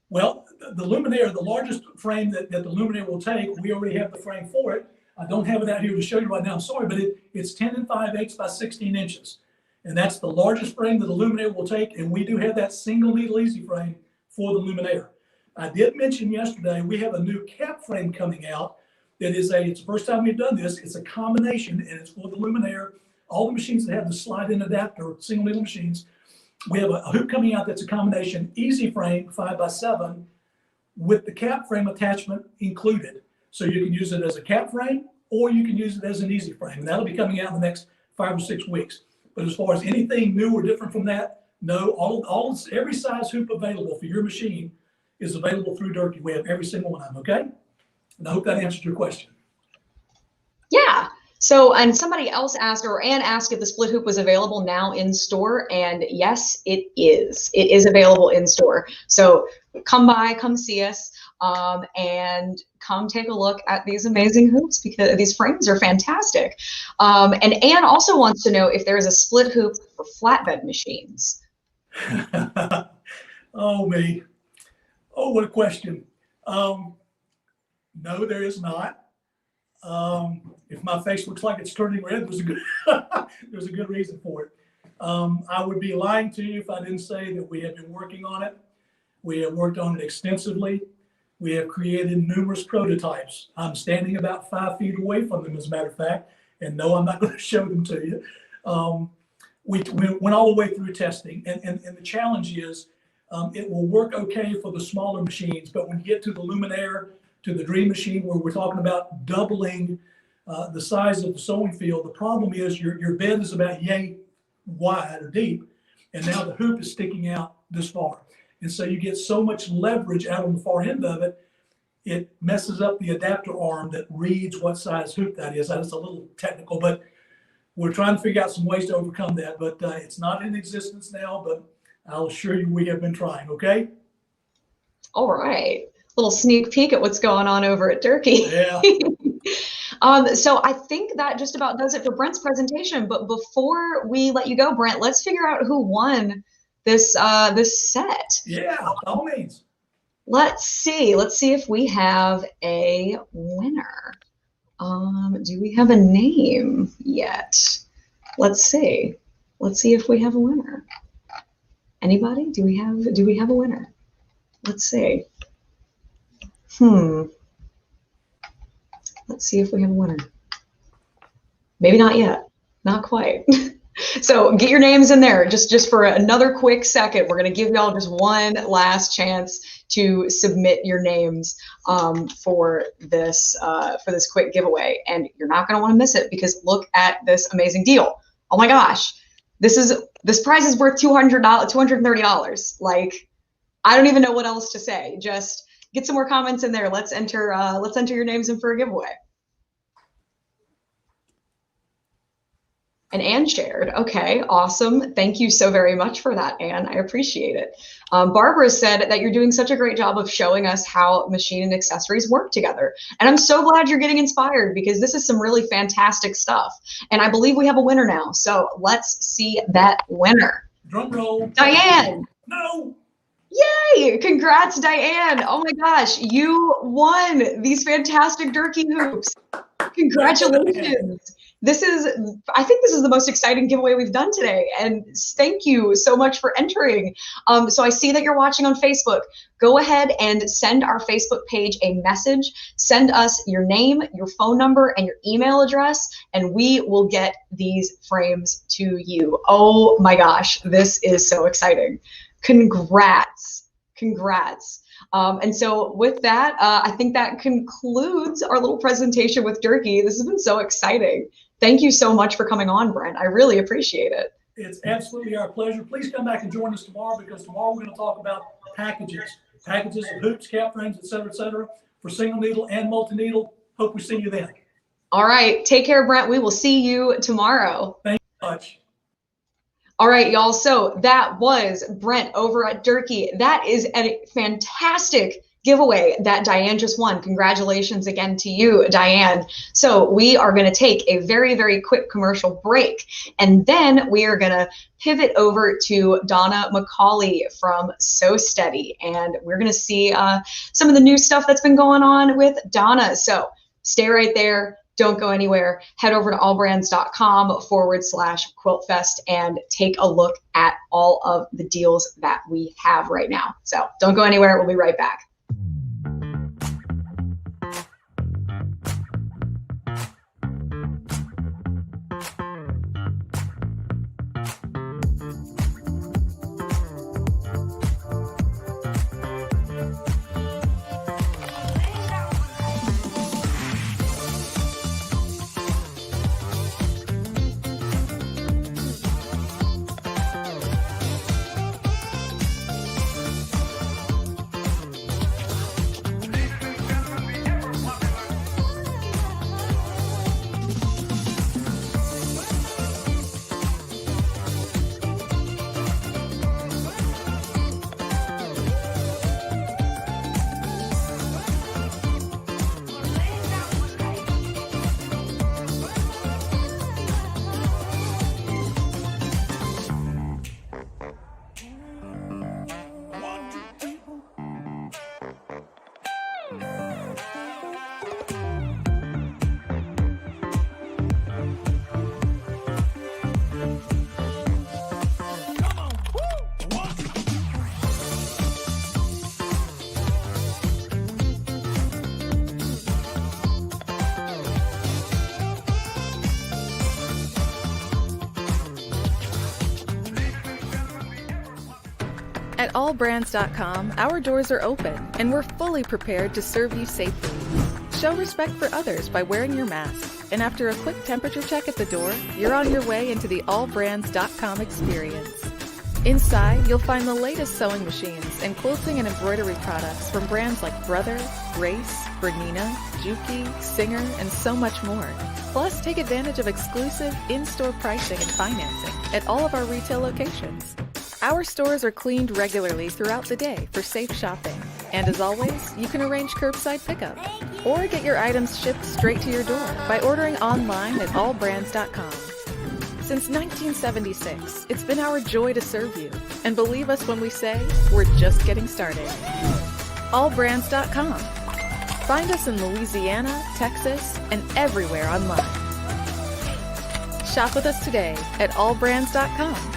Well, the Luminaire, the largest frame that the Luminaire will take, we already have the frame for it. I don't have it out here to show you right now, I'm sorry, but it's 10 5/8 by 16 inches. And that's the largest frame that the Luminaire will take, and we do have that single needle easy frame for the Luminaire. I did mention yesterday we have a new cap frame coming out it's the first time we've done this. It's a combination, and it's for the luminaire. All the machines that have the slide-in adapter, single needle machines, we have a hoop coming out that's a combination easy frame 5x7 with the cap frame attachment included. So you can use it as a cap frame, or you can use it as an easy frame, and that'll be coming out in the next 5 or 6 weeks. But as far as anything new or different from that, no, every size hoop available for your machine is available through Durkee. We have every single one of them, okay? And I hope that answered your question. Yeah. So, and somebody else asked, or Ann asked, if the split hoop was available now in store, and yes, it is. It is available in store. So come by, come see us, and come take a look at these amazing hoops, because these frames are fantastic. And Ann also wants to know if there is a split hoop for flatbed machines. Oh, me. Oh, what a question. No, there is not. If my face looks like it's turning red, there's a good reason for it. I would be lying to you if I didn't say that we have been working on it. We have worked on it extensively. We have created numerous prototypes. I'm standing about 5 feet away from them, as a matter of fact, and no, I'm not going to show them to you. We went all the way through testing, and the challenge is it will work okay for the smaller machines, but when you get to the luminaire, to the dream machine, where we're talking about doubling the size of the sewing field, the problem is your bed is about yay wide or deep, and now the hoop is sticking out this far. And so you get so much leverage out on the far end of it, it messes up the adapter arm that reads what size hoop that is. That's a little technical, but we're trying to figure out some ways to overcome that. But it's not in existence now, but I'll assure you we have been trying, okay? All right. Little sneak peek at what's going on over at Durkee. Yeah. So I think that just about does it for Brent's presentation. But before we let you go, Brent, let's figure out who won this set. Yeah, by all means. Let's see if we have a winner. Do we have a name yet? Let's see if we have a winner. Anybody? Do we have a winner? Let's see. Let's see if we have a winner. Maybe not yet. Not quite. So get your names in there just for another quick second. We're going to give y'all just one last chance to submit your names for this quick giveaway. And you're not going to want to miss it, because look at this amazing deal. Oh my gosh. This prize is worth $230. Like, I don't even know what else to say. Just get some more comments in there. Let's enter your names in for a giveaway. And Ann shared. Okay, awesome. Thank you so very much for that, Ann. I appreciate it. Barbara said that you're doing such a great job of showing us how machine and accessories work together. And I'm so glad you're getting inspired, because this is some really fantastic stuff. And I believe we have a winner now. So let's see that winner. Drum roll. Diane. No. Yay! Congrats, Diane. Oh my gosh, you won these fantastic Durkee hoops. Congratulations. I think this is the most exciting giveaway we've done today. And thank you so much for entering. So I see that you're watching on Facebook. Go ahead and send our Facebook page a message. Send us your name, your phone number, and your email address, and we will get these frames to you. Oh my gosh, this is so exciting. Congrats. And so with that, I think that concludes our little presentation with Durkee. This has been so exciting. Thank you so much for coming on, Brent. I really appreciate it. It's absolutely our pleasure. Please come back and join us tomorrow, because tomorrow we're going to talk about packages of hoops, cap frames, et cetera, for single needle and multi-needle. Hope we see you then. All right. Take care, Brent. We will see you tomorrow. Thank you much. All right, y'all. So that was Brent over at Durkee. That is a fantastic giveaway that Diane just won. Congratulations again to you, Diane. So we are going to take a very, very quick commercial break, and then we are going to pivot over to Donna McCauley from Sew Steady, and we're going to see some of the new stuff that's been going on with Donna. So stay right there. Don't go anywhere. Head over to allbrands.com/quiltfest and take a look at all of the deals that we have right now. So don't go anywhere. We'll be right back. At allbrands.com, our doors are open and we're fully prepared to serve you safely. Show respect for others by wearing your mask. And after a quick temperature check at the door, you're on your way into the allbrands.com experience. Inside, you'll find the latest sewing machines and quilting and embroidery products from brands like Brother, Grace, Bernina, Durkee, Singer, and so much more. Plus, take advantage of exclusive in-store pricing and financing at all of our retail locations. Our stores are cleaned regularly throughout the day for safe shopping. And as always, you can arrange curbside pickup or get your items shipped straight to your door by ordering online at allbrands.com. Since 1976, it's been our joy to serve you. And believe us when we say, we're just getting started. Allbrands.com. Find us in Louisiana, Texas, and everywhere online. Shop with us today at allbrands.com.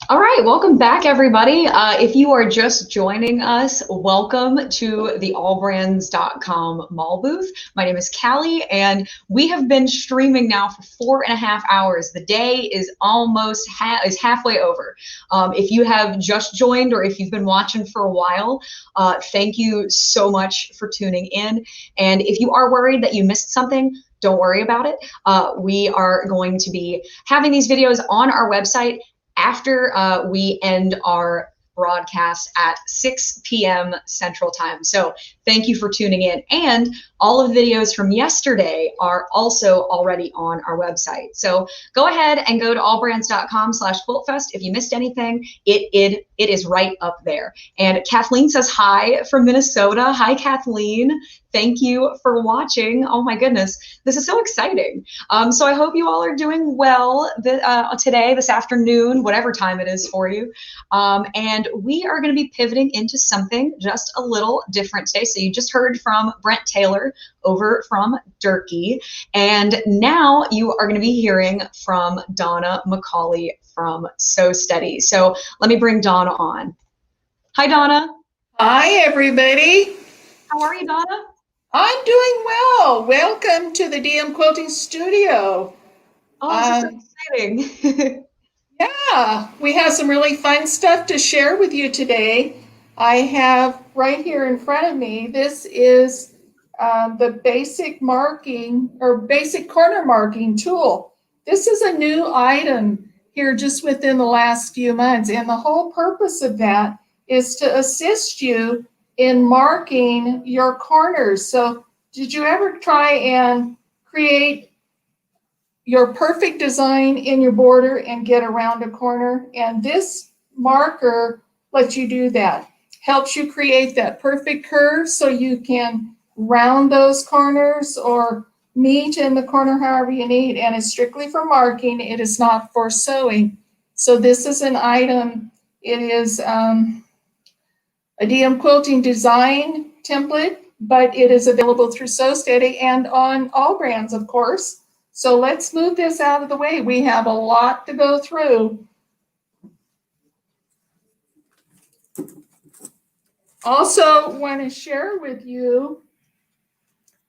All right, welcome back, everybody. If you are just joining us, welcome to the allbrands.com mall booth. My name is Callie, and we have been streaming now for 4.5 hours. The day is almost halfway over. If you have just joined or if you've been watching for a while, thank you so much for tuning in. And if you are worried that you missed something, don't worry about it. We are going to be having these videos on our website after we end our broadcast at 6 p.m. Central Time. So thank you for tuning in. And all of the videos from yesterday are also already on our website. So go ahead and go to allbrands.com/quiltfest. If you missed anything, it is right up there. And Kathleen says hi from Minnesota. Hi, Kathleen. Thank you for watching. Oh my goodness, this is so exciting. So I hope you all are doing well today, this afternoon, whatever time it is for you. And we are going to be pivoting into something just a little different today. So you just heard from Brent Taylor over from Durkee. And now you are going to be hearing from Donna McCauley from Sew Steady. So let me bring Donna on. Hi, Donna. Hi, everybody. How are you, Donna? I'm doing well. Welcome to the DM Quilting Studio. Oh, this is exciting. Yeah, we have some really fun stuff to share with you today. I have right here in front of me, this is the basic marking or basic corner marking tool. This is a new item here just within the last few months. And the whole purpose of that is to assist you in marking your corners. So did you ever try and create your perfect design in your border and get around a corner? And this marker lets you do that. Helps you create that perfect curve so you can round those corners or meet in the corner however you need. And it's strictly for marking. It is not for sewing. So this is an item. It is a DM Quilting design template, but it is available through Sew Steady and on all brands, of course. So let's move this out of the way. We have a lot to go through. Also want to share with you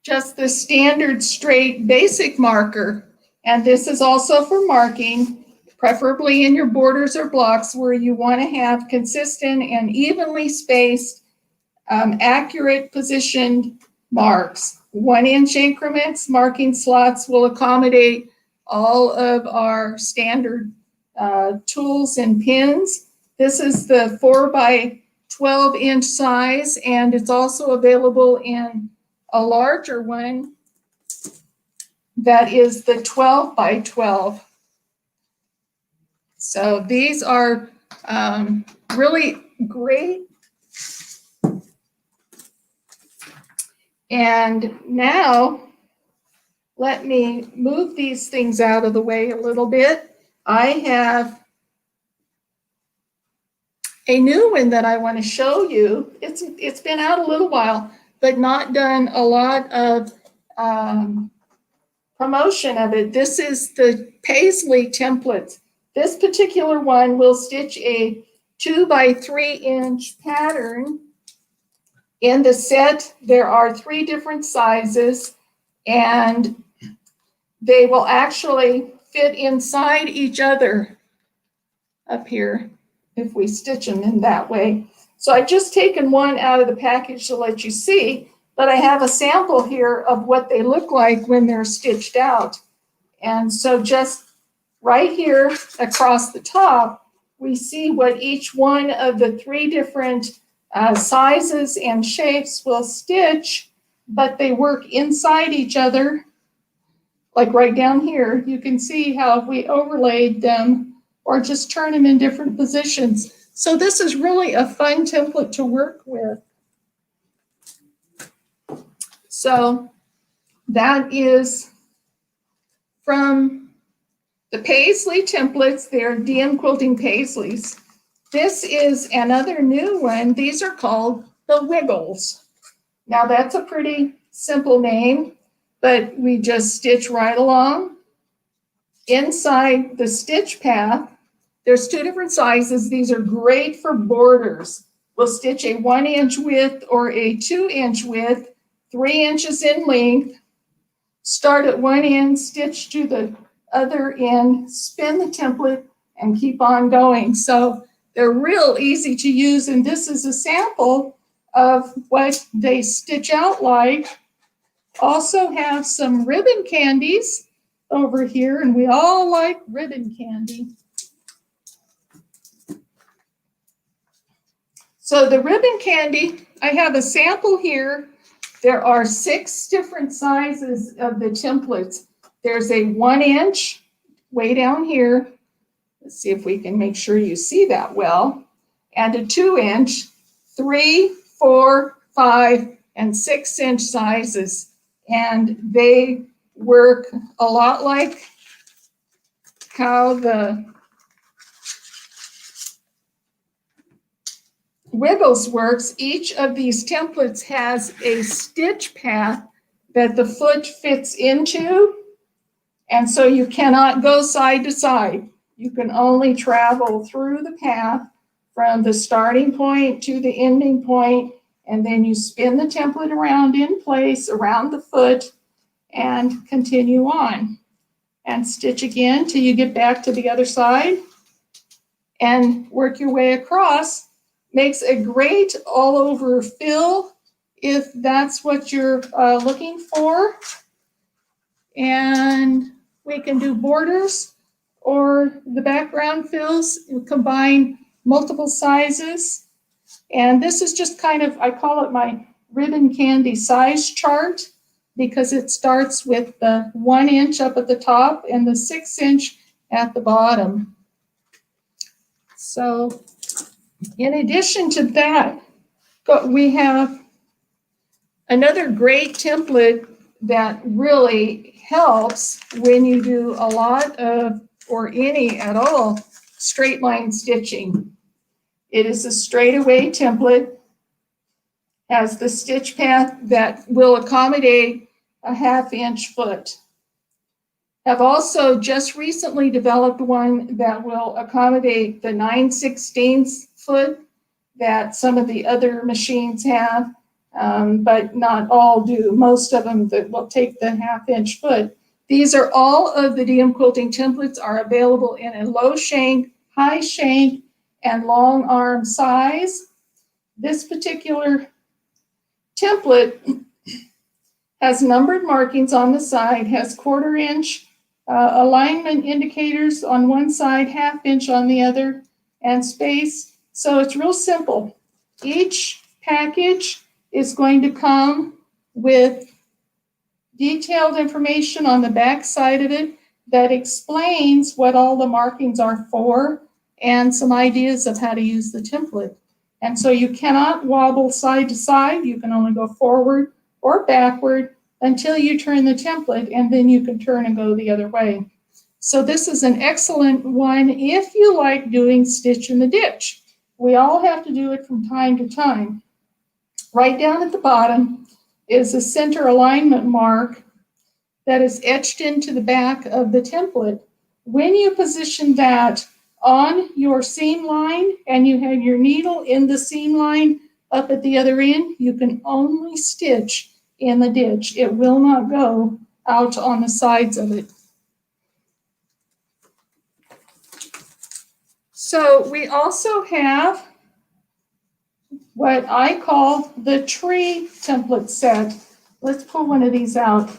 just the standard straight basic marker. And this is also for marking, preferably in your borders or blocks where you want to have consistent and evenly spaced, accurate positioned marks. 1-inch increments, marking slots will accommodate all of our standard tools and pins. This is the 4x12-inch size, and it's also available in a larger one that is the 12x12. So these are really great. And now let me move these things out of the way a little bit. I have a new one that I want to show you. It's been out a little while, but not done a lot of promotion of it. This is the Paisley template. This particular one will stitch a 2x3-inch pattern. In the set, there are 3 different sizes, and they will actually fit inside each other up here if we stitch them in that way. So I've just taken one out of the package to let you see, but I have a sample here of what they look like when they're stitched out. And so just right here across the top, we see what each one of the 3 different sizes and shapes will stitch, but they work inside each other. Like right down here, you can see how if we overlaid them or just turn them in different positions. So this is really a fun template to work with. So that is from the Paisley templates. They're DM Quilting Paisleys. This is another new one. These are called the Wiggles. Now that's a pretty simple name, but we just stitch right along. Inside the stitch path, there's 2 different sizes. These are great for borders. We'll stitch a 1-inch width or a 2-inch width, 3 inches in length. Start at one end, stitch to the other end, spin the template, and keep on going. So they're real easy to use, and this is a sample of what they stitch out like. Also have some ribbon candies over here, and we all like ribbon candy. So the ribbon candy, I have a sample here. There are 6 different sizes of the templates. There's a 1-inch way down here. Let's see if we can make sure you see that well. And a 2-inch, 3, 4, 5, and 6-inch sizes. And they work a lot like how the Wiggles works. Each of these templates has a stitch path that the foot fits into. And so you cannot go side to side. You can only travel through the path from the starting point to the ending point, and then you spin the template around in place around the foot and continue on. And stitch again till you get back to the other side and work your way across. Makes a great all over fill if that's what you're looking for. And we can do borders or the background fills, combine multiple sizes. And this is just kind of, I call it my ribbon candy size chart, because it starts with the 1 inch up at the top and the 6 inch at the bottom. So in addition to that, we have another great template that really helps when you do a lot of, or any at all, straight line stitching. It is a straightaway template, has the stitch path that will accommodate a 1/2 inch foot. Have also just recently developed one that will accommodate the 9/16 foot that some of the other machines have, but not all do. Most of them that will take the 1/2 inch foot. These are all of the DM quilting templates are available in a low shank, high shank, and long arm size. This particular template has numbered markings on the side, has 1/4 inch alignment indicators on one side, 1/2 inch on the other, and space. So it's real simple. Each package is going to come with detailed information on the back side of it that explains what all the markings are for and some ideas of how to use the template. And so you cannot wobble side to side. You can only go forward or backward until you turn the template, and then you can turn and go the other way. So this is an excellent one if you like doing stitch in the ditch. We all have to do it from time to time. Right down at the bottom is a center alignment mark that is etched into the back of the template. When you position that on your seam line and you have your needle in the seam line up at the other end, you can only stitch in the ditch. It will not go out on the sides of it. So we also have what I call the tree template set. Let's pull one of these out.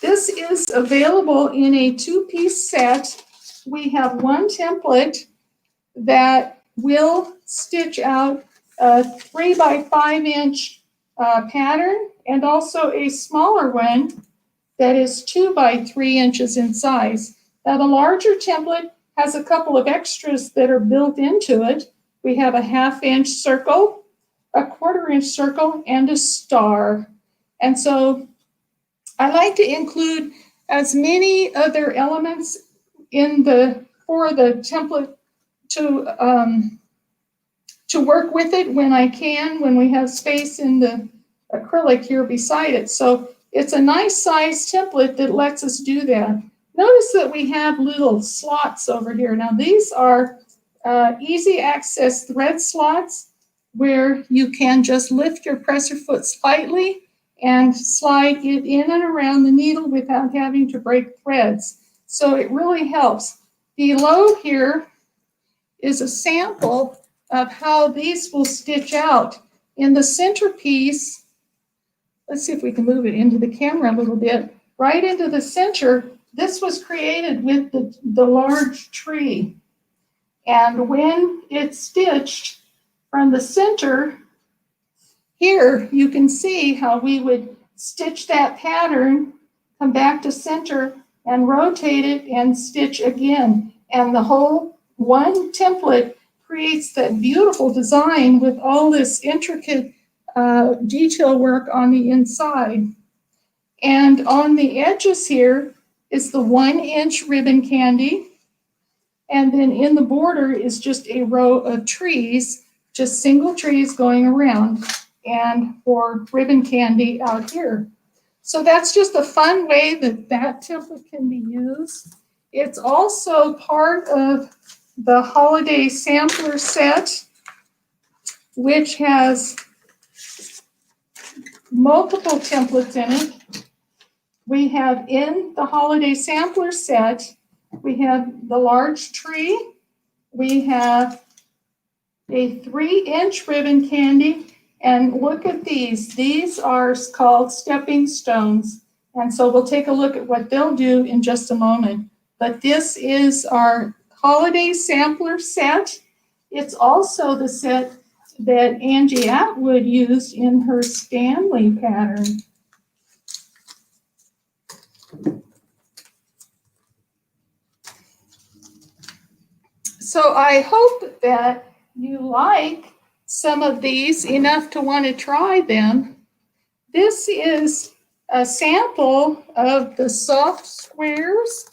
This is available in a 2-piece set. We have one template that will stitch out a 3 by 5 inch pattern, and also a smaller one that is 2 by 3 inches in size. Now the larger template has a couple of extras that are built into it. We have a 1/2 inch circle, a 1/4 inch circle, and a star. And so I like to include as many other elements in for the template to work with it when I can, when we have space in the acrylic here beside it. So it's a nice size template that lets us do that. Notice that we have little slots over here. Now these are easy access thread slots where you can just lift your presser foot slightly and slide it in and around the needle without having to break threads. So it really helps. Below here is a sample of how these will stitch out. In the centerpiece, let's see if we can move it into the camera a little bit. Right into the center, this was created with the large tree. And when it's stitched from the center, here you can see how we would stitch that pattern, come back to center, and rotate it and stitch again. And the whole one template creates that beautiful design with all this intricate detail work on the inside. And on the edges here is the 1 inch ribbon candy. And then in the border is just a row of trees, just single trees going around, and for ribbon candy out here. So that's just a fun way that that template can be used. It's also part of the holiday sampler set, which has multiple templates in it. We have in the holiday sampler set, we have the large tree. We have a 3-inch ribbon candy. And look at these. These are called stepping stones. And so we'll take a look at what they'll do in just a moment. But this is our holiday sampler set. It's also the set that Angie Atwood used in her Stanley pattern. So I hope that you like some of these enough to want to try them. This is a sample of the soft squares,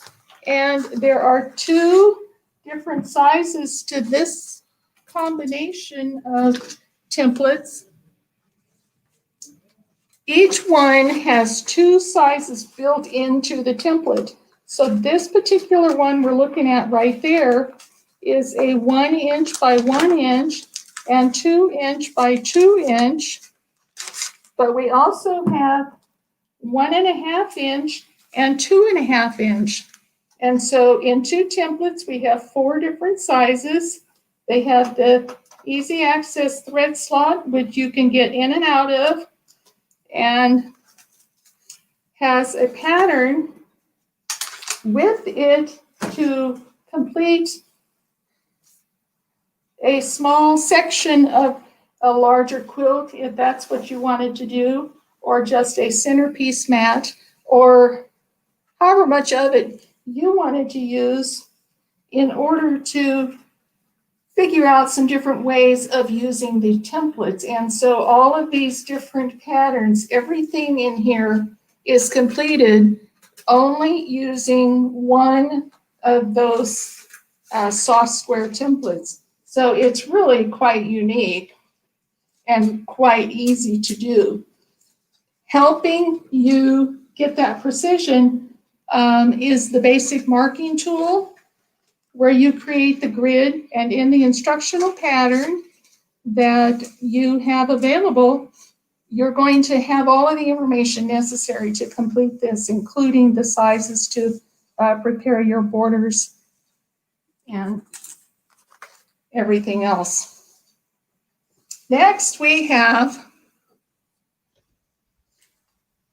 and there are 2 different sizes to this combination of templates. Each one has 2 sizes built into the template. So this particular one we're looking at right there is a 1-inch by 1-inch and 2-inch by 2-inch. But we also have 1.5-inch and 2.5-inch. And so in 2 templates, we have 4 different sizes. They have the easy access thread slot, which you can get in and out of, and has a pattern with it to complete a small section of a larger quilt, if that's what you wanted to do, or just a centerpiece mat, or however much of it you wanted to use in order to figure out some different ways of using the templates. And so all of these different patterns, everything in here is completed only using one of those soft square templates. So it's really quite unique and quite easy to do. Helping you get that precision is the basic marking tool, where you create the grid, and in the instructional pattern that you have available, you're going to have all of the information necessary to complete this, including the sizes to prepare your borders and everything else. Next, we have,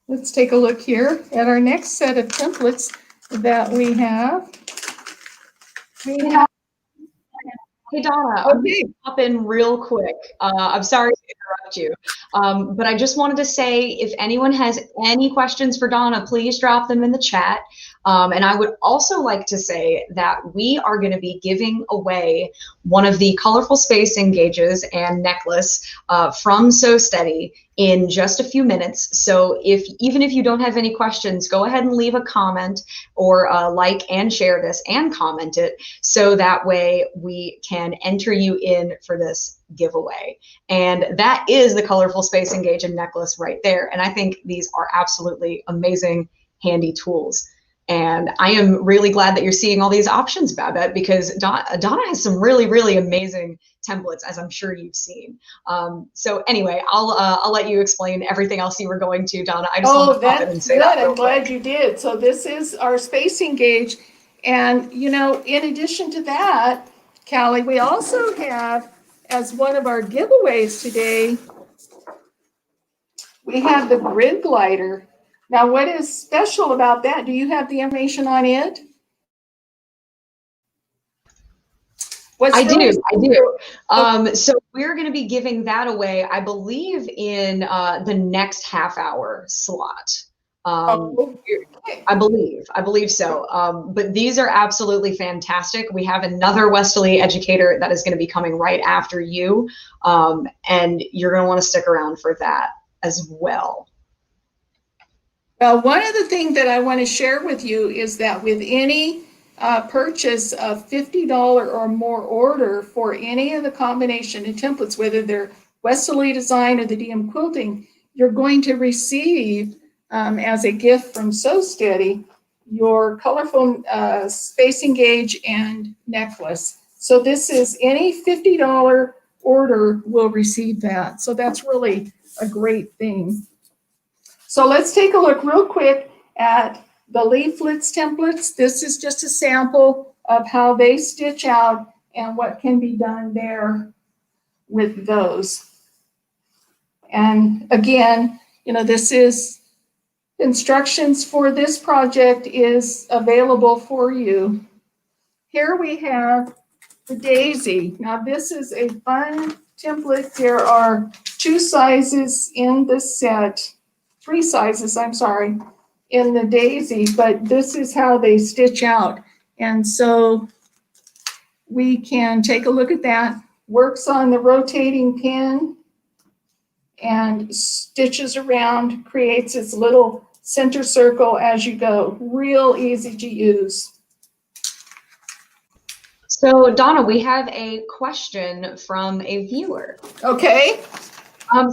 let's take a look here at our next set of templates that we have. Hey, Donna, I'm going to pop in real quick. I'm sorry to interrupt you, but I just wanted to say, if anyone has any questions for Donna, please drop them in the chat. And I would also like to say that we are going to be giving away one of the colorful spacing gauges and necklace from Sew Steady in just a few minutes. So even if you don't have any questions, go ahead and leave a comment or like and share this and comment it, so that way we can enter you in for this giveaway. And that is the colorful spacing gauge and necklace right there. And I think these are absolutely amazing, handy tools. And I am really glad that you're seeing all these options, Babette, because Donna has some really, really amazing templates, as I'm sure you've seen. So anyway, I'll let you explain everything else you were going to, Donna. I just wanted to pop in and say that. I'm glad you did. So this is our spacing gauge. And, you know, in addition to that, Callie, we also have, as one of our giveaways today, we have the grid glider. Now, what is special about that? Do you have the information on it? I do. So we're going to be giving that away, I believe, in the next half-hour slot. I believe so. But these are absolutely fantastic. We have another Westalee educator that is going to be coming right after you, and you're going to want to stick around for that as well. Well, one of the things that I want to share with you is that with any purchase of $50 or more order for any of the combination of templates, whether they're Westalee Design or the DM Quilting, you're going to receive as a gift from Sew Steady your colorful spacing gauge and necklace. So this is any $50 order will receive that. So that's really a great thing. So let's take a look real quick at the leaflets templates. This is just a sample of how they stitch out and what can be done there with those. And again, you know, this is instructions for this project is available for you. Here we have the daisy. Now this is a fun template. There are 2 sizes in the set, 3 sizes, I'm sorry, in the daisy, but this is how they stitch out. And so we can take a look at that. Works on the rotating pin and stitches around, creates its little center circle as you go. Real easy to use. So Donna, we have a question from a viewer. Okay.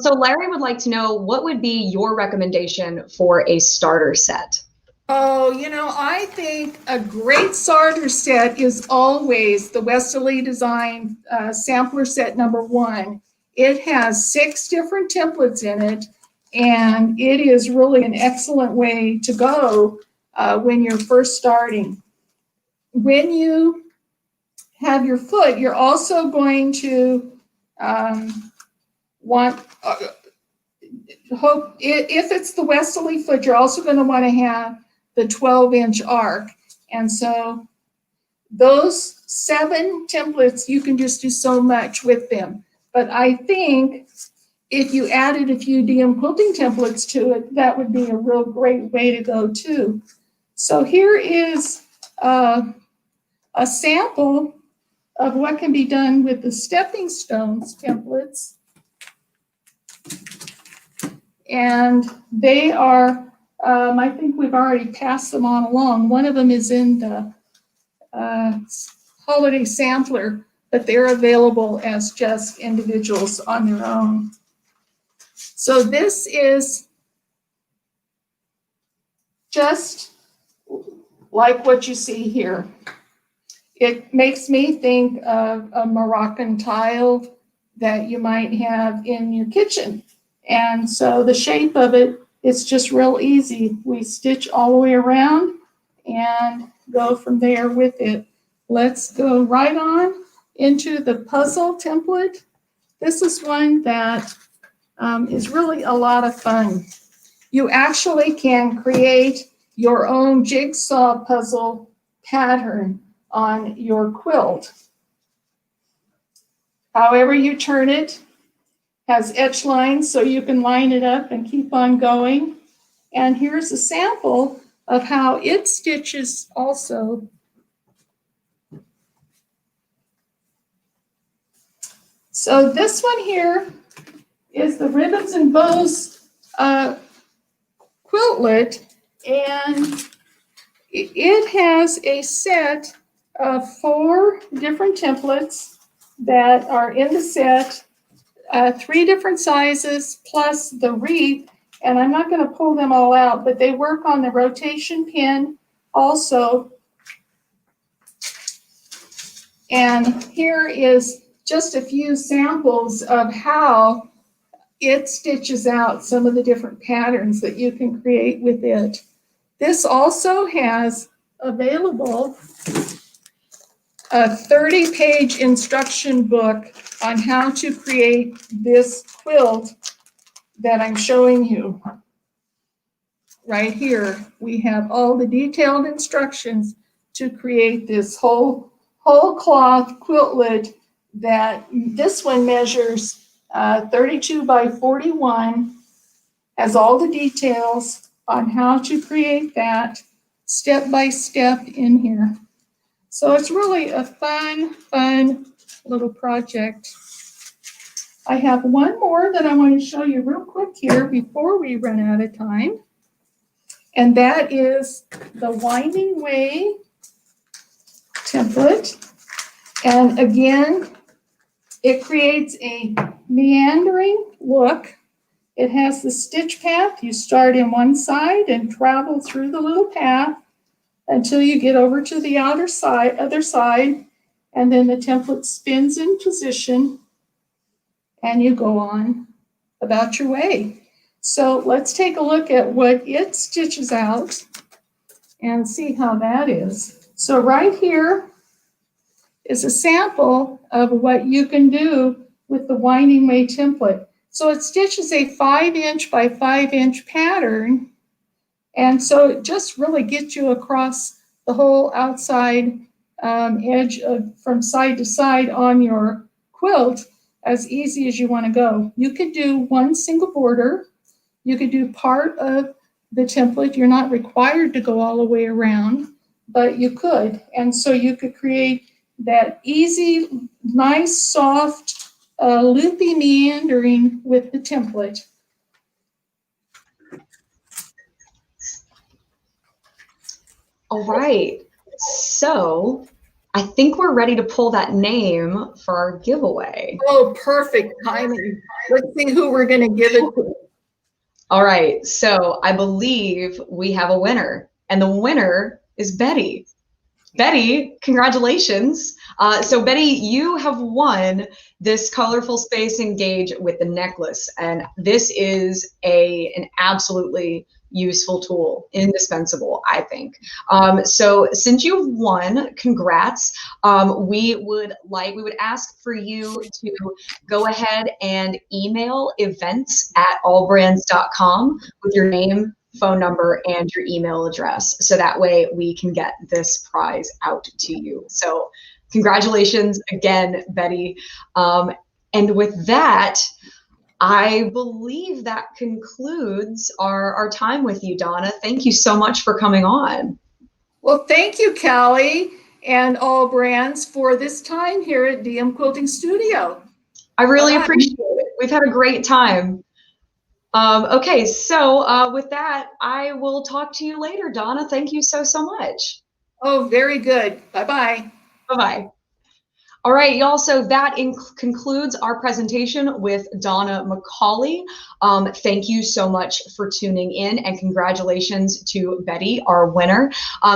So Larry would like to know, what would be your recommendation for a starter set? Oh, you know, I think a great starter set is always the Westalee Design Sampler Set #1. It has 6 different templates in it, and it is really an excellent way to go when you're first starting. When you have your foot, you're also going to want, if it's the Westalee foot, you're also going to want to have the 12-inch arc. And so those 7 templates, you can just do so much with them. But I think if you added a few DM quilting templates to it, that would be a real great way to go too. So here is a sample of what can be done with the stepping stones templates. And they are, I think we've already passed them on along. One of them is in the holiday sampler, but they're available as just individuals on their own. So this is just like what you see here. It makes me think of a Moroccan tile that you might have in your kitchen. And so the shape of it, it's just real easy. We stitch all the way around and go from there with it. Let's go right on into the puzzle template. This is one that is really a lot of fun. You actually can create your own jigsaw puzzle pattern on your quilt. However you turn it, has etch lines so you can line it up and keep on going. And here's a sample of how it stitches also. So this one here is the Ribbons and Bows quiltlet, and it has a set of 4 different templates that are in the set, 3 different sizes plus the wreath, and I'm not going to pull them all out, but they work on the rotation pin also. And here is just a few samples of how it stitches out some of the different patterns that you can create with it. This also has available a 30-page instruction book on how to create this quilt that I'm showing you. Right here, we have all the detailed instructions to create this whole cloth quiltlet that this one measures 32 by 41, has all the details on how to create that step by step in here. So it's really a fun little project. I have one more that I want to show you real quick here before we run out of time. And that is the Winding Way template. And again, it creates a meandering look. It has the stitch path. You start in one side and travel through the little path until you get over to the other side, and then the template spins in position and you go on about your way. So let's take a look at what it stitches out and see how that is. So right here is a sample of what you can do with the Winding Way template. So it stitches a 5" by 5" pattern. And so it just really gets you across the whole outside edge from side to side on your quilt as easy as you want to go. You could do one single border. You could do part of the template. You're not required to go all the way around, but you could. And so you could create that easy, nice, soft, loopy meandering with the template. All right, so I think we're ready to pull that name for our giveaway. Oh, perfect timing. Let's see who we're going to give it to. All right, so I believe we have a winner, and the winner is Betty. Betty, congratulations. So Betty, you have won this colorful Space Engage with the necklace, and this is an absolutely useful tool, indispensable, I think. So since you've won, congrats. We would ask for you to go ahead and email events@allbrands.com with your name, phone number, and your email address. So that way we can get this prize out to you. So congratulations again, Betty. And with that, I believe that concludes our time with you, Donna. Thank you so much for coming on. Well, thank you, Callie, and All Brands for this time here at DM Quilting Studio. I really appreciate it. We've had a great time. Okay, so with that, I will talk to you later, Donna. Thank you so much. Oh, very good. Bye-bye. Bye-bye. All right, y'all, so that concludes our presentation with Donna McCauley. Thank you so much for tuning in, and congratulations to Betty, our winner.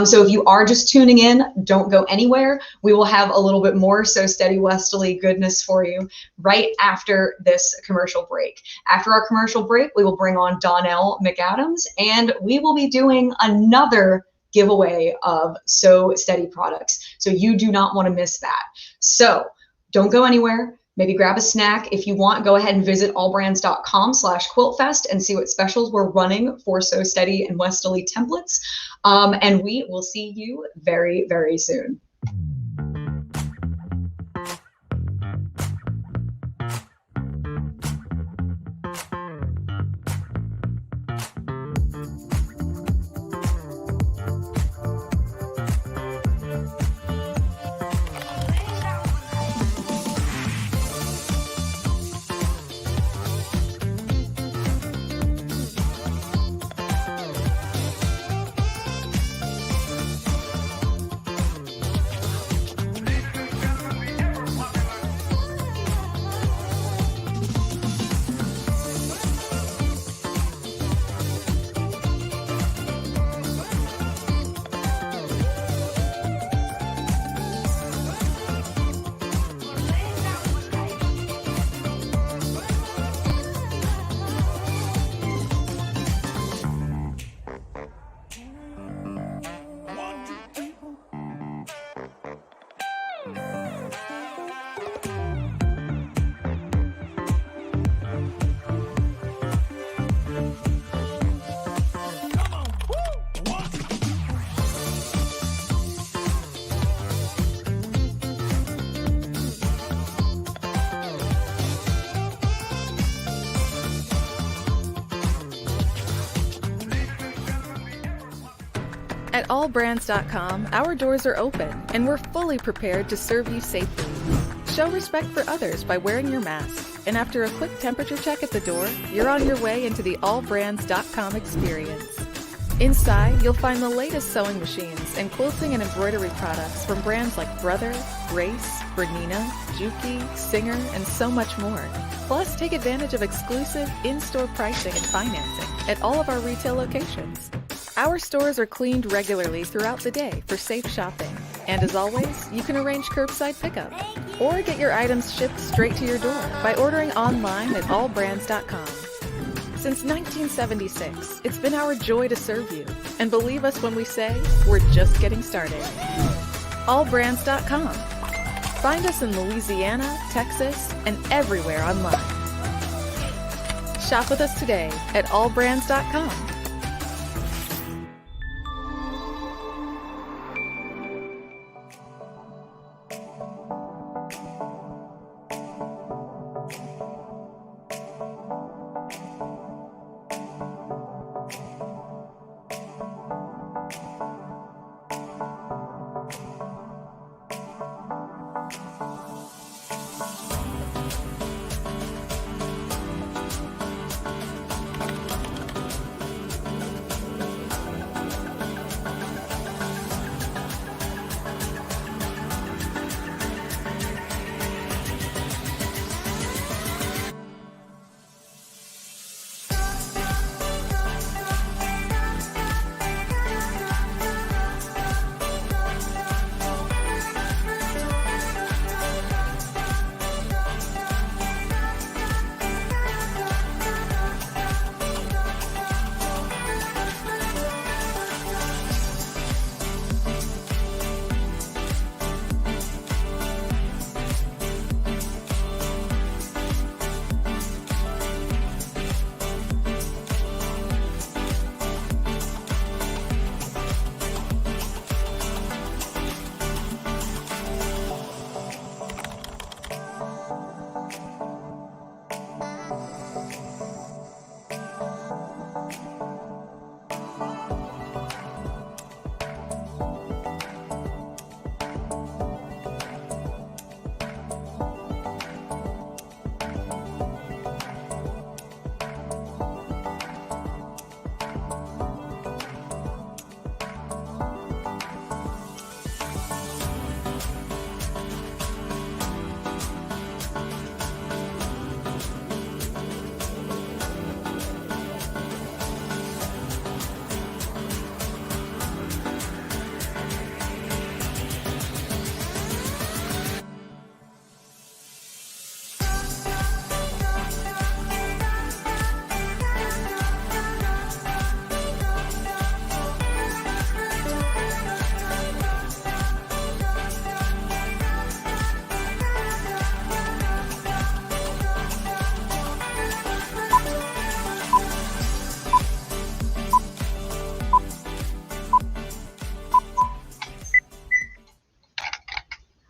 So if you are just tuning in, don't go anywhere. We will have a little bit more So Steady Westalee goodness for you right after this commercial break. After our commercial break, we will bring on Donelle McAdams, and we will be doing another giveaway of So Steady products. So you do not want to miss that. So don't go anywhere. Maybe grab a snack. If you want, go ahead and visit allbrands.com/quiltfest and see what specials we're running for So Steady and Westalee templates. And we will see you very, very soon. At allbrands.com, our doors are open and we're fully prepared to serve you safely. Show respect for others by wearing your mask, and after a quick temperature check at the door, you're on your way into the allbrands.com experience. Inside, you'll find the latest sewing machines and quilting and embroidery products from brands like Brother, Grace, Bernina, Durkee, Singer, and so much more. Plus, take advantage of exclusive in-store pricing and financing at all of our retail locations. Our stores are cleaned regularly throughout the day for safe shopping. And as always, you can arrange curbside pickup or get your items shipped straight to your door by ordering online at allbrands.com. Since 1976, it's been our joy to serve you. And believe us when we say, we're just getting started. Allbrands.com. Find us in Louisiana, Texas, and everywhere online. Shop with us today at allbrands.com.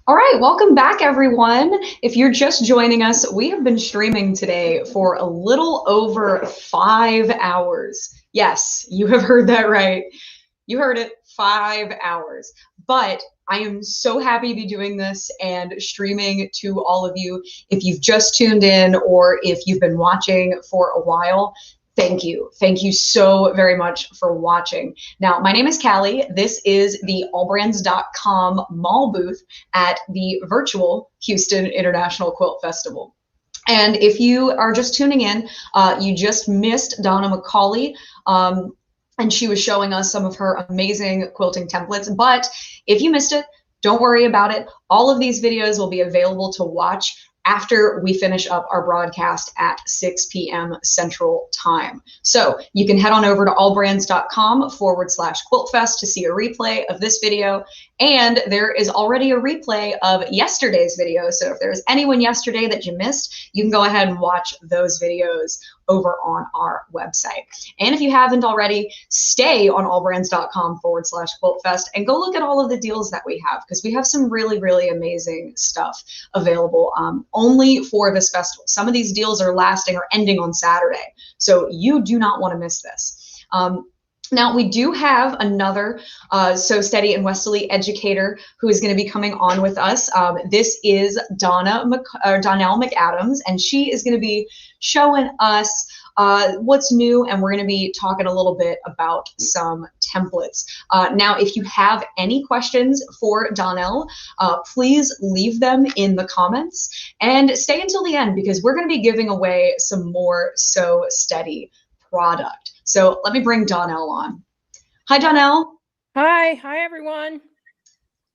All right, welcome back, everyone. If you're just joining us, we have been streaming today for a little over 5 hours. Yes, you have heard that right. You heard it, 5 hours. But I am so happy to be doing this and streaming to all of you. If you've just tuned in or if you've been watching for a while, thank you. Thank you so very much for watching. Now, my name is Callie. This is the allbrands.com mall booth at the virtual Houston International Quilt Festival. And if you are just tuning in, you just missed Donna McCauley. And she was showing us some of her amazing quilting templates. But if you missed it, don't worry about it. All of these videos will be available to watch after we finish up our broadcast at 6 p.m. Central Time. So you can head on over to allbrands.com/quiltfest to see a replay of this video. And there is already a replay of yesterday's video. So if there's anyone yesterday that you missed, you can go ahead and watch those videos over on our website. And if you haven't already, stay on allbrands.com/quiltfest and go look at all of the deals that we have, because we have some really, really amazing stuff available only for this festival. Some of these deals are lasting or ending on Saturday, so you do not want to miss this. Now, we do have another Sew Steady and Westalee educator who is going to be coming on with us. This is Donelle McAdams, and she is going to be showing us what's new, and we're going to be talking a little bit about some templates. Now, if you have any questions for Donelle, please leave them in the comments and stay until the end, because we're going to be giving away some more Sew Steady product. So let me bring Donelle on. Hi, Donelle. Hi everyone.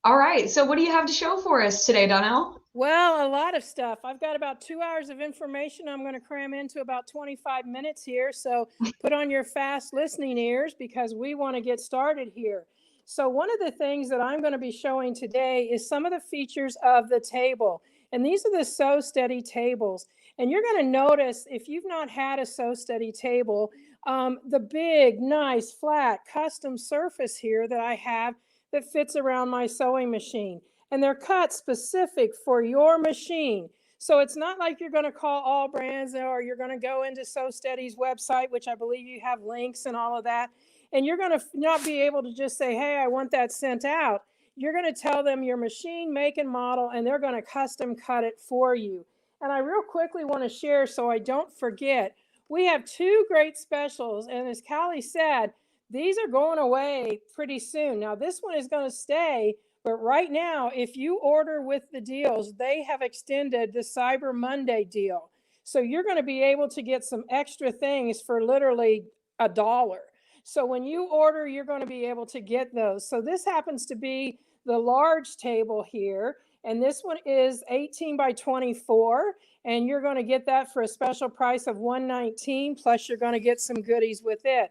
All right, so what do you have to show for us today, Donelle? Well, a lot of stuff. I've got about 2 hours of information I'm going to cram into about 25 minutes here. So put on your fast listening ears because we want to get started here. So one of the things that I'm going to be showing today is some of the features of the table. And these are the Sew Steady tables. And you're going to notice, if you've not had a Sew Steady table, the big, nice, flat, custom surface here that I have that fits around my sewing machine. And they're cut specific for your machine. So it's not like you're going to call All Brands or you're going to go into Sew Steady's website, which I believe you have links and all of that. And you're going to not be able to just say, hey, I want that sent out. You're going to tell them your machine, make, and model, and they're going to custom cut it for you. And I real quickly want to share so I don't forget, we have 2 great specials. And as Callie said, these are going away pretty soon. Now, this one is going to stay, but right now, if you order with the deals, they have extended the Cyber Monday deal. So you're going to be able to get some extra things for literally $1. So when you order, you're going to be able to get those. So this happens to be the large table here. And this one is 18 by 24. And you're going to get that for a special price of $119. Plus, you're going to get some goodies with it.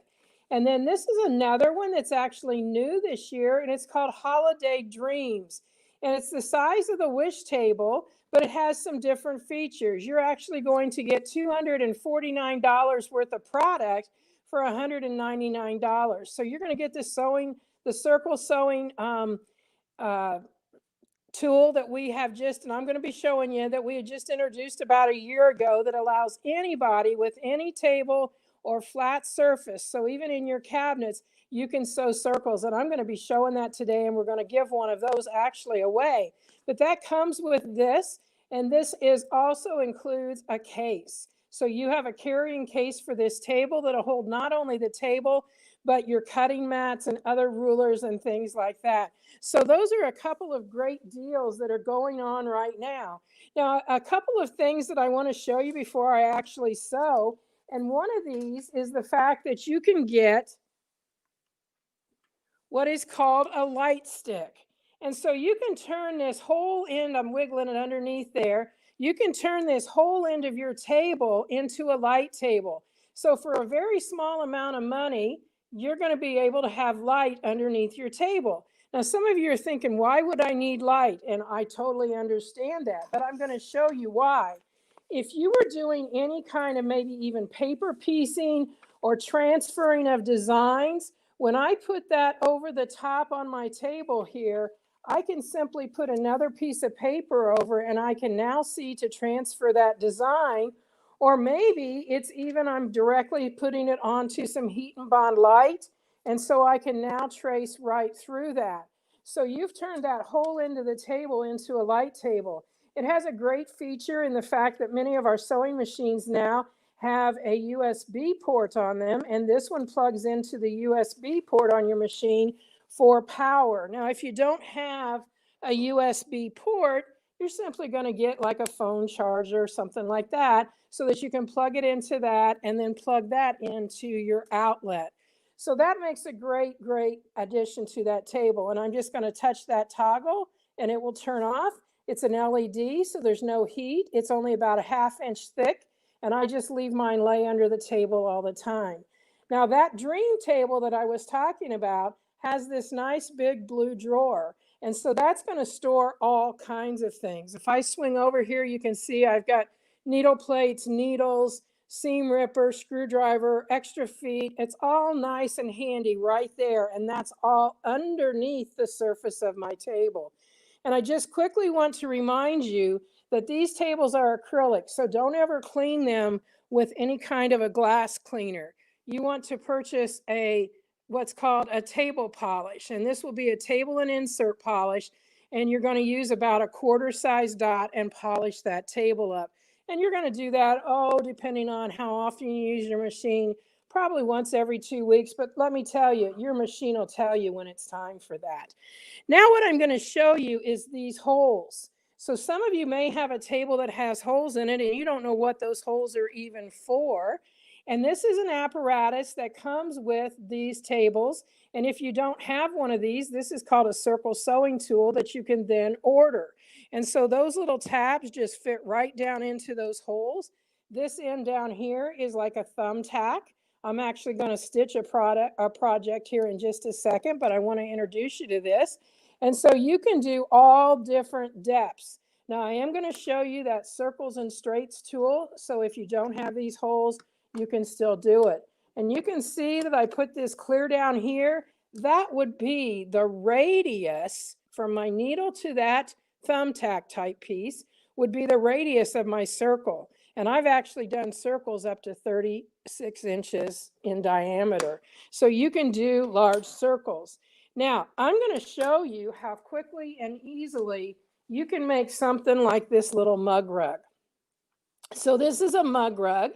And then this is another one that's actually new this year, and it's called Holiday Dreams. And it's the size of the wish table, but it has some different features. You're actually going to get $249 worth of product for $199. So you're going to get the circle sewing tool that we have and I'm going to be showing you that we had just introduced about a year ago that allows anybody with any table or flat surface. So even in your cabinets, you can sew circles. And I'm going to be showing that today, and we're going to give one of those actually away. But that comes with this, and this also includes a case. So you have a carrying case for this table that'll hold not only the table, but your cutting mats and other rulers and things like that. So those are a couple of great deals that are going on right now. Now, a couple of things that I want to show you before I actually sew. And one of these is the fact that you can get what is called a light stick. And so you can turn this whole end, I'm wiggling it underneath there, you can turn this whole end of your table into a light table. So for a very small amount of money, you're going to be able to have light underneath your table. Now, some of you are thinking, why would I need light? And I totally understand that, but I'm going to show you why. If you were doing any kind of maybe even paper piecing or transferring of designs, when I put that over the top on my table here, I can simply put another piece of paper over and I can now see to transfer that design. Or maybe it's even I'm directly putting it onto some heat and bond light. And so I can now trace right through that. So you've turned that whole end of the table into a light table. It has a great feature in the fact that many of our sewing machines now have a USB port on them, and this one plugs into the USB port on your machine for power. Now, if you don't have a USB port, you're simply going to get like a phone charger or something like that so that you can plug it into that and then plug that into your outlet. So that makes a great, great addition to that table. And I'm just going to touch that toggle and it will turn off. It's an LED, so there's no heat. It's only about a 1/2 inch thick, and I just leave mine lay under the table all the time. Now, that dream table that I was talking about has this nice big blue drawer, and so that's going to store all kinds of things. If I swing over here, you can see I've got needle plates, needles, seam ripper, screwdriver, extra feet. It's all nice and handy right there, and that's all underneath the surface of my table. And I just quickly want to remind you that these tables are acrylic, so don't ever clean them with any kind of a glass cleaner. You want to purchase what's called a table polish, and this will be a table and insert polish, and you're going to use about a 1/4 size dot and polish that table up. And you're going to do that, depending on how often you use your machine, probably once every 2 weeks, but let me tell you, your machine will tell you when it's time for that. Now what I'm going to show you is these holes. So some of you may have a table that has holes in it and you don't know what those holes are even for. And this is an apparatus that comes with these tables. And if you don't have one of these, this is called a circle sewing tool that you can then order. And so those little tabs just fit right down into those holes. This end down here is like a thumbtack. I'm actually going to stitch a project here in just a second, but I want to introduce you to this. And so you can do all different depths. Now I am going to show you that circles and straights tool. So if you don't have these holes, you can still do it. And you can see that I put this clear down here. That would be the radius from my needle to that thumbtack type piece would be the radius of my circle. And I've actually done circles up to 36 inches in diameter. So you can do large circles. Now, I'm going to show you how quickly and easily you can make something like this little mug rug. So this is a mug rug.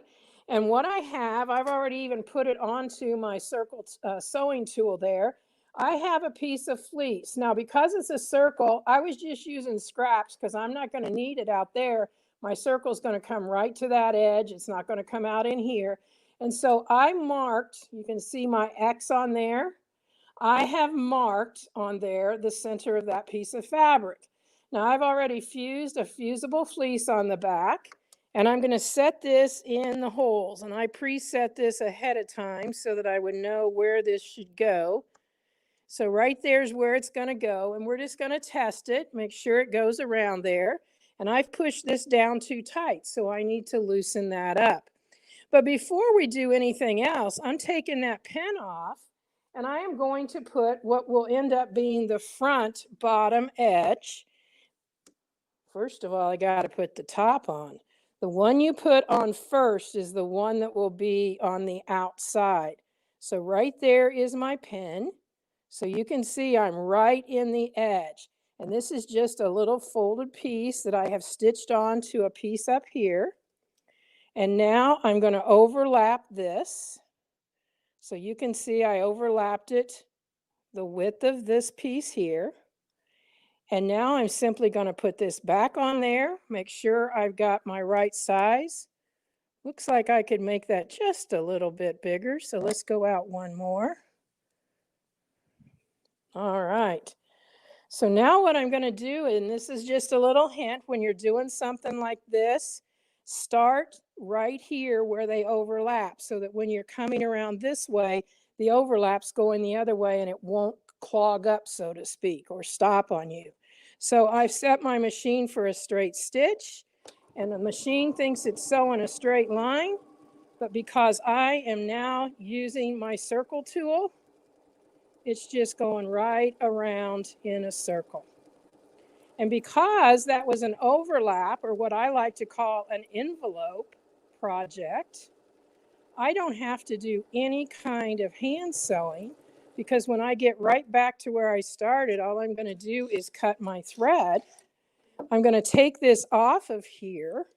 And what I have, I've already even put it onto my circle sewing tool there. I have a piece of fleece. Now, because it's a circle, I was just using scraps because I'm not going to need it out there. My circle is going to come right to that edge. It's not going to come out in here. And so I marked, you can see my X on there. I have marked on there the center of that piece of fabric. Now I've already fused a fusible fleece on the back, and I'm going to set this in the holes. And I preset this ahead of time so that I would know where this should go. So right there's where it's going to go, and we're just going to test it, make sure it goes around there. And I've pushed this down too tight, so I need to loosen that up. But before we do anything else, I'm taking that pin off, and I am going to put what will end up being the front bottom edge. First of all, I got to put the top on. The one you put on first is the one that will be on the outside. So right there is my pin. So you can see I'm right in the edge. And this is just a little folded piece that I have stitched on to a piece up here. And now I'm going to overlap this. So you can see I overlapped it the width of this piece here. And now I'm simply going to put this back on there, make sure I've got my right size. Looks like I could make that just a little bit bigger. So let's go out one more. All right. So now what I'm going to do, and this is just a little hint, when you're doing something like this, start right here where they overlap so that when you're coming around this way, the overlap's going the other way and it won't clog up, so to speak, or stop on you. So I've set my machine for a straight stitch, and the machine thinks it's sewing a straight line, but because I am now using my circle tool, it's just going right around in a circle. And because that was an overlap, or what I like to call an envelope project, I don't have to do any kind of hand sewing, because when I get right back to where I started, all I'm going to do is cut my thread. I'm going to take this off of here,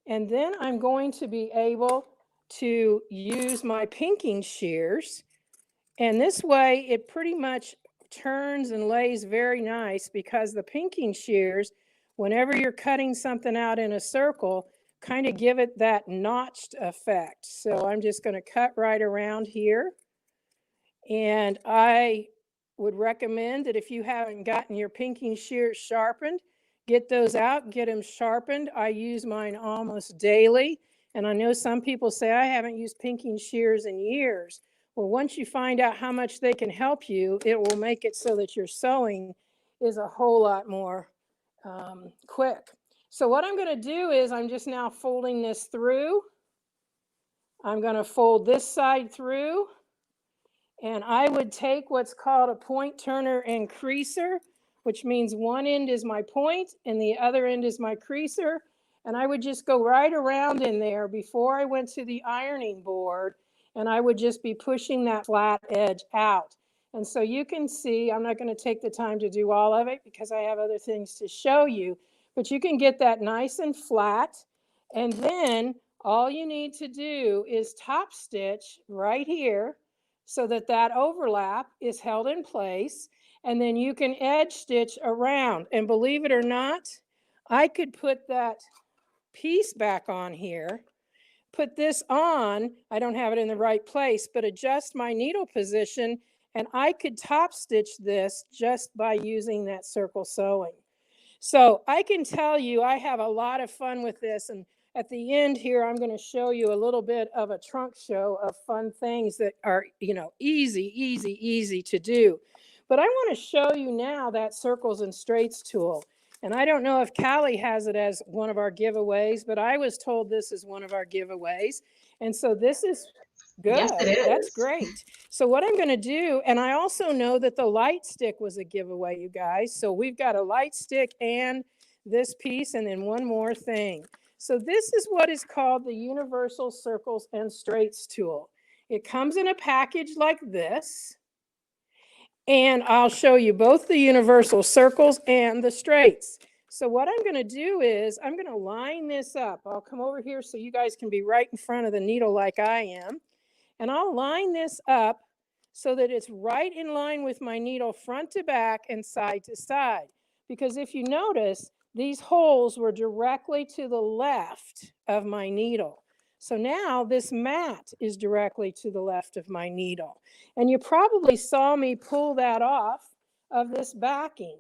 and then I'm going to be able to use my pinking shears. And this way it pretty much turns and lays very nice, because the pinking shears, whenever you're cutting something out in a circle, kind of give it that notched effect. So I'm just going to cut right around here. And I would recommend that if you haven't gotten your pinking shears sharpened, get those out, get them sharpened. I use mine almost daily. And I know some people say, I haven't used pinking shears in years. Well, once you find out how much they can help you, it will make it so that your sewing is a whole lot more quick. So what I'm going to do is I'm just now folding this through. I'm going to fold this side through. And I would take what's called a point turner and creaser, which means one end is my point and the other end is my creaser. And I would just go right around in there before I went to the ironing board. And I would just be pushing that flat edge out. And so you can see, I'm not going to take the time to do all of it because I have other things to show you, but you can get that nice and flat. And then all you need to do is top stitch right here so that that overlap is held in place. And then you can edge stitch around. And believe it or not, I could put that piece back on here, put this on, I don't have it in the right place, but adjust my needle position, and I could top stitch this just by using that circle sewing. So I can tell you I have a lot of fun with this, and at the end here, I'm going to show you a little bit of a trunk show of fun things that are, you know, easy to do. But I want to show you now that circles and straights tool. And I don't know if Callie has it as one of our giveaways, but I was told this is one of our giveaways. And so this is good. Yes, it is. That's great. So what I'm going to do, and I also know that the light stick was a giveaway, you guys. So we've got a light stick and this piece, and then one more thing. So this is what is called the Universal Circles and Straights tool. It comes in a package like this. And I'll show you both the universal circles and the straights. So what I'm going to do is I'm going to line this up. I'll come over here so you guys can be right in front of the needle like I am. And I'll line this up so that it's right in line with my needle front to back and side to side. Because if you notice, these holes were directly to the left of my needle. So now this mat is directly to the left of my needle. And you probably saw me pull that off of this backing.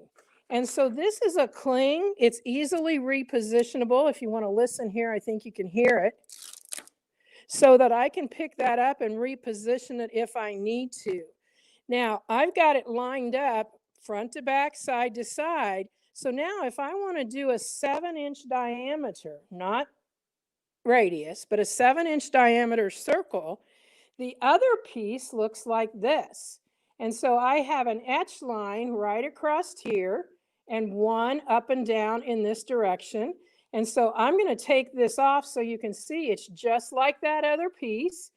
And so this is a cling. It's easily repositionable. If you want to listen here, I think you can hear it. So that I can pick that up and reposition it if I need to. Now, I've got it lined up front to back, side to side. So now if I want to do a 7-inch diameter, not radius, but a 7-inch diameter circle, the other piece looks like this. And so I have an etch line right across here and one up and down in this direction. And so I'm going to take this off so you can see it's just like that other piece.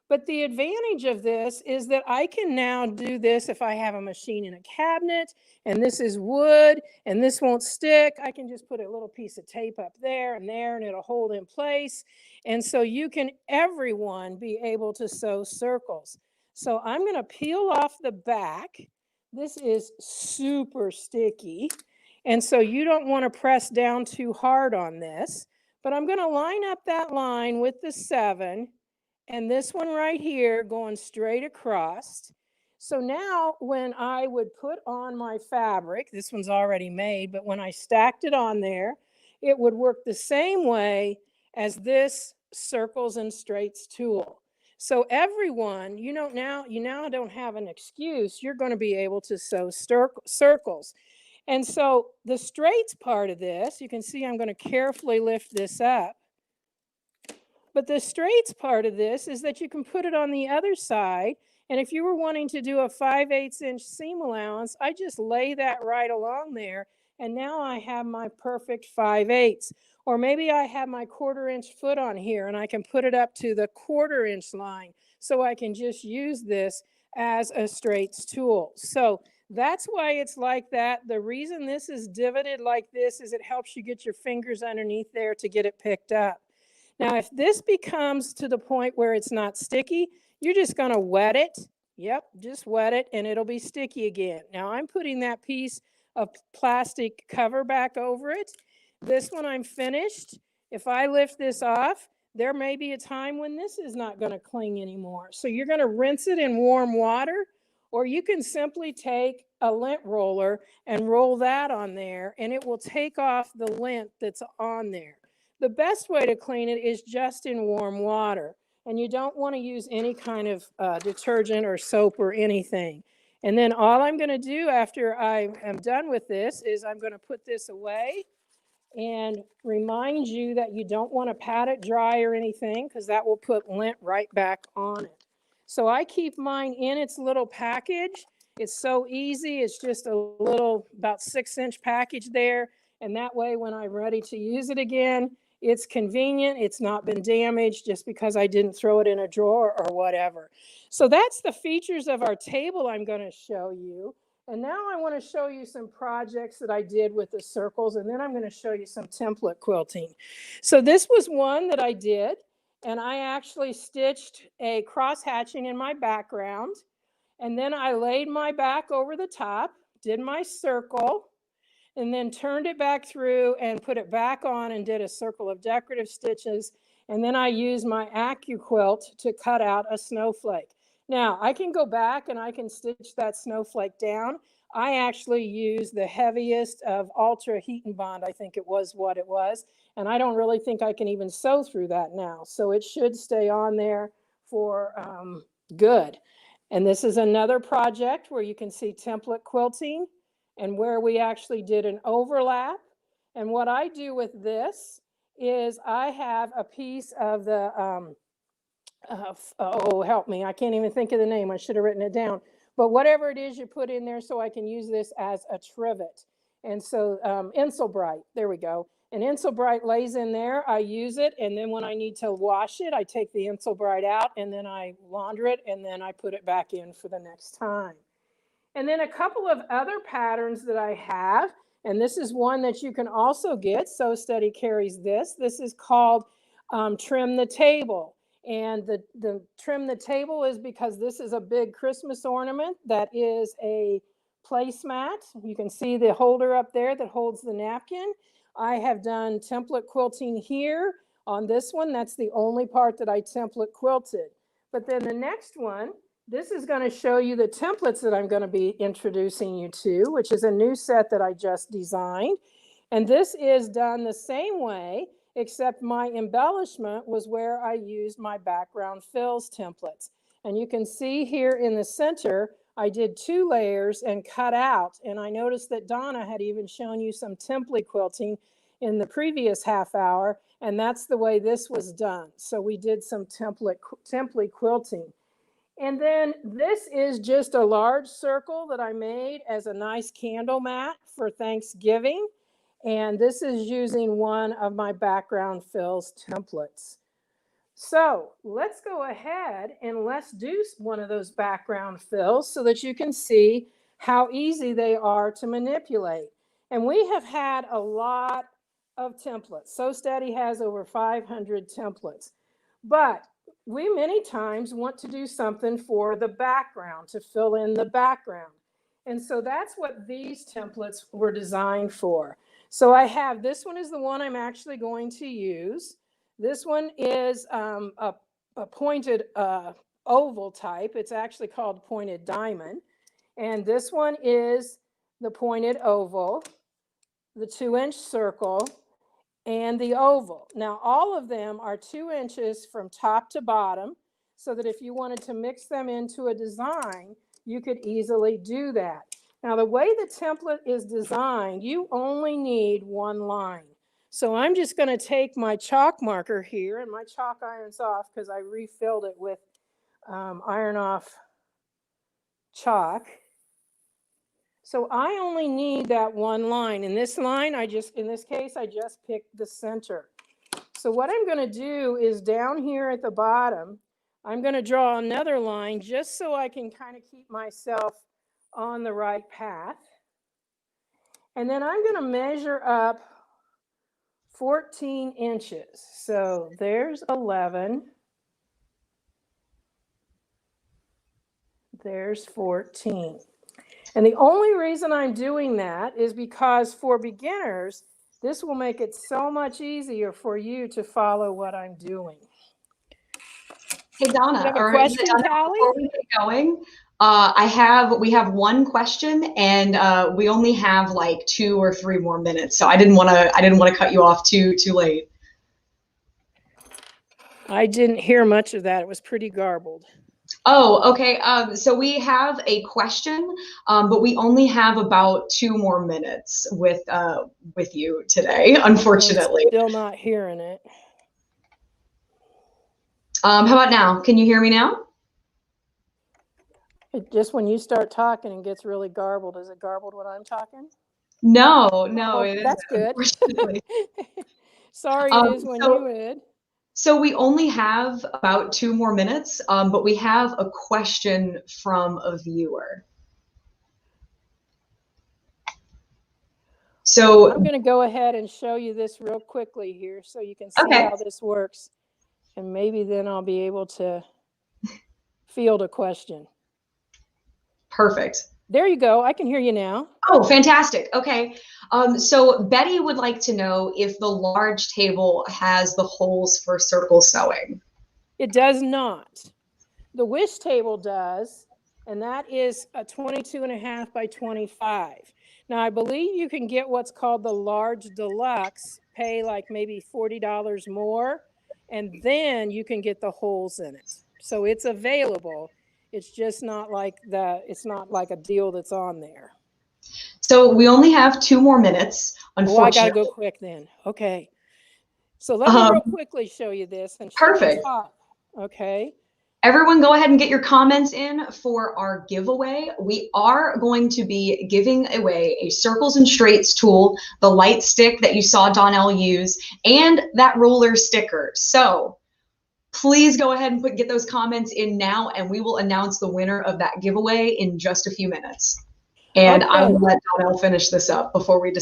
But the advantage of this is that I can now do this if I have a machine in a cabinet and this is wood and this won't stick. I can just put a little piece of tape up there and it'll hold in place. And so you can, everyone, be able to sew circles. So I'm going to peel off the back. This is super sticky. And so you don't want to press down too hard on this. But I'm going to line up that line with the 7. And this one right here going straight across. So now when I would put on my fabric, this one's already made, but when I stacked it on there, it would work the same way as this circles and straights tool. So everyone, you now don't have an excuse. You're going to be able to sew circles. And so the straights part of this, you can see I'm going to carefully lift this up. But the straights part of this is that you can put it on the other side. And if you were wanting to do a 5/8-inch seam allowance, I just lay that right along there. And now I have my perfect 5/8. Or maybe I have my 1/4-inch foot on here and I can put it up to the 1/4-inch line. So I can just use this as a straights tool. So that's why it's like that. The reason this is divoted like this is it helps you get your fingers underneath there to get it picked up. Now, if this becomes to the point where it's not sticky, you're just going to wet it. Yep, just wet it and it'll be sticky again. Now, I'm putting that piece of plastic cover back over it. This one I'm finished. If I lift this off, there may be a time when this is not going to cling anymore. So you're going to rinse it in warm water, or you can simply take a lint roller and roll that on there and it will take off the lint that's on there. The best way to clean it is just in warm water. And you don't want to use any kind of detergent or soap or anything. And then all I'm going to do after I am done with this is I'm going to put this away and remind you that you don't want to pat it dry or anything because that will put lint right back on it. So I keep mine in its little package. It's so easy. It's just a little about 6-inch package there. And that way when I'm ready to use it again, it's convenient. It's not been damaged just because I didn't throw it in a drawer or whatever. So that's the features of our table I'm going to show you. And now I want to show you some projects that I did with the circles, and then I'm going to show you some template quilting. So this was one that I did, and I actually stitched a cross hatching in my background, and then I laid my back over the top, did my circle, and then turned it back through and put it back on and did a circle of decorative stitches. And then I use my AccuQuilt to cut out a snowflake. Now I can go back and I can stitch that snowflake down. I actually use the heaviest of Ultra Heat and Bond. I think it was what it was. And I don't really think I can even sew through that now. So it should stay on there for good. And this is another project where you can see template quilting and where we actually did an overlap. And what I do with this is I have a piece of the, oh, help me, I can't even think of the name. I should have written it down. But whatever it is you put in there so I can use this as a trivet. And so Insulbright, there we go. And Insulbright lays in there, I use it, and then when I need to wash it, I take the Insulbright out and then I launder it and then I put it back in for the next time. And then a couple of other patterns that I have, and this is one that you can also get, Sew Steady carries this. This is called Trim the Table. And the Trim the Table is because this is a big Christmas ornament that is a placemat. You can see the holder up there that holds the napkin. I have done template quilting here on this one. That's the only part that I template quilted. But then the next one, this is going to show you the templates that I'm going to be introducing you to, which is a new set that I just designed. And this is done the same way, except my embellishment was where I used my background fills templates. And you can see here in the center, I did 2 layers and cut out. And I noticed that Donna had even shown you some template quilting in the previous half hour. And that's the way this was done. So we did some template quilting. And then this is just a large circle that I made as a nice candle mat for Thanksgiving. And this is using one of my background fills templates. So let's go ahead and let's do one of those background fills so that you can see how easy they are to manipulate. And we have had a lot of templates. Sew Steady has over 500 templates. But we many times want to do something for the background, to fill in the background. And so that's what these templates were designed for. So I have, this one is the one I'm actually going to use. This one is a pointed oval type. It's actually called pointed diamond. And this one is the pointed oval, the 2-inch circle, and the oval. Now, all of them are 2 inches from top to bottom, so that if you wanted to mix them into a design, you could easily do that. Now, the way the template is designed, you only need 1 line. So I'm just going to take my chalk marker here, and my chalk iron's off because I refilled it with iron off chalk. So I only need that 1 line. In this line, in this case, I just picked the center. So what I'm going to do is down here at the bottom, I'm going to draw another line just so I can kind of keep myself on the right path. And then I'm going to measure up 14 inches. So there's 11. There's 14. And the only reason I'm doing that is because for beginners, this will make it so much easier for you to follow what I'm doing. Hey, Donna, you have a question, Callie? Before we get going, we have 1 question, and we only have like 2 or 3 more minutes. So I didn't want to cut you off too late. I didn't hear much of that. It was pretty garbled. Oh, okay. So we have a question, but we only have about 2 more minutes with you today, unfortunately. I'm still not hearing it. How about now? Can you hear me now? Just when you start talking, it gets really garbled. Is it garbled when I'm talking? No, That's good. Sorry, it is when you would. So we only have about 2 more minutes, but we have a question from a viewer. So I'm going to go ahead and show you this real quickly here so you can see how this works. And maybe then I'll be able to field a question. Perfect. There you go. I can hear you now. Oh, fantastic. Okay. So Betty would like to know if the large table has the holes for circle sewing. It does not. The wish table does, and that is a 22.5 by 25. Now, I believe you can get what's called the large deluxe, pay like maybe $40 more, and then you can get the holes in it. So it's available. It's just not like it's not like a deal that's on there. So we only have 2 more minutes, unfortunately. Oh, I gotta go quick then. Okay. So let me real quickly show you this and show Perfect. the top. Okay. Everyone go ahead and get your comments in for our giveaway. We are going to be giving away a circles and straights tool, the light stick that you saw Donelle use, and that ruler sticker. So please go ahead and get those comments in now, and we will announce the winner of that giveaway in just a few minutes. And Okay. I will let Donelle finish this up before we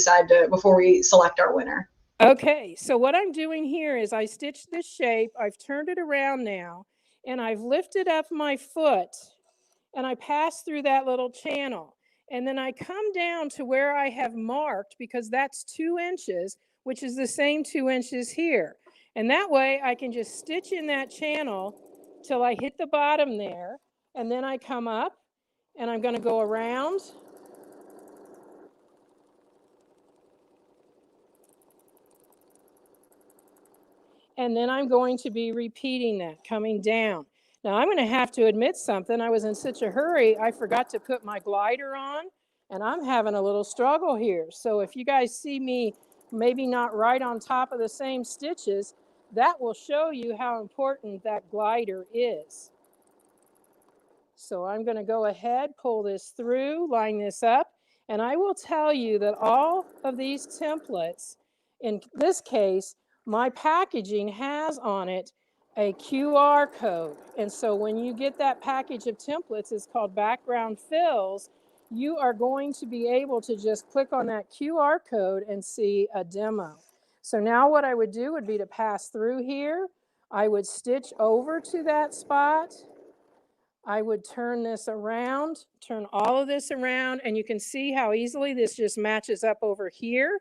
select our winner. Okay, so what I'm doing here is I stitched this shape, I've turned it around now, and I've lifted up my foot, and I pass through that little channel. And then I come down to where I have marked, because that's 2 inches, which is the same 2 inches here. And that way I can just stitch in that channel till I hit the bottom there, and then I come up, and I'm going to go around. And then I'm going to be repeating that, coming down. Now I'm going to have to admit something. I was in such a hurry, I forgot to put my glider on, and I'm having a little struggle here. So if you guys see me maybe not right on top of the same stitches, that will show you how important that glider is. So I'm going to go ahead, pull this through, line this up, and I will tell you that all of these templates, in this case, my packaging has on it a QR code. And so when you get that package of templates, it's called Background Fills, you are going to be able to just click on that QR code and see a demo. So now what I would do would be to pass through here. I would stitch over to that spot. I would turn this around, turn all of this around, and you can see how easily this just matches up over here.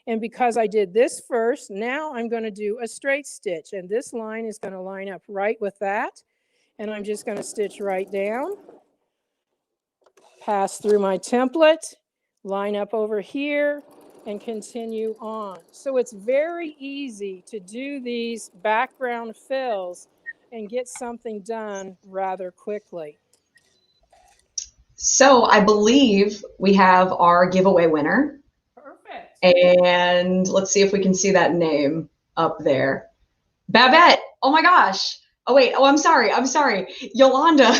And because I did this first, now I'm going to do a straight stitch, and this line is going to line up right with that. And I'm just going to stitch right down, pass through my template, line up over here, and continue on. So it's very easy to do these background fills and get something done rather quickly. So I believe we have our giveaway winner. Perfect. And let's see if we can see that name up there. Babette. Oh my gosh. Oh wait. Oh, I'm sorry. Yolanda.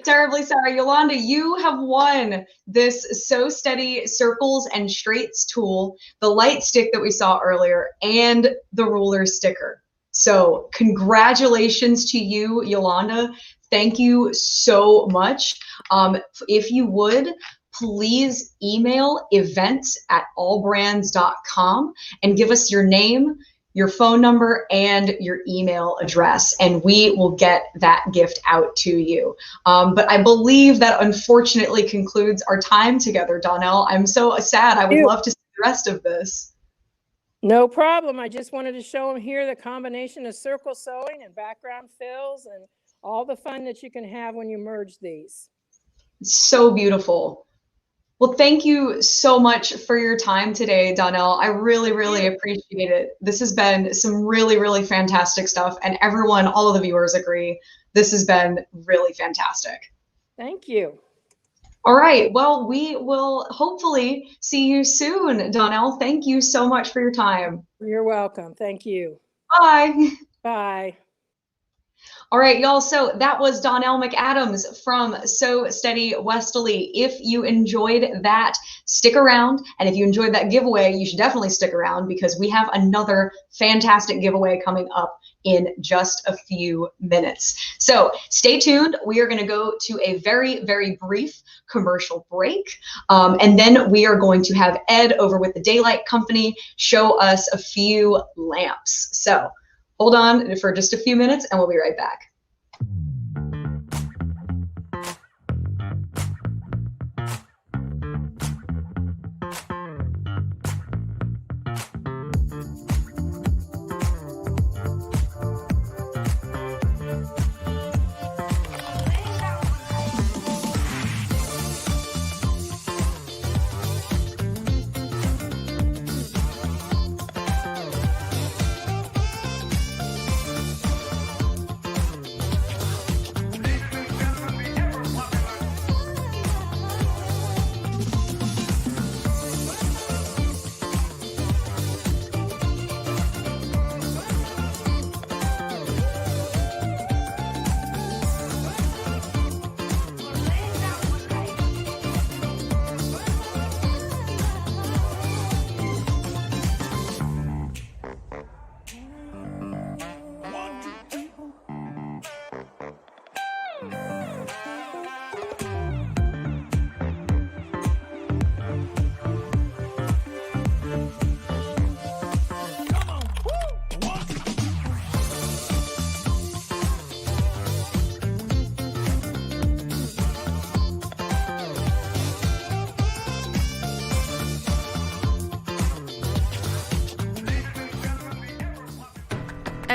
Terribly sorry. Yolanda, you have won this Sew Steady Circles and Straights tool, the light stick that we saw earlier, and the ruler sticker. So congratulations to you, Yolanda. Thank you so much. If you would, please email events@allbrands.com and give us your name, your phone number, and your email address, and we will get that gift out to you. But I believe that unfortunately concludes our time together, Donelle. I'm so sad. I would love to see the rest of this. No problem. I just wanted to show them here the combination of circle sewing and background fills and all the fun that you can have when you merge these. So beautiful. Well, thank you so much for your time today, Donelle. I really, really appreciate it. This has been some really, really fantastic stuff. And everyone, all of the viewers agree, this has been really fantastic. Thank you. All right. Well, we will hopefully see you soon, Donelle. Thank you so much for your time. You're welcome. Thank you. Bye. Bye. All right, y'all. So that was Donelle McAdams from Sew Steady Westalee. If you enjoyed that, stick around. And if you enjoyed that giveaway, you should definitely stick around because we have another fantastic giveaway coming up in just a few minutes. So stay tuned. We are going to go to a very, very brief commercial break. And then we are going to have Ed over with the Daylight Company show us a few lamps. So hold on for just a few minutes and we'll be right back.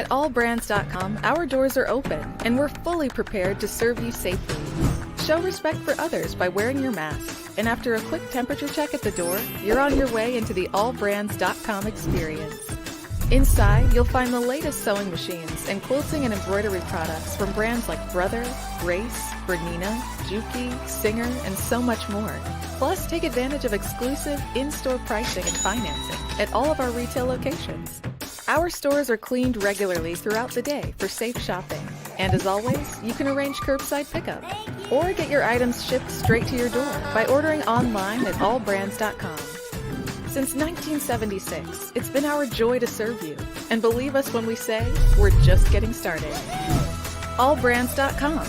At allbrands.com, our doors are open and we're fully prepared to serve you safely. Show respect for others by wearing your mask. And after a quick temperature check at the door, you're on your way into the allbrands.com experience. Inside, you'll find the latest sewing machines and quilting and embroidery products from brands like Brother, Grace, Bernina, Durkee, Singer, and so much more. Plus, take advantage of exclusive in-store pricing and financing at all of our retail locations. Our stores are cleaned regularly throughout the day for safe shopping. And as always, you can arrange curbside pickup or get your items shipped straight to your door by ordering online at allbrands.com. Since 1976, it's been our joy to serve you. And believe us when we say, we're just getting started. Allbrands.com.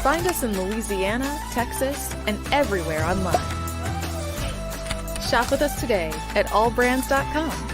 Find us in Louisiana, Texas, and everywhere online. Shop with us today at allbrands.com.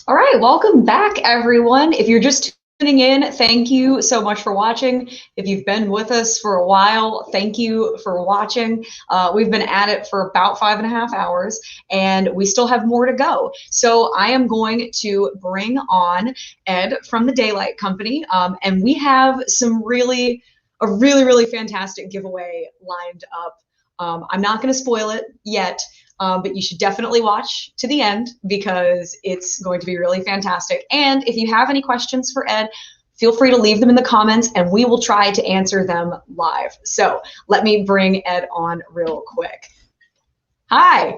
All right, welcome back, everyone. If you're just tuning in, thank you so much for watching. If you've been with us for a while, thank you for watching. We've been at it for about 5.5 hours, and we still have more to go. So I am going to bring on Ed from the Daylight Company, and we have a really fantastic giveaway lined up. I'm not going to spoil it yet. But you should definitely watch to the end because it's going to be really fantastic. And if you have any questions for Ed, feel free to leave them in the comments and we will try to answer them live. So let me bring Ed on real quick. Hi.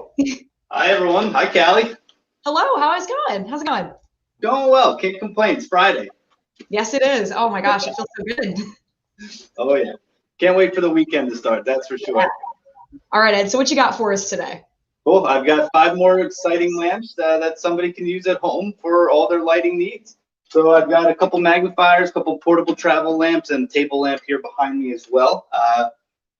Hi, everyone. Hi, Callie. Hello. How's it going? How's it going? Going well. Can't complain. It's Friday. Yes, it is. Oh my gosh, it feels so good. Oh, yeah. Can't wait for the weekend to start. That's for sure. Yeah. All right, Ed. So what you got for us today? Cool. I've got 5 more exciting lamps that somebody can use at home for all their lighting needs. So I've got a couple magnifiers, a couple portable travel lamps, and a table lamp here behind me as well.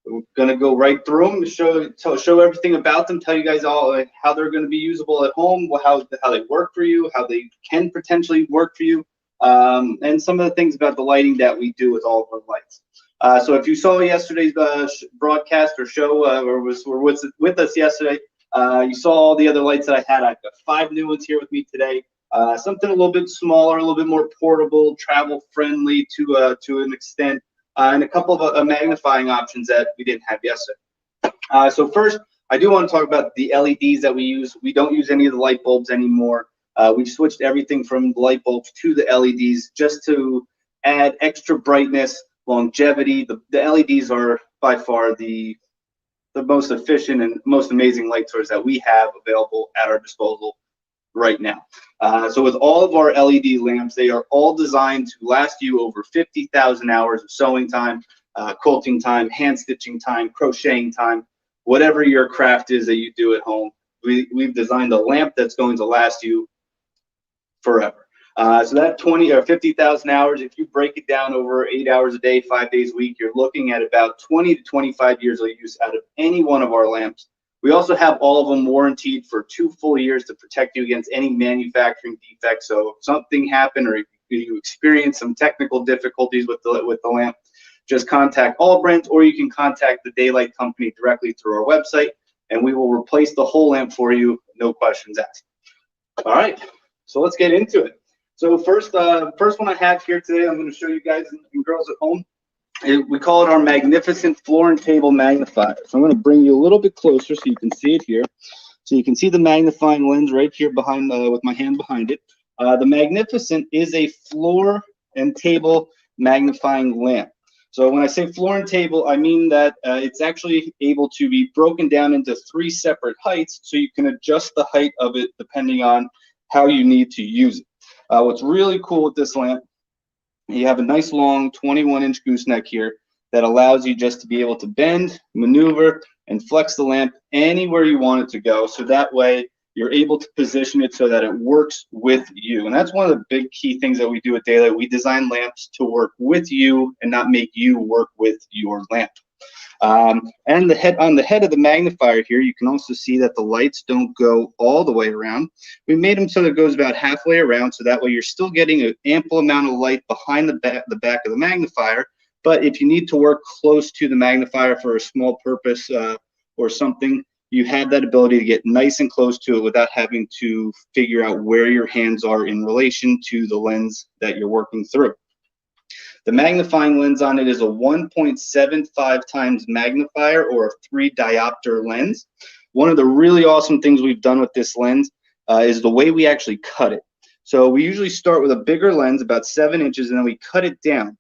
We're going to go right through them, show everything about them, tell you guys all how they're going to be usable at home, how they work for you, how they can potentially work for you, and some of the things about the lighting that we do with all of our lights. So if you saw yesterday's broadcast or show or were with us yesterday, you saw all the other lights that I had. I've got 5 new ones here with me today. Something a little bit smaller, a little bit more portable, travel friendly to an extent, and a couple of magnifying options that we didn't have yesterday. So first, I do want to talk about the LEDs that we use. We don't use any of the light bulbs anymore. We've switched everything from the light bulbs to the LEDs just to add extra brightness, longevity. The LEDs are by far the most efficient and most amazing light source that we have available at our disposal right now. So with all of our LED lamps, they are all designed to last you over 50,000 hours of sewing time, quilting time, hand stitching time, crocheting time, whatever your craft is that you do at home. We've designed a lamp that's going to last you forever. So that 20 or 50,000 hours, if you break it down over 8 hours a day, 5 days a week, you're looking at about 20 to 25 years of use out of any one of our lamps. We also have all of them warranted for 2 full years to protect you against any manufacturing defects. So if something happened or if you experience some technical difficulties with the lamp, just contact Brent, or you can contact the Daylight Company directly through our website, and we will replace the whole lamp for you, no questions asked. All right, so let's get into it. So first one I have here today, I'm going to show you guys and girls at home. We call it our magnificent floor and table magnifier. So I'm going to bring you a little bit closer so you can see it here. So you can see the magnifying lens right here behind with my hand behind it. The Magnificent is a floor and table magnifying lamp. So when I say floor and table, I mean that it's actually able to be broken down into 3 separate heights, so you can adjust the height of it depending on how you need to use it. What's really cool with this lamp, you have a nice long 21-inch gooseneck here that allows you just to be able to bend, maneuver, and flex the lamp anywhere you want it to go. So that way you're able to position it so that it works with you. And that's one of the big key things that we do at Daylight. We design lamps to work with you and not make you work with your lamp. And on the head of the magnifier here, you can also see that the lights don't go all the way around. We made them so that it goes about halfway around, so that way you're still getting an ample amount of light behind the back of the magnifier. But if you need to work close to the magnifier for a small purpose or something, you have that ability to get nice and close to it without having to figure out where your hands are in relation to the lens that you're working through. The magnifying lens on it is a 1.75 times magnifier, or a 3 diopter lens. One of the really awesome things we've done with this lens is the way we actually cut it. So we usually start with a bigger lens, about 7 inches, and then we cut it down.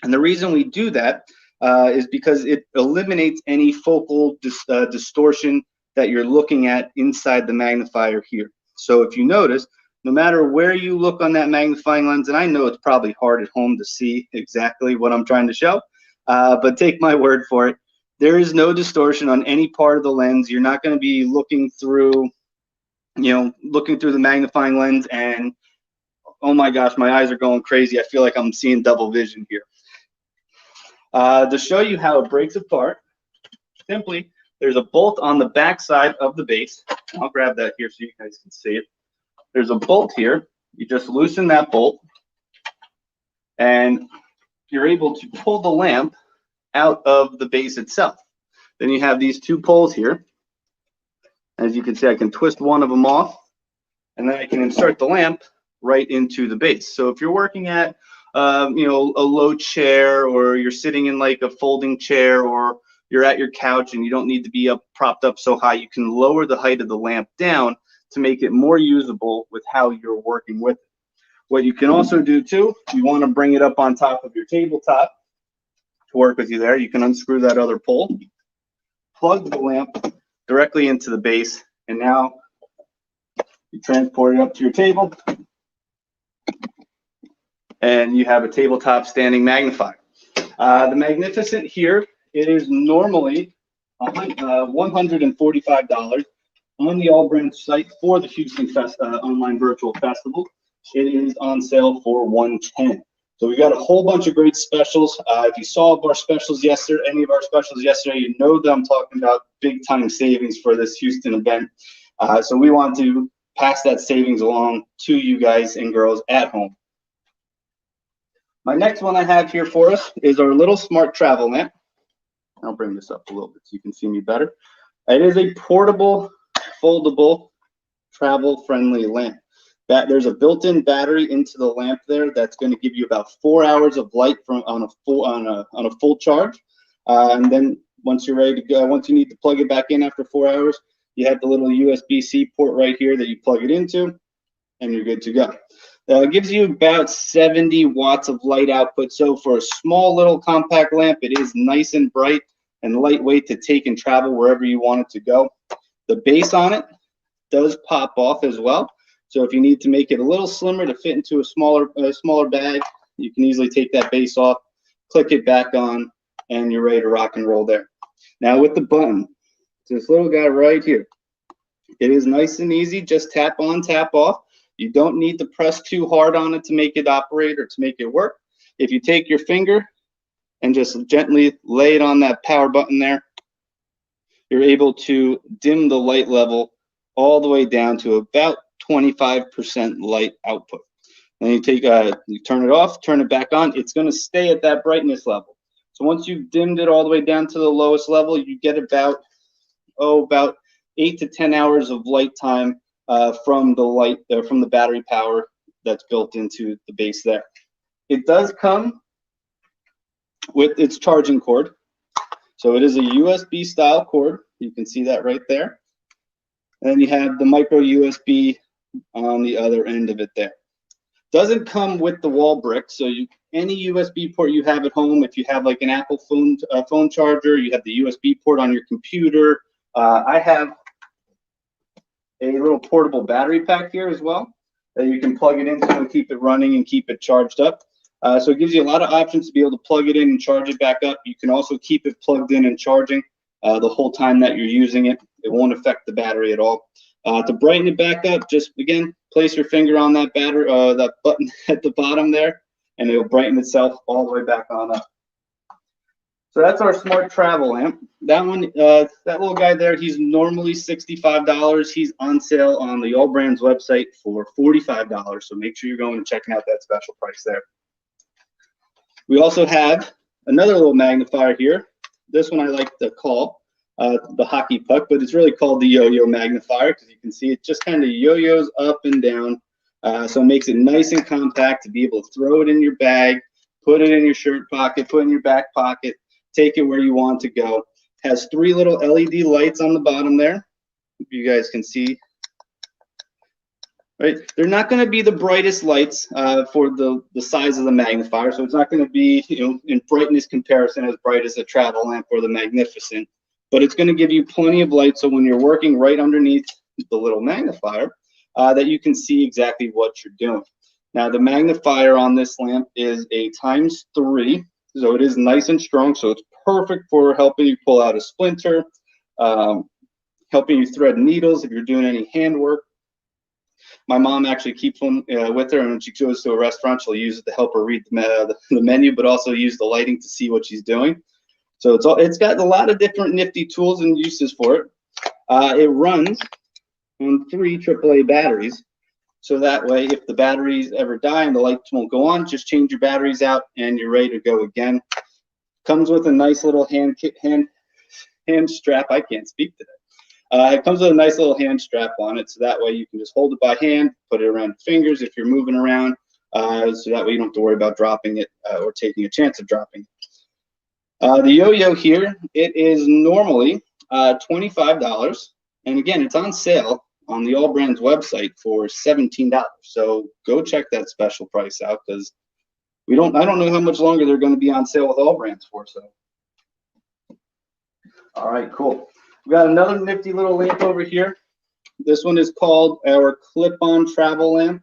And the reason we do that is because it eliminates any focal distortion that you're looking at inside the magnifier here. So if you notice, no matter where you look on that magnifying lens, and I know it's probably hard at home to see exactly what I'm trying to show, but take my word for it, there is no distortion on any part of the lens. You're not going to be looking through, looking through the magnifying lens and, oh my gosh, my eyes are going crazy. I feel like I'm seeing double vision here. To show you how it breaks apart, simply, there's a bolt on the back side of the base. I'll grab that here so you guys can see it. There's a bolt here. You just loosen that bolt, and you're able to pull the lamp out of the base itself. Then you have these 2 poles here. As you can see, I can twist one of them off, and then I can insert the lamp right into the base. So if you're working at a low chair, or you're sitting in like a folding chair, or you're at your couch and you don't need to be propped up so high, you can lower the height of the lamp down to make it more usable with how you're working with it. What you can also do too, if you want to bring it up on top of your tabletop to work with you there, you can unscrew that other pole, plug the lamp directly into the base, and now you transport it up to your table, and you have a tabletop standing magnifier. The Magnificent here, it is normally $145 on the Brent site for the Houston Online Virtual Festival. It is on sale for $110. So we got a whole bunch of great specials. If you saw our specials yesterday, any of our specials yesterday, you know that I'm talking about big time savings for this Houston event. So we want to pass that savings along to you guys and girls at home. My next one I have here for us is our little smart travel lamp. I'll bring this up a little bit so you can see me better. It is a portable, foldable, travel-friendly lamp. There's a built-in battery into the lamp there that's going to give you about 4 hours of light on a full charge. And then once you're ready to go, once you need to plug it back in after 4 hours, you have the little USB-C port right here that you plug it into, and you're good to go. It gives you about 70 watts of light output. So for a small little compact lamp, it is nice and bright and lightweight to take and travel wherever you want it to go. The base on it does pop off as well. So if you need to make it a little slimmer to fit into a smaller bag, you can easily take that base off, click it back on, and you're ready to rock and roll there. Now with the button, this little guy right here, it is nice and easy. Just tap on, tap off. You don't need to press too hard on it to make it operate or to make it work. If you take your finger and just gently lay it on that power button there, you're able to dim the light level all the way down to about 25% light output. Then you you turn it off, turn it back on. It's going to stay at that brightness level. So once you've dimmed it all the way down to the lowest level, you get about 8 to 10 hours of light time from the battery power that's built into the base there. It does come with its charging cord. So it is a USB style cord. You can see that right there. And then you have the micro USB on the other end of it there. Doesn't come with the wall brick, so any USB port you have at home, if you have like an Apple phone charger, you have the USB port on your computer. I have a little portable battery pack here as well that you can plug it into and keep it running and keep it charged up. So it gives you a lot of options to be able to plug it in and charge it back up. You can also keep it plugged in and charging the whole time that you're using it. It won't affect the battery at all. To brighten it back up, just again, place your finger on that that button at the bottom there, and it'll brighten itself all the way back on up. So that's our smart travel lamp. That one, that little guy there, he's normally $65. He's on sale on the All Brands website for $45. So make sure you're going and checking out that special price there. We also have another little magnifier here. This one I like to call the hockey puck, but it's really called the yo-yo magnifier because you can see it just kind of yo-yos up and down. So it makes it nice and compact to be able to throw it in your bag, put it in your shirt pocket, put it in your back pocket, take it where you want to go. Has 3 little LED lights on the bottom there. If you guys can see. Right, they're not going to be the brightest lights for the size of the magnifier, so it's not going to be, in brightness comparison as bright as a travel lamp or the Magnificent, but it's going to give you plenty of light so when you're working right underneath the little magnifier that you can see exactly what you're doing. Now the magnifier on this lamp is a ×3, so it is nice and strong, so it's perfect for helping you pull out a splinter, helping you thread needles if you're doing any handwork. My mom actually keeps one with her, and when she goes to a restaurant, she'll use it to help her read the menu, but also use the lighting to see what she's doing. So it's got a lot of different nifty tools and uses for it. It runs on 3 AAA batteries, so that way if the batteries ever die and the lights won't go on, just change your batteries out and you're ready to go again. Comes with a nice little hand strap. I can't speak today. It comes with a nice little hand strap on it, so that way you can just hold it by hand, put it around your fingers if you're moving around, so that way you don't have to worry about dropping it or taking a chance of dropping it. The yo-yo here, it is normally $25, and again, it's on sale on the All Brands website for $17. So go check that special price out because I don't know how much longer they're going to be on sale with All Brands for. So, all right, cool. We got another nifty little lamp over here. This one is called our clip-on travel lamp.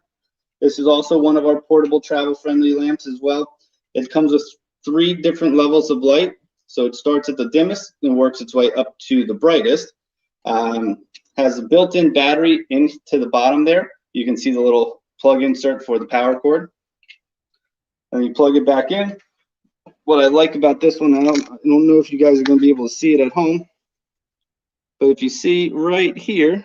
This is also one of our portable travel-friendly lamps as well. It comes with 3 different levels of light. So it starts at the dimmest and works its way up to the brightest. Has a built-in battery into the bottom there. You can see the little plug insert for the power cord. And you plug it back in. What I like about this one, I don't know if you guys are going to be able to see it at home, but if you see right here,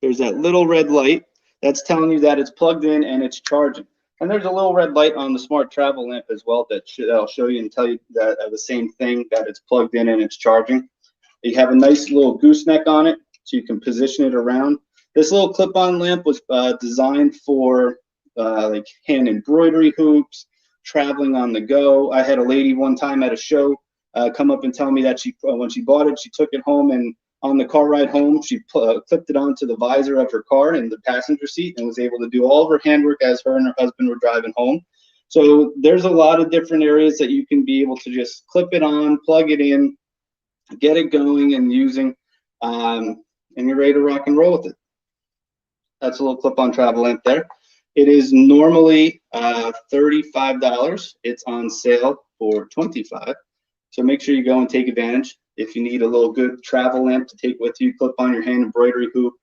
there's that little red light. That's telling you that it's plugged in and it's charging. And there's a little red light on the smart travel lamp as well that'll show you and tell you that the same thing, that it's plugged in and it's charging. You have a nice little gooseneck on it, so you can position it around. This little clip-on lamp was designed for like hand embroidery hoops, traveling on the go. I had a lady one time at a show come up and tell me that when she bought it, she took it home, and on the car ride home, she clipped it onto the visor of her car in the passenger seat and was able to do all of her handwork as her and her husband were driving home. So there's a lot of different areas that you can be able to just clip it on, plug it in, get it going and using, and you're ready to rock and roll with it. That's a little clip-on travel lamp there. It is normally $35. It's on sale for $25. So make sure you go and take advantage. If you need a little good travel lamp to take with you, clip on your hand embroidery hoop,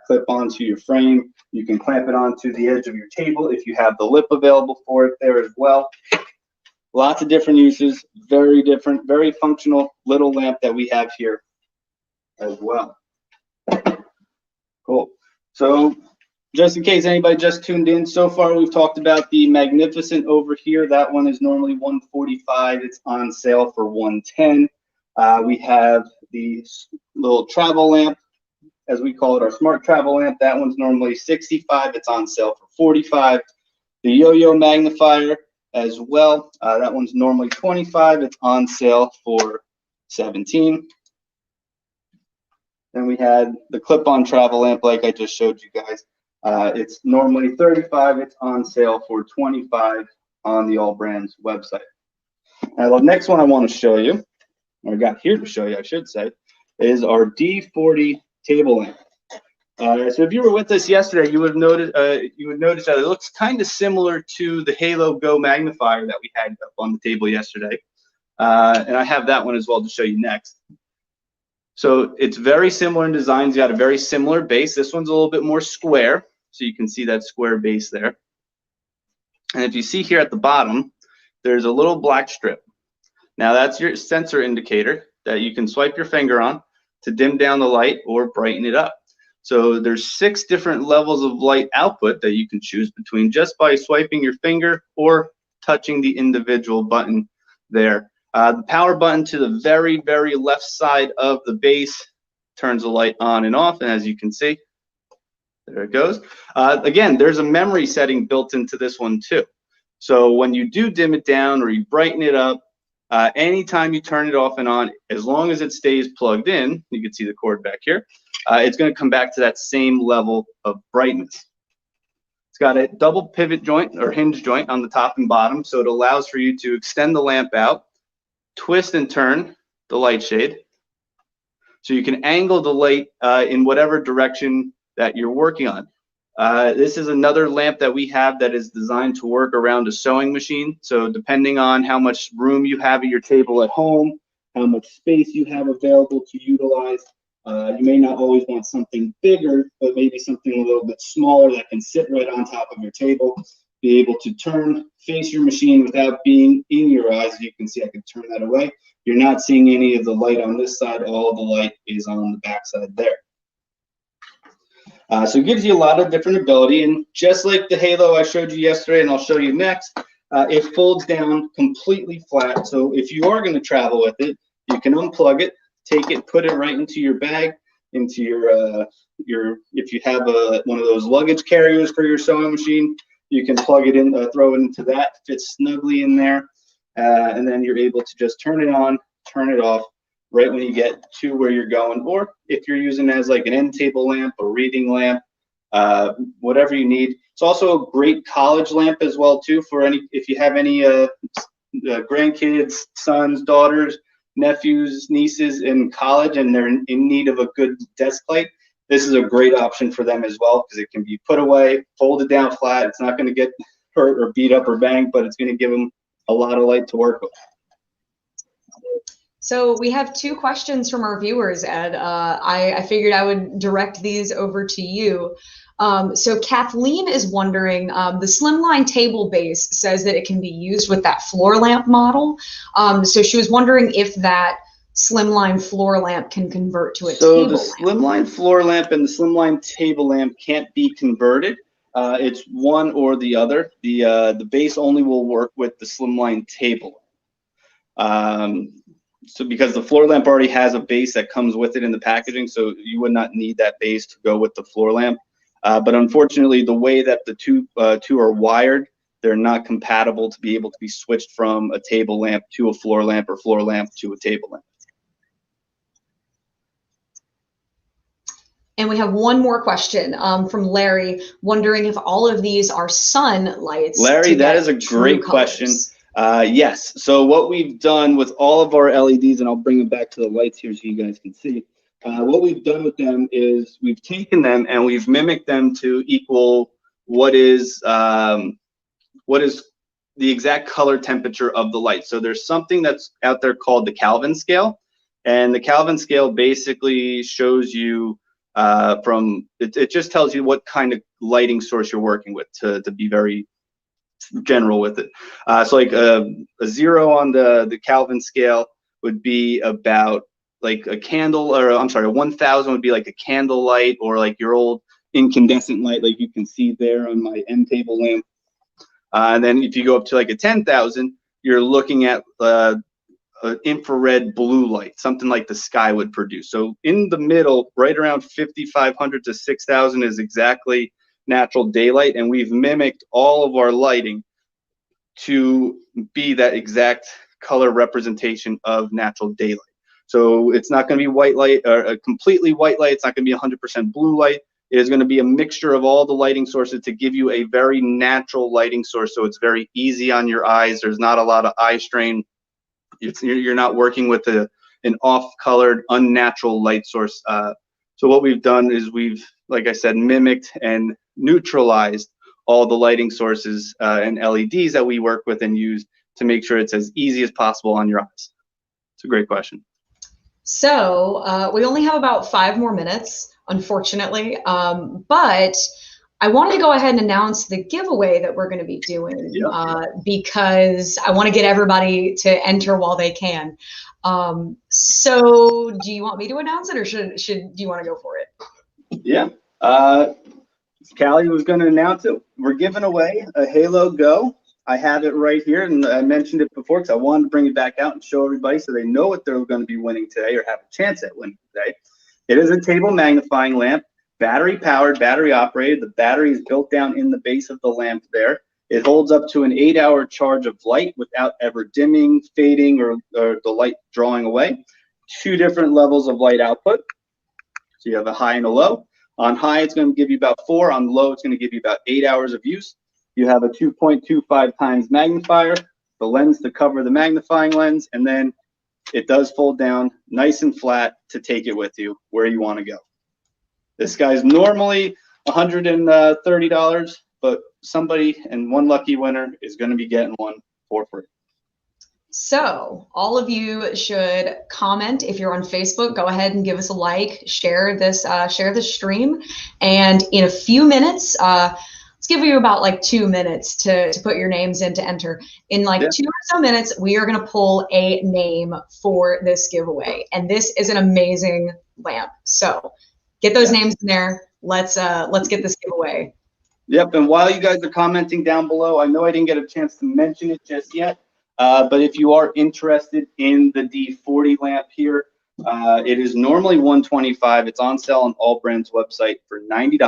clip onto your frame. You can clamp it onto the edge of your table if you have the lip available for it there as well. Lots of different uses, very different, very functional little lamp that we have here as well. Cool. So just in case anybody just tuned in, so far we've talked about the Magnificent over here. That one is normally $145. It's on sale for $110. We have the little travel lamp, as we call it, our smart travel lamp. That one's normally $65. It's on sale for $45. The yo-yo magnifier as well. That one's normally $25. It's on sale for $17. Then we had the clip-on travel lamp, like I just showed you guys. It's normally $35. It's on sale for $25 on the All Brands website. Now, the next one I want to show you, or got here to show you, I should say, is our D40 table lamp. So if you were with us yesterday, you would notice that it looks kind of similar to the Halo Go magnifier that we had up on the table yesterday. And I have that one as well to show you next. So it's very similar in design. It's got a very similar base. This one's a little bit more square, so you can see that square base there. And if you see here at the bottom, there's a little black strip. Now that's your sensor indicator that you can swipe your finger on to dim down the light or brighten it up. So there's 6 different levels of light output that you can choose between just by swiping your finger or touching the individual button there. The power button to the very, very left side of the base turns the light on and off, and as you can see, there it goes. Again, there's a memory setting built into this one too. So when you do dim it down or you brighten it up, anytime you turn it off and on, as long as it stays plugged in, you can see the cord back here, it's going to come back to that same level of brightness. It's got a double pivot joint or hinge joint on the top and bottom, so it allows for you to extend the lamp out, twist and turn the light shade, so you can angle the light in whatever direction that you're working on. This is another lamp that we have that is designed to work around a sewing machine. So depending on how much room you have at your table at home, how much space you have available to utilize, you may not always want something bigger, but maybe something a little bit smaller that can sit right on top of your table, be able to face your machine without being in your eyes. As you can see, I can turn that away. You're not seeing any of the light on this side. All of the light is on the back side there. So it gives you a lot of different ability, and just like the Halo I showed you yesterday and I'll show you next, it folds down completely flat. So if you are going to travel with it, you can unplug it, take it, put it right into your bag, into your if you have one of those luggage carriers for your sewing machine, you can plug it in, throw it into that, fits snugly in there, and then you're able to just turn it on, turn it off right when you get to where you're going. Or if you're using it as like an end table lamp or reading lamp, whatever you need. It's also a great college lamp as well too, for if you have any grandkids, sons, daughters, nephews, nieces in college and they're in need of a good desk light. This is a great option for them as well, because it can be put away, folded down flat. It's not going to get hurt or beat up or banged, but it's going to give them a lot of light to work with. So we have 2 questions from our viewers, Ed. I figured I would direct these over to you. So Kathleen is wondering, the slimline table base says that it can be used with that floor lamp model. So she was wondering if that slimline floor lamp can convert to a table lamp. So the slimline floor lamp and the slimline table lamp can't be converted. It's one or the other. The base only will work with the slimline table. So because the floor lamp already has a base that comes with it in the packaging, so you would not need that base to go with the floor lamp. But unfortunately, the way that the two are wired, they're not compatible to be able to be switched from a table lamp to a floor lamp or floor lamp to a table lamp. And we have one more question from Larry, wondering if all of these are sun lights. Larry, that is a great question. Yes. So what we've done with all of our LEDs, and I'll bring them back to the lights here so you guys can see. What we've done with them is we've taken them and we've mimicked them to equal what is the exact color temperature of the light. So there's something that's out there called the Kelvin scale, and the Kelvin scale basically shows you it just tells you what kind of lighting source you're working with, to be very general with it. So like a 0 on the Kelvin scale would be about like a candle, or I'm sorry, 1000 would be like a candle light, or like your old incandescent light, like you can see there on my end table lamp. And then if you go up to like a 10,000, you're looking at infrared blue light, something like the sky would produce. So in the middle, right around 5,500 to 6,000 is exactly natural daylight, and we've mimicked all of our lighting to be that exact color representation of natural daylight. So it's not going to be white light, or a completely white light. It's not going to be 100% blue light. It is going to be a mixture of all the lighting sources to give you a very natural lighting source, so it's very easy on your eyes. There's not a lot of eye strain. You're not working with an off-colored, unnatural light source. So what we've done is we've, like I said, mimicked and neutralized all the lighting sources and LEDs that we work with and use to make sure it's as easy as possible on your eyes. It's a great question. So we only have about 5 more minutes, unfortunately, but I wanted to go ahead and announce the giveaway that we're going to be doing because I want to get everybody to enter while they can. So do you want me to announce it, or do you want to go for it? Yeah. Callie was going to announce it. We're giving away a Halo Go. I have it right here, and I mentioned it before because I wanted to bring it back out and show everybody so they know what they're going to be winning today, or have a chance at winning today. It is a table magnifying lamp. Battery powered, battery operated. The battery is built down in the base of the lamp there. It holds up to an 8-hour charge of light without ever dimming, fading, or the light drawing away. 2 different levels of light output. So you have a high and a low. On high, it's going to give you about 4. On low, it's going to give you about 8 hours of use. You have a 2.25 times magnifier, the lens to cover the magnifying lens, and then it does fold down nice and flat to take it with you where you want to go. This guy's normally $130, but somebody, and one lucky winner, is going to be getting one for free. So all of you should comment. If you're on Facebook, go ahead and give us a like, share this stream, and in a few minutes, let's give you about like 2 minutes to put your names in to enter. In like 2 or so minutes, we are going to pull a name for this giveaway, and this is an amazing lamp. So get those names in there. Let's get this giveaway. Yep. And while you guys are commenting down below, I know I didn't get a chance to mention it just yet, but if you are interested in the D40 lamp here, it is normally $125. It's on sale on All Brands website for $90.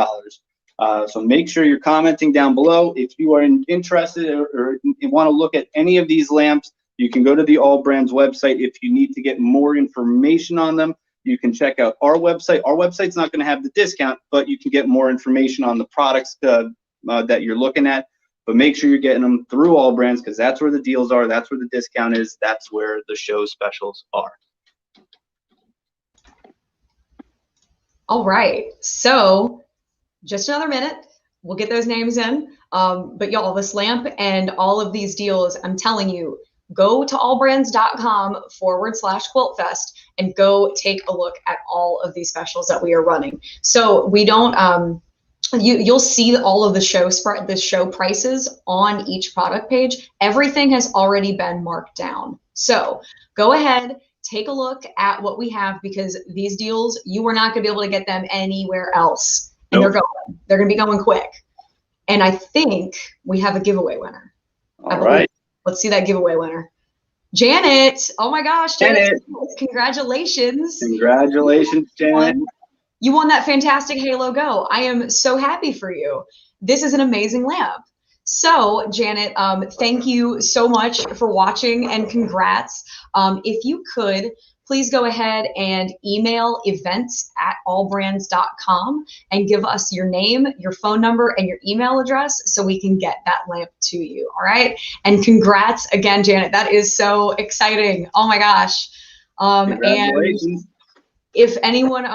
So make sure you're commenting down below. If you are interested or want to look at any of these lamps, you can go to the All Brands website. If you need to get more information on them, you can check out our website. Our website's not going to have the discount, but you can get more information on the products that you're looking at. But make sure you're getting them through All Brands, because that's where the deals are. That's where the discount is. That's where the show specials are. All right. So just another minute. We'll get those names in. But y'all, this lamp and all of these deals, I'm telling you, go to allbrands.com/quiltfest and go take a look at all of these specials that we are running. So we don't, you'll see all of the show prices on each product page. Everything has already been marked down. So go ahead, take a look at what we have, because these deals, you are not going to be able to get them anywhere else. And they're going to be going quick. And I think we have a giveaway winner. All right. Let's see that giveaway winner. Janet. Oh my gosh, Janet. Congratulations. Congratulations, Janet. You won that fantastic Halo Go. I am so happy for you. This is an amazing lamp. So, Janet, thank you so much for watching and congrats. If you could, please go ahead and email events@allbrands.com and give us your name, your phone number, and your email address so we can get that lamp to you. All right. And congrats again, Janet. That is so exciting. Oh my gosh. Congratulations. And if anyone,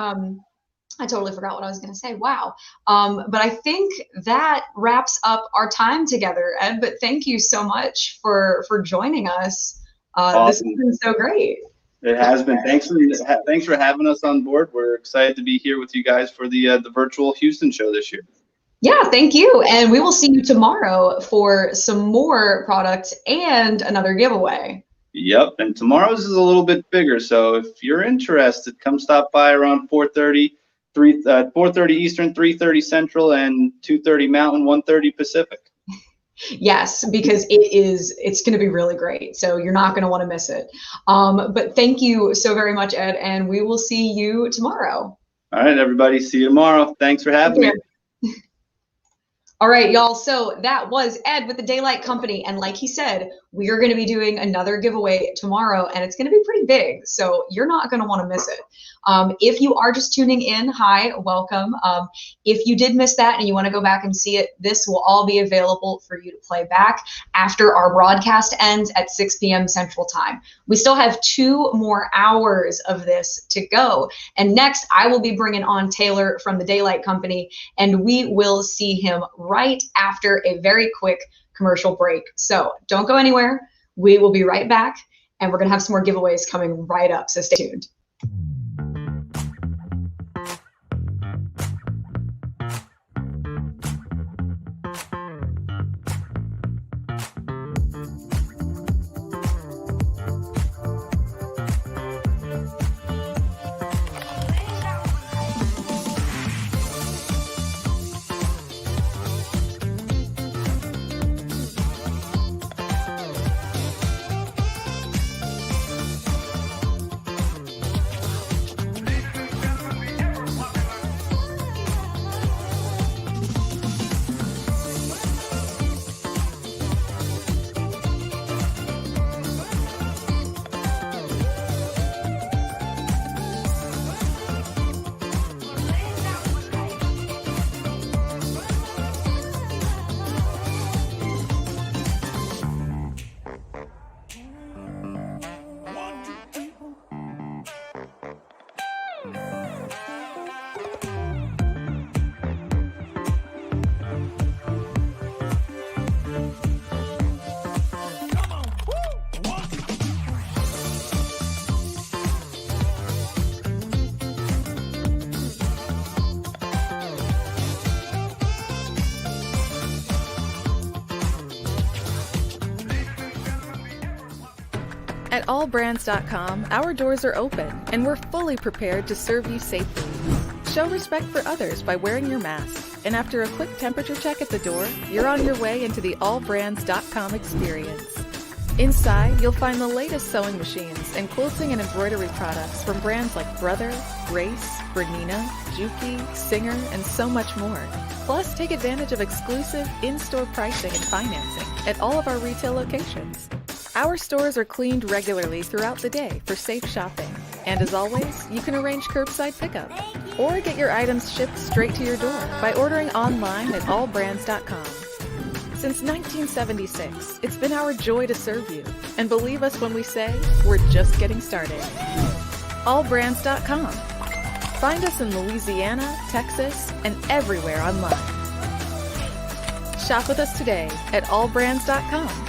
I totally forgot what I was going to say. Wow. But I think that wraps up our time together, Ed. But thank you so much for joining us. Awesome. This has been so great. It has been. Thanks for having us on board. We're excited to be here with you guys for the virtual Houston show this year. Yeah, thank you. And we will see you tomorrow for some more products and another giveaway. Yep. And tomorrow's is a little bit bigger. So if you're interested, come stop by around 4:30 Eastern, 3:30 Central, and 2:30 Mountain, 1:30 Pacific. Yes, because it's going to be really great. So you're not going to want to miss it. But thank you so very much, Ed, and we will see you tomorrow. All right, everybody. See you tomorrow. Thanks for having me. All right, y'all. So that was Ed with the Daylight Company. And like he said, we are going to be doing another giveaway tomorrow, and it's going to be pretty big. So you're not going to want to miss it. If you are just tuning in, hi, welcome. If you did miss that and you want to go back and see it, this will all be available for you to play back after our broadcast ends at 6 p.m. Central Time. We still have 2 more hours of this to go. And next, I will be bringing on Taylor from the Daylight Company, and we will see him right after a very quick commercial break. So don't go anywhere. We will be right back, and we're going to have some more giveaways coming right up. So stay tuned. At allbrands.com, our doors are open, and we're fully prepared to serve you safely. Show respect for others by wearing your mask, and after a quick temperature check at the door, you're on your way into the allbrands.com experience. Inside, you'll find the latest sewing machines and quilting and embroidery products from brands like Brother, Grace, Bernina, Durkee, Singer, and so much more. Plus, take advantage of exclusive in-store pricing and financing at all of our retail locations. Our stores are cleaned regularly throughout the day for safe shopping. And as always, you can arrange curbside pickup or get your items shipped straight to your door by ordering online at allbrands.com. Since 1976, it's been our joy to serve you. And believe us when we say, we're just getting started. Allbrands.com. Find us in Louisiana, Texas, and everywhere online. Shop with us today at allbrands.com.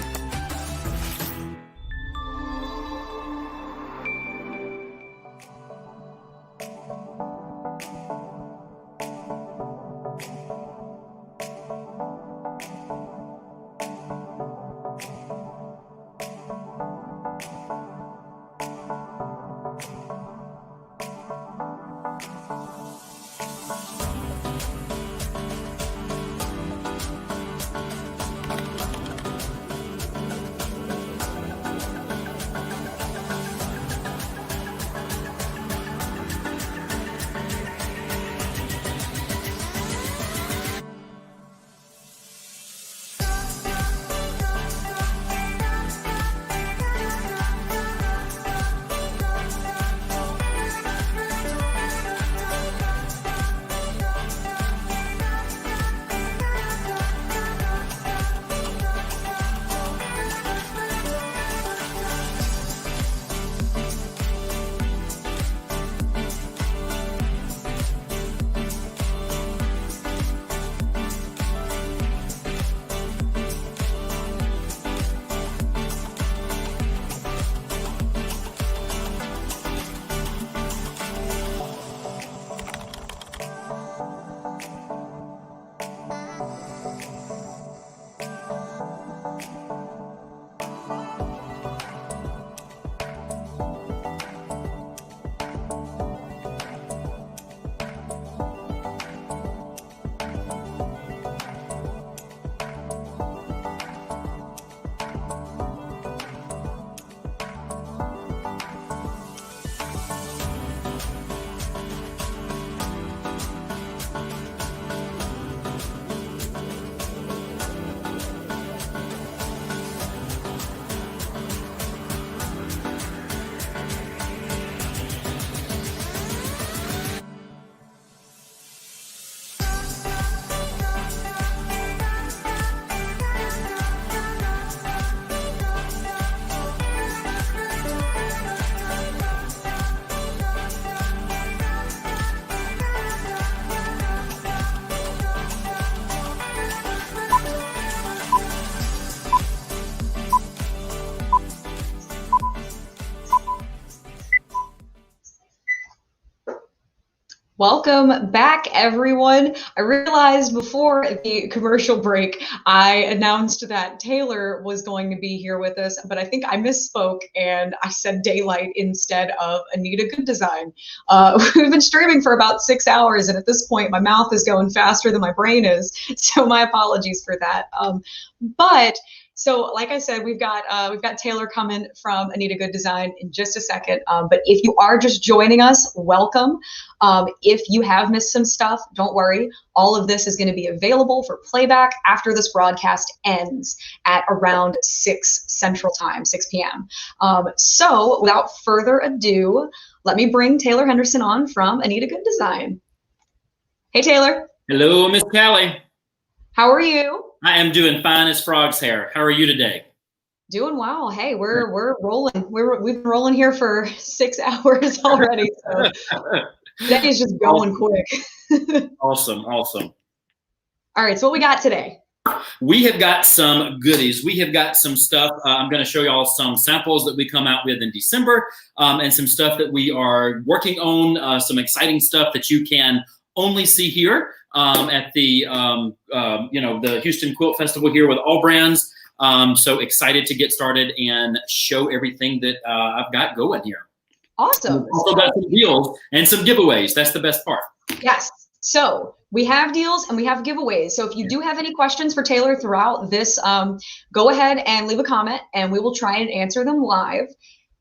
Welcome back, everyone. I realized before the commercial break, I announced that Taylor was going to be here with us, but I think I misspoke and I said Daylight instead of Anita Goodesign. We've been streaming for about 6 hours, and at this point, my mouth is going faster than my brain is, so my apologies for that. So like I said, we've got Taylor coming from Anita Goodesign in just a second. But if you are just joining us, welcome. If you have missed some stuff, don't worry. All of this is going to be available for playback after this broadcast ends at around 6 Central Time, 6 p.m. So without further ado, let me bring Taylor Henderson on from Anita Goodesign. Hey, Taylor. Hello, Miss Callie. How are you? I am doing fine as frog's hair. How are you today? Doing well. Hey, we're rolling. We've been rolling here for 6 hours already. So today is just going quick. Awesome. All right. So what we got today? We have got some goodies. We have got some stuff. I'm going to show y'all some samples that we come out with in December, and some stuff that we are working on. Some exciting stuff that you can only see here at the the Houston Quilt Festival here with all brands. So excited to get started and show everything that I've got going here. Awesome. We've also got some deals and some giveaways. That's the best part. Yes. So we have deals and we have giveaways. So if you do have any questions for Taylor throughout this, go ahead and leave a comment and we will try and answer them live.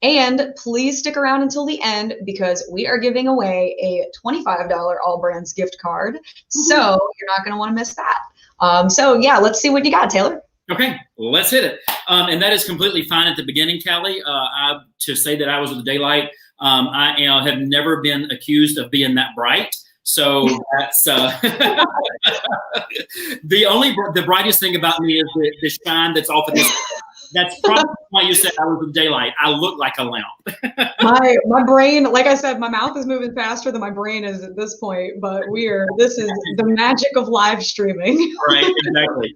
And please stick around until the end because we are giving away a $25 All Brands gift card. So you're not going to want to miss that. So yeah, let's see what you got, Taylor. Okay, let's hit it. And that is completely fine at the beginning, Callie. To say that I was with Daylight, I have never been accused of being that bright. So that's the brightest thing about me is the shine that's off of this. That's probably why you said I was with Daylight. I look like a lamp. my brain, like I said, my mouth is moving faster than my brain is at this point, but this is the magic of live streaming. Right,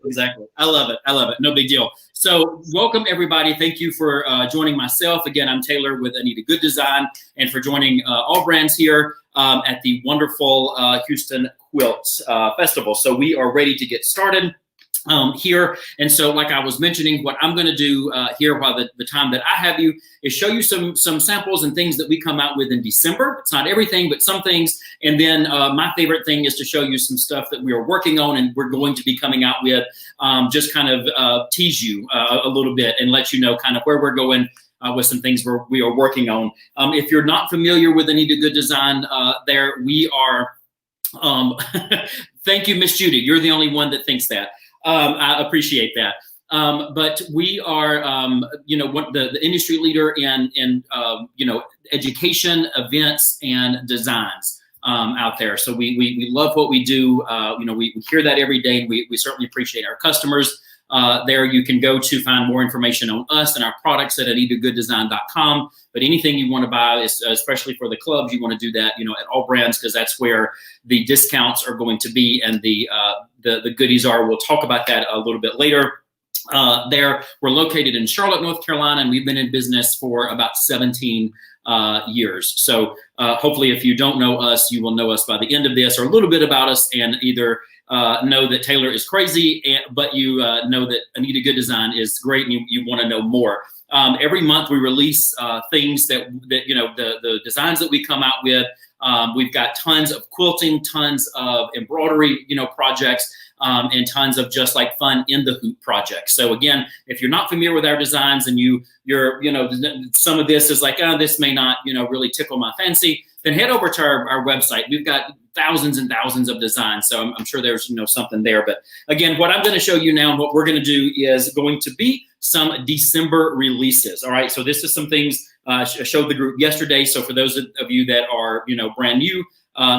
exactly. I love it. No big deal. So welcome everybody. Thank you for joining myself. Again, I'm Taylor with Anita Goodesign and for joining all brands here at the wonderful Houston Quilt Festival. So we are ready to get started here. And so like I was mentioning, what I'm going to do here while the time that I have you is show you some samples and things that we come out with in December. It's not everything, but some things. And then my favorite thing is to show you some stuff that we are working on and we're going to be coming out with, just kind of tease you a little bit and let you know kind of where we're going with some things we are working on. If you're not familiar with Anita Goodesign, there we are. Thank you, Miss Judy. You're the only one that thinks that. I appreciate that. But we are, the industry leader in education, events, and designs out there. So we love what we do. We hear that every day, and we certainly appreciate our customers. There you can go to find more information on us and our products at AnitaGoodDesign.com. But anything you want to buy, especially for the clubs, you want to do that, at all brands, because that's where the discounts are going to be and the goodies are. We'll talk about that a little bit later. We're located in Charlotte, North Carolina, and we've been in business for about 17 years. So hopefully, if you don't know us, you will know us by the end of this, or a little bit about us, and either know that Taylor is crazy, but you know that Anita Goodesign is great, and you want to know more. Every month we release things that the designs that we come out with. We've got tons of quilting, tons of embroidery, projects, and tons of just like fun in the hoop projects. So again, if you're not familiar with our designs and you're some of this is like, this may not, really tickle my fancy, then head over to our website. We've got thousands and thousands of designs. So I'm sure there's, something there. But again, what I'm going to show you now and what we're going to do is going to be some December releases. All right. So this is some things I showed the group yesterday. So for those of you that are, brand new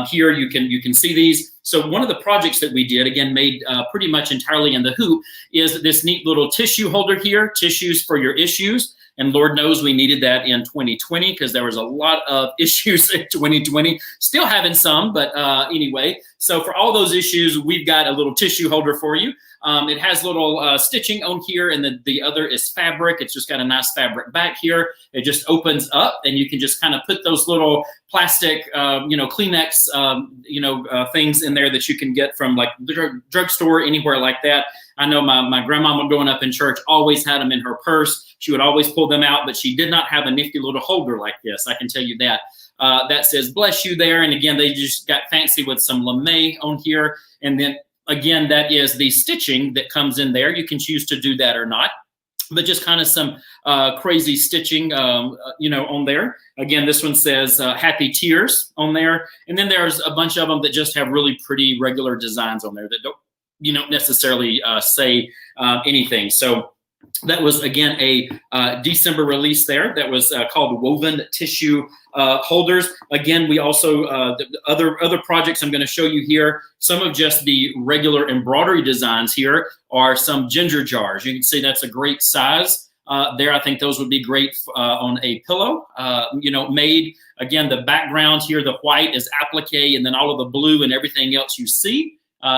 here, you can see these. So one of the projects that we did, again, made pretty much entirely in the hoop, is this neat little tissue holder here, tissues for your issues. And Lord knows we needed that in 2020 because there was a lot of issues in 2020. Still having some, but anyway. So for all those issues, we've got a little tissue holder for you. It has little stitching on here, and the other is fabric. It's just got a nice fabric back here. It just opens up, and you can just kind of put those little plastic, Kleenex, things in there that you can get from like the drugstore, anywhere like that. I know my grandmama growing up in church always had them in her purse. She would always pull them out, but she did not have a nifty little holder like this. I can tell you that. That says bless you there. And again, they just got fancy with some lame on here. And then again, that is the stitching that comes in there. You can choose to do that or not, but just kind of some crazy stitching, on there. Again, this one says happy tears on there. And then there's a bunch of them that just have really pretty regular designs on there that don't necessarily say anything. So that was, again, a December release there that was called Woven Tissue Holders. Again, we also, other projects I'm going to show you here, some of just the regular embroidery designs here are some ginger jars. You can see that's a great size there. I think those would be great on a pillow, made, again, the background here, the white is applique, and then all of the blue and everything else you see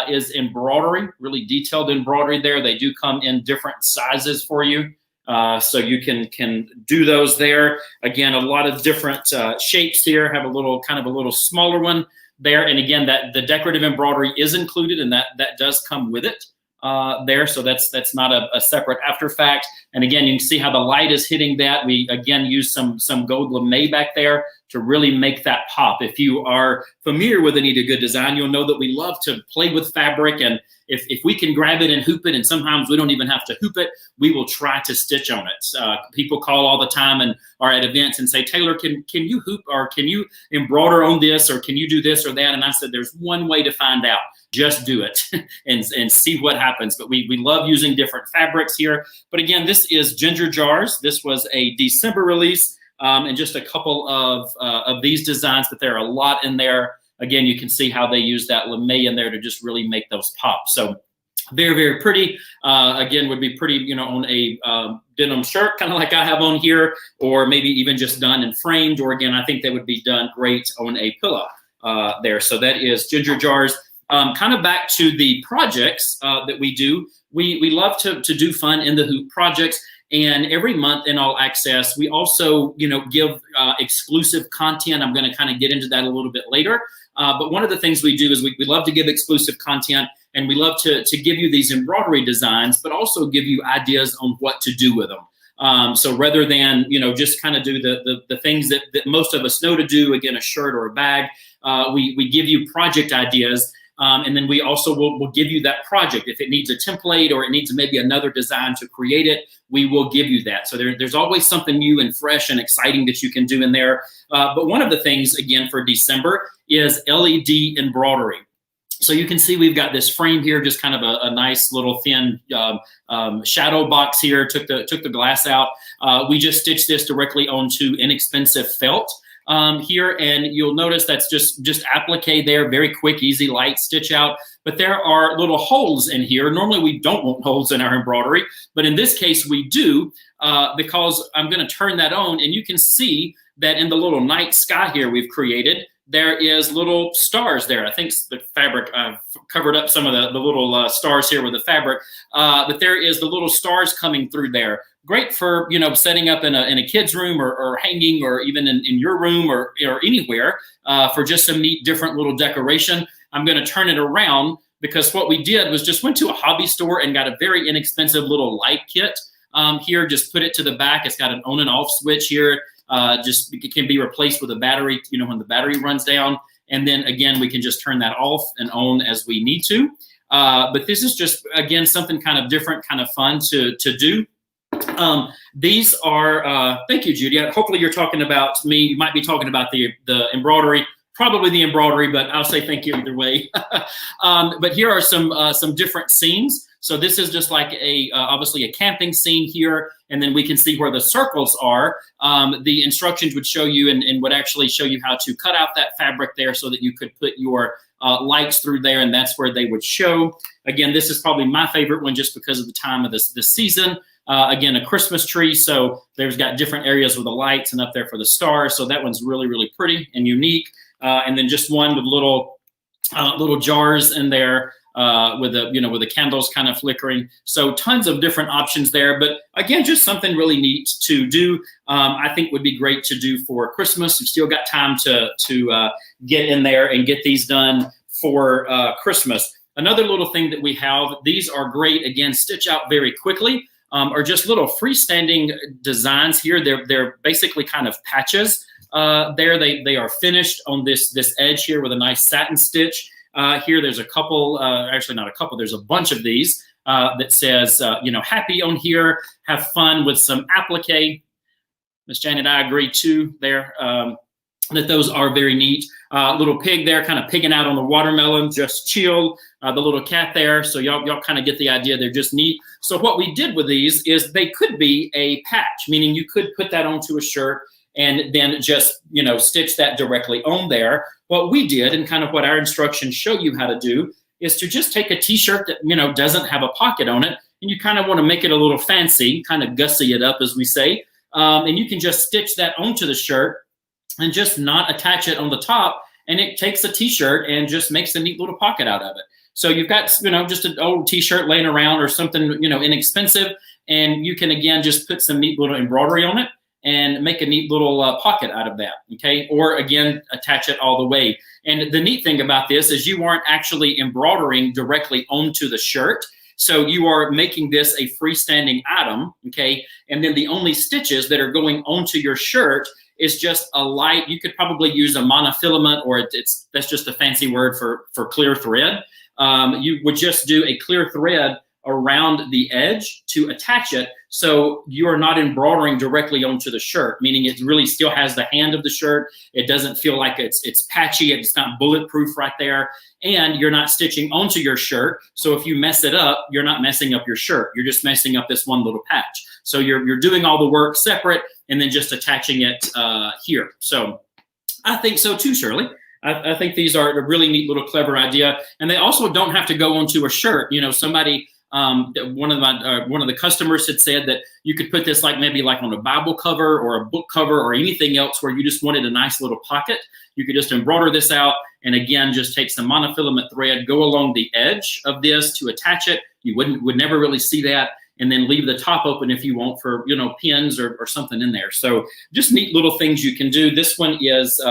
is embroidery, really detailed embroidery there. They do come in different sizes for you. So you can do those there. Again, a lot of different shapes here. Have a little smaller one there. And again, that the decorative embroidery is included, and that does come with it there. So that's not a separate after fact. And again, you can see how the light is hitting that. We again use some gold lame back there to really make that pop. If you are familiar with Anita Good Design, you'll know that we love to play with fabric, and if we can grab it and hoop it, and sometimes we don't even have to hoop it, we will try to stitch on it. People call all the time and are at events and say, Taylor, can you hoop, or can you embroider on this, or can you do this or that? And I said, there's one way to find out. Just do it and see what happens. But we love using different fabrics here. But again, this is Ginger Jars. This was a December release, and just a couple of these designs, but there are a lot in there. Again, you can see how they use that lame in there to just really make those pop. So very, very pretty. Again, would be pretty, on a denim shirt, kind of like I have on here, or maybe even just done and framed, or again, I think they would be done great on a pillow there. So that is Ginger Jars. Kind of back to the projects that we do. We love to do fun in the hoop projects. And every month in All Access, we also, give exclusive content. I'm going to kind of get into that a little bit later. But one of the things we do is we love to give exclusive content, and we love to give you these embroidery designs, but also give you ideas on what to do with them. So rather than, just kind of do the things that most of us know to do, again, a shirt or a bag, we give you project ideas. And then we also will give you that project. If it needs a template or it needs maybe another design to create it, we will give you that. So there's always something new and fresh and exciting that you can do in there. But one of the things, again, for December is LED embroidery. So you can see we've got this frame here, just kind of a nice little thin shadow box here, took the glass out. We just stitched this directly onto inexpensive felt. Here, and you'll notice that's just applique there, very quick, easy, light stitch out. But there are little holes in here. Normally we don't want holes in our embroidery, but in this case we do, because I'm going to turn that on, and you can see that in the little night sky here we've created, there is little stars there. I think the fabric covered up some of the little stars here with the fabric, but there is the little stars coming through there. Great for, setting up in a kid's room, or hanging, or even in your room, or anywhere, for just some neat, different little decoration. I'm going to turn it around, because what we did was just went to a hobby store and got a very inexpensive little light kit. Here, just put it to the back. It's got an on and off switch here. It can be replaced with a battery, when the battery runs down. And then again, we can just turn that off and on as we need to. But this is just, again, something kind of different, kind of fun to do. These are, thank you, Judy. Hopefully you're talking about me. You might be talking about the embroidery, probably the embroidery, but I'll say thank you either way. But here are some different scenes. So this is just like obviously a camping scene here, and then we can see where the circles are. The instructions would show you and would actually show you how to cut out that fabric there so that you could put your lights through there, and that's where they would show. Again, this is probably my favorite one just because of the time of the season. Again, a Christmas tree, so there's got different areas with the lights and up there for the stars. So that one's really, really pretty and unique. And then just one with little jars in there with the candles kind of flickering. So tons of different options there. But again, just something really neat to do. I think would be great to do for Christmas. You've still got time to get in there and get these done for Christmas. Another little thing that we have, these are great, again, stitch out very quickly, are just little freestanding designs here. They're basically kind of patches there. They are finished on this edge here with a nice satin stitch. Here there's a couple, actually not a couple, there's a bunch of these that says, happy on here, have fun with some applique. Miss Janet, I agree too there, that those are very neat. Little pig there kind of pigging out on the watermelon, just chill. The little cat there, so y'all kind of get the idea. They're just neat. So what we did with these is they could be a patch, meaning you could put that onto a shirt and then just, stitch that directly on there. What we did, and kind of what our instructions show you how to do, is to just take a t-shirt that, doesn't have a pocket on it, and you kind of want to make it a little fancy, kind of gussy it up, as we say, and you can just stitch that onto the shirt and just not attach it on the top, and it takes a t-shirt and just makes a neat little pocket out of it. So you've got, just an old t-shirt laying around or something, inexpensive, and you can, again, just put some neat little embroidery on it and make a neat little pocket out of that, okay? Or, again, attach it all the way. And the neat thing about this is you aren't actually embroidering directly onto the shirt. So you are making this a freestanding item, okay? And then the only stitches that are going onto your shirt is just a light. You could probably use a monofilament, or that's just a fancy word for clear thread. You would just do a clear thread around the edge to attach it, so you are not embroidering directly onto the shirt, meaning it really still has the hand of the shirt. It doesn't feel like it's patchy, it's not bulletproof right there, and you're not stitching onto your shirt, so if you mess it up, you're not messing up your shirt, you're just messing up this one little patch. So you're doing all the work separate and then just attaching it here. So I think so too, Shirley. I think these are a really neat little clever idea, and they also don't have to go onto a shirt. Somebody, one of the customers had said that you could put this maybe on a Bible cover or a book cover or anything else where you just wanted a nice little pocket. You could just embroider this out, and again, just take some monofilament thread, go along the edge of this to attach it. You would never really see that, and then leave the top open if you want for pins or something in there. So just neat little things you can do. This one is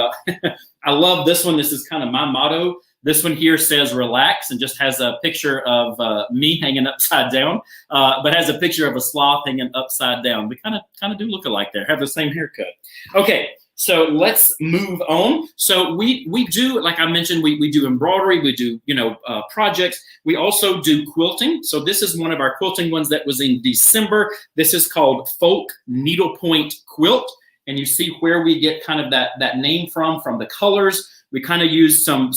I love this one. This is kind of my motto. This one here says relax, and just has a picture of me hanging upside down, but has a picture of a sloth hanging upside down. We kind of do look alike there, have the same haircut. Okay, so let's move on. So we do, like I mentioned, we do embroidery, we do projects. We also do quilting. So this is one of our quilting ones that was in December. This is called Folk Needlepoint Quilt, and you see where we get kind of that name from the colors. We kind of use some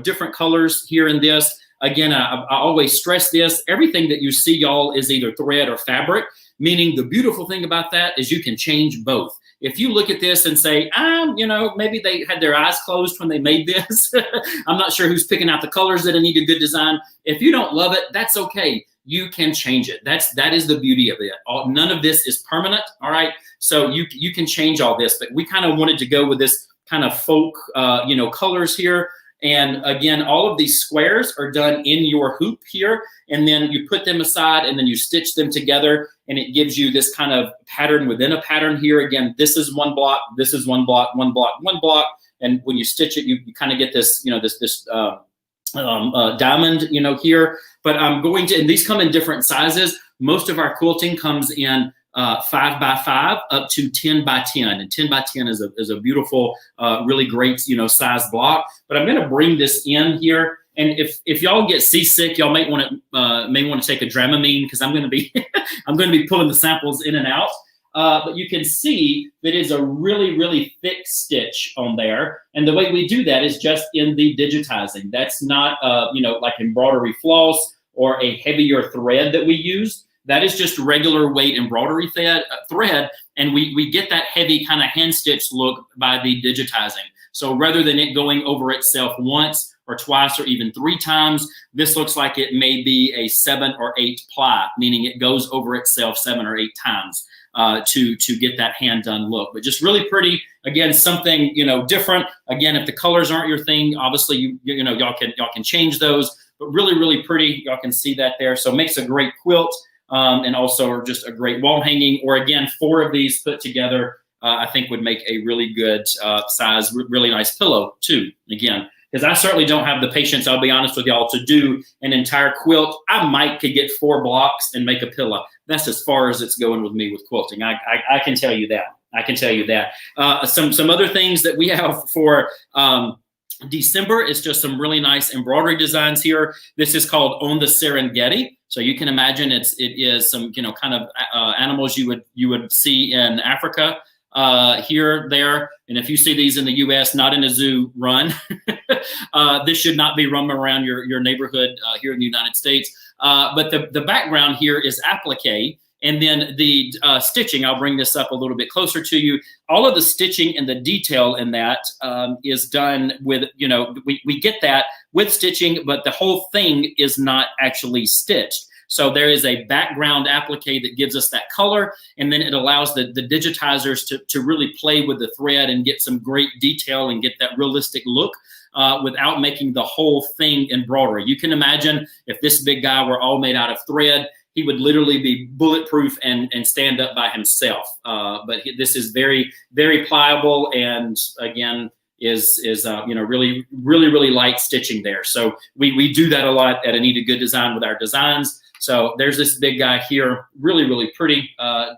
different colors here in this. Again, I always stress this. Everything that you see, y'all, is either thread or fabric, meaning the beautiful thing about that is you can change both. If you look at this and say, maybe they had their eyes closed when they made this. I'm not sure who's picking out the colors that need a good design. If you don't love it, that's okay. You can change it. That is the beauty of it. None of this is permanent, all right? So you can change all this, but we kind of wanted to go with this kind of folk, colors here. And again, all of these squares are done in your hoop here, and then you put them aside and then you stitch them together, and it gives you this kind of pattern within a pattern here. Again, this is one block, this is one block, one block, one block. And when you stitch it, you kind of get this, this diamond, here. But I'm going to, and these come in different sizes. Most of our quilting comes in 5x5 up to 10x10, and 10x10 is a beautiful, really great, size block. But I'm going to bring this in here, and if y'all get seasick, y'all may want to take a Dramamine, because I'm going to be pulling the samples in and out. But you can see that it's a really, really thick stitch on there, and the way we do that is just in the digitizing. That's not like embroidery floss or a heavier thread that we use. That is just regular weight embroidery thread, and we get that heavy kind of hand stitch look by the digitizing. So rather than it going over itself once, or twice or even 3 times. This looks like it may be a 7 or 8 ply, meaning it goes over itself 7 or 8 times to get that hand done look. But just really pretty. Again, something, you know, different. Again, if the colors aren't your thing, obviously you know y'all can change those. But really, really pretty. Y'all can see that there. So it makes a great quilt and also just a great wall hanging. Or again, 4 of these put together, I think would make a really good size, really nice pillow too. Again, because I certainly don't have the patience, I'll be honest with y'all, to do an entire quilt. I could get 4 blocks and make a pillow. That's as far as it's going with me with quilting. I can tell you that. I can tell you that. Some other things that we have for December is just some really nice embroidery designs here. This is called On the Serengeti. So you can imagine it is some, you know, kind of animals you would see in Africa. Here, there, and if you see these in the U.S., not in a zoo, run. This should not be roaming around your neighborhood here in the United States. But the background here is applique, and then the stitching. I'll bring this up a little bit closer to you. All of the stitching and the detail in that is done with, you know, we get that with stitching, but the whole thing is not actually stitched. So there is a background applique that gives us that color, and then it allows the digitizers to really play with the thread and get some great detail and get that realistic look without making the whole thing embroidery. You can imagine if this big guy were all made out of thread, he would literally be bulletproof and stand up by himself. But this is very, very pliable, and again, is you know, really, really, really light stitching there. So we do that a lot at Anita Goodesign with our designs. So there's this big guy here, really, really pretty,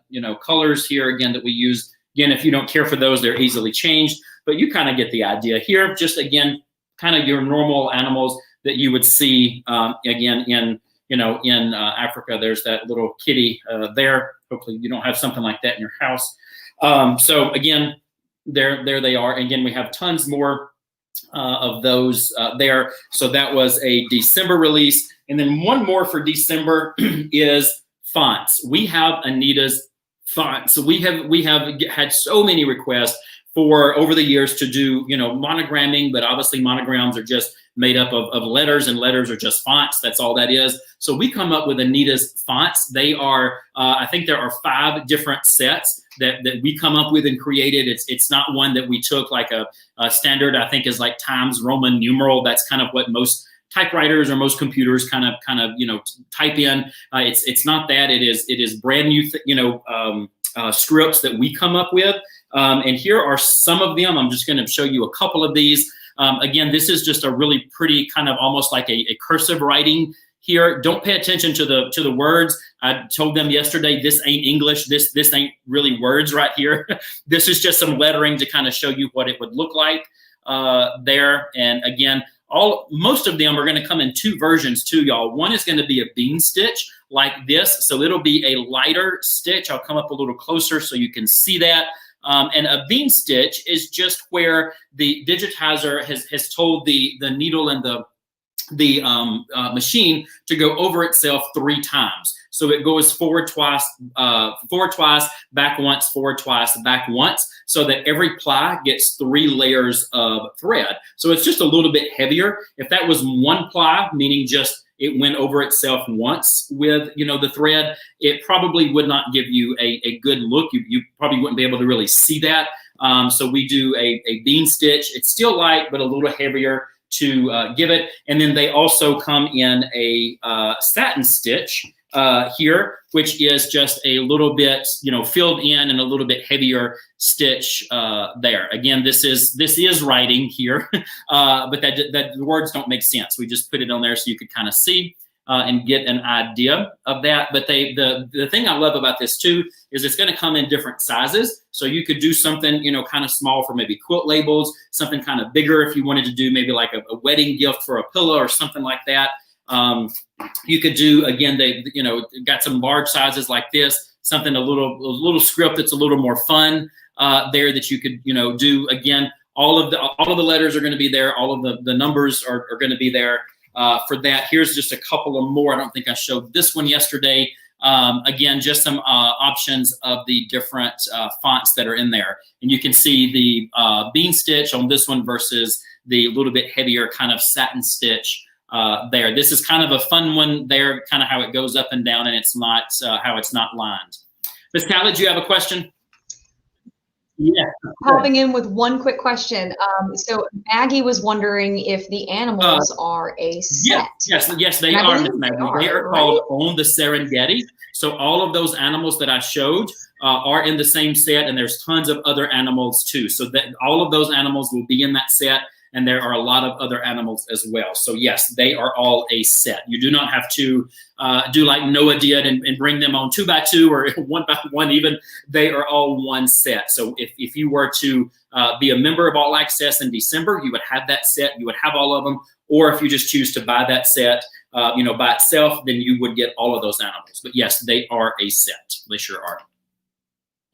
you know, colors here again that we use. Again, if you don't care for those, they're easily changed, but you kind of get the idea here. Just again, kind of your normal animals that you would see again in, you know, in Africa. There's that little kitty there. Hopefully you don't have something like that in your house. So again, there they are. Again, we have tons more of those there. So that was a December release. And then one more for December is fonts. We have Anita's fonts. So we have had so many requests for over the years to do, you know, monogramming, but obviously monograms are just made up of letters, and letters are just fonts. That's all that is. So we come up with Anita's fonts. They are, I think there are 5 different sets that we come up with and created. It's not one that we took like a standard, I think is like Times Roman numeral. That's kind of what most typewriters or most computers kind of you know, type in. It's not that. It is brand new you know, scripts that we come up with. And here are some of them. I'm just going to show you a couple of these. Again, this is just a really pretty kind of almost like a cursive writing here. Don't pay attention to the words. I told them yesterday, this ain't English. This ain't really words right here. This is just some lettering to kind of show you what it would look like there. And again, most of them are going to come in 2 versions too, y'all. One is going to be a bean stitch like this. So it'll be a lighter stitch. I'll come up a little closer so you can see that. And a bean stitch is just where the digitizer has told the needle and the machine to go over itself 3 times. So it goes forward twice, back once, forward twice, back once, so that every ply gets 3 layers of thread. So it's just a little bit heavier. If that was 1 ply, meaning just it went over itself once with, you know, the thread, it probably would not give you a good look. You probably wouldn't be able to really see that. So we do a bean stitch. It's still light, but a little heavier to give it. And then they also come in a satin stitch here, which is just a little bit, you know, filled in and a little bit heavier stitch there. Again, this is writing here, but that the words don't make sense. We just put it on there so you could kind of see and get an idea of that. But the thing I love about this too is it's going to come in different sizes. So you could do something, you know, kind of small for maybe quilt labels, something kind of bigger if you wanted to do maybe like a wedding gift for a pillow or something like that. You could do, again, they, you know, got some large sizes like this, something a little script that's a little more fun there that you could, you know, do. Again, all of the letters are going to be there. All of the numbers are going to be there for that. Here's just a couple of more. I don't think I showed this one yesterday. Again, just some options of the different fonts that are in there. And you can see the bean stitch on this one versus the little bit heavier kind of satin stitch there. This is kind of a fun one there, kind of how it goes up and down, and it's not how it's not lined. Ms. Callie, do you have a question? Yeah. Popping in with one quick question. So Maggie was wondering if the animals are a set. Yes, they are, Ms. Maggie. They are called On the Serengeti. So all of those animals that I showed are in the same set, and there's tons of other animals too. So that all of those animals will be in that set, and there are a lot of other animals as well. So yes, they are all a set. You do not have to do like Noah did and bring them on 2x2 or 1x1 even. They are all one set. So if you were to be a member of All Access in December, you would have that set. You would have all of them. Or if you just choose to buy that set, by itself, then you would get all of those animals. But yes, they are a set. They sure are.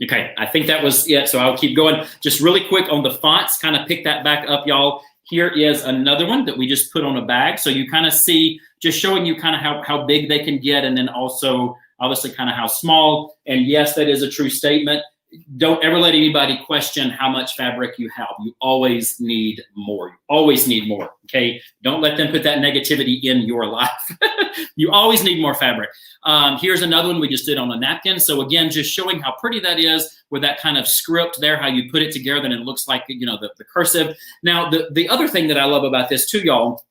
Okay, I think that was it. So I'll keep going. Just really quick on the fonts, kind of pick that back up, y'all. Here is another one that we just put on a bag. So you kind of see, just showing you kind of how big they can get, and then also obviously kind of how small. And yes, that is a true statement. Don't ever let anybody question how much fabric you have. You always need more. You always need more, okay? Don't let them put that negativity in your life. You always need more fabric. Here's another one we just did on a napkin. So again, just showing how pretty that is with that kind of script there, how you put it together and it looks like, the cursive. Now, the other thing that I love about this too, y'all,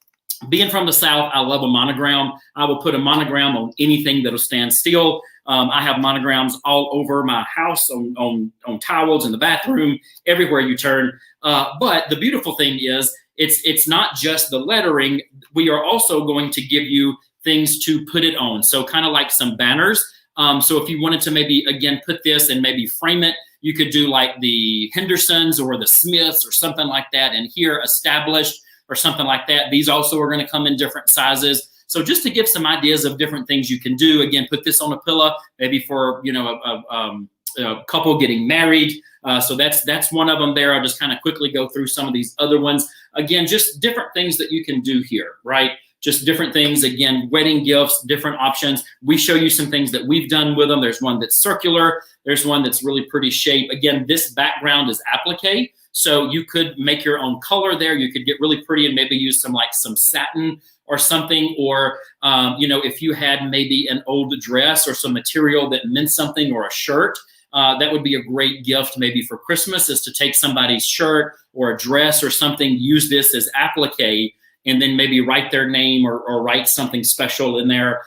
being from the South, I love a monogram. I will put a monogram on anything that'll stand still. I have monograms all over my house, on towels in the bathroom, everywhere you turn. But the beautiful thing is, it's not just the lettering. We are also going to give you things to put it on. So kind of like some banners. So if you wanted to maybe, again, put this and maybe frame it, you could do like the Hendersons or the Smiths or something like that. And here, Established or something like that. These also are going to come in different sizes. So just to give some ideas of different things you can do, again, put this on a pillow, maybe for, a couple getting married. So that's one of them there. I'll just kind of quickly go through some of these other ones. Again, just different things that you can do here, right? Just different things, again, wedding gifts, different options. We show you some things that we've done with them. There's one that's circular. There's one that's really pretty shape. Again, this background is applique. So you could make your own color there. You could get really pretty and maybe use some satin or something, or, if you had maybe an old dress or some material that meant something, or a shirt, that would be a great gift maybe for Christmas, is to take somebody's shirt or a dress or something, use this as applique, and then maybe write their name or write something special in there.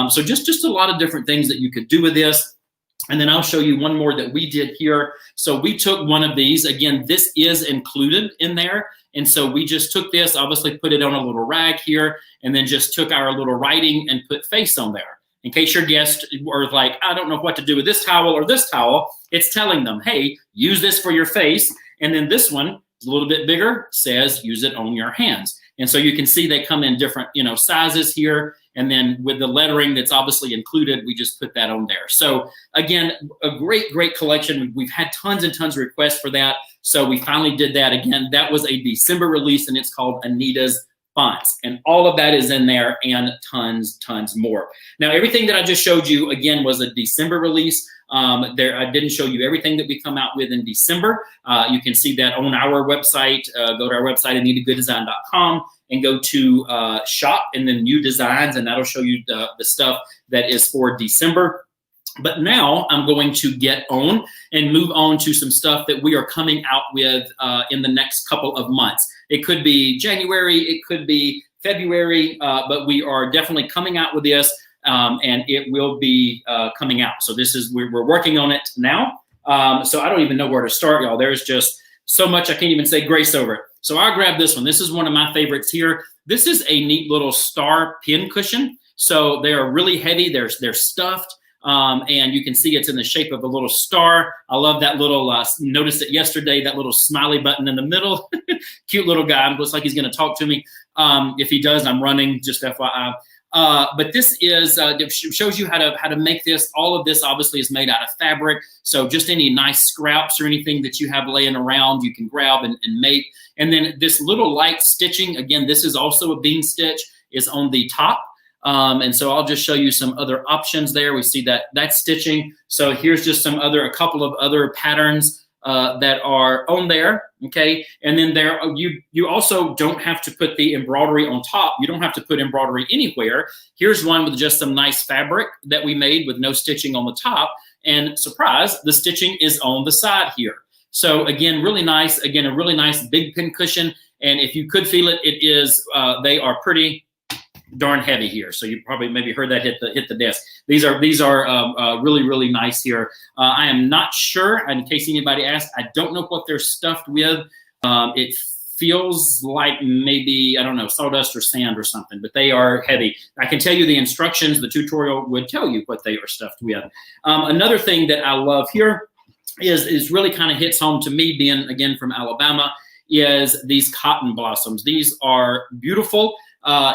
So just a lot of different things that you could do with this. And then I'll show you one more that we did here. So we took one of these. Again, this is included in there. And so we just took this, obviously put it on a little rag here, and then just took our little writing and put face on there. In case your guests are like, I don't know what to do with this towel or this towel, it's telling them, hey, use this for your face. And then this one is a little bit bigger, says use it on your hands. And so you can see they come in different, sizes here. And then with the lettering that's obviously included, we just put that on there. So again, a great, great collection. We've had tons and tons of requests for that. So we finally did that. Again, that was a December release, and it's called Anita's Fonts. And all of that is in there, and tons more. Now, everything that I just showed you, again, was a December release. I didn't show you everything that we come out with in December. You can see that on our website. Go to our website, AnitaGoodDesign.com, and go to shop and then new designs, and that'll show you the stuff that is for December. But now I'm going to get on and move on to some stuff that we are coming out with in the next couple of months. It could be January, it could be February, but we are definitely coming out with this, and it will be coming out. So we're working on it now. So I don't even know where to start, y'all. There's just so much I can't even say grace over it. So I'll grab this one. This is one of my favorites here. This is a neat little star pin cushion. So they are really heavy. They're stuffed. And you can see it's in the shape of a little star. I love that little, noticed it yesterday, that little smiley button in the middle. Cute little guy. Looks like he's going to talk to me. If he does, I'm running, just FYI. But this is shows you how to make this. All of this obviously is made out of fabric. So just any nice scraps or anything that you have laying around, you can grab and make. And then this little light stitching, again, this is also a bean stitch, is on the top. And so I'll just show you some other options there. We see that stitching. So here's just a couple of other patterns that are on there, okay? And then you also don't have to put the embroidery on top. You don't have to put embroidery anywhere. Here's one with just some nice fabric that we made with no stitching on the top. And surprise, the stitching is on the side here. So again, really nice. Again, a really nice big pin cushion. And if you could feel it, it is, they are pretty darn heavy here. So you probably maybe heard that hit the desk. These are really, really nice here. I am not sure, in case anybody asked, I don't know what they're stuffed with. It feels like maybe, I don't know, sawdust or sand or something, but they are heavy. I can tell you the instructions, the tutorial would tell you what they are stuffed with. Another thing that I love here is really kind of hits home to me, being again from Alabama, is these cotton blossoms. These are beautiful.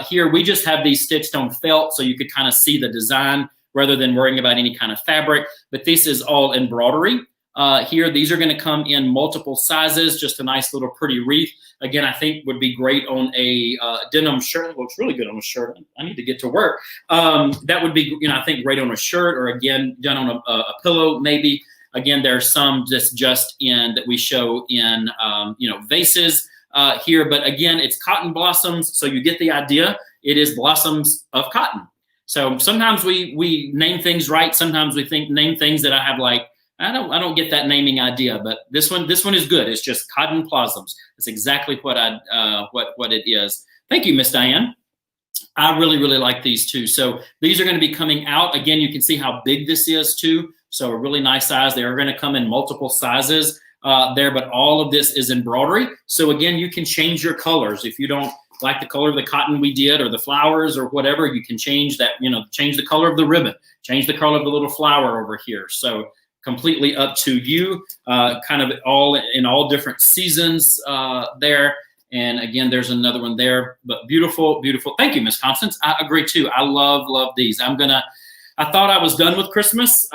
Here we just have these stitched on felt so you could kind of see the design rather than worrying about any kind of fabric, but this is all embroidery. Here, these are going to come in multiple sizes, just a nice little pretty wreath. Again, I think would be great on a denim shirt. It looks really good on a shirt. I need to get to work. That would be, I think great on a shirt, or again, done on a pillow maybe. Again, there are some just in that we show in, vases here. But again, it's cotton blossoms. So you get the idea. It is blossoms of cotton. So sometimes we name things right. Sometimes we name things that I have like, I don't get that naming idea, but this one is good. It's just cotton blossoms. That's exactly what what it is. Thank you, Miss Diane. I really, really like these too. So these are going to be coming out. Again, you can see how big this is too. So a really nice size. They are going to come in multiple sizes there, but all of this is embroidery. So again, you can change your colors. If you don't like the color of the cotton we did or the flowers or whatever, you can change that, change the color of the ribbon, change the color of the little flower over here. So completely up to you, kind of all different seasons there. And again, there's another one there, but beautiful, beautiful. Thank you, Miss Constance. I agree too. I love these. I thought I was done with Christmas.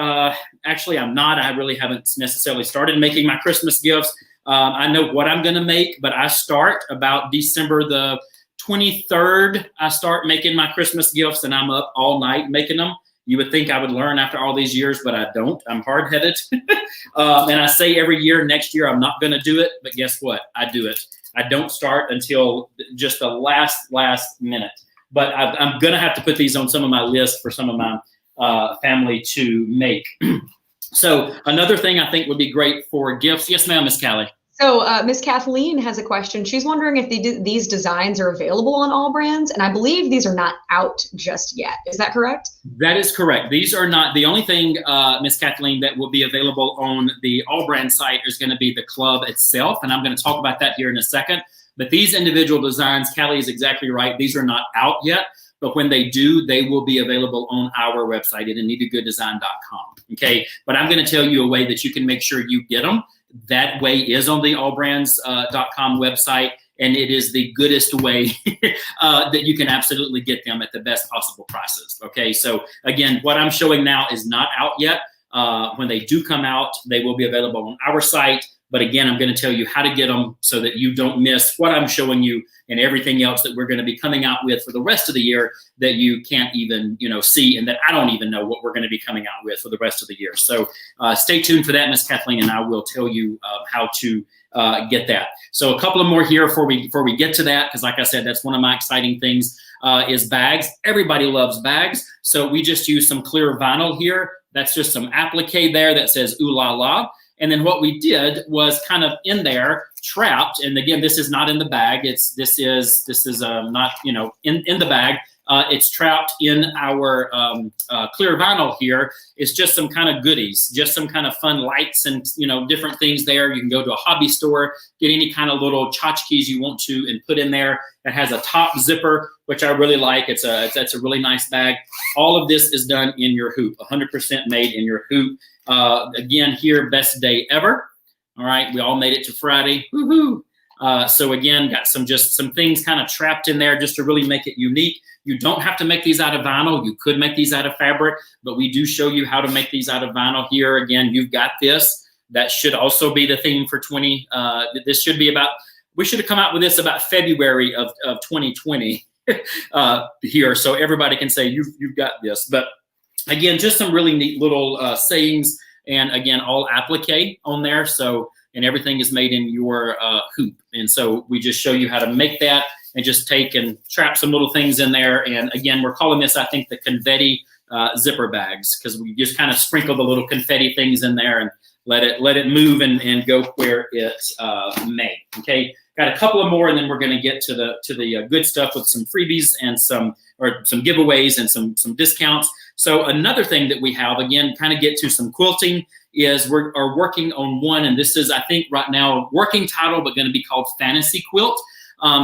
Actually, I'm not. I really haven't necessarily started making my Christmas gifts. I know what I'm gonna make, but I start about December the 23rd. I start making my Christmas gifts, and I'm up all night making them. You would think I would learn after all these years, but I don't. I'm hard-headed. And I say every year, next year, I'm not going to do it. But guess what? I do it. I don't start until just the last minute. But I'm going to have to put these on some of my lists for some of my family to make. So another thing I think would be great for gifts. Yes, ma'am, Miss Callie. So Miss Kathleen has a question. She's wondering if these designs are available on all brands, and I believe these are not out just yet. Is that correct? That is correct. These are not. The only thing, Miss Kathleen, that will be available on the all brand site is going to be the club itself, and I'm going to talk about that here in a second. But these individual designs, Callie is exactly right. These are not out yet, but when they do, they will be available on our website at anitagooddesign.com. Okay, but I'm going to tell you a way that you can make sure you get them. That way is on the allbrands.com website, and it is the goodest way that you can absolutely get them at the best possible prices. Okay, so again, what I'm showing now is not out yet. When they do come out, they will be available on our site. But again, I'm going to tell you how to get them so that you don't miss what I'm showing you and everything else that we're going to be coming out with for the rest of the year that you can't even, see, and that I don't even know what we're going to be coming out with for the rest of the year. So stay tuned for that, Miss Kathleen, and I will tell you how to get that. So a couple of more here before we get to that, because like I said, that's one of my exciting things is bags. Everybody loves bags. So we just use some clear vinyl here. That's just some applique there that says ooh la la. And then what we did was kind of in there trapped. And again, this is not in the bag. This is not, in the bag. It's trapped in our clear vinyl here. It's just some kind of goodies, just some kind of fun lights and, different things there. You can go to a hobby store, get any kind of little tchotchkes you want to and put in there. It has a top zipper, which I really like. That's a really nice bag. All of this is done in your hoop, 100% made in your hoop. Again, here, best day ever. All right, we all made it to Friday. Woohoo! So again, got some things kind of trapped in there just to really make it unique. You don't have to make these out of vinyl. You could make these out of fabric, but we do show you how to make these out of vinyl here. Again, you've got this. That should also be the theme for 20. This should be we should have come out with this about February of 2020 here, so everybody can say you've got this. But again, just some really neat little sayings, and again, all applique on there. So and everything is made in your hoop. And so we just show you how to make that and just take and trap some little things in there. And again, we're calling this, I think, the confetti zipper bags, because we just kind of sprinkle the little confetti things in there and let it move and go where it may. Okay, got a couple of more, and then we're going to get to the good stuff with some freebies and some giveaways and some discounts. So another thing that we have, again, kind of get to some quilting, is we are working on one, and this is, I think, right now a working title, but going to be called Fantasy Quilt.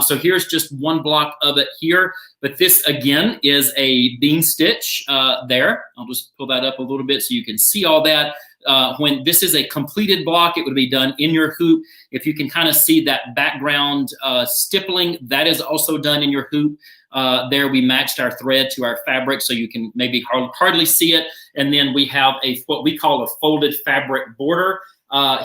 So here's just one block of it here, but this again is a bean stitch there. I'll just pull that up a little bit so you can see all that. When this is a completed block, it would be done in your hoop. If you can kind of see that background stippling, that is also done in your hoop. There we matched our thread to our fabric, so you can maybe hardly see it. And then we have what we call a folded fabric border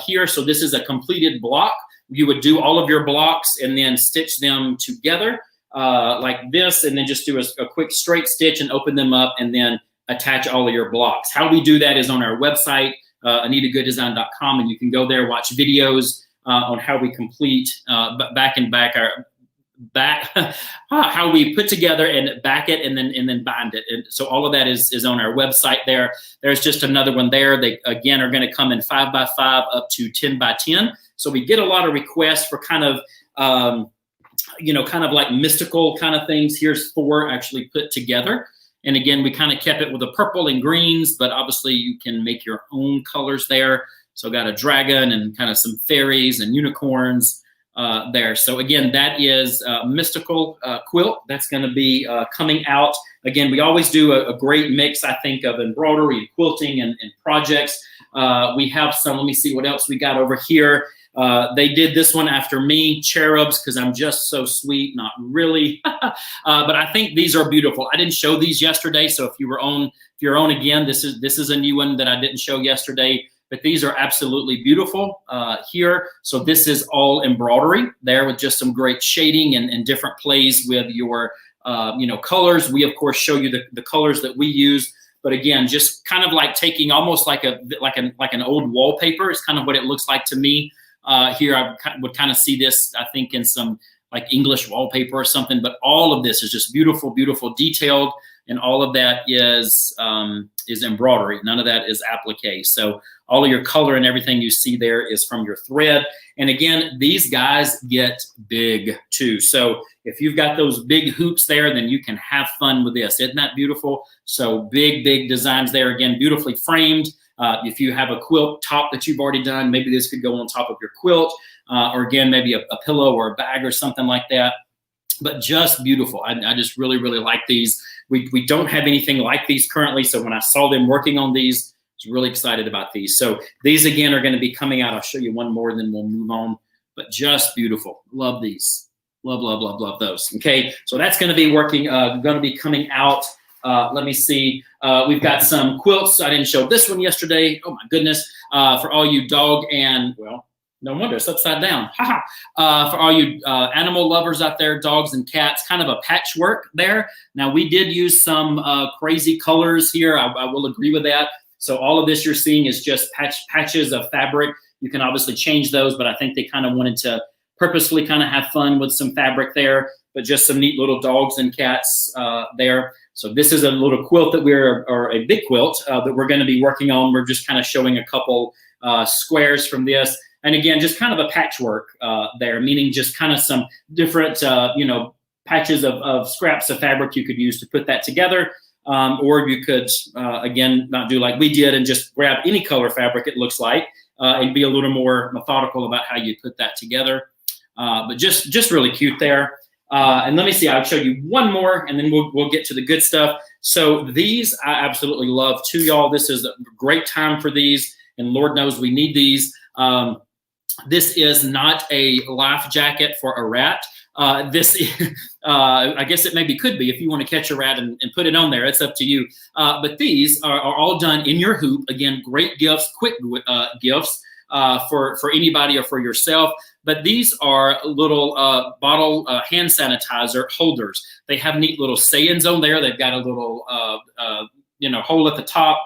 here. So this is a completed block. You would do all of your blocks and then stitch them together like this, and then just do a quick straight stitch and open them up and then attach all of your blocks. How we do that is on our website, AnitaGoodDesign.com, and you can go there, watch videos on how we complete how we put together and back it and then bind it. And so all of that is on our website there. There's just another one there. They again are going to come in 5x5 up to 10x10. So we get a lot of requests for kind of kind of like mystical kind of things. Here's 4 actually put together. And again, we kind of kept it with the purple and greens, but obviously you can make your own colors there. So got a dragon and kind of some fairies and unicorns there. So again, that is mystical quilt. That's going to be coming out. Again, we always do a great mix, I think, of embroidery and quilting and projects. We have some, let me see what else we got over here. They did this one after me, cherubs, because I'm just so sweet. Not really, but I think these are beautiful. I didn't show these yesterday, so if you're on again, this is a new one that I didn't show yesterday. But these are absolutely beautiful here. So this is all embroidery there with just some great shading and different plays with your colors. We of course show you the colors that we use. But again, just kind of like taking almost like an old wallpaper is kind of what it looks like to me. Here I would kind of see this, I think, in some like English wallpaper or something. But all of this is just beautiful, beautiful, detailed, and all of that is embroidery. None of that is applique. So all of your color and everything you see there is from your thread. And again, these guys get big too. So if you've got those big hoops there, then you can have fun with this. Isn't that beautiful? So big, big designs there. Again, beautifully framed. If you have a quilt top that you've already done, maybe this could go on top of your quilt, or again, maybe a pillow or a bag or something like that. But just beautiful. I just really, really like these. We don't have anything like these currently. So when I saw them working on these, I was really excited about these. So these again are going to be coming out. I'll show you one more and then we'll move on. But just beautiful. Love these. Love, love, love, love those. Okay. So that's going to be going to be coming out. Let me see. We've got some quilts. I didn't show this one yesterday. Oh my goodness. For all you dog and, well, no wonder it's upside down. For all you animal lovers out there, dogs and cats, kind of a patchwork there. Now we did use some crazy colors here. I will agree with that. So all of this you're seeing is just patches of fabric. You can obviously change those, but I think they kind of wanted to purposefully kind of have fun with some fabric there, but just some neat little dogs and cats there. So this is a little quilt that or a big quilt that we're going to be working on. We're just kind of showing a couple squares from this. And again, just kind of a patchwork there, meaning just kind of some different, patches of scraps of fabric you could use to put that together. Or you could, again, not do like we did and just grab any color fabric it looks like and be a little more methodical about how you put that together. But just really cute there. And let me see, I'll show you one more and then we'll get to the good stuff. So these I absolutely love too, y'all. This is a great time for these, and Lord knows we need these. This is not a life jacket for a rat. This, I guess it maybe could be if you want to catch a rat and put it on there. It's up to you. But these are all done in your hoop. Again, great gifts, quick gifts for anybody or for yourself. But these are little bottle hand sanitizer holders. They have neat little sayings on there. They've got a little hole at the top.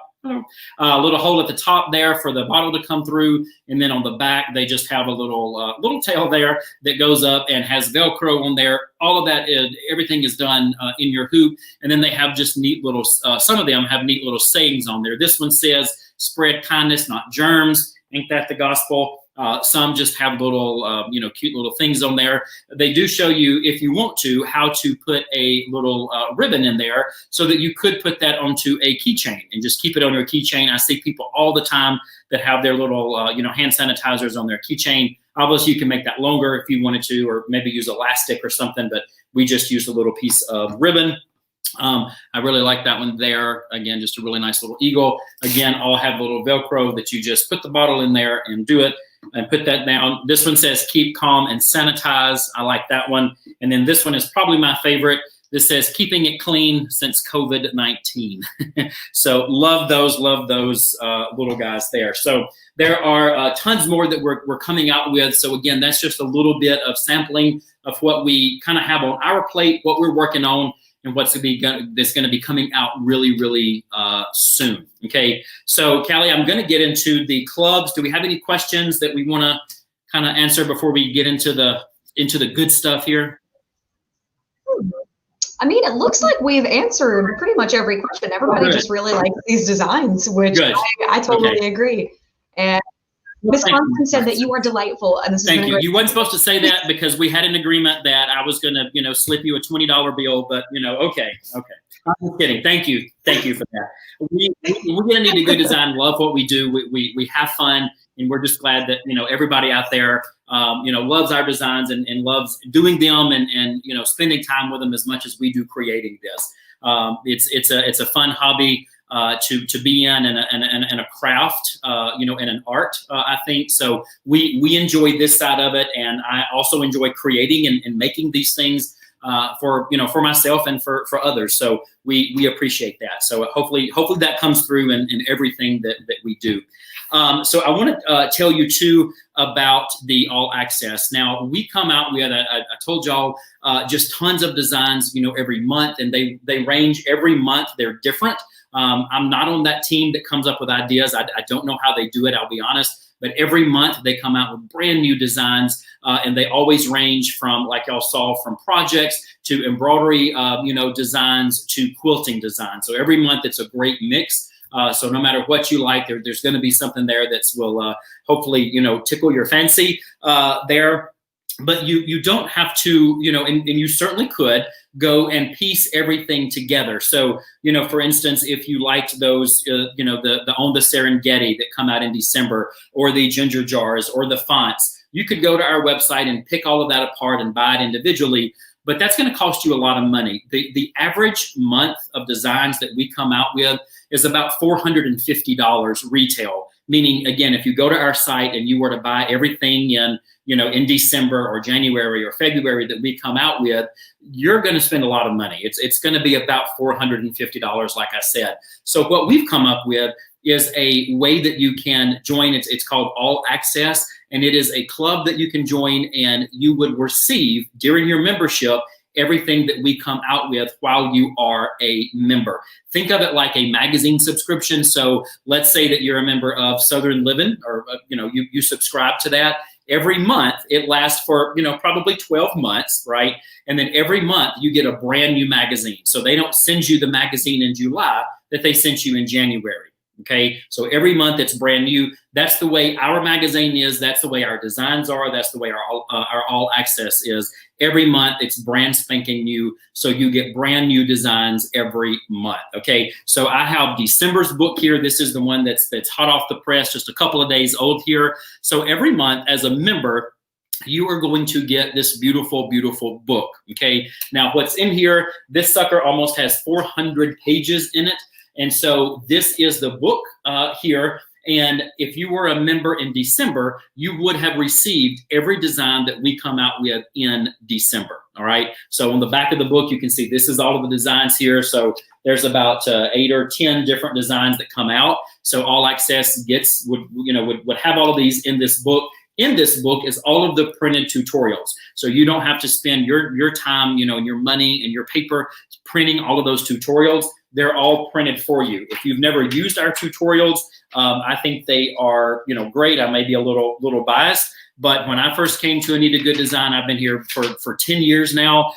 A little hole at the top there for the bottle to come through, and then on the back they just have a little tail there that goes up and has Velcro on there. All of that, everything is done in your hoop, and then they have just neat little. Some of them have neat little sayings on there. This one says, "Spread kindness, not germs." Ain't that the gospel? Some just have little, cute little things on there. They do show you, if you want to, how to put a little ribbon in there so that you could put that onto a keychain and just keep it on your keychain. I see people all the time that have their little, hand sanitizers on their keychain. Obviously, you can make that longer if you wanted to, or maybe use elastic or something, but we just use a little piece of ribbon. I really like that one there. Again, just a really nice little eagle. Again, all have little Velcro that you just put the bottle in there and do it and put that down. This one says, "Keep calm and sanitize." I like that one. And then this one is probably my favorite. This says, "Keeping it clean since COVID-19." So love those little guys there. So there are tons more that we're coming out with. So again, that's just a little bit of sampling of what we kind of have on our plate, what we're working on, and that's going to be coming out really, really soon. Okay, so Callie, I'm going to get into the clubs. Do we have any questions that we want to kind of answer before we get into the good stuff here? I mean, it looks like we've answered pretty much every question. Everybody just really likes these designs, which I totally agree. And Miss Constance said that you are delightful. And this Thank you. You weren't supposed to say that because we had an agreement that I was going to, slip you a $20 bill, but okay. I'm just kidding. Thank you for that. We're going to need a good design. Love what we do. We have fun, and we're just glad that, everybody out there, loves our designs and loves doing them and spending time with them as much as we do creating this. It's a fun hobby to be in and a craft, and an art, I think. So we enjoy this side of it, and I also enjoy creating and making these things for myself and for others. So we appreciate that. So hopefully that comes through in everything that we do. So I want to tell you too about the All Access. Now we come out with, I told y'all, just tons of designs, every month, and they range every month. They're different. I'm not on that team that comes up with ideas. I don't know how they do it, I'll be honest. But every month they come out with brand new designs, and they always range from, like y'all saw, from projects to embroidery, designs to quilting designs. So every month it's a great mix. So no matter what you like, there's going to be something there that will hopefully, tickle your fancy there. But you don't have to, and you certainly could go and piece everything together. So, for instance, if you liked those, the On the Serengeti that come out in December, or the ginger jars, or the fonts, you could go to our website and pick all of that apart and buy it individually. But that's going to cost you a lot of money. The average month of designs that we come out with is about $450 retail. Meaning, again, if you go to our site and you were to buy everything in December or January or February that we come out with, you're going to spend a lot of money. It's going to be about $450, like I said. So what we've come up with is a way that you can join. It's called All Access, and it is a club that you can join, and you would receive during your membership everything that we come out with while you are a member. Think of it like a magazine subscription. So let's say that you're a member of Southern Living, or you subscribe to that. Every month, it lasts for probably 12 months, right? And then every month you get a brand new magazine. So they don't send you the magazine in July that they sent you in January. Okay, so every month it's brand new. That's the way our magazine is. That's the way our designs are. That's the way our All Access is. Every month it's brand spanking new. So you get brand new designs every month. Okay, so I have December's book here. This is the one that's hot off the press, just a couple of days old here. So every month as a member, you are going to get this beautiful, beautiful book. Okay, now what's in here, this sucker almost has 400 pages in it. And so this is the book here. And if you were a member in December, you would have received every design that we come out with in December. All right. So on the back of the book, you can see this is all of the designs here. So there's about 8 or 10 different designs that come out. So All Access would have all of these in this book. In this book is all of the printed tutorials. So you don't have to spend your time, and your money and your paper printing all of those tutorials. they're all printed for you. If you've never used our tutorials, I think they are, great. I may be a little biased, but when I first came to Anita Good Design, I've been here for 10 years now.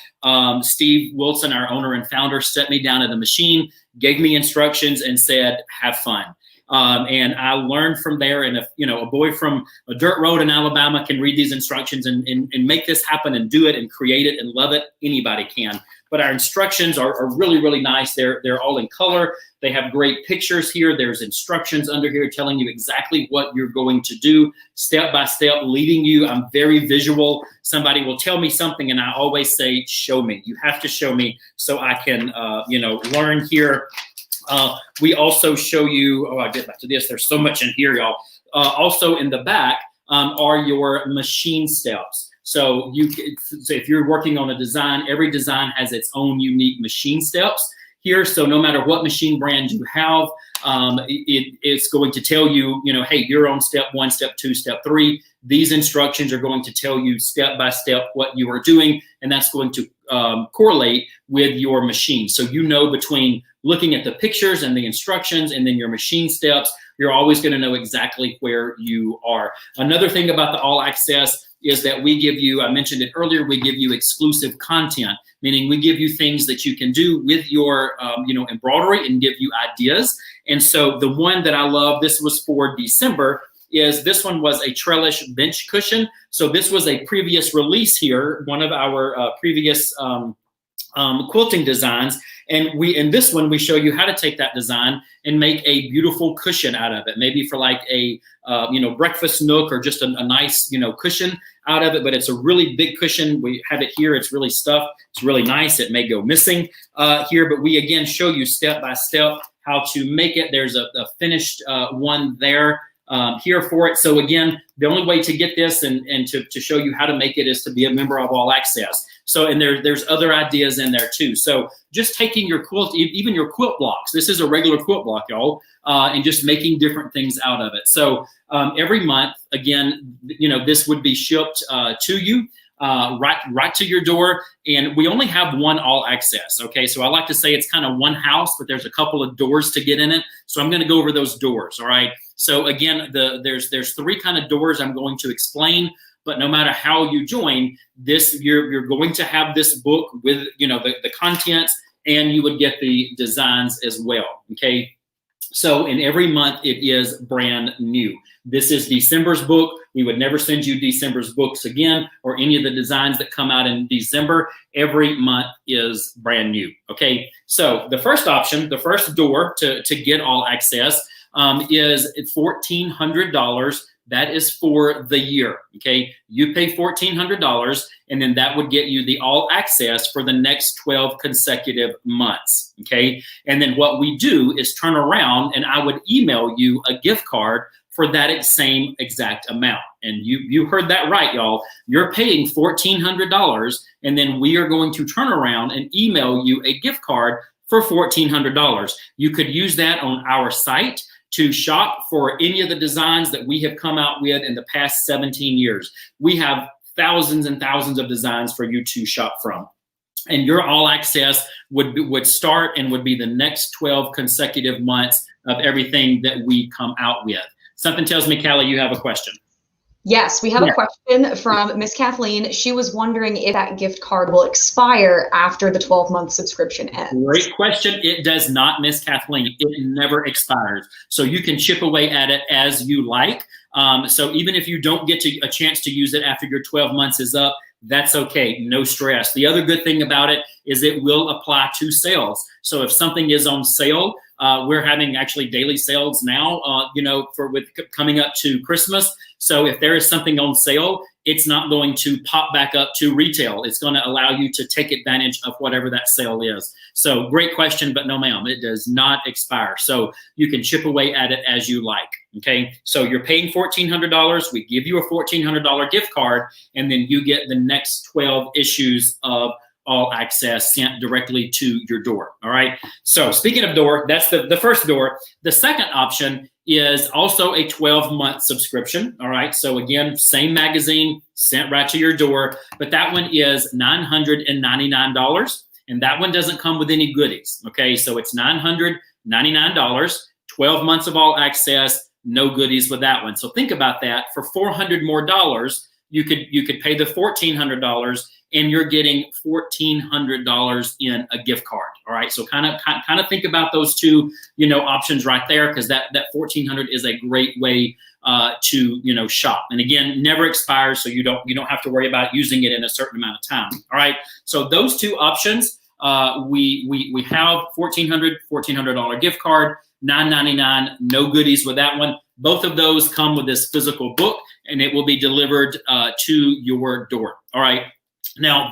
Steve Wilson, our owner and founder, set me down at a machine, gave me instructions, and said, "Have fun." And I learned from there. And if a boy from a dirt road in Alabama can read these instructions and make this happen and do it and create it and love it, anybody can. But our instructions are really, really nice. They're all in color. They have great pictures here. There's instructions under here telling you exactly what you're going to do, step by step, leading you. I'm very visual. Somebody will tell me something, and I always say, "Show me." You have to show me so I can, learn here. We also show you, I'll get back to this. There's so much in here, y'all. Also in the back are your machine steps. So if you're working on a design, every design has its own unique machine steps here. So no matter what machine brand you have, it's going to tell you, hey, you're on step 1, step 2, step 3. These instructions are going to tell you step by step what you are doing, and that's going to correlate with your machine. So between looking at the pictures and the instructions and then your machine steps, you're always going to know exactly where you are. Another thing about the All Access is that we give you, I mentioned it earlier, we give you exclusive content, meaning we give you things that you can do with your embroidery and give you ideas. And so the one that I love, this was for December, is this one was a trellis bench cushion. So this was a previous release here, one of our previous quilting designs. And in this one, we show you how to take that design and make a beautiful cushion out of it, maybe for like a breakfast nook or just a nice cushion out of it. But it's a really big cushion. We have it here. It's really stuffed. It's really nice. It may go missing here, but we again show you step by step how to make it. There's a finished one there here for it. So again, the only way to get this and to show you how to make it is to be a member of All Access. So, and there's other ideas in there too. So just taking your quilt, even your quilt blocks, this is a regular quilt block, y'all, and just making different things out of it. So every month, again, this would be shipped to you. Right to your door, and we only have one All Access. Okay, so I like to say it's kind of one house, but there's a couple of doors to get in it. So I'm going to go over those doors. All right. So again, there's 3 kind of doors I'm going to explain. But no matter how you join this, you're going to have this book with the contents, and you would get the designs as well. Okay. So in every month it is brand new. This is December's book. We would never send you December's books again, or any of the designs that come out in December. Every month is brand new. Okay. So the first option, the first door to get All Access is $1,400. That is for the year. Okay. You pay $1,400, and then that would get you the All Access for the next 12 consecutive months. Okay. And then what we do is turn around and I would email you a gift card for that same exact amount. And you heard that right, y'all. You're paying $1,400, and then we are going to turn around and email you a gift card for $1,400. You could use that on our site to shop for any of the designs that we have come out with in the past 17 years. We have thousands and thousands of designs for you to shop from. And your All Access would start and would be the next 12 consecutive months of everything that we come out with. Something tells me, Callie, you have a question. Yes, we have a question from Miss Kathleen. She was wondering if that gift card will expire after the 12-month subscription ends. Great question. It does not, Miss Kathleen. It never expires. So you can chip away at it as you like. So even if you don't get a chance to use it after your 12 months is up, that's okay. No stress. The other good thing about it is it will apply to sales. So if something is on sale, we're having actually daily sales now, with coming up to Christmas. So if there is something on sale, it's not going to pop back up to retail. It's going to allow you to take advantage of whatever that sale is. So great question, but no, ma'am, it does not expire. So you can chip away at it as you like. Okay. So you're paying $1,400. We give you a $1,400 gift card, and then you get the next 12 issues of All Access sent directly to your door. All right. So speaking of door, that's the first door. The second option is also a 12-month subscription. All right. So again, same magazine sent right to your door, but that one is $999. and that one doesn't come with any goodies. Okay, so it's $999, 12 months of all access, no goodies with that one. So think about that. For $400 more, you could pay the $1,400, and you're getting $1,400 in a gift card. All right, so kind of think about those two, options right there, because that $1,400 is a great way to shop. And again, never expires, so you don't have to worry about using it in a certain amount of time. All right, so those two options, we have $1,400 gift card, $999, no goodies with that one. Both of those come with this physical book, and it will be delivered to your door. All right. Now,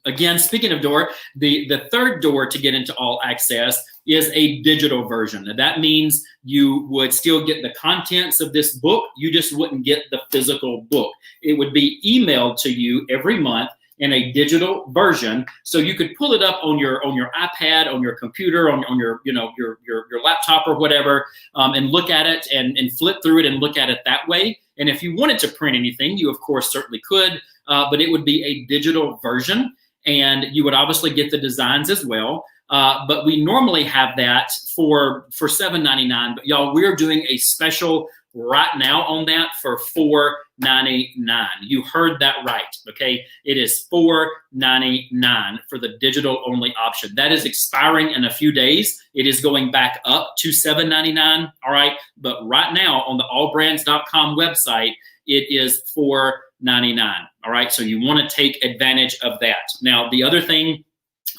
again, speaking of door, the third door to get into all access is a digital version. Now, that means you would still get the contents of this book. You just wouldn't get the physical book. It would be emailed to you every month in a digital version, so you could pull it up on your iPad, on your computer, on your your laptop or whatever, and look at it and flip through it and look at it that way. And if you wanted to print anything, you of course certainly could, but it would be a digital version, and you would obviously get the designs as well. But we normally have that for $7.99, but y'all, we're doing a special right now on that for $4.99. You heard that right, okay? It is $4.99 for the digital only option. That is expiring in a few days. It is going back up to $7.99, all right? But right now on the allbrands.com website, it is $4.99, all right? So you want to take advantage of that. Now, the other thing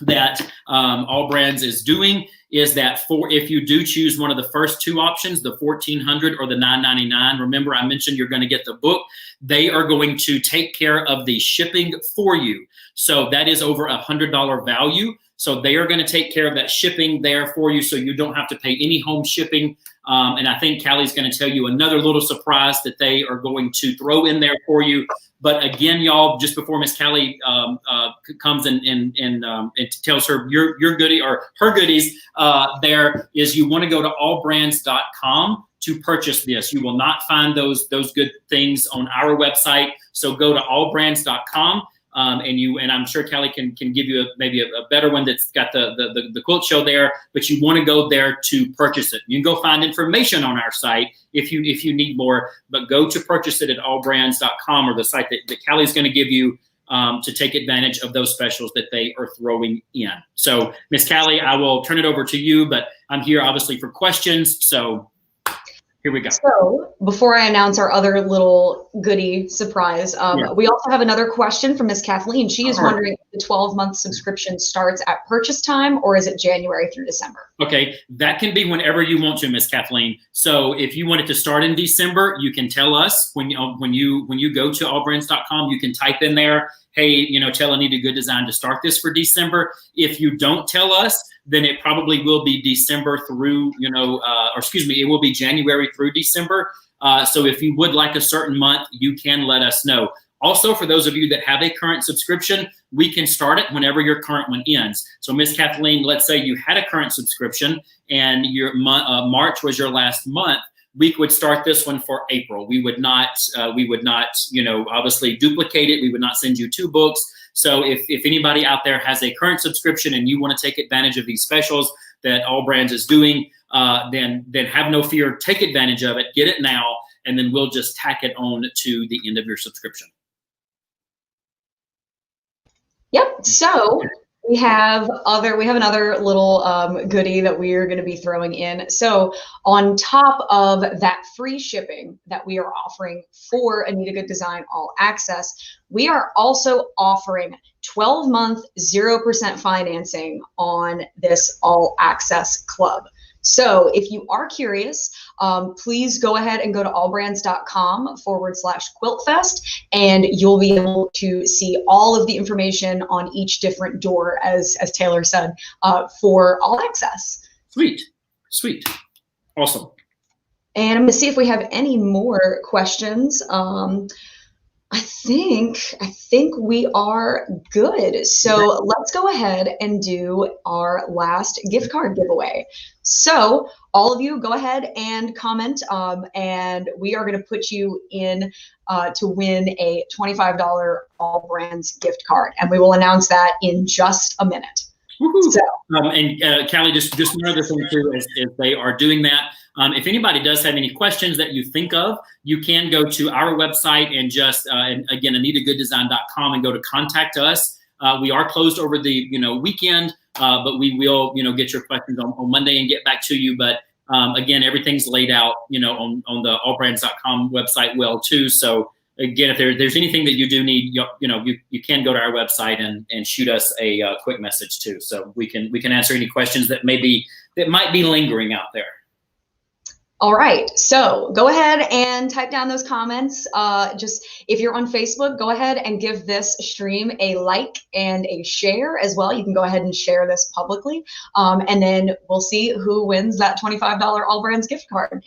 that All Brands is doing is that if you do choose one of the first two options, the $1,400 or the $999, remember I mentioned you're going to get the book. They are going to take care of the shipping for you. So that is over $100 value. So they are going to take care of that shipping there for you, so you don't have to pay any home shipping. And I think Callie's going to tell you another little surprise that they are going to throw in there for you. But again, y'all, just before Miss Callie comes and tells her your goodie or her goodies, there is you want to go to allbrands.com to purchase this. You will not find those good things on our website. So go to allbrands.com. And I'm sure Callie can give you maybe a better one that's got the quilt show there, but you want to go there to purchase it. You can go find information on our site if you need more, but go to purchase it at allbrands.com, or the site that Callie's going to give you to take advantage of those specials that they are throwing in. So Miss Callie, I will turn it over to you, but I'm here obviously for questions. So here we go. So before I announce our other little goodie surprise, we also have another question from Miss Kathleen. She is wondering if the 12-month subscription starts at purchase time, or is it January through December? Okay, that can be whenever you want to, Miss Kathleen. So if you want it to start in December, you can tell us when you go to allbrands.com. You can type in there, hey, tell Anita Goodesign to start this for December. If you don't tell us, then it probably will be December through, it will be January through December. So if you would like a certain month, you can let us know. Also, for those of you that have a current subscription, we can start it whenever your current one ends. So Miss Kathleen, let's say you had a current subscription and your March was your last month. We would start this one for April. We would not, obviously duplicate it. We would not send you two books. So if anybody out there has a current subscription and you want to take advantage of these specials that All Brands is doing, then have no fear. Take advantage of it. Get it now, and then we'll just tack it on to the end of your subscription. Yep. So we have another little goodie that we are going to be throwing in. So on top of that free shipping that we are offering for Anita Goodesign All Access, we are also offering 12-month 0% financing on this All Access Club. So if you are curious, please go ahead and go to allbrands.com/quiltfest, and you'll be able to see all of the information on each different door, as Taylor said, for All Access. Sweet. Awesome. And I'm going to see if we have any more questions. I think we are good. So let's go ahead and do our last gift card giveaway. So all of you go ahead and comment, and we are going to put you in to win a $25 All Brands gift card. And we will announce that in just a minute. So, and Callie, just one other thing too, is they are doing that. If anybody does have any questions that you think of, you can go to our website and just, and again, AnitaGoodDesign.com and go to contact us. We are closed over the weekend, but we will get your questions on Monday and get back to you. But again, everything's laid out on the allbrands.com website well too. So again, if there's anything that you do need, you can go to our website and shoot us a quick message too. So we can answer any questions that might be lingering out there. all right, so go ahead and type down those comments. Just if you're on Facebook, go ahead and give this stream a like and a share as well. You can go ahead and share this publicly, and then we'll see who wins that $25 All Brands gift card.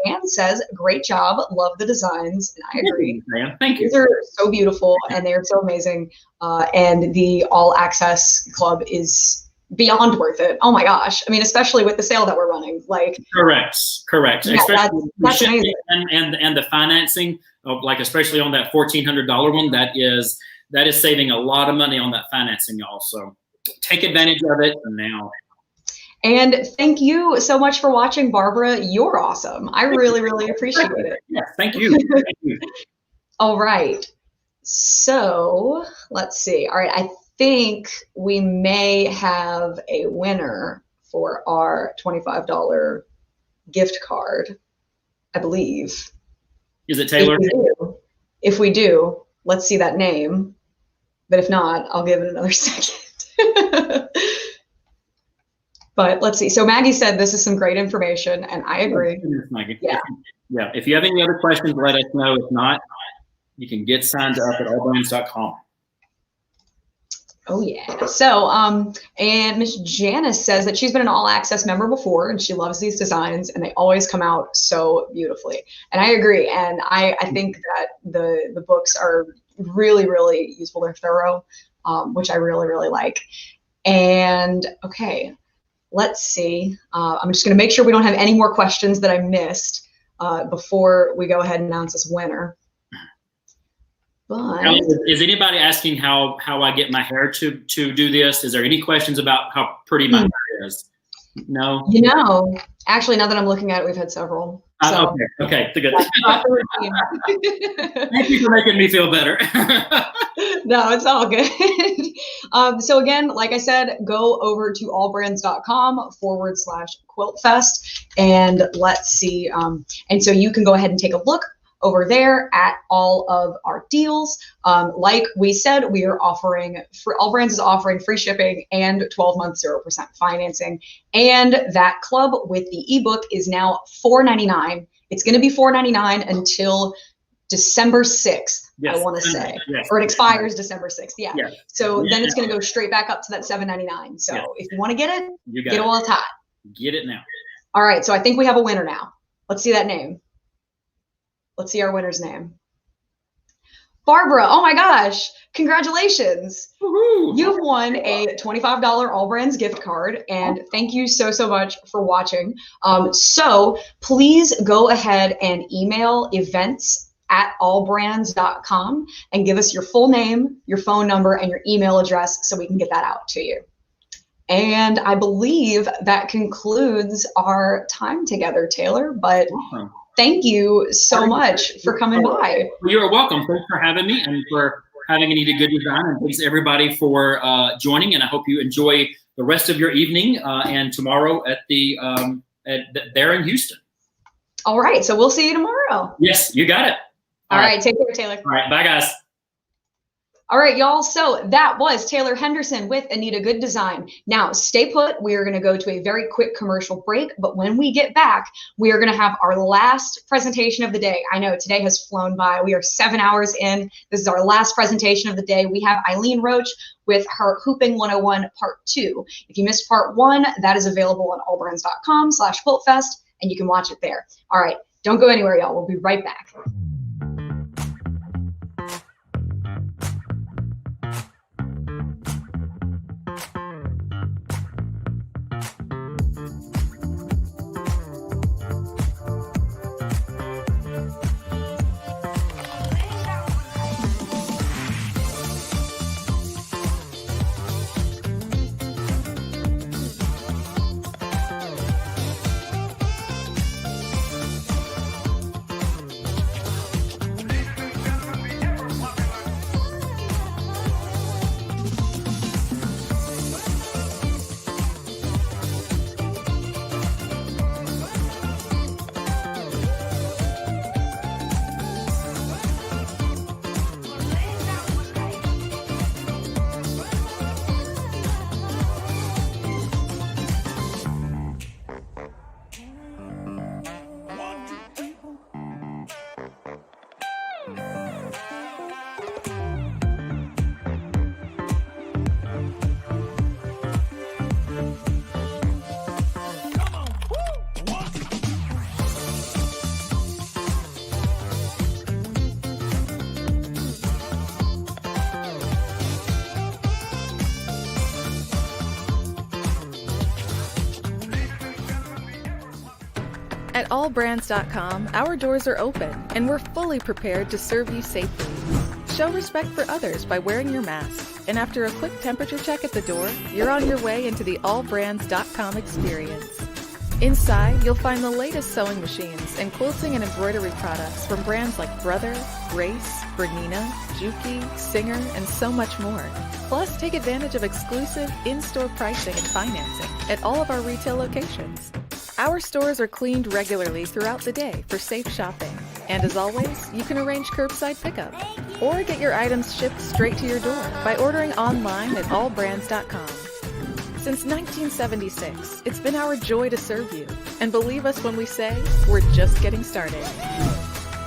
Diane says, great job, love the designs, and I agree. Thank you. These are so beautiful and they're so amazing, and the All Access Club is beyond worth it. Oh my gosh. I mean, especially with the sale that we're running, like. Correct. Yeah, Especially that's shipping and the financing, especially on that $1,400 one, that is saving a lot of money on that financing, y'all. So take advantage of it now. And thank you so much for watching, Barbara. You're awesome. I really, really appreciate it. Yes, thank you. Thank you. All right. So let's see. All right. I think we may have a winner for our $25 gift card, I believe. Is it Taylor? If we do, let's see that name. But if not, I'll give it another second. But let's see. So Maggie said this is some great information, and I agree. Maggie. Yeah. Yeah. If you have any other questions, let us know. If not, you can get signed up at allbrands.com. Oh yeah. So, and Miss Janice says that she's been an All Access member before and she loves these designs and they always come out so beautifully. And I agree. And I think that the books are really, really useful. They're thorough, which I really, really like. And okay, let's see. I'm just going to make sure we don't have any more questions that I missed before we go ahead and announce this winner. But is anybody asking how I get my hair to do this? Is there any questions about how pretty my hair is? No? Actually, now that I'm looking at it, we've had several. So. Okay, good. Thank you for making me feel better. No, it's all good. So again, like I said, go over to allbrands.com/quiltfest and let's see. And so you can go ahead and take a look over there at all of our deals. Like we said, we are offering, All Brands is offering free shipping and 12-month 0% financing. And that club with the ebook is now $4.99. It's going to be $4.99 until December 6th, yes. I want to say, yes. Or it expires December 6th. Yeah. Yes. So then it's going to go straight back up to that $7.99. So if you want to get it, get it while it's hot. Get it now. All right. So I think we have a winner now. Let's see that name. Let's see our winner's name. Barbara, oh my gosh, congratulations. Woohoo. You've won a $25 All Brands gift card, and thank you so much for watching. So please go ahead and email events@allbrands.com and give us your full name, your phone number, and your email address so we can get that out to you. And I believe that concludes our time together, Taylor, but thank you so much for coming by. You're welcome. Thanks for having me and for having Anita Good Design. And thanks everybody for joining. And I hope you enjoy the rest of your evening and tomorrow at there in Houston. All right. So we'll see you tomorrow. Yes, you got it. All right. Take care, Taylor. All right. Bye, guys. All right, y'all. So that was Taylor Henderson with Anita Good Design. Now, stay put. We are going to go to a very quick commercial break. But when we get back, we are going to have our last presentation of the day. I know today has flown by. We are 7 hours in. This is our last presentation of the day. We have Eileen Roche with her Hooping 101 Part 2. If you missed Part 1, that is available on allbrands.com/quiltfest, and you can watch it there. All right. Don't go anywhere, y'all. We'll be right back. At allbrands.com, our doors are open and we're fully prepared to serve you safely. Show respect for others by wearing your mask. And after a quick temperature check at the door, you're on your way into the allbrands.com experience. Inside, you'll find the latest sewing machines and quilting and embroidery products from brands like Brother, Grace, Bernina, Durkee, Singer, and so much more. Plus, take advantage of exclusive in-store pricing and financing at all of our retail locations. Our stores are cleaned regularly throughout the day for safe shopping. And as always, you can arrange curbside pickup or get your items shipped straight to your door by ordering online at allbrands.com. Since 1976, it's been our joy to serve you. And believe us when we say, we're just getting started.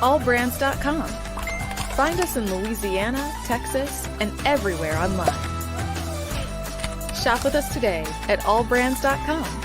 Allbrands.com. Find us in Louisiana, Texas, and everywhere online. Shop with us today at allbrands.com.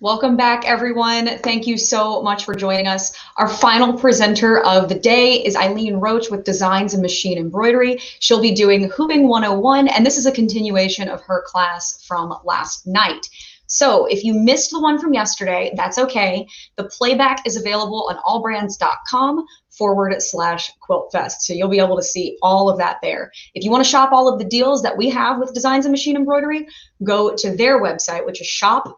Welcome back, everyone. Thank you so much for joining us. Our final presenter of the day is Eileen Roche with Designs and Machine Embroidery. She'll be doing Hooping 101, and this is a continuation of her class from last night. So if you missed the one from yesterday, that's okay. The playback is available on allbrands.com/quiltfest. So you'll be able to see all of that there. If you want to shop all of the deals that we have with Designs and Machine Embroidery, go to their website, which is shop.dzgns.com.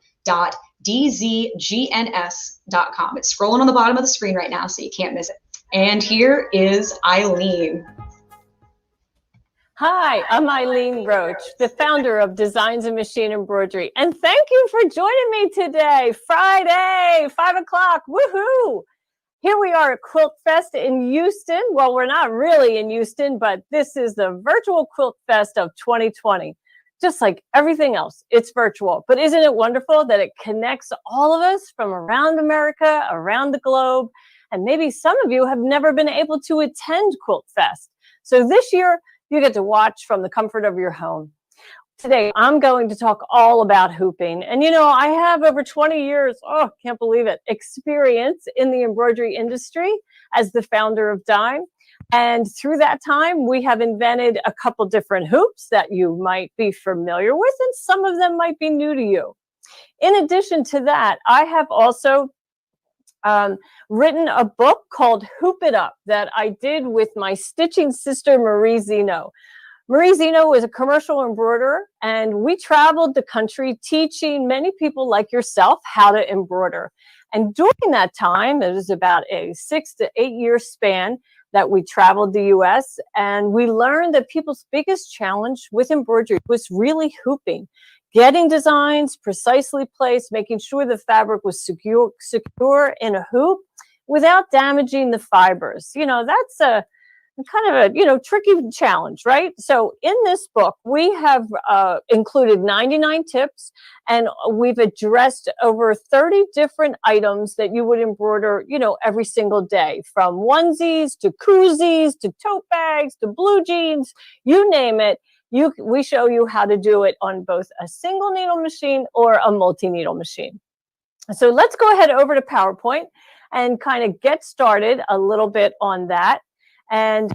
It's scrolling on the bottom of the screen right now, so you can't miss it. And here is Eileen. Hi, I'm Eileen Roche, the founder of Designs and Machine Embroidery. And thank you for joining me today, Friday, 5 o'clock, woohoo! Here we are at Quilt Fest in Houston. Well, we're not really in Houston, but this is the virtual Quilt Fest of 2020. Just like everything else, it's virtual. But isn't it wonderful that it connects all of us from around America, around the globe? And maybe some of you have never been able to attend Quilt Fest. So this year, you get to watch from the comfort of your home. Today, I'm going to talk all about hooping. And you know, I have over 20 years, oh, can't believe it, experience in the embroidery industry as the founder of Dime. And through that time, we have invented a couple different hoops that you might be familiar with, and some of them might be new to you. In addition to that, I have also written a book called Hoop It Up that I did with my stitching sister, Marie Zeno. Marie Zeno is a commercial embroiderer, and we traveled the country teaching many people like yourself how to embroider. And during that time, it was about a 6 to 8 year span that we traveled the US, and we learned that people's biggest challenge with embroidery was really hooping, getting designs precisely placed, making sure the fabric was secure in a hoop without damaging the fibers. You know, that's a kind of a, you know, tricky challenge, right? So in this book, we have included 99 tips, and we've addressed over 30 different items that you would embroider, you know, every single day, from onesies to koozies to tote bags to blue jeans, you name it. We show you how to do it on both a single needle machine or a multi-needle machine. So let's go ahead over to PowerPoint and kind of get started a little bit on that. And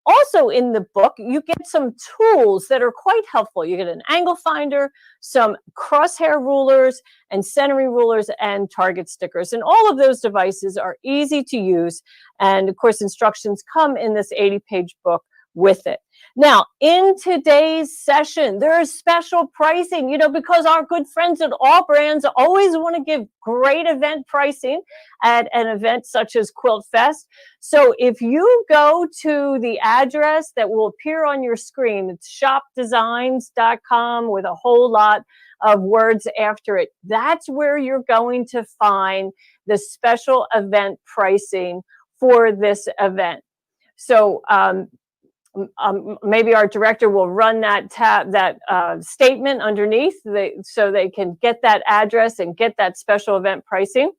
also in the book, you get some tools that are quite helpful. You get an angle finder, some crosshair rulers, and centering rulers, and target stickers. And all of those devices are easy to use. And of course, instructions come in this 80-page book with it. Now, in today's session, there is special pricing, you know, because our good friends at All Brands always want to give great event pricing at an event such as Quilt Fest. So if you go to the address that will appear on your screen, it's shopdesigns.com with a whole lot of words after it. That's where you're going to find the special event pricing for this event. So, maybe our director will run that statement underneath so they can get that address and get that special event pricing.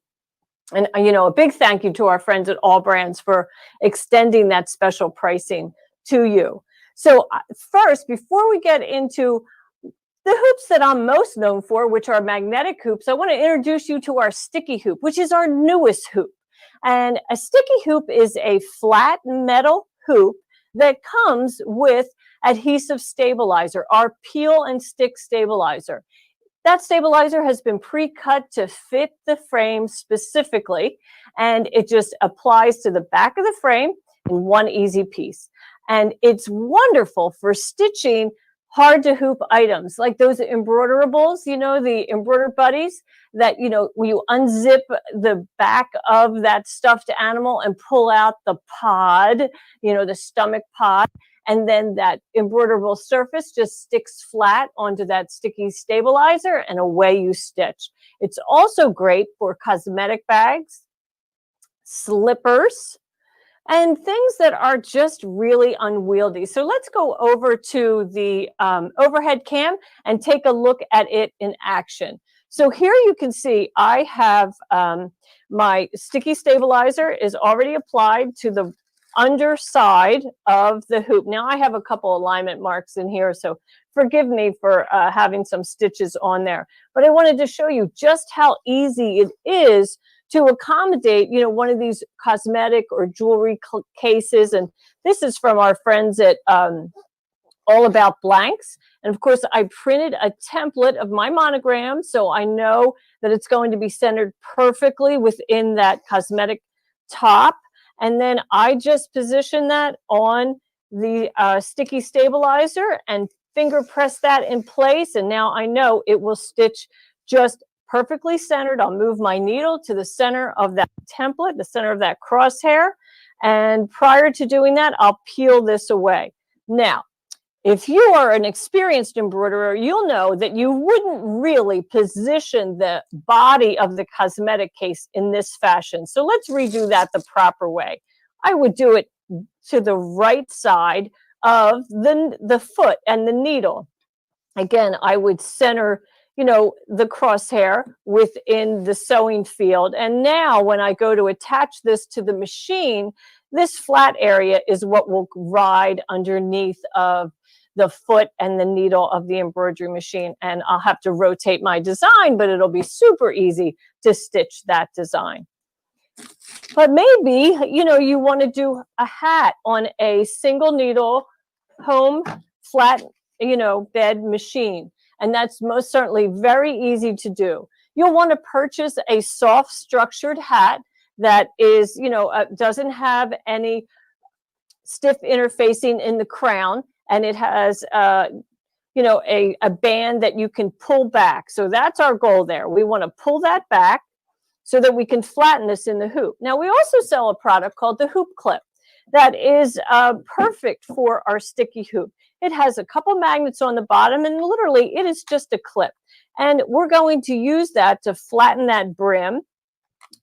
And, you know, a big thank you to our friends at All Brands for extending that special pricing to you. So first, before we get into the hoops that I'm most known for, which are magnetic hoops, I want to introduce you to our sticky hoop, which is our newest hoop. And a sticky hoop is a flat metal hoop that comes with adhesive stabilizer, our peel and stick stabilizer. That stabilizer has been pre-cut to fit the frame specifically, and it just applies to the back of the frame in one easy piece. And it's wonderful for stitching hard to hoop items like those embroiderables, you know, the embroidered buddies that, you know, when you unzip the back of that stuffed animal and pull out the pod, you know, the stomach pod, and then that embroiderable surface just sticks flat onto that sticky stabilizer and away you stitch. It's also great for cosmetic bags, slippers, and things that are just really unwieldy. So let's go over to the overhead cam and take a look at it in action. So here you can see I have my sticky stabilizer is already applied to the underside of the hoop. Now I have a couple alignment marks in here, so forgive me for having some stitches on there. But I wanted to show you just how easy it is to accommodate, you know, one of these cosmetic or jewelry cases. And this is from our friends at All About Blanks. And of course, I printed a template of my monogram, so I know that it's going to be centered perfectly within that cosmetic top. And then I just position that on the sticky stabilizer and finger press that in place. And now I know it will stitch just perfectly centered. I'll move my needle to the center of that template, the center of that crosshair. And prior to doing that, I'll peel this away. Now, if you are an experienced embroiderer, you'll know that you wouldn't really position the body of the cosmetic case in this fashion. So let's redo that the proper way. I would do it to the right side of the foot and the needle. Again, I would center, you know, the crosshair within the sewing field. And now when I go to attach this to the machine, this flat area is what will ride underneath of the foot and the needle of the embroidery machine. And I'll have to rotate my design, but it'll be super easy to stitch that design. But maybe, you know, you want to do a hat on a single needle home flat, you know, bed machine. And that's most certainly very easy to do. You'll want to purchase a soft structured hat that is, you know, doesn't have any stiff interfacing in the crown, and it has, you know, a band that you can pull back. So that's our goal there. We want to pull that back so that we can flatten this in the hoop. Now, we also sell a product called the hoop clip that is perfect for our sticky hoop. It has a couple magnets on the bottom, and literally it is just a clip. And we're going to use that to flatten that brim.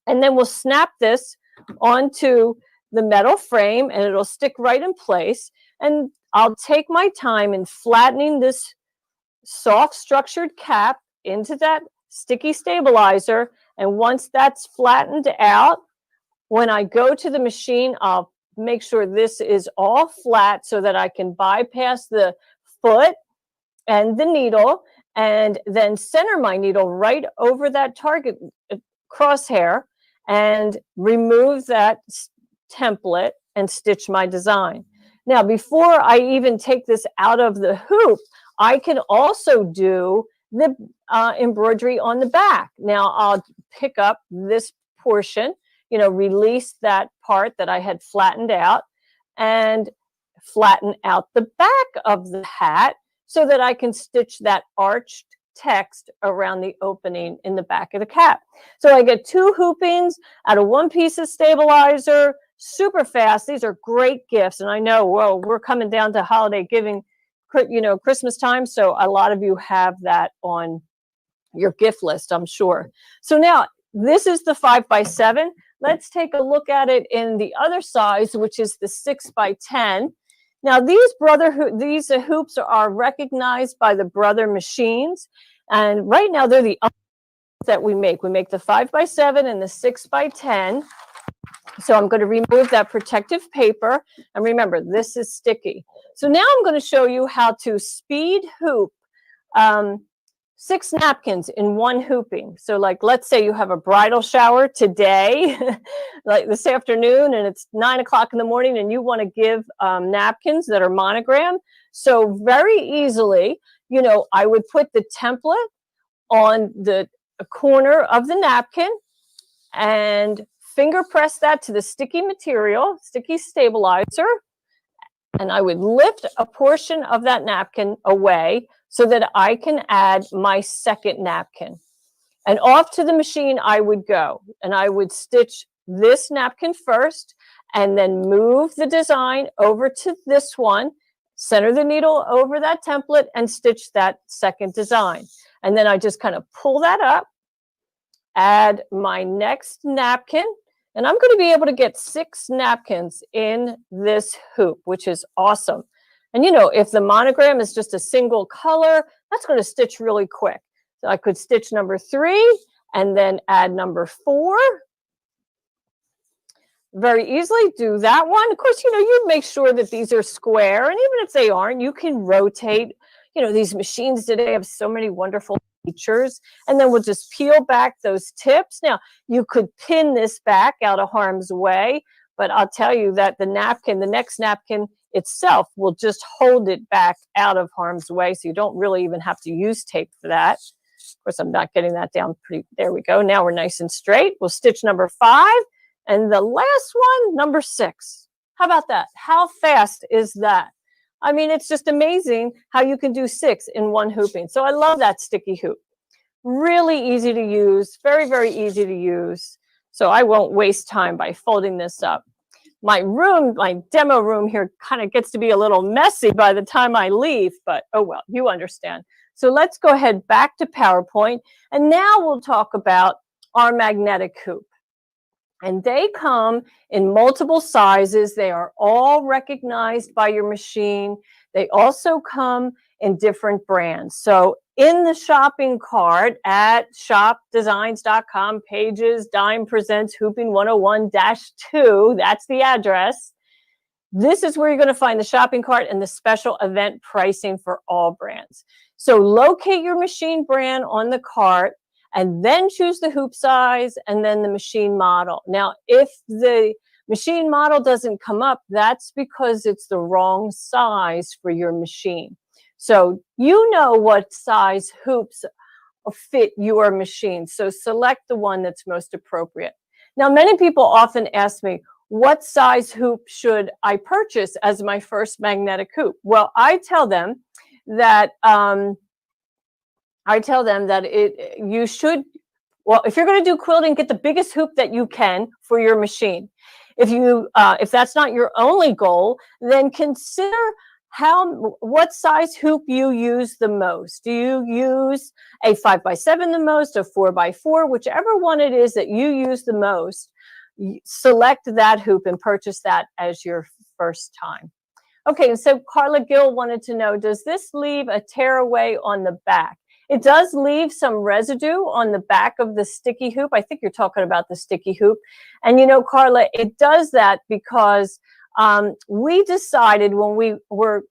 And then we'll snap this onto the metal frame, and it'll stick right in place. And I'll take my time in flattening this soft structured cap into that sticky stabilizer. And once that's flattened out, when I go to the machine, I'll make sure this is all flat so that I can bypass the foot and the needle, and then center my needle right over that target crosshair and remove that template and stitch my design. Now, before I even take this out of the hoop, I can also do the embroidery on the back. Now, I'll pick up this portion, you know, release that part that I had flattened out, and flatten out the back of the hat so that I can stitch that arched text around the opening in the back of the cap. So I get 2 hoopings out of 1 piece of stabilizer, super fast. These are great gifts. And I know, well, we're coming down to holiday giving, you know, Christmas time. So a lot of you have that on your gift list, I'm sure. So now this is the 5x7. Let's take a look at it in the other size, which is the 6x10. Now these hoops are recognized by the Brother machines, and right now they're the only that we make. We make the 5x7 and the 6x10. So I'm going to remove that protective paper, and remember, this is sticky. So now I'm going to show you how to speed hoop 6 napkins in 1 hooping. So like, let's say you have a bridal shower today, like this afternoon, and it's 9 o'clock in the morning, and you want to give napkins that are monogrammed. So very easily, you know, I would put the template on the corner of the napkin and finger press that to the sticky material, sticky stabilizer, and I would lift a portion of that napkin away so that I can add my second napkin. And off to the machine I would go, and I would stitch this napkin first, and then move the design over to this one, center the needle over that template, and stitch that second design. And then I just kind of pull that up, add my next napkin, and I'm going to be able to get 6 napkins in this hoop, which is awesome. And you know, if the monogram is just a single color, that's going to stitch really quick. So I could stitch number 3 and then add number 4. Very easily do that one. Of course, you know, you make sure that these are square, and even if they aren't, you can rotate. You know, these machines today have so many wonderful features. And then we'll just peel back those tips. Now, you could pin this back out of harm's way, but I'll tell you that the napkin, the next napkin itself will just hold it back out of harm's way. So you don't really even have to use tape for that. Of course, I'm not getting that down pretty. There we go. Now we're nice and straight. We'll stitch number 5. And the last one, number 6. How about that? How fast is that? I mean, it's just amazing how you can do 6 in 1 hooping. So I love that sticky hoop. Really easy to use. Very, very easy to use. So I won't waste time by folding this up. My room, my demo room here kind of gets to be a little messy by the time I leave, but oh well, you understand. So let's go ahead back to PowerPoint, and now we'll talk about our magnetic hoop. And they come in multiple sizes. They are all recognized by your machine. They also come in different brands. So in the shopping cart at shopdesigns.com, pages, Dime Presents Hooping 101-2, that's the address. This is where you're going to find the shopping cart and the special event pricing for all brands. So locate your machine brand on the cart, and then choose the hoop size and then the machine model. Now, if the machine model doesn't come up, that's because it's the wrong size for your machine. So you know what size hoops fit your machine. So select the one that's most appropriate. Now, many people often ask me, what size hoop should I purchase as my first magnetic hoop? Well, I tell them that you should, well, if you're going to do quilting, get the biggest hoop that you can for your machine. If that's not your only goal, then consider what size hoop you use the most. Do you use a 5x7 the most, a 4x4, whichever one it is that you use the most, select that hoop and purchase that as your first time. Okay, and so Carla Gill wanted to know, does this leave a tearaway on the back? It does leave some residue on the back of the sticky hoop. I think you're talking about the sticky hoop. And you know, Carla, it does that because we decided when we were,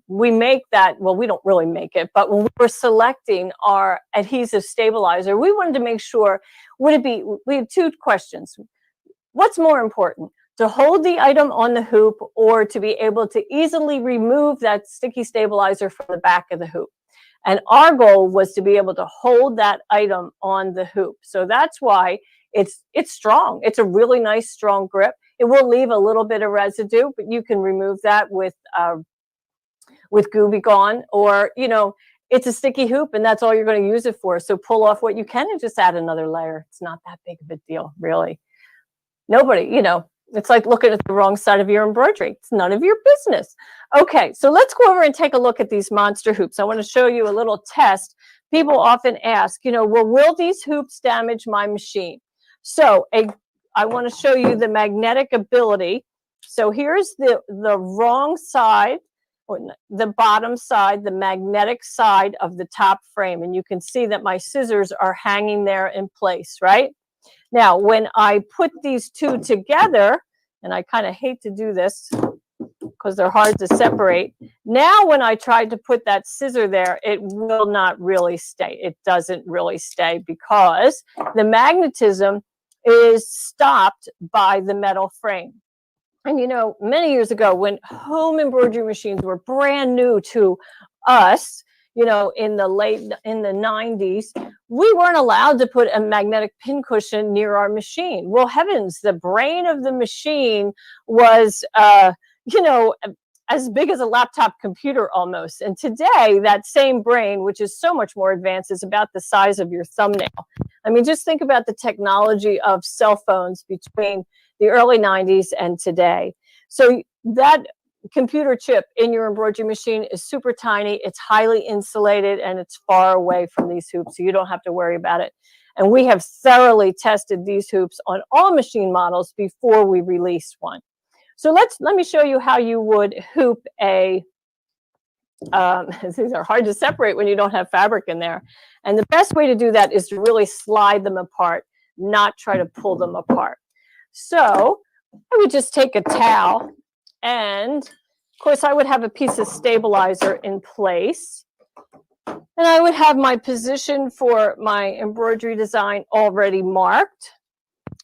we make that, well, we don't really make it, but when we were selecting our adhesive stabilizer, we wanted to make sure, we had two questions. What's more important, to hold the item on the hoop or to be able to easily remove that sticky stabilizer from the back of the hoop? And our goal was to be able to hold that item on the hoop. So that's why it's strong. It's a really nice, strong grip. It will leave a little bit of residue, but you can remove that with Gooby Gone, or, it's a sticky hoop and that's all you're going to use it for. So pull off what you can and just add another layer. It's not that big of a deal, really. Nobody, it's like looking at the wrong side of your embroidery. It's none of your business. Okay, so let's go over and take a look at these monster hoops. I want to show you a little test. People often ask, well, will these hoops damage my machine? So I want to show you the magnetic ability. So here's the wrong side, or the bottom side, the magnetic side of the top frame. And you can see that my scissors are hanging there in place, right? Now, when I put these two together, and I kind of hate to do this because they're hard to separate. Now, when I tried to put that scissor there, it will not really stay. It doesn't really stay because the magnetism is stopped by the metal frame. And many years ago, when home embroidery machines were brand new to us, in the 90s, we weren't allowed to put a magnetic pincushion near our machine. Well, heavens, the brain of the machine was, as big as a laptop computer almost. And today, that same brain, which is so much more advanced, is about the size of your thumbnail. I mean, just think about the technology of cell phones between the early 90s and today. So that computer chip in your embroidery machine is super tiny, it's highly insulated, and it's far away from these hoops, so you don't have to worry about it. And we have thoroughly tested these hoops on all machine models before we release one. So let me show you how you would hoop a, these are hard to separate when you don't have fabric in there. And the best way to do that is to really slide them apart, not try to pull them apart. So I would just take a towel, and of course I would have a piece of stabilizer in place, and I would have my position for my embroidery design already marked.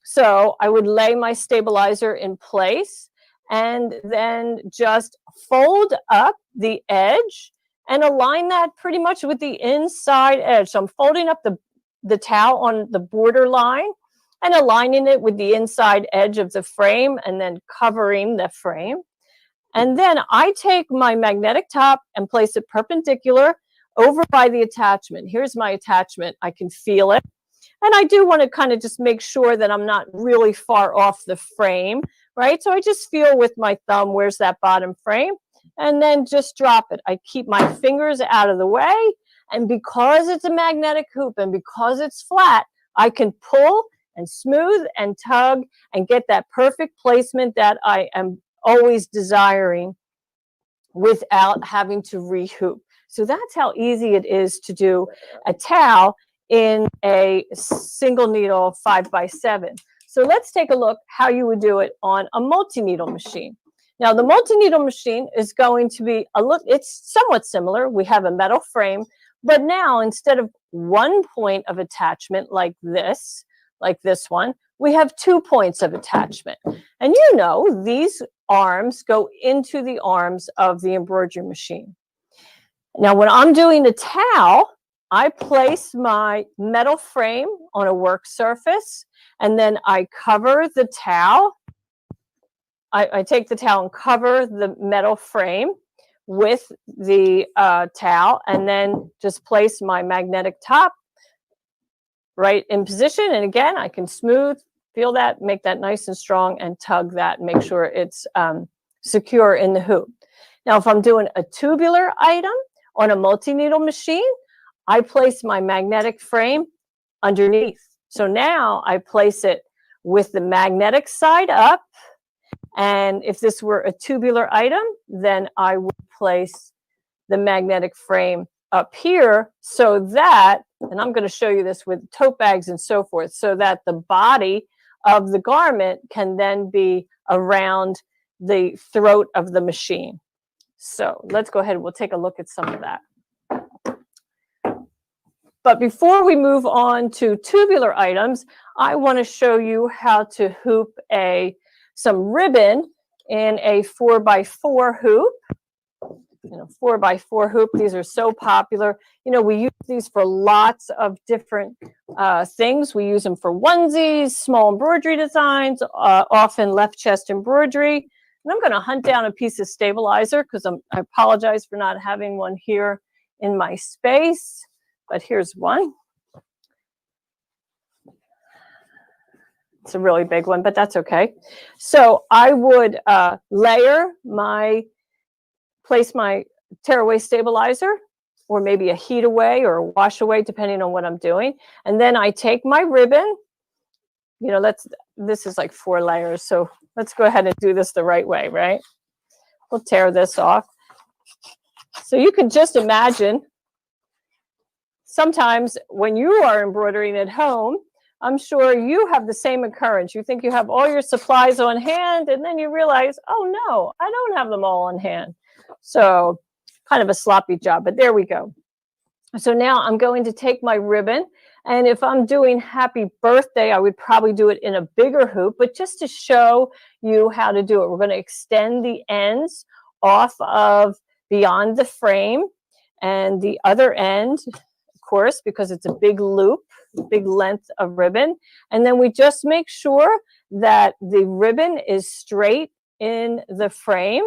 So I would lay my stabilizer in place and then just fold up the edge and align that pretty much with the inside edge. So I'm folding up the towel on the border line and aligning it with the inside edge of the frame and then covering the frame. And then I take my magnetic top and place it perpendicular over by the attachment. Here's my attachment. I can feel it. And I do want to kind of just make sure that I'm not really far off the frame, right? So I just feel with my thumb, where's that bottom frame? And then just drop it. I keep my fingers out of the way. And because it's a magnetic hoop and because it's flat, I can pull and smooth and tug and get that perfect placement that I am always desiring without having to rehoop. So that's how easy it is to do a towel in a single needle 5x7. So let's take a look how you would do it on a multi-needle machine. Now the multi-needle machine is going to be it's somewhat similar. We have a metal frame, but now instead of one point of attachment like this one, we have 2 points of attachment. And you know, these arms go into the arms of the embroidery machine. Now, when I'm doing the towel, I place my metal frame on a work surface, and then I cover the towel. I take the towel and cover the metal frame with the towel, and then just place my magnetic top right in position. And again, I can smooth, feel that, make that nice and strong, and tug that, and make sure it's secure in the hoop. Now, if I'm doing a tubular item on a multi-needle machine, I place my magnetic frame underneath. So now I place it with the magnetic side up. And if this were a tubular item, then I would place the magnetic frame up here so that, and I'm going to show you this with tote bags and so forth, so that the body of the garment can then be around the throat of the machine. So let's go ahead. We'll take a look at some of that. But before we move on to tubular items, I want to show you how to hoop some ribbon in a 4x4 hoop. 4x4 hoop. These are so popular. We use these for lots of different things. We use them for onesies, small embroidery designs, often left chest embroidery. And I'm going to hunt down a piece of stabilizer because I apologize for not having one here in my space. But here's one. It's a really big one, but that's okay. So I would place my tearaway stabilizer, or maybe a heat away or a wash away, depending on what I'm doing. And then I take my ribbon. This is like 4 layers. So let's go ahead and do this the right way, right? We'll tear this off. So you can just imagine, sometimes when you are embroidering at home, I'm sure you have the same occurrence. You think you have all your supplies on hand, and then you realize, oh no, I don't have them all on hand. So kind of a sloppy job, but there we go. So now I'm going to take my ribbon, and if I'm doing happy birthday, I would probably do it in a bigger hoop, but just to show you how to do it, we're going to extend the ends off of beyond the frame, and the other end, of course, because it's a big loop, big length of ribbon. And then we just make sure that the ribbon is straight in the frame.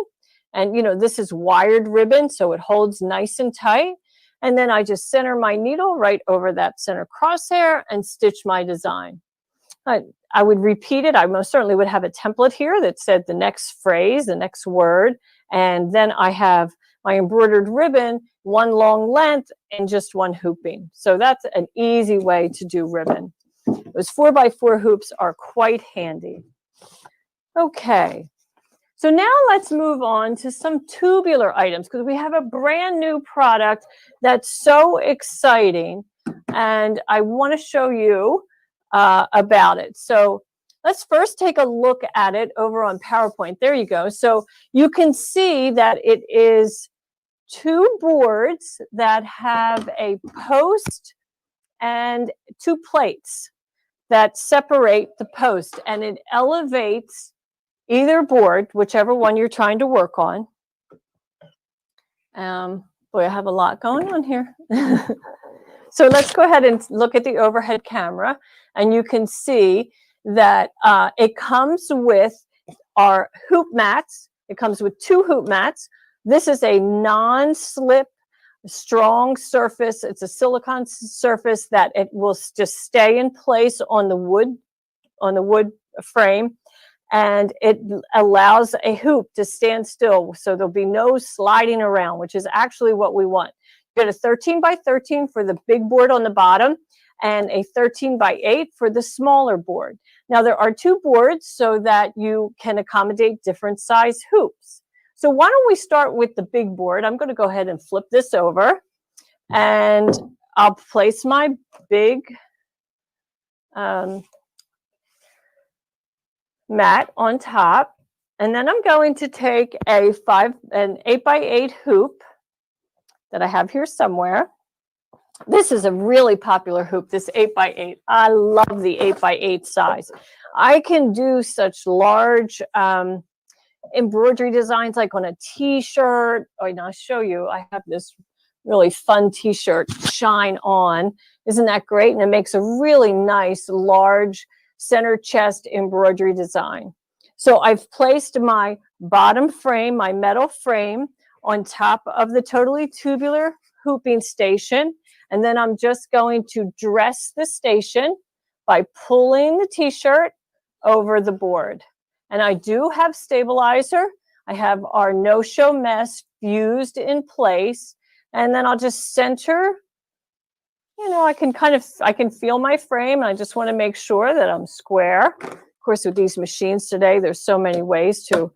And, this is wired ribbon, so it holds nice and tight. And then I just center my needle right over that center crosshair and stitch my design. I would repeat it. I most certainly would have a template here that said the next phrase, the next word. And then I have my embroidered ribbon, one long length and just one hooping. So that's an easy way to do ribbon. Those 4x4 hoops are quite handy. Okay. So now let's move on to some tubular items, because we have a brand new product that's so exciting, and I want to show you about it. So let's first take a look at it over on PowerPoint. There you go. So you can see that it is 2 boards that have a post and 2 plates that separate the post, and it elevates either board, whichever one you're trying to work on. Boy, I have a lot going on here. So let's go ahead and look at the overhead camera, and you can see that it comes with our hoop mats. It comes with 2 hoop mats. This is a non-slip, strong surface. It's a silicone surface that it will just stay in place on the wood frame. And it allows a hoop to stand still, so there'll be no sliding around, which is actually what we want. You get a 13x13 for the big board on the bottom, and a 13x8 for the smaller board. Now, there are 2 boards so that you can accommodate different size hoops. So why don't we start with the big board? I'm going to go ahead and flip this over, and I'll place my big mat on top, and then I'm going to take an 8x8 hoop that I have here somewhere, This is a really popular hoop, this 8x8. I love the 8x8 size. I can do such large embroidery designs like on a t-shirt. Oh, and I'll show you. I have this really fun t-shirt, Shine On. Isn't that great? And it makes a really nice large center chest embroidery design. So I've placed my bottom frame, my metal frame, on top of the totally tubular hooping station. And then I'm just going to dress the station by pulling the t-shirt over the board. And I do have stabilizer. I have our no-show mesh fused in place. And then I'll just center, you know, I can feel my frame. And I just want to make sure that I'm square. Of course, with these machines today, there's so many ways to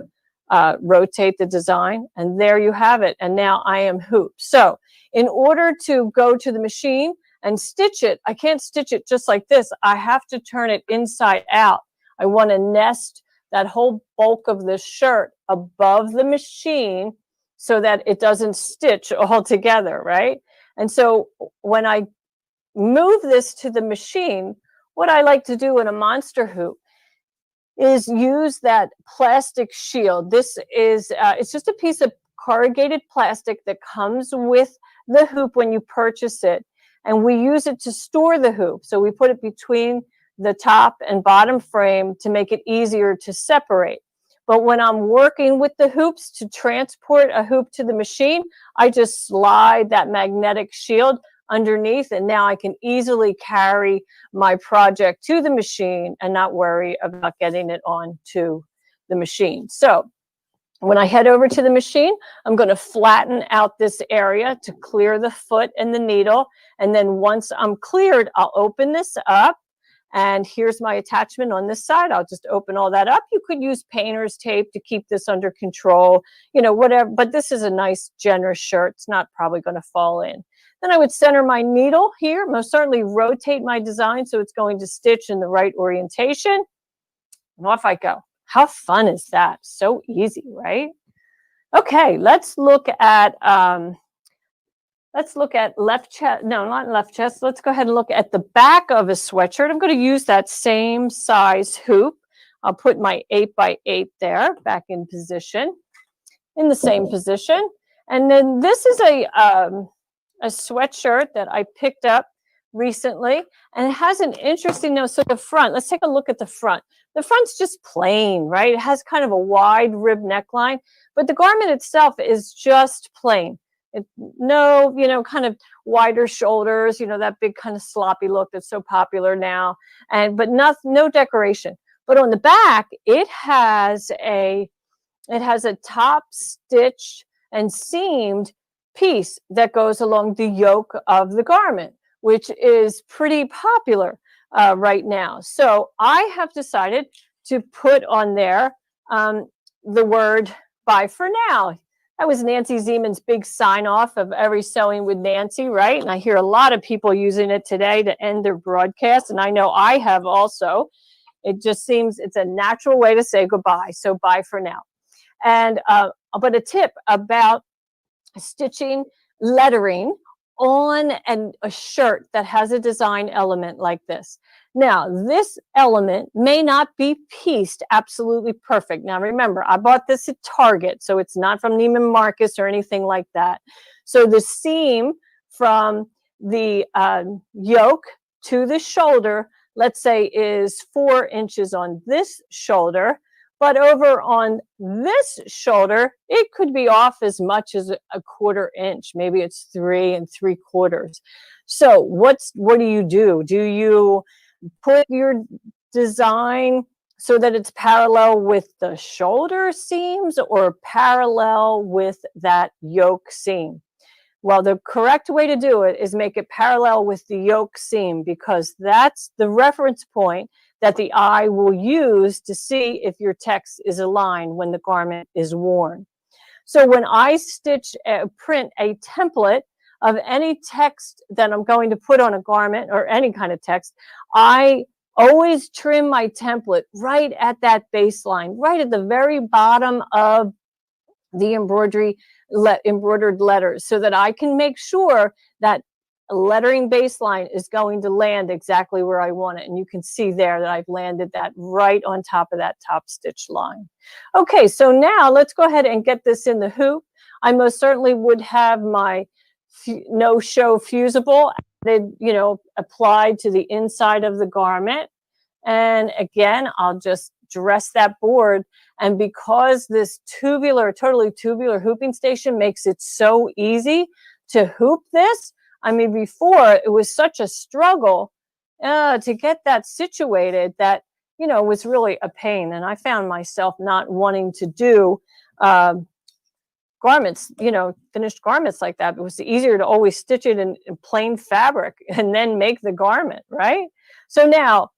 rotate the design. And there you have it. And now I am hooped. So in order to go to the machine and stitch it, I can't stitch it just like this. I have to turn it inside out. I want to nest that whole bulk of the shirt above the machine so that it doesn't stitch all together, right? And so when I move this to the machine, what I like to do in a monster hoop is use that plastic shield. This is, it's just a piece of corrugated plastic that comes with the hoop when you purchase it. And we use it to store the hoop. So we put it between the top and bottom frame to make it easier to separate. But when I'm working with the hoops to transport a hoop to the machine, I just slide that magnetic shield underneath, and now I can easily carry my project to the machine and not worry about getting it onto the machine. So when I head over to the machine, I'm going to flatten out this area to clear the foot and the needle. And then once I'm cleared, I'll open this up. And here's my attachment on this side. I'll just open all that up. You could use painter's tape to keep this under control, you know, whatever. But this is a nice, generous shirt. It's not probably going to fall in. Then I would center my needle here, most certainly rotate my design so it's going to stitch in the right orientation. And off I go. How fun is that? So easy, right? Okay, let's look at left chest. No, not left chest. Let's go ahead and look at the back of a sweatshirt. I'm going to use that same size hoop. I'll put my 8x8 there back in position, in the same position. And then this is a sweatshirt that I picked up recently, and it has an interesting, so the front, let's take a look at the front. The front's just plain, right? It has kind of a wide rib neckline, but the garment itself is just plain. No, kind of wider shoulders, that big kind of sloppy look that's so popular now, but no decoration. But on the back, it has a top stitched and seamed piece that goes along the yoke of the garment, which is pretty popular right now. So I have decided to put on there the word "bye for now." That was Nancy Zeman's big sign off of Every Sewing with Nancy, right? And I hear a lot of people using it today to end their broadcast, and I know I have also. It just seems it's a natural way to say goodbye. So bye for now. And but a tip about stitching lettering on a shirt that has a design element like this. Now, this element may not be pieced absolutely perfect. Now, remember, I bought this at Target, so it's not from Neiman Marcus or anything like that. So the seam from the yoke to the shoulder, let's say, is 4 inches on this shoulder. But over on this shoulder, it could be off as much as a 1/4 inch. Maybe it's 3 3/4. So what do you do? Do you put your design so that it's parallel with the shoulder seams or parallel with that yoke seam? Well, the correct way to do it is make it parallel with the yoke seam, because that's the reference point that the eye will use to see if your text is aligned when the garment is worn. So when I print a template of any text that I'm going to put on a garment or any kind of text, I always trim my template right at that baseline, right at the very bottom of the embroidered letters, so that I can make sure that lettering baseline is going to land exactly where I want it. And you can see there that I've landed that right on top of that top stitch line. Okay, so now let's go ahead and get this in the hoop. I most certainly would have my no-show fusible added, you know, applied to the inside of the garment. And again, I'll just dress that board. And because this totally tubular hooping station makes it so easy to hoop this, I mean, before it was such a struggle to get that situated that, you know, was really a pain. And I found myself not wanting to do garments, you know, finished garments like that. It was easier to always stitch it in plain fabric and then make the garment, right? So now,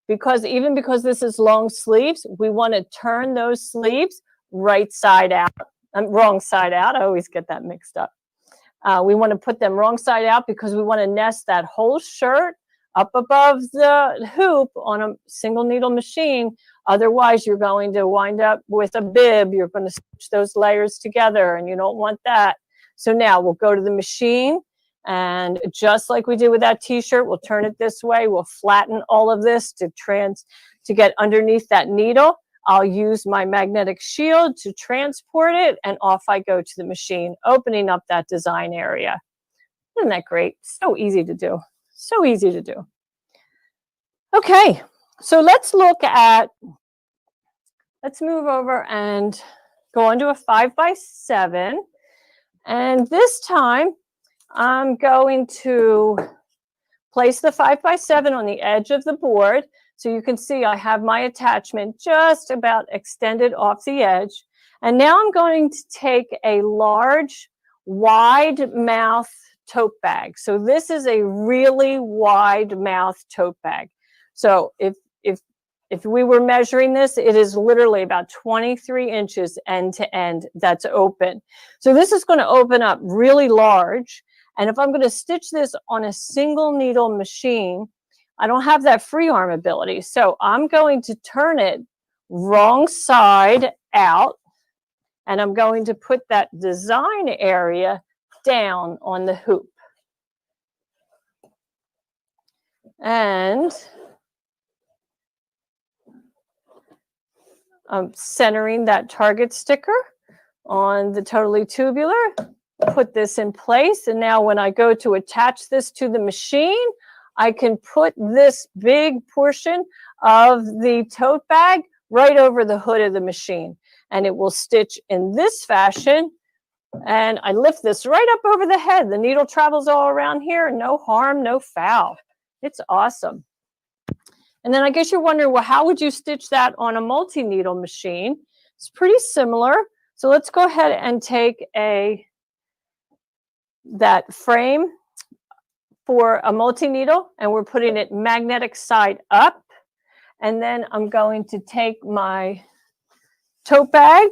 because this is long sleeves, we want to turn those sleeves right side out, wrong side out. I always get that mixed up. We want to put them wrong side out because we want to nest that whole shirt up above the hoop on a single needle machine. Otherwise, you're going to wind up with a bib. You're going to stitch those layers together, and you don't want that. So now we'll go to the machine, and just like we did with that t-shirt, we'll turn it this way. We'll flatten all of this to get underneath that needle. I'll use my magnetic shield to transport it, and off I go to the machine, opening up that design area. Isn't that great? So easy to do. So easy to do. Okay, so let's move over and go on to a 5x7. And this time, I'm going to place the 5x7 on the edge of the board. So you can see I have my attachment just about extended off the edge. And now I'm going to take a large, wide mouth tote bag. So this is a really wide mouth tote bag. So if we were measuring this, it is literally about 23 inches end to end that's open. So this is going to open up really large. And if I'm going to stitch this on a single needle machine, I don't have that free arm ability. So I'm going to turn it wrong side out, and I'm going to put that design area down on the hoop. And I'm centering that target sticker on the totally tubular, put this in place. And now when I go to attach this to the machine, I can put this big portion of the tote bag right over the hood of the machine. And it will stitch in this fashion. And I lift this right up over the head. The needle travels all around here. No harm, no foul. It's awesome. And then I guess you're wondering, well, how would you stitch that on a multi-needle machine? It's pretty similar. So let's go ahead and take that frame for a multi-needle, and we're putting it magnetic side up. And then I'm going to take my tote bag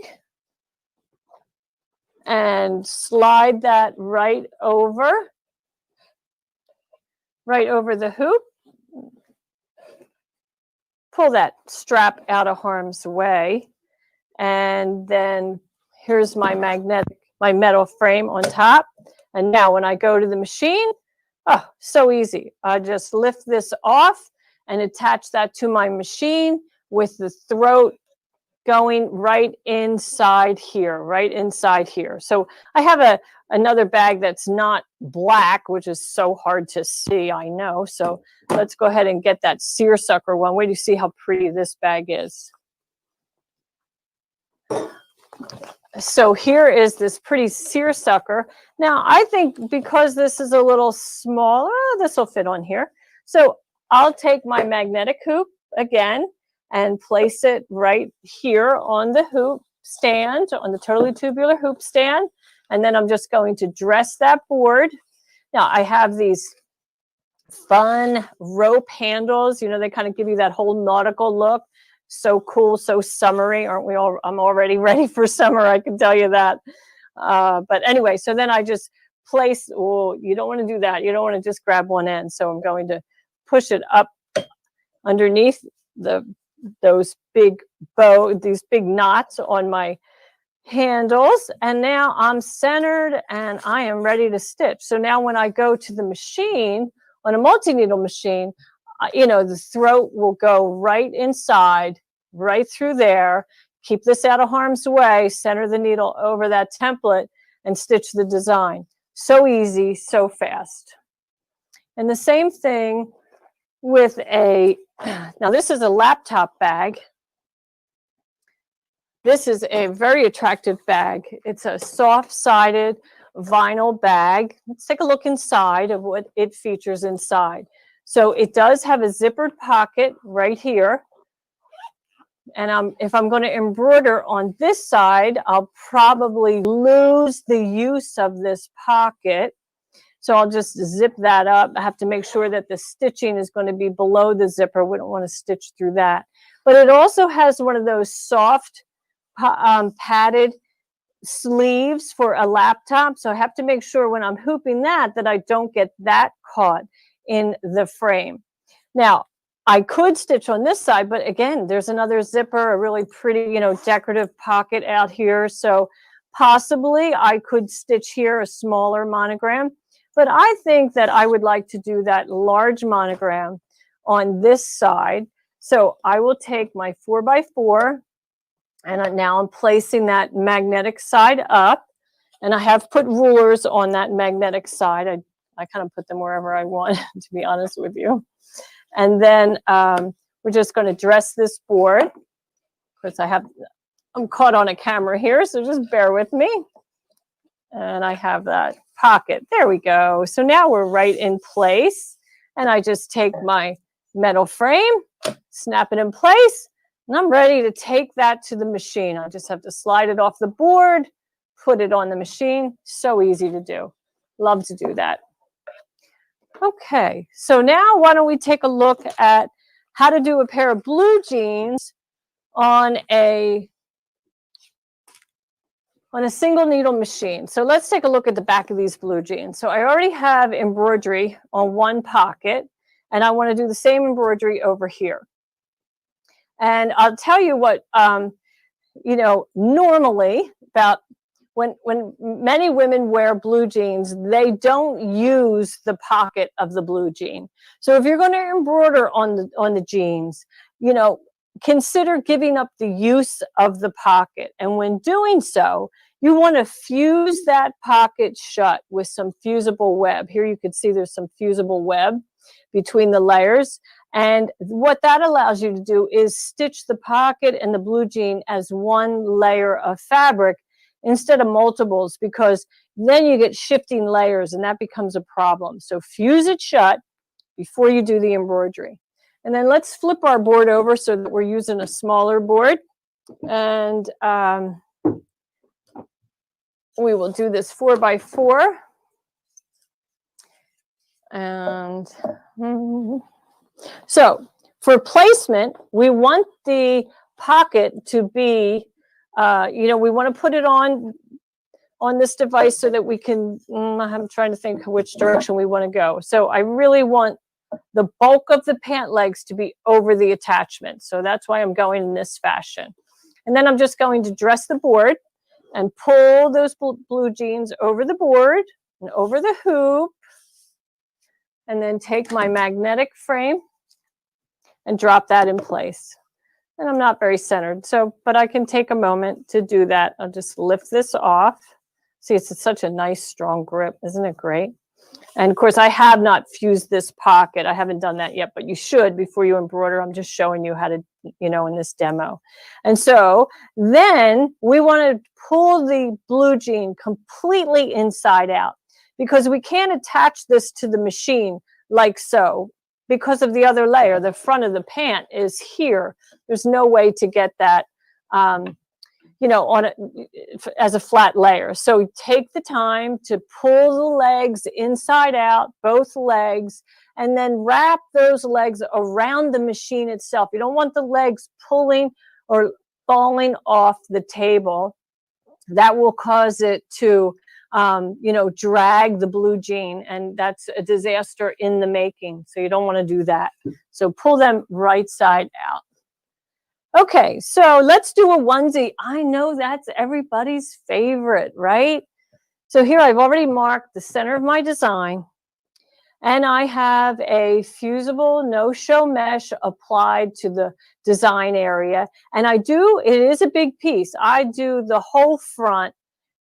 and slide that right over the hoop. Pull that strap out of harm's way. And then here's my metal frame on top. And now when I go to the machine, oh, so easy. I just lift this off and attach that to my machine with the throat going right inside here, So I have another bag that's not black, which is so hard to see, I know. So let's go ahead and get that seersucker one. Wait to see how pretty this bag is. So here is this pretty seersucker. Now, I think because this is a little smaller, this will fit on here. So I'll take my magnetic hoop again and place it right here on the hoop stand, on the totally tubular hoop stand. And then I'm just going to dress that board. Now, I have these fun rope handles. You know, they kind of give you that whole nautical look. So cool, so summery, aren't we all? I'm already ready for summer, I can tell you that. But anyway, so then I just place, oh, you don't want to do that. You don't want to just grab one end. So I'm going to push it up underneath these big knots on my handles, and now I'm centered and I am ready to stitch. So now when I go to the machine, on a multi-needle machine, you know, the throat will go right inside, right through there. Keep this out of harm's way, center the needle over that template and stitch the design. So easy, so fast. And the same thing with now this is a laptop bag. This is a very attractive bag. It's a soft-sided vinyl bag. Let's take a look inside of what it features inside. So it does have a zippered pocket right here. And if I'm going to embroider on this side, I'll probably lose the use of this pocket. So I'll just zip that up. I have to make sure that the stitching is going to be below the zipper. We don't want to stitch through that. But it also has one of those soft padded sleeves for a laptop. So I have to make sure when I'm hooping that I don't get that caught in the frame. Now, I could stitch on this side, but again, there's another zipper, a really pretty, you know, decorative pocket out here. So possibly I could stitch here a smaller monogram, but I think that I would like to do that large monogram on this side. So I will take my 4x4 and now I'm placing that magnetic side up, and I have put rulers on that magnetic side. I kind of put them wherever I want, to be honest with you. And then we're just going to dress this board. Of course, I'm caught on a camera here, so just bear with me. And I have that pocket. There we go. So now we're right in place. And I just take my metal frame, snap it in place, and I'm ready to take that to the machine. I just have to slide it off the board, put it on the machine. So easy to do. Love to do that. Okay, so now why don't we take a look at how to do a pair of blue jeans on a single needle machine. So let's take a look at the back of these blue jeans. So I already have embroidery on one pocket, and I want to do the same embroidery over here. And I'll tell you what, you know, normally about when many women wear blue jeans, they don't use the pocket of the blue jean. So if you're going to embroider on the jeans, you know, consider giving up the use of the pocket. And when doing so, you want to fuse that pocket shut with some fusible web. Here you can see there's some fusible web between the layers. And what that allows you to do is stitch the pocket and the blue jean as one layer of fabric instead of multiples, because then you get shifting layers and that becomes a problem. So fuse it shut before you do the embroidery. And then let's flip our board over so that we're using a smaller board. And we will do this 4x4. And so for placement, we want the pocket to be, you know, we want to put it on this device so that we can, I'm trying to think which direction we want to go. So I really want the bulk of the pant legs to be over the attachment. So that's why I'm going in this fashion. And then I'm just going to dress the board and pull those blue jeans over the board and over the hoop. And then take my magnetic frame and drop that in place. And I'm not very centered, but I can take a moment to do that. I'll just lift this off. See, it's such a nice, strong grip. Isn't it great? And of course, I have not fused this pocket. I haven't done that yet, but you should before you embroider. I'm just showing you how to, you know, in this demo. And so then we want to pull the blue jean completely inside out, because we can't attach this to the machine like so because of the other layer. The front of the pant is here. There's no way to get that, you know, on as a flat layer. So take the time to pull the legs inside out, both legs, and then wrap those legs around the machine itself. You don't want the legs pulling or falling off the table. That will cause it to you know, drag the blue jean, and that's a disaster in the making. So you don't want to do that. So pull them right side out. Okay, so let's do a onesie. I know that's everybody's favorite, right? So here I've already marked the center of my design, and I have a fusible no-show mesh applied to the design area. And it is a big piece. I do the whole front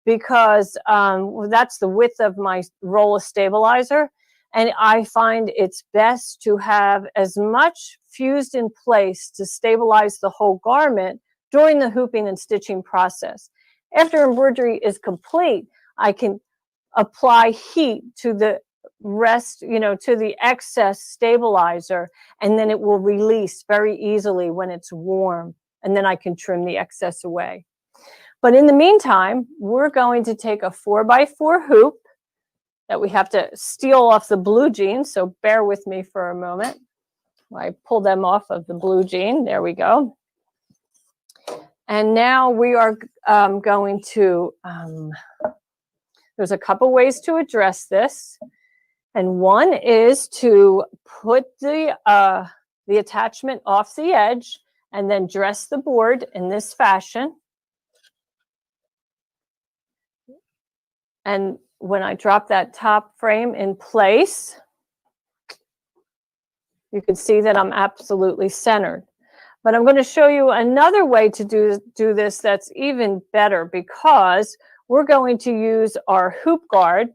because that's the width of my roller stabilizer. And I find it's best to have as much fused in place to stabilize the whole garment during the hooping and stitching process. After embroidery is complete, I can apply heat to the rest, to the excess stabilizer, and then it will release very easily when it's warm, and then I can trim the excess away. But in the meantime, we're going to take a 4x4 hoop that we have to steal off the blue jean, so bear with me for a moment. I pull them off of the blue jean. There we go. And now we are going to, there's a couple ways to address this. And one is to put the attachment off the edge and then dress the board in this fashion. And when I drop that top frame in place, you can see that I'm absolutely centered. But I'm going to show you another way to do this that's even better, because we're going to use our hoop guard,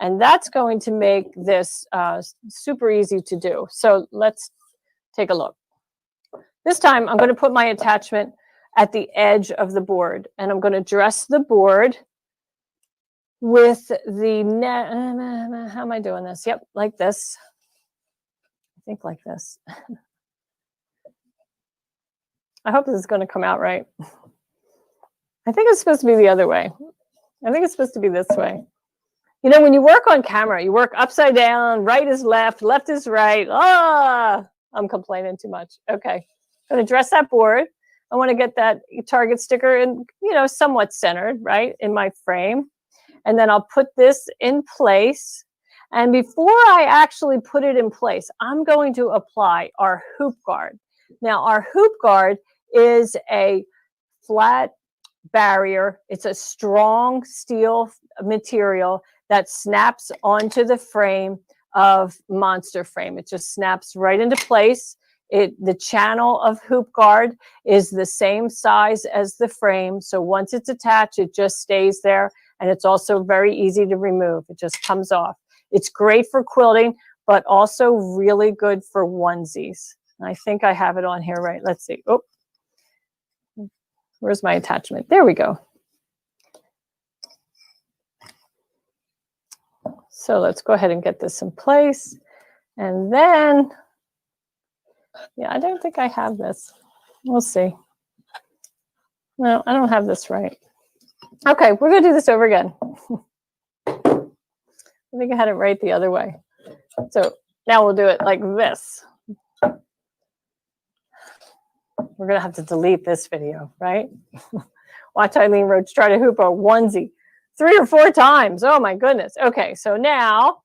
and that's going to make this super easy to do. So let's take a look. This time I'm going to put my attachment at the edge of the board, and I'm going to dress the board with the net. How am I doing this? Yep, like this. I think like this. I hope this is going to come out right. I think it's supposed to be the other way. I think it's supposed to be this way. When you work on camera, you work upside down, right is left, left is right. I'm complaining too much. Okay, I'm going to dress that board. I want to get that target sticker in, somewhat centered, right, in my frame. And then I'll put this in place. And before I actually put it in place, I'm going to apply our hoop guard. Now, our hoop guard is a flat barrier. It's a strong steel material that snaps onto the frame of Monster Frame. It just snaps right into place. The channel of hoop guard is the same size as the frame. So once it's attached, it just stays there. And it's also very easy to remove. It just comes off. It's great for quilting, but also really good for onesies. I think I have it on here, right? Let's see. Oh, where's my attachment? There we go. So let's go ahead and get this in place. And then, yeah, I don't think I have this. We'll see. No, I don't have this right. Okay, we're going to do this over again. I think I had it right the other way. So now we'll do it like this. We're going to have to delete this video, right? Watch Eileen Roche try to hoop a onesie 3 or 4 times. Oh, my goodness. Okay, so now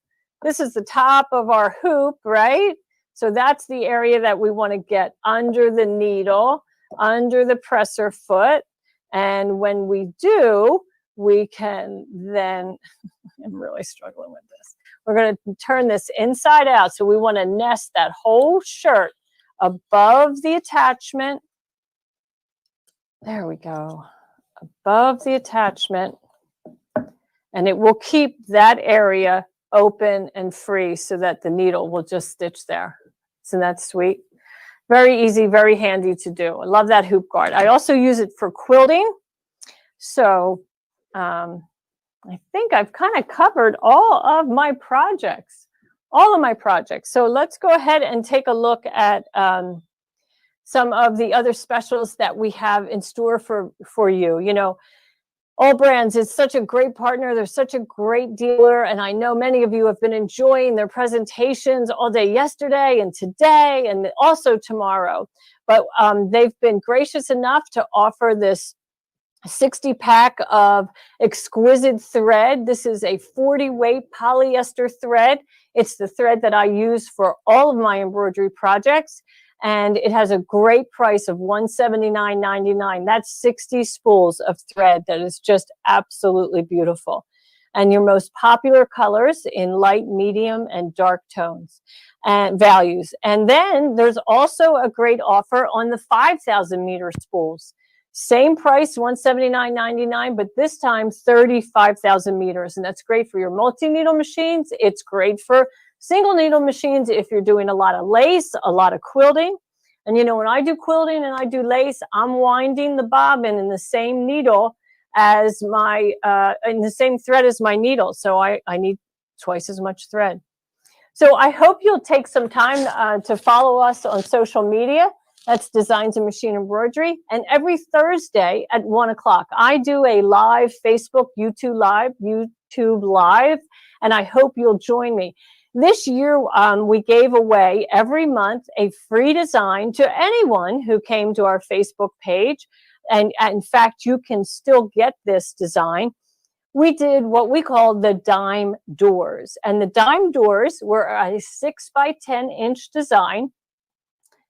this is the top of our hoop, right? So that's the area that we want to get under the needle, under the presser foot. And when we do, we can then, I'm really struggling with this. We're going to turn this inside out. So we want to nest that whole shirt above the attachment. There we go. Above the attachment. And it will keep that area open and free so that the needle will just stitch there. Isn't that sweet? Very easy, very handy to do. I love that hoop guard. I also use it for quilting. So I think I've kind of covered all of my projects. So let's go ahead and take a look at some of the other specials that we have in store for you. All Brands is such a great partner. They're such a great dealer. And I know many of you have been enjoying their presentations all day yesterday and today and also tomorrow. But they've been gracious enough to offer this 60-pack of exquisite thread. This is a 40-weight polyester thread. It's the thread that I use for all of my embroidery projects. And it has a great price of $179.99. That's 60 spools of thread that is just absolutely beautiful. And your most popular colors in light, medium, and dark tones and values. And then there's also a great offer on the 5,000 meter spools. Same price, $179.99, but this time 35,000 meters. And that's great for your multi-needle machines. It's great for single needle machines if you're doing a lot of lace, a lot of quilting. And you know, when I do quilting and I do lace, I'm winding the bobbin in the same needle as my, in the same thread as my needle. So I need twice as much thread. So I hope you'll take some time to follow us on social media. That's Designs and Machine Embroidery. And every Thursday at 1 o'clock, I do a live Facebook, YouTube Live, and I hope you'll join me. This year, we gave away every month a free design to anyone who came to our Facebook page. And in fact, you can still get this design. We did what we called the dime doors. And the dime doors were a 6 by 10 inch design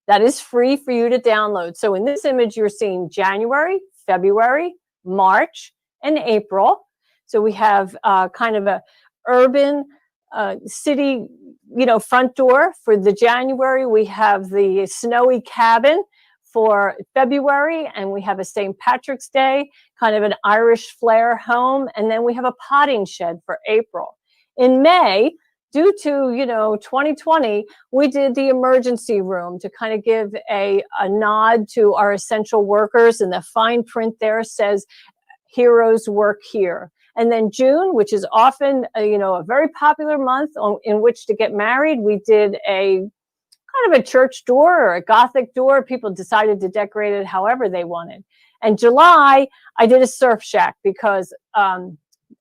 that is free for you to download. So in this image, you're seeing January, February, March, and April. So we have kind of a urban city, you know, front door for the January. We have the snowy cabin for February, and we have a St. Patrick's Day, kind of an Irish flair home, and then we have a potting shed for April. In May, due to, you know, 2020, we did the emergency room to kind of give a nod to our essential workers, and the fine print there says, heroes work here. And then June, which is often, you know, a very popular month in which to get married, we did a kind of a church door or a Gothic door. People decided to decorate it however they wanted. And July, I did a surf shack because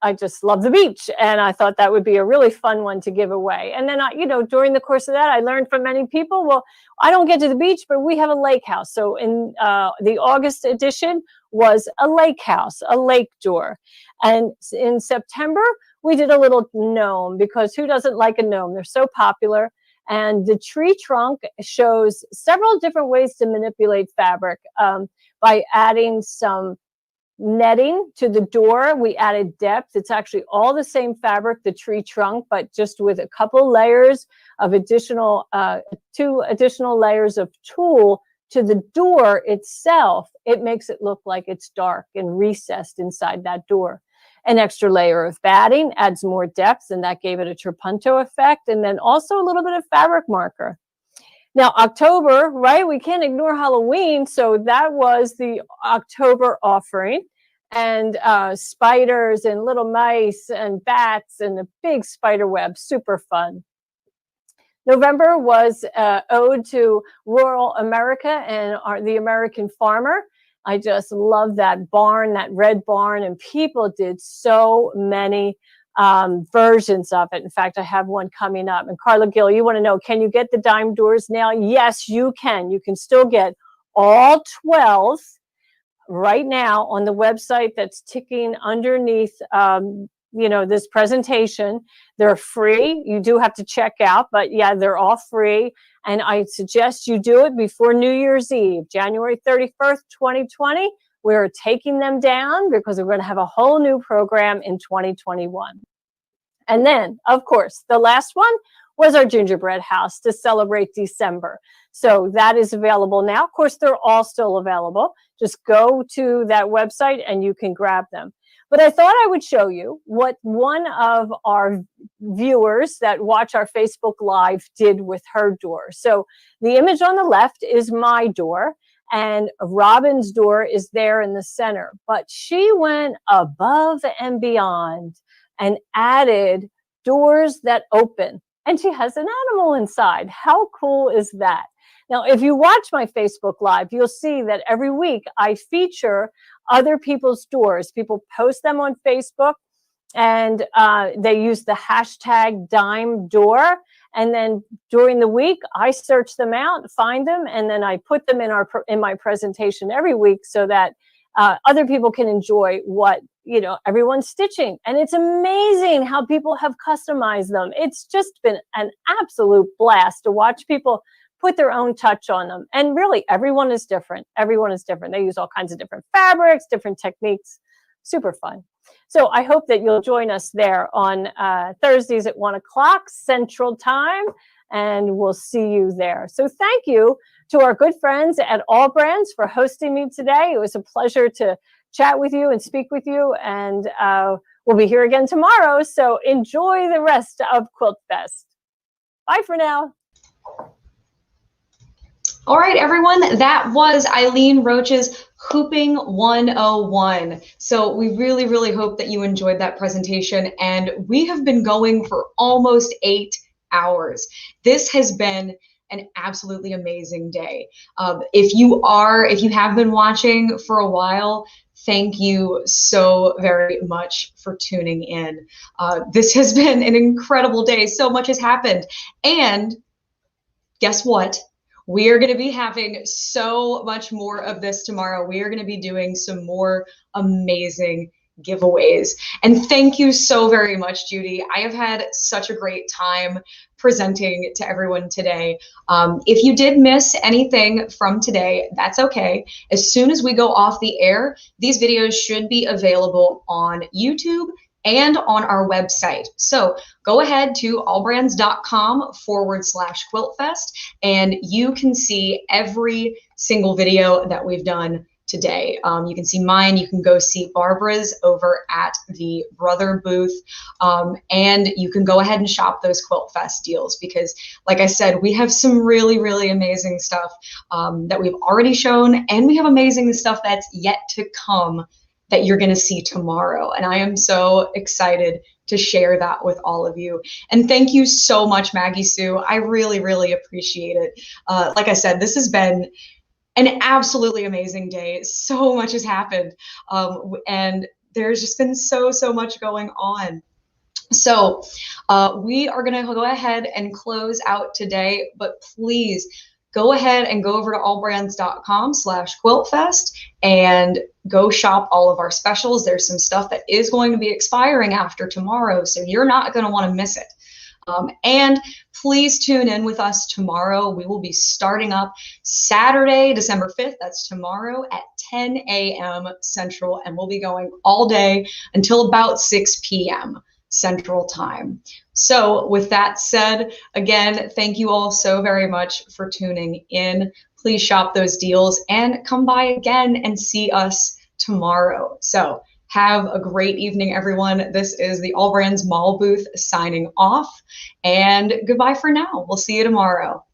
I just love the beach, and I thought that would be a really fun one to give away. And then, you know, during the course of that, I learned from many people, well, I don't get to the beach, but we have a lake house. So in the August edition was a lake house, a lake door. And in September, we did a little gnome, because who doesn't like a gnome? They're so popular. And the tree trunk shows several different ways to manipulate fabric by adding some netting to the door. We added depth. It's actually all the same fabric, the tree trunk, but just with a couple layers of additional, 2 additional layers of tulle to the door itself. It makes it look like it's dark and recessed inside that door. An extra layer of batting adds more depth, and that gave it a trapunto effect. And then also a little bit of fabric marker. Now, October, right? We can't ignore Halloween. So that was the October offering. And spiders and little mice and bats and a big spider web, super fun. November was ode to rural America and the American farmer. I just love that barn, that red barn, and people did so many versions of it. In fact, I have one coming up. And Carla Gill, you want to know, can you get the dime doors now? Yes, you can. You can still get all 12 right now on the website that's ticking underneath, you know, this presentation. They're free. You do have to check out, but yeah, they're all free. And I suggest you do it before New Year's Eve, January 31st, 2020. We're taking them down because we're going to have a whole new program in 2021. And then, of course, the last one was our gingerbread house to celebrate December. So that is available now. Of course, they're all still available. Just go to that website and you can grab them. But I thought I would show you what one of our viewers that watch our Facebook Live did with her door. So the image on the left is my door, and Robin's door is there in the center. But she went above and beyond and added doors that open. And she has an animal inside. How cool is that? Now, if you watch my Facebook Live, you'll see that every week I feature other people's doors. People post them on Facebook, and they use the hashtag Dime Door. And then during the week, I search them out, find them, and then I put them in my presentation every week so that other people can enjoy what, you know, everyone's stitching. And it's amazing how people have customized them. It's just been an absolute blast to watch people put their own touch on them. And really, everyone is different. Everyone is different. They use all kinds of different fabrics, different techniques. Super fun. So I hope that you'll join us there on Thursdays at 1 o'clock Central Time, and we'll see you there. So thank you to our good friends at All Brands for hosting me today. It was a pleasure to chat with you and speak with you, and we'll be here again tomorrow. So enjoy the rest of Quilt Fest. Bye for now. All right, everyone, that was Eileen Roche's Hooping 101. So we really, really hope that you enjoyed that presentation. And we have been going for almost 8 hours. This has been an absolutely amazing day. If you have been watching for a while, thank you so very much for tuning in. This has been an incredible day. So much has happened. And guess what? We are going to be having so much more of this tomorrow. We are going to be doing some more amazing giveaways. And thank you so very much, Judy. I have had such a great time presenting to everyone today. If you did miss anything from today, that's okay. As soon as we go off the air, these videos should be available on YouTube and on our website. So go ahead to allbrands.com/quiltfest, and you can see every single video that we've done today. You can see mine, you can go see Barbara's over at the Brother booth, and you can go ahead and shop those Quilt Fest deals because, like I said, we have some really, really amazing stuff that we've already shown, and we have amazing stuff that's yet to come that you're going to see tomorrow. And I am so excited to share that with all of you. And thank you so much, Maggie Sue. I really, really appreciate it. Like I said, this has been an absolutely amazing day. So much has happened. And there's just been so much going on. So we are going to go ahead and close out today, but please go ahead and go over to allbrands.com/quiltfest and go shop all of our specials. There's some stuff that is going to be expiring after tomorrow, so you're not going to want to miss it. And please tune in with us tomorrow. We will be starting up Saturday, December 5th. That's tomorrow at 10 a.m. Central, and we'll be going all day until about 6 p.m. Central Time. So with that said, again, thank you all so very much for tuning in. Please shop those deals and come by again and see us tomorrow. So have a great evening, everyone. This is the All Brands Mall booth signing off, and goodbye for now. We'll see you tomorrow.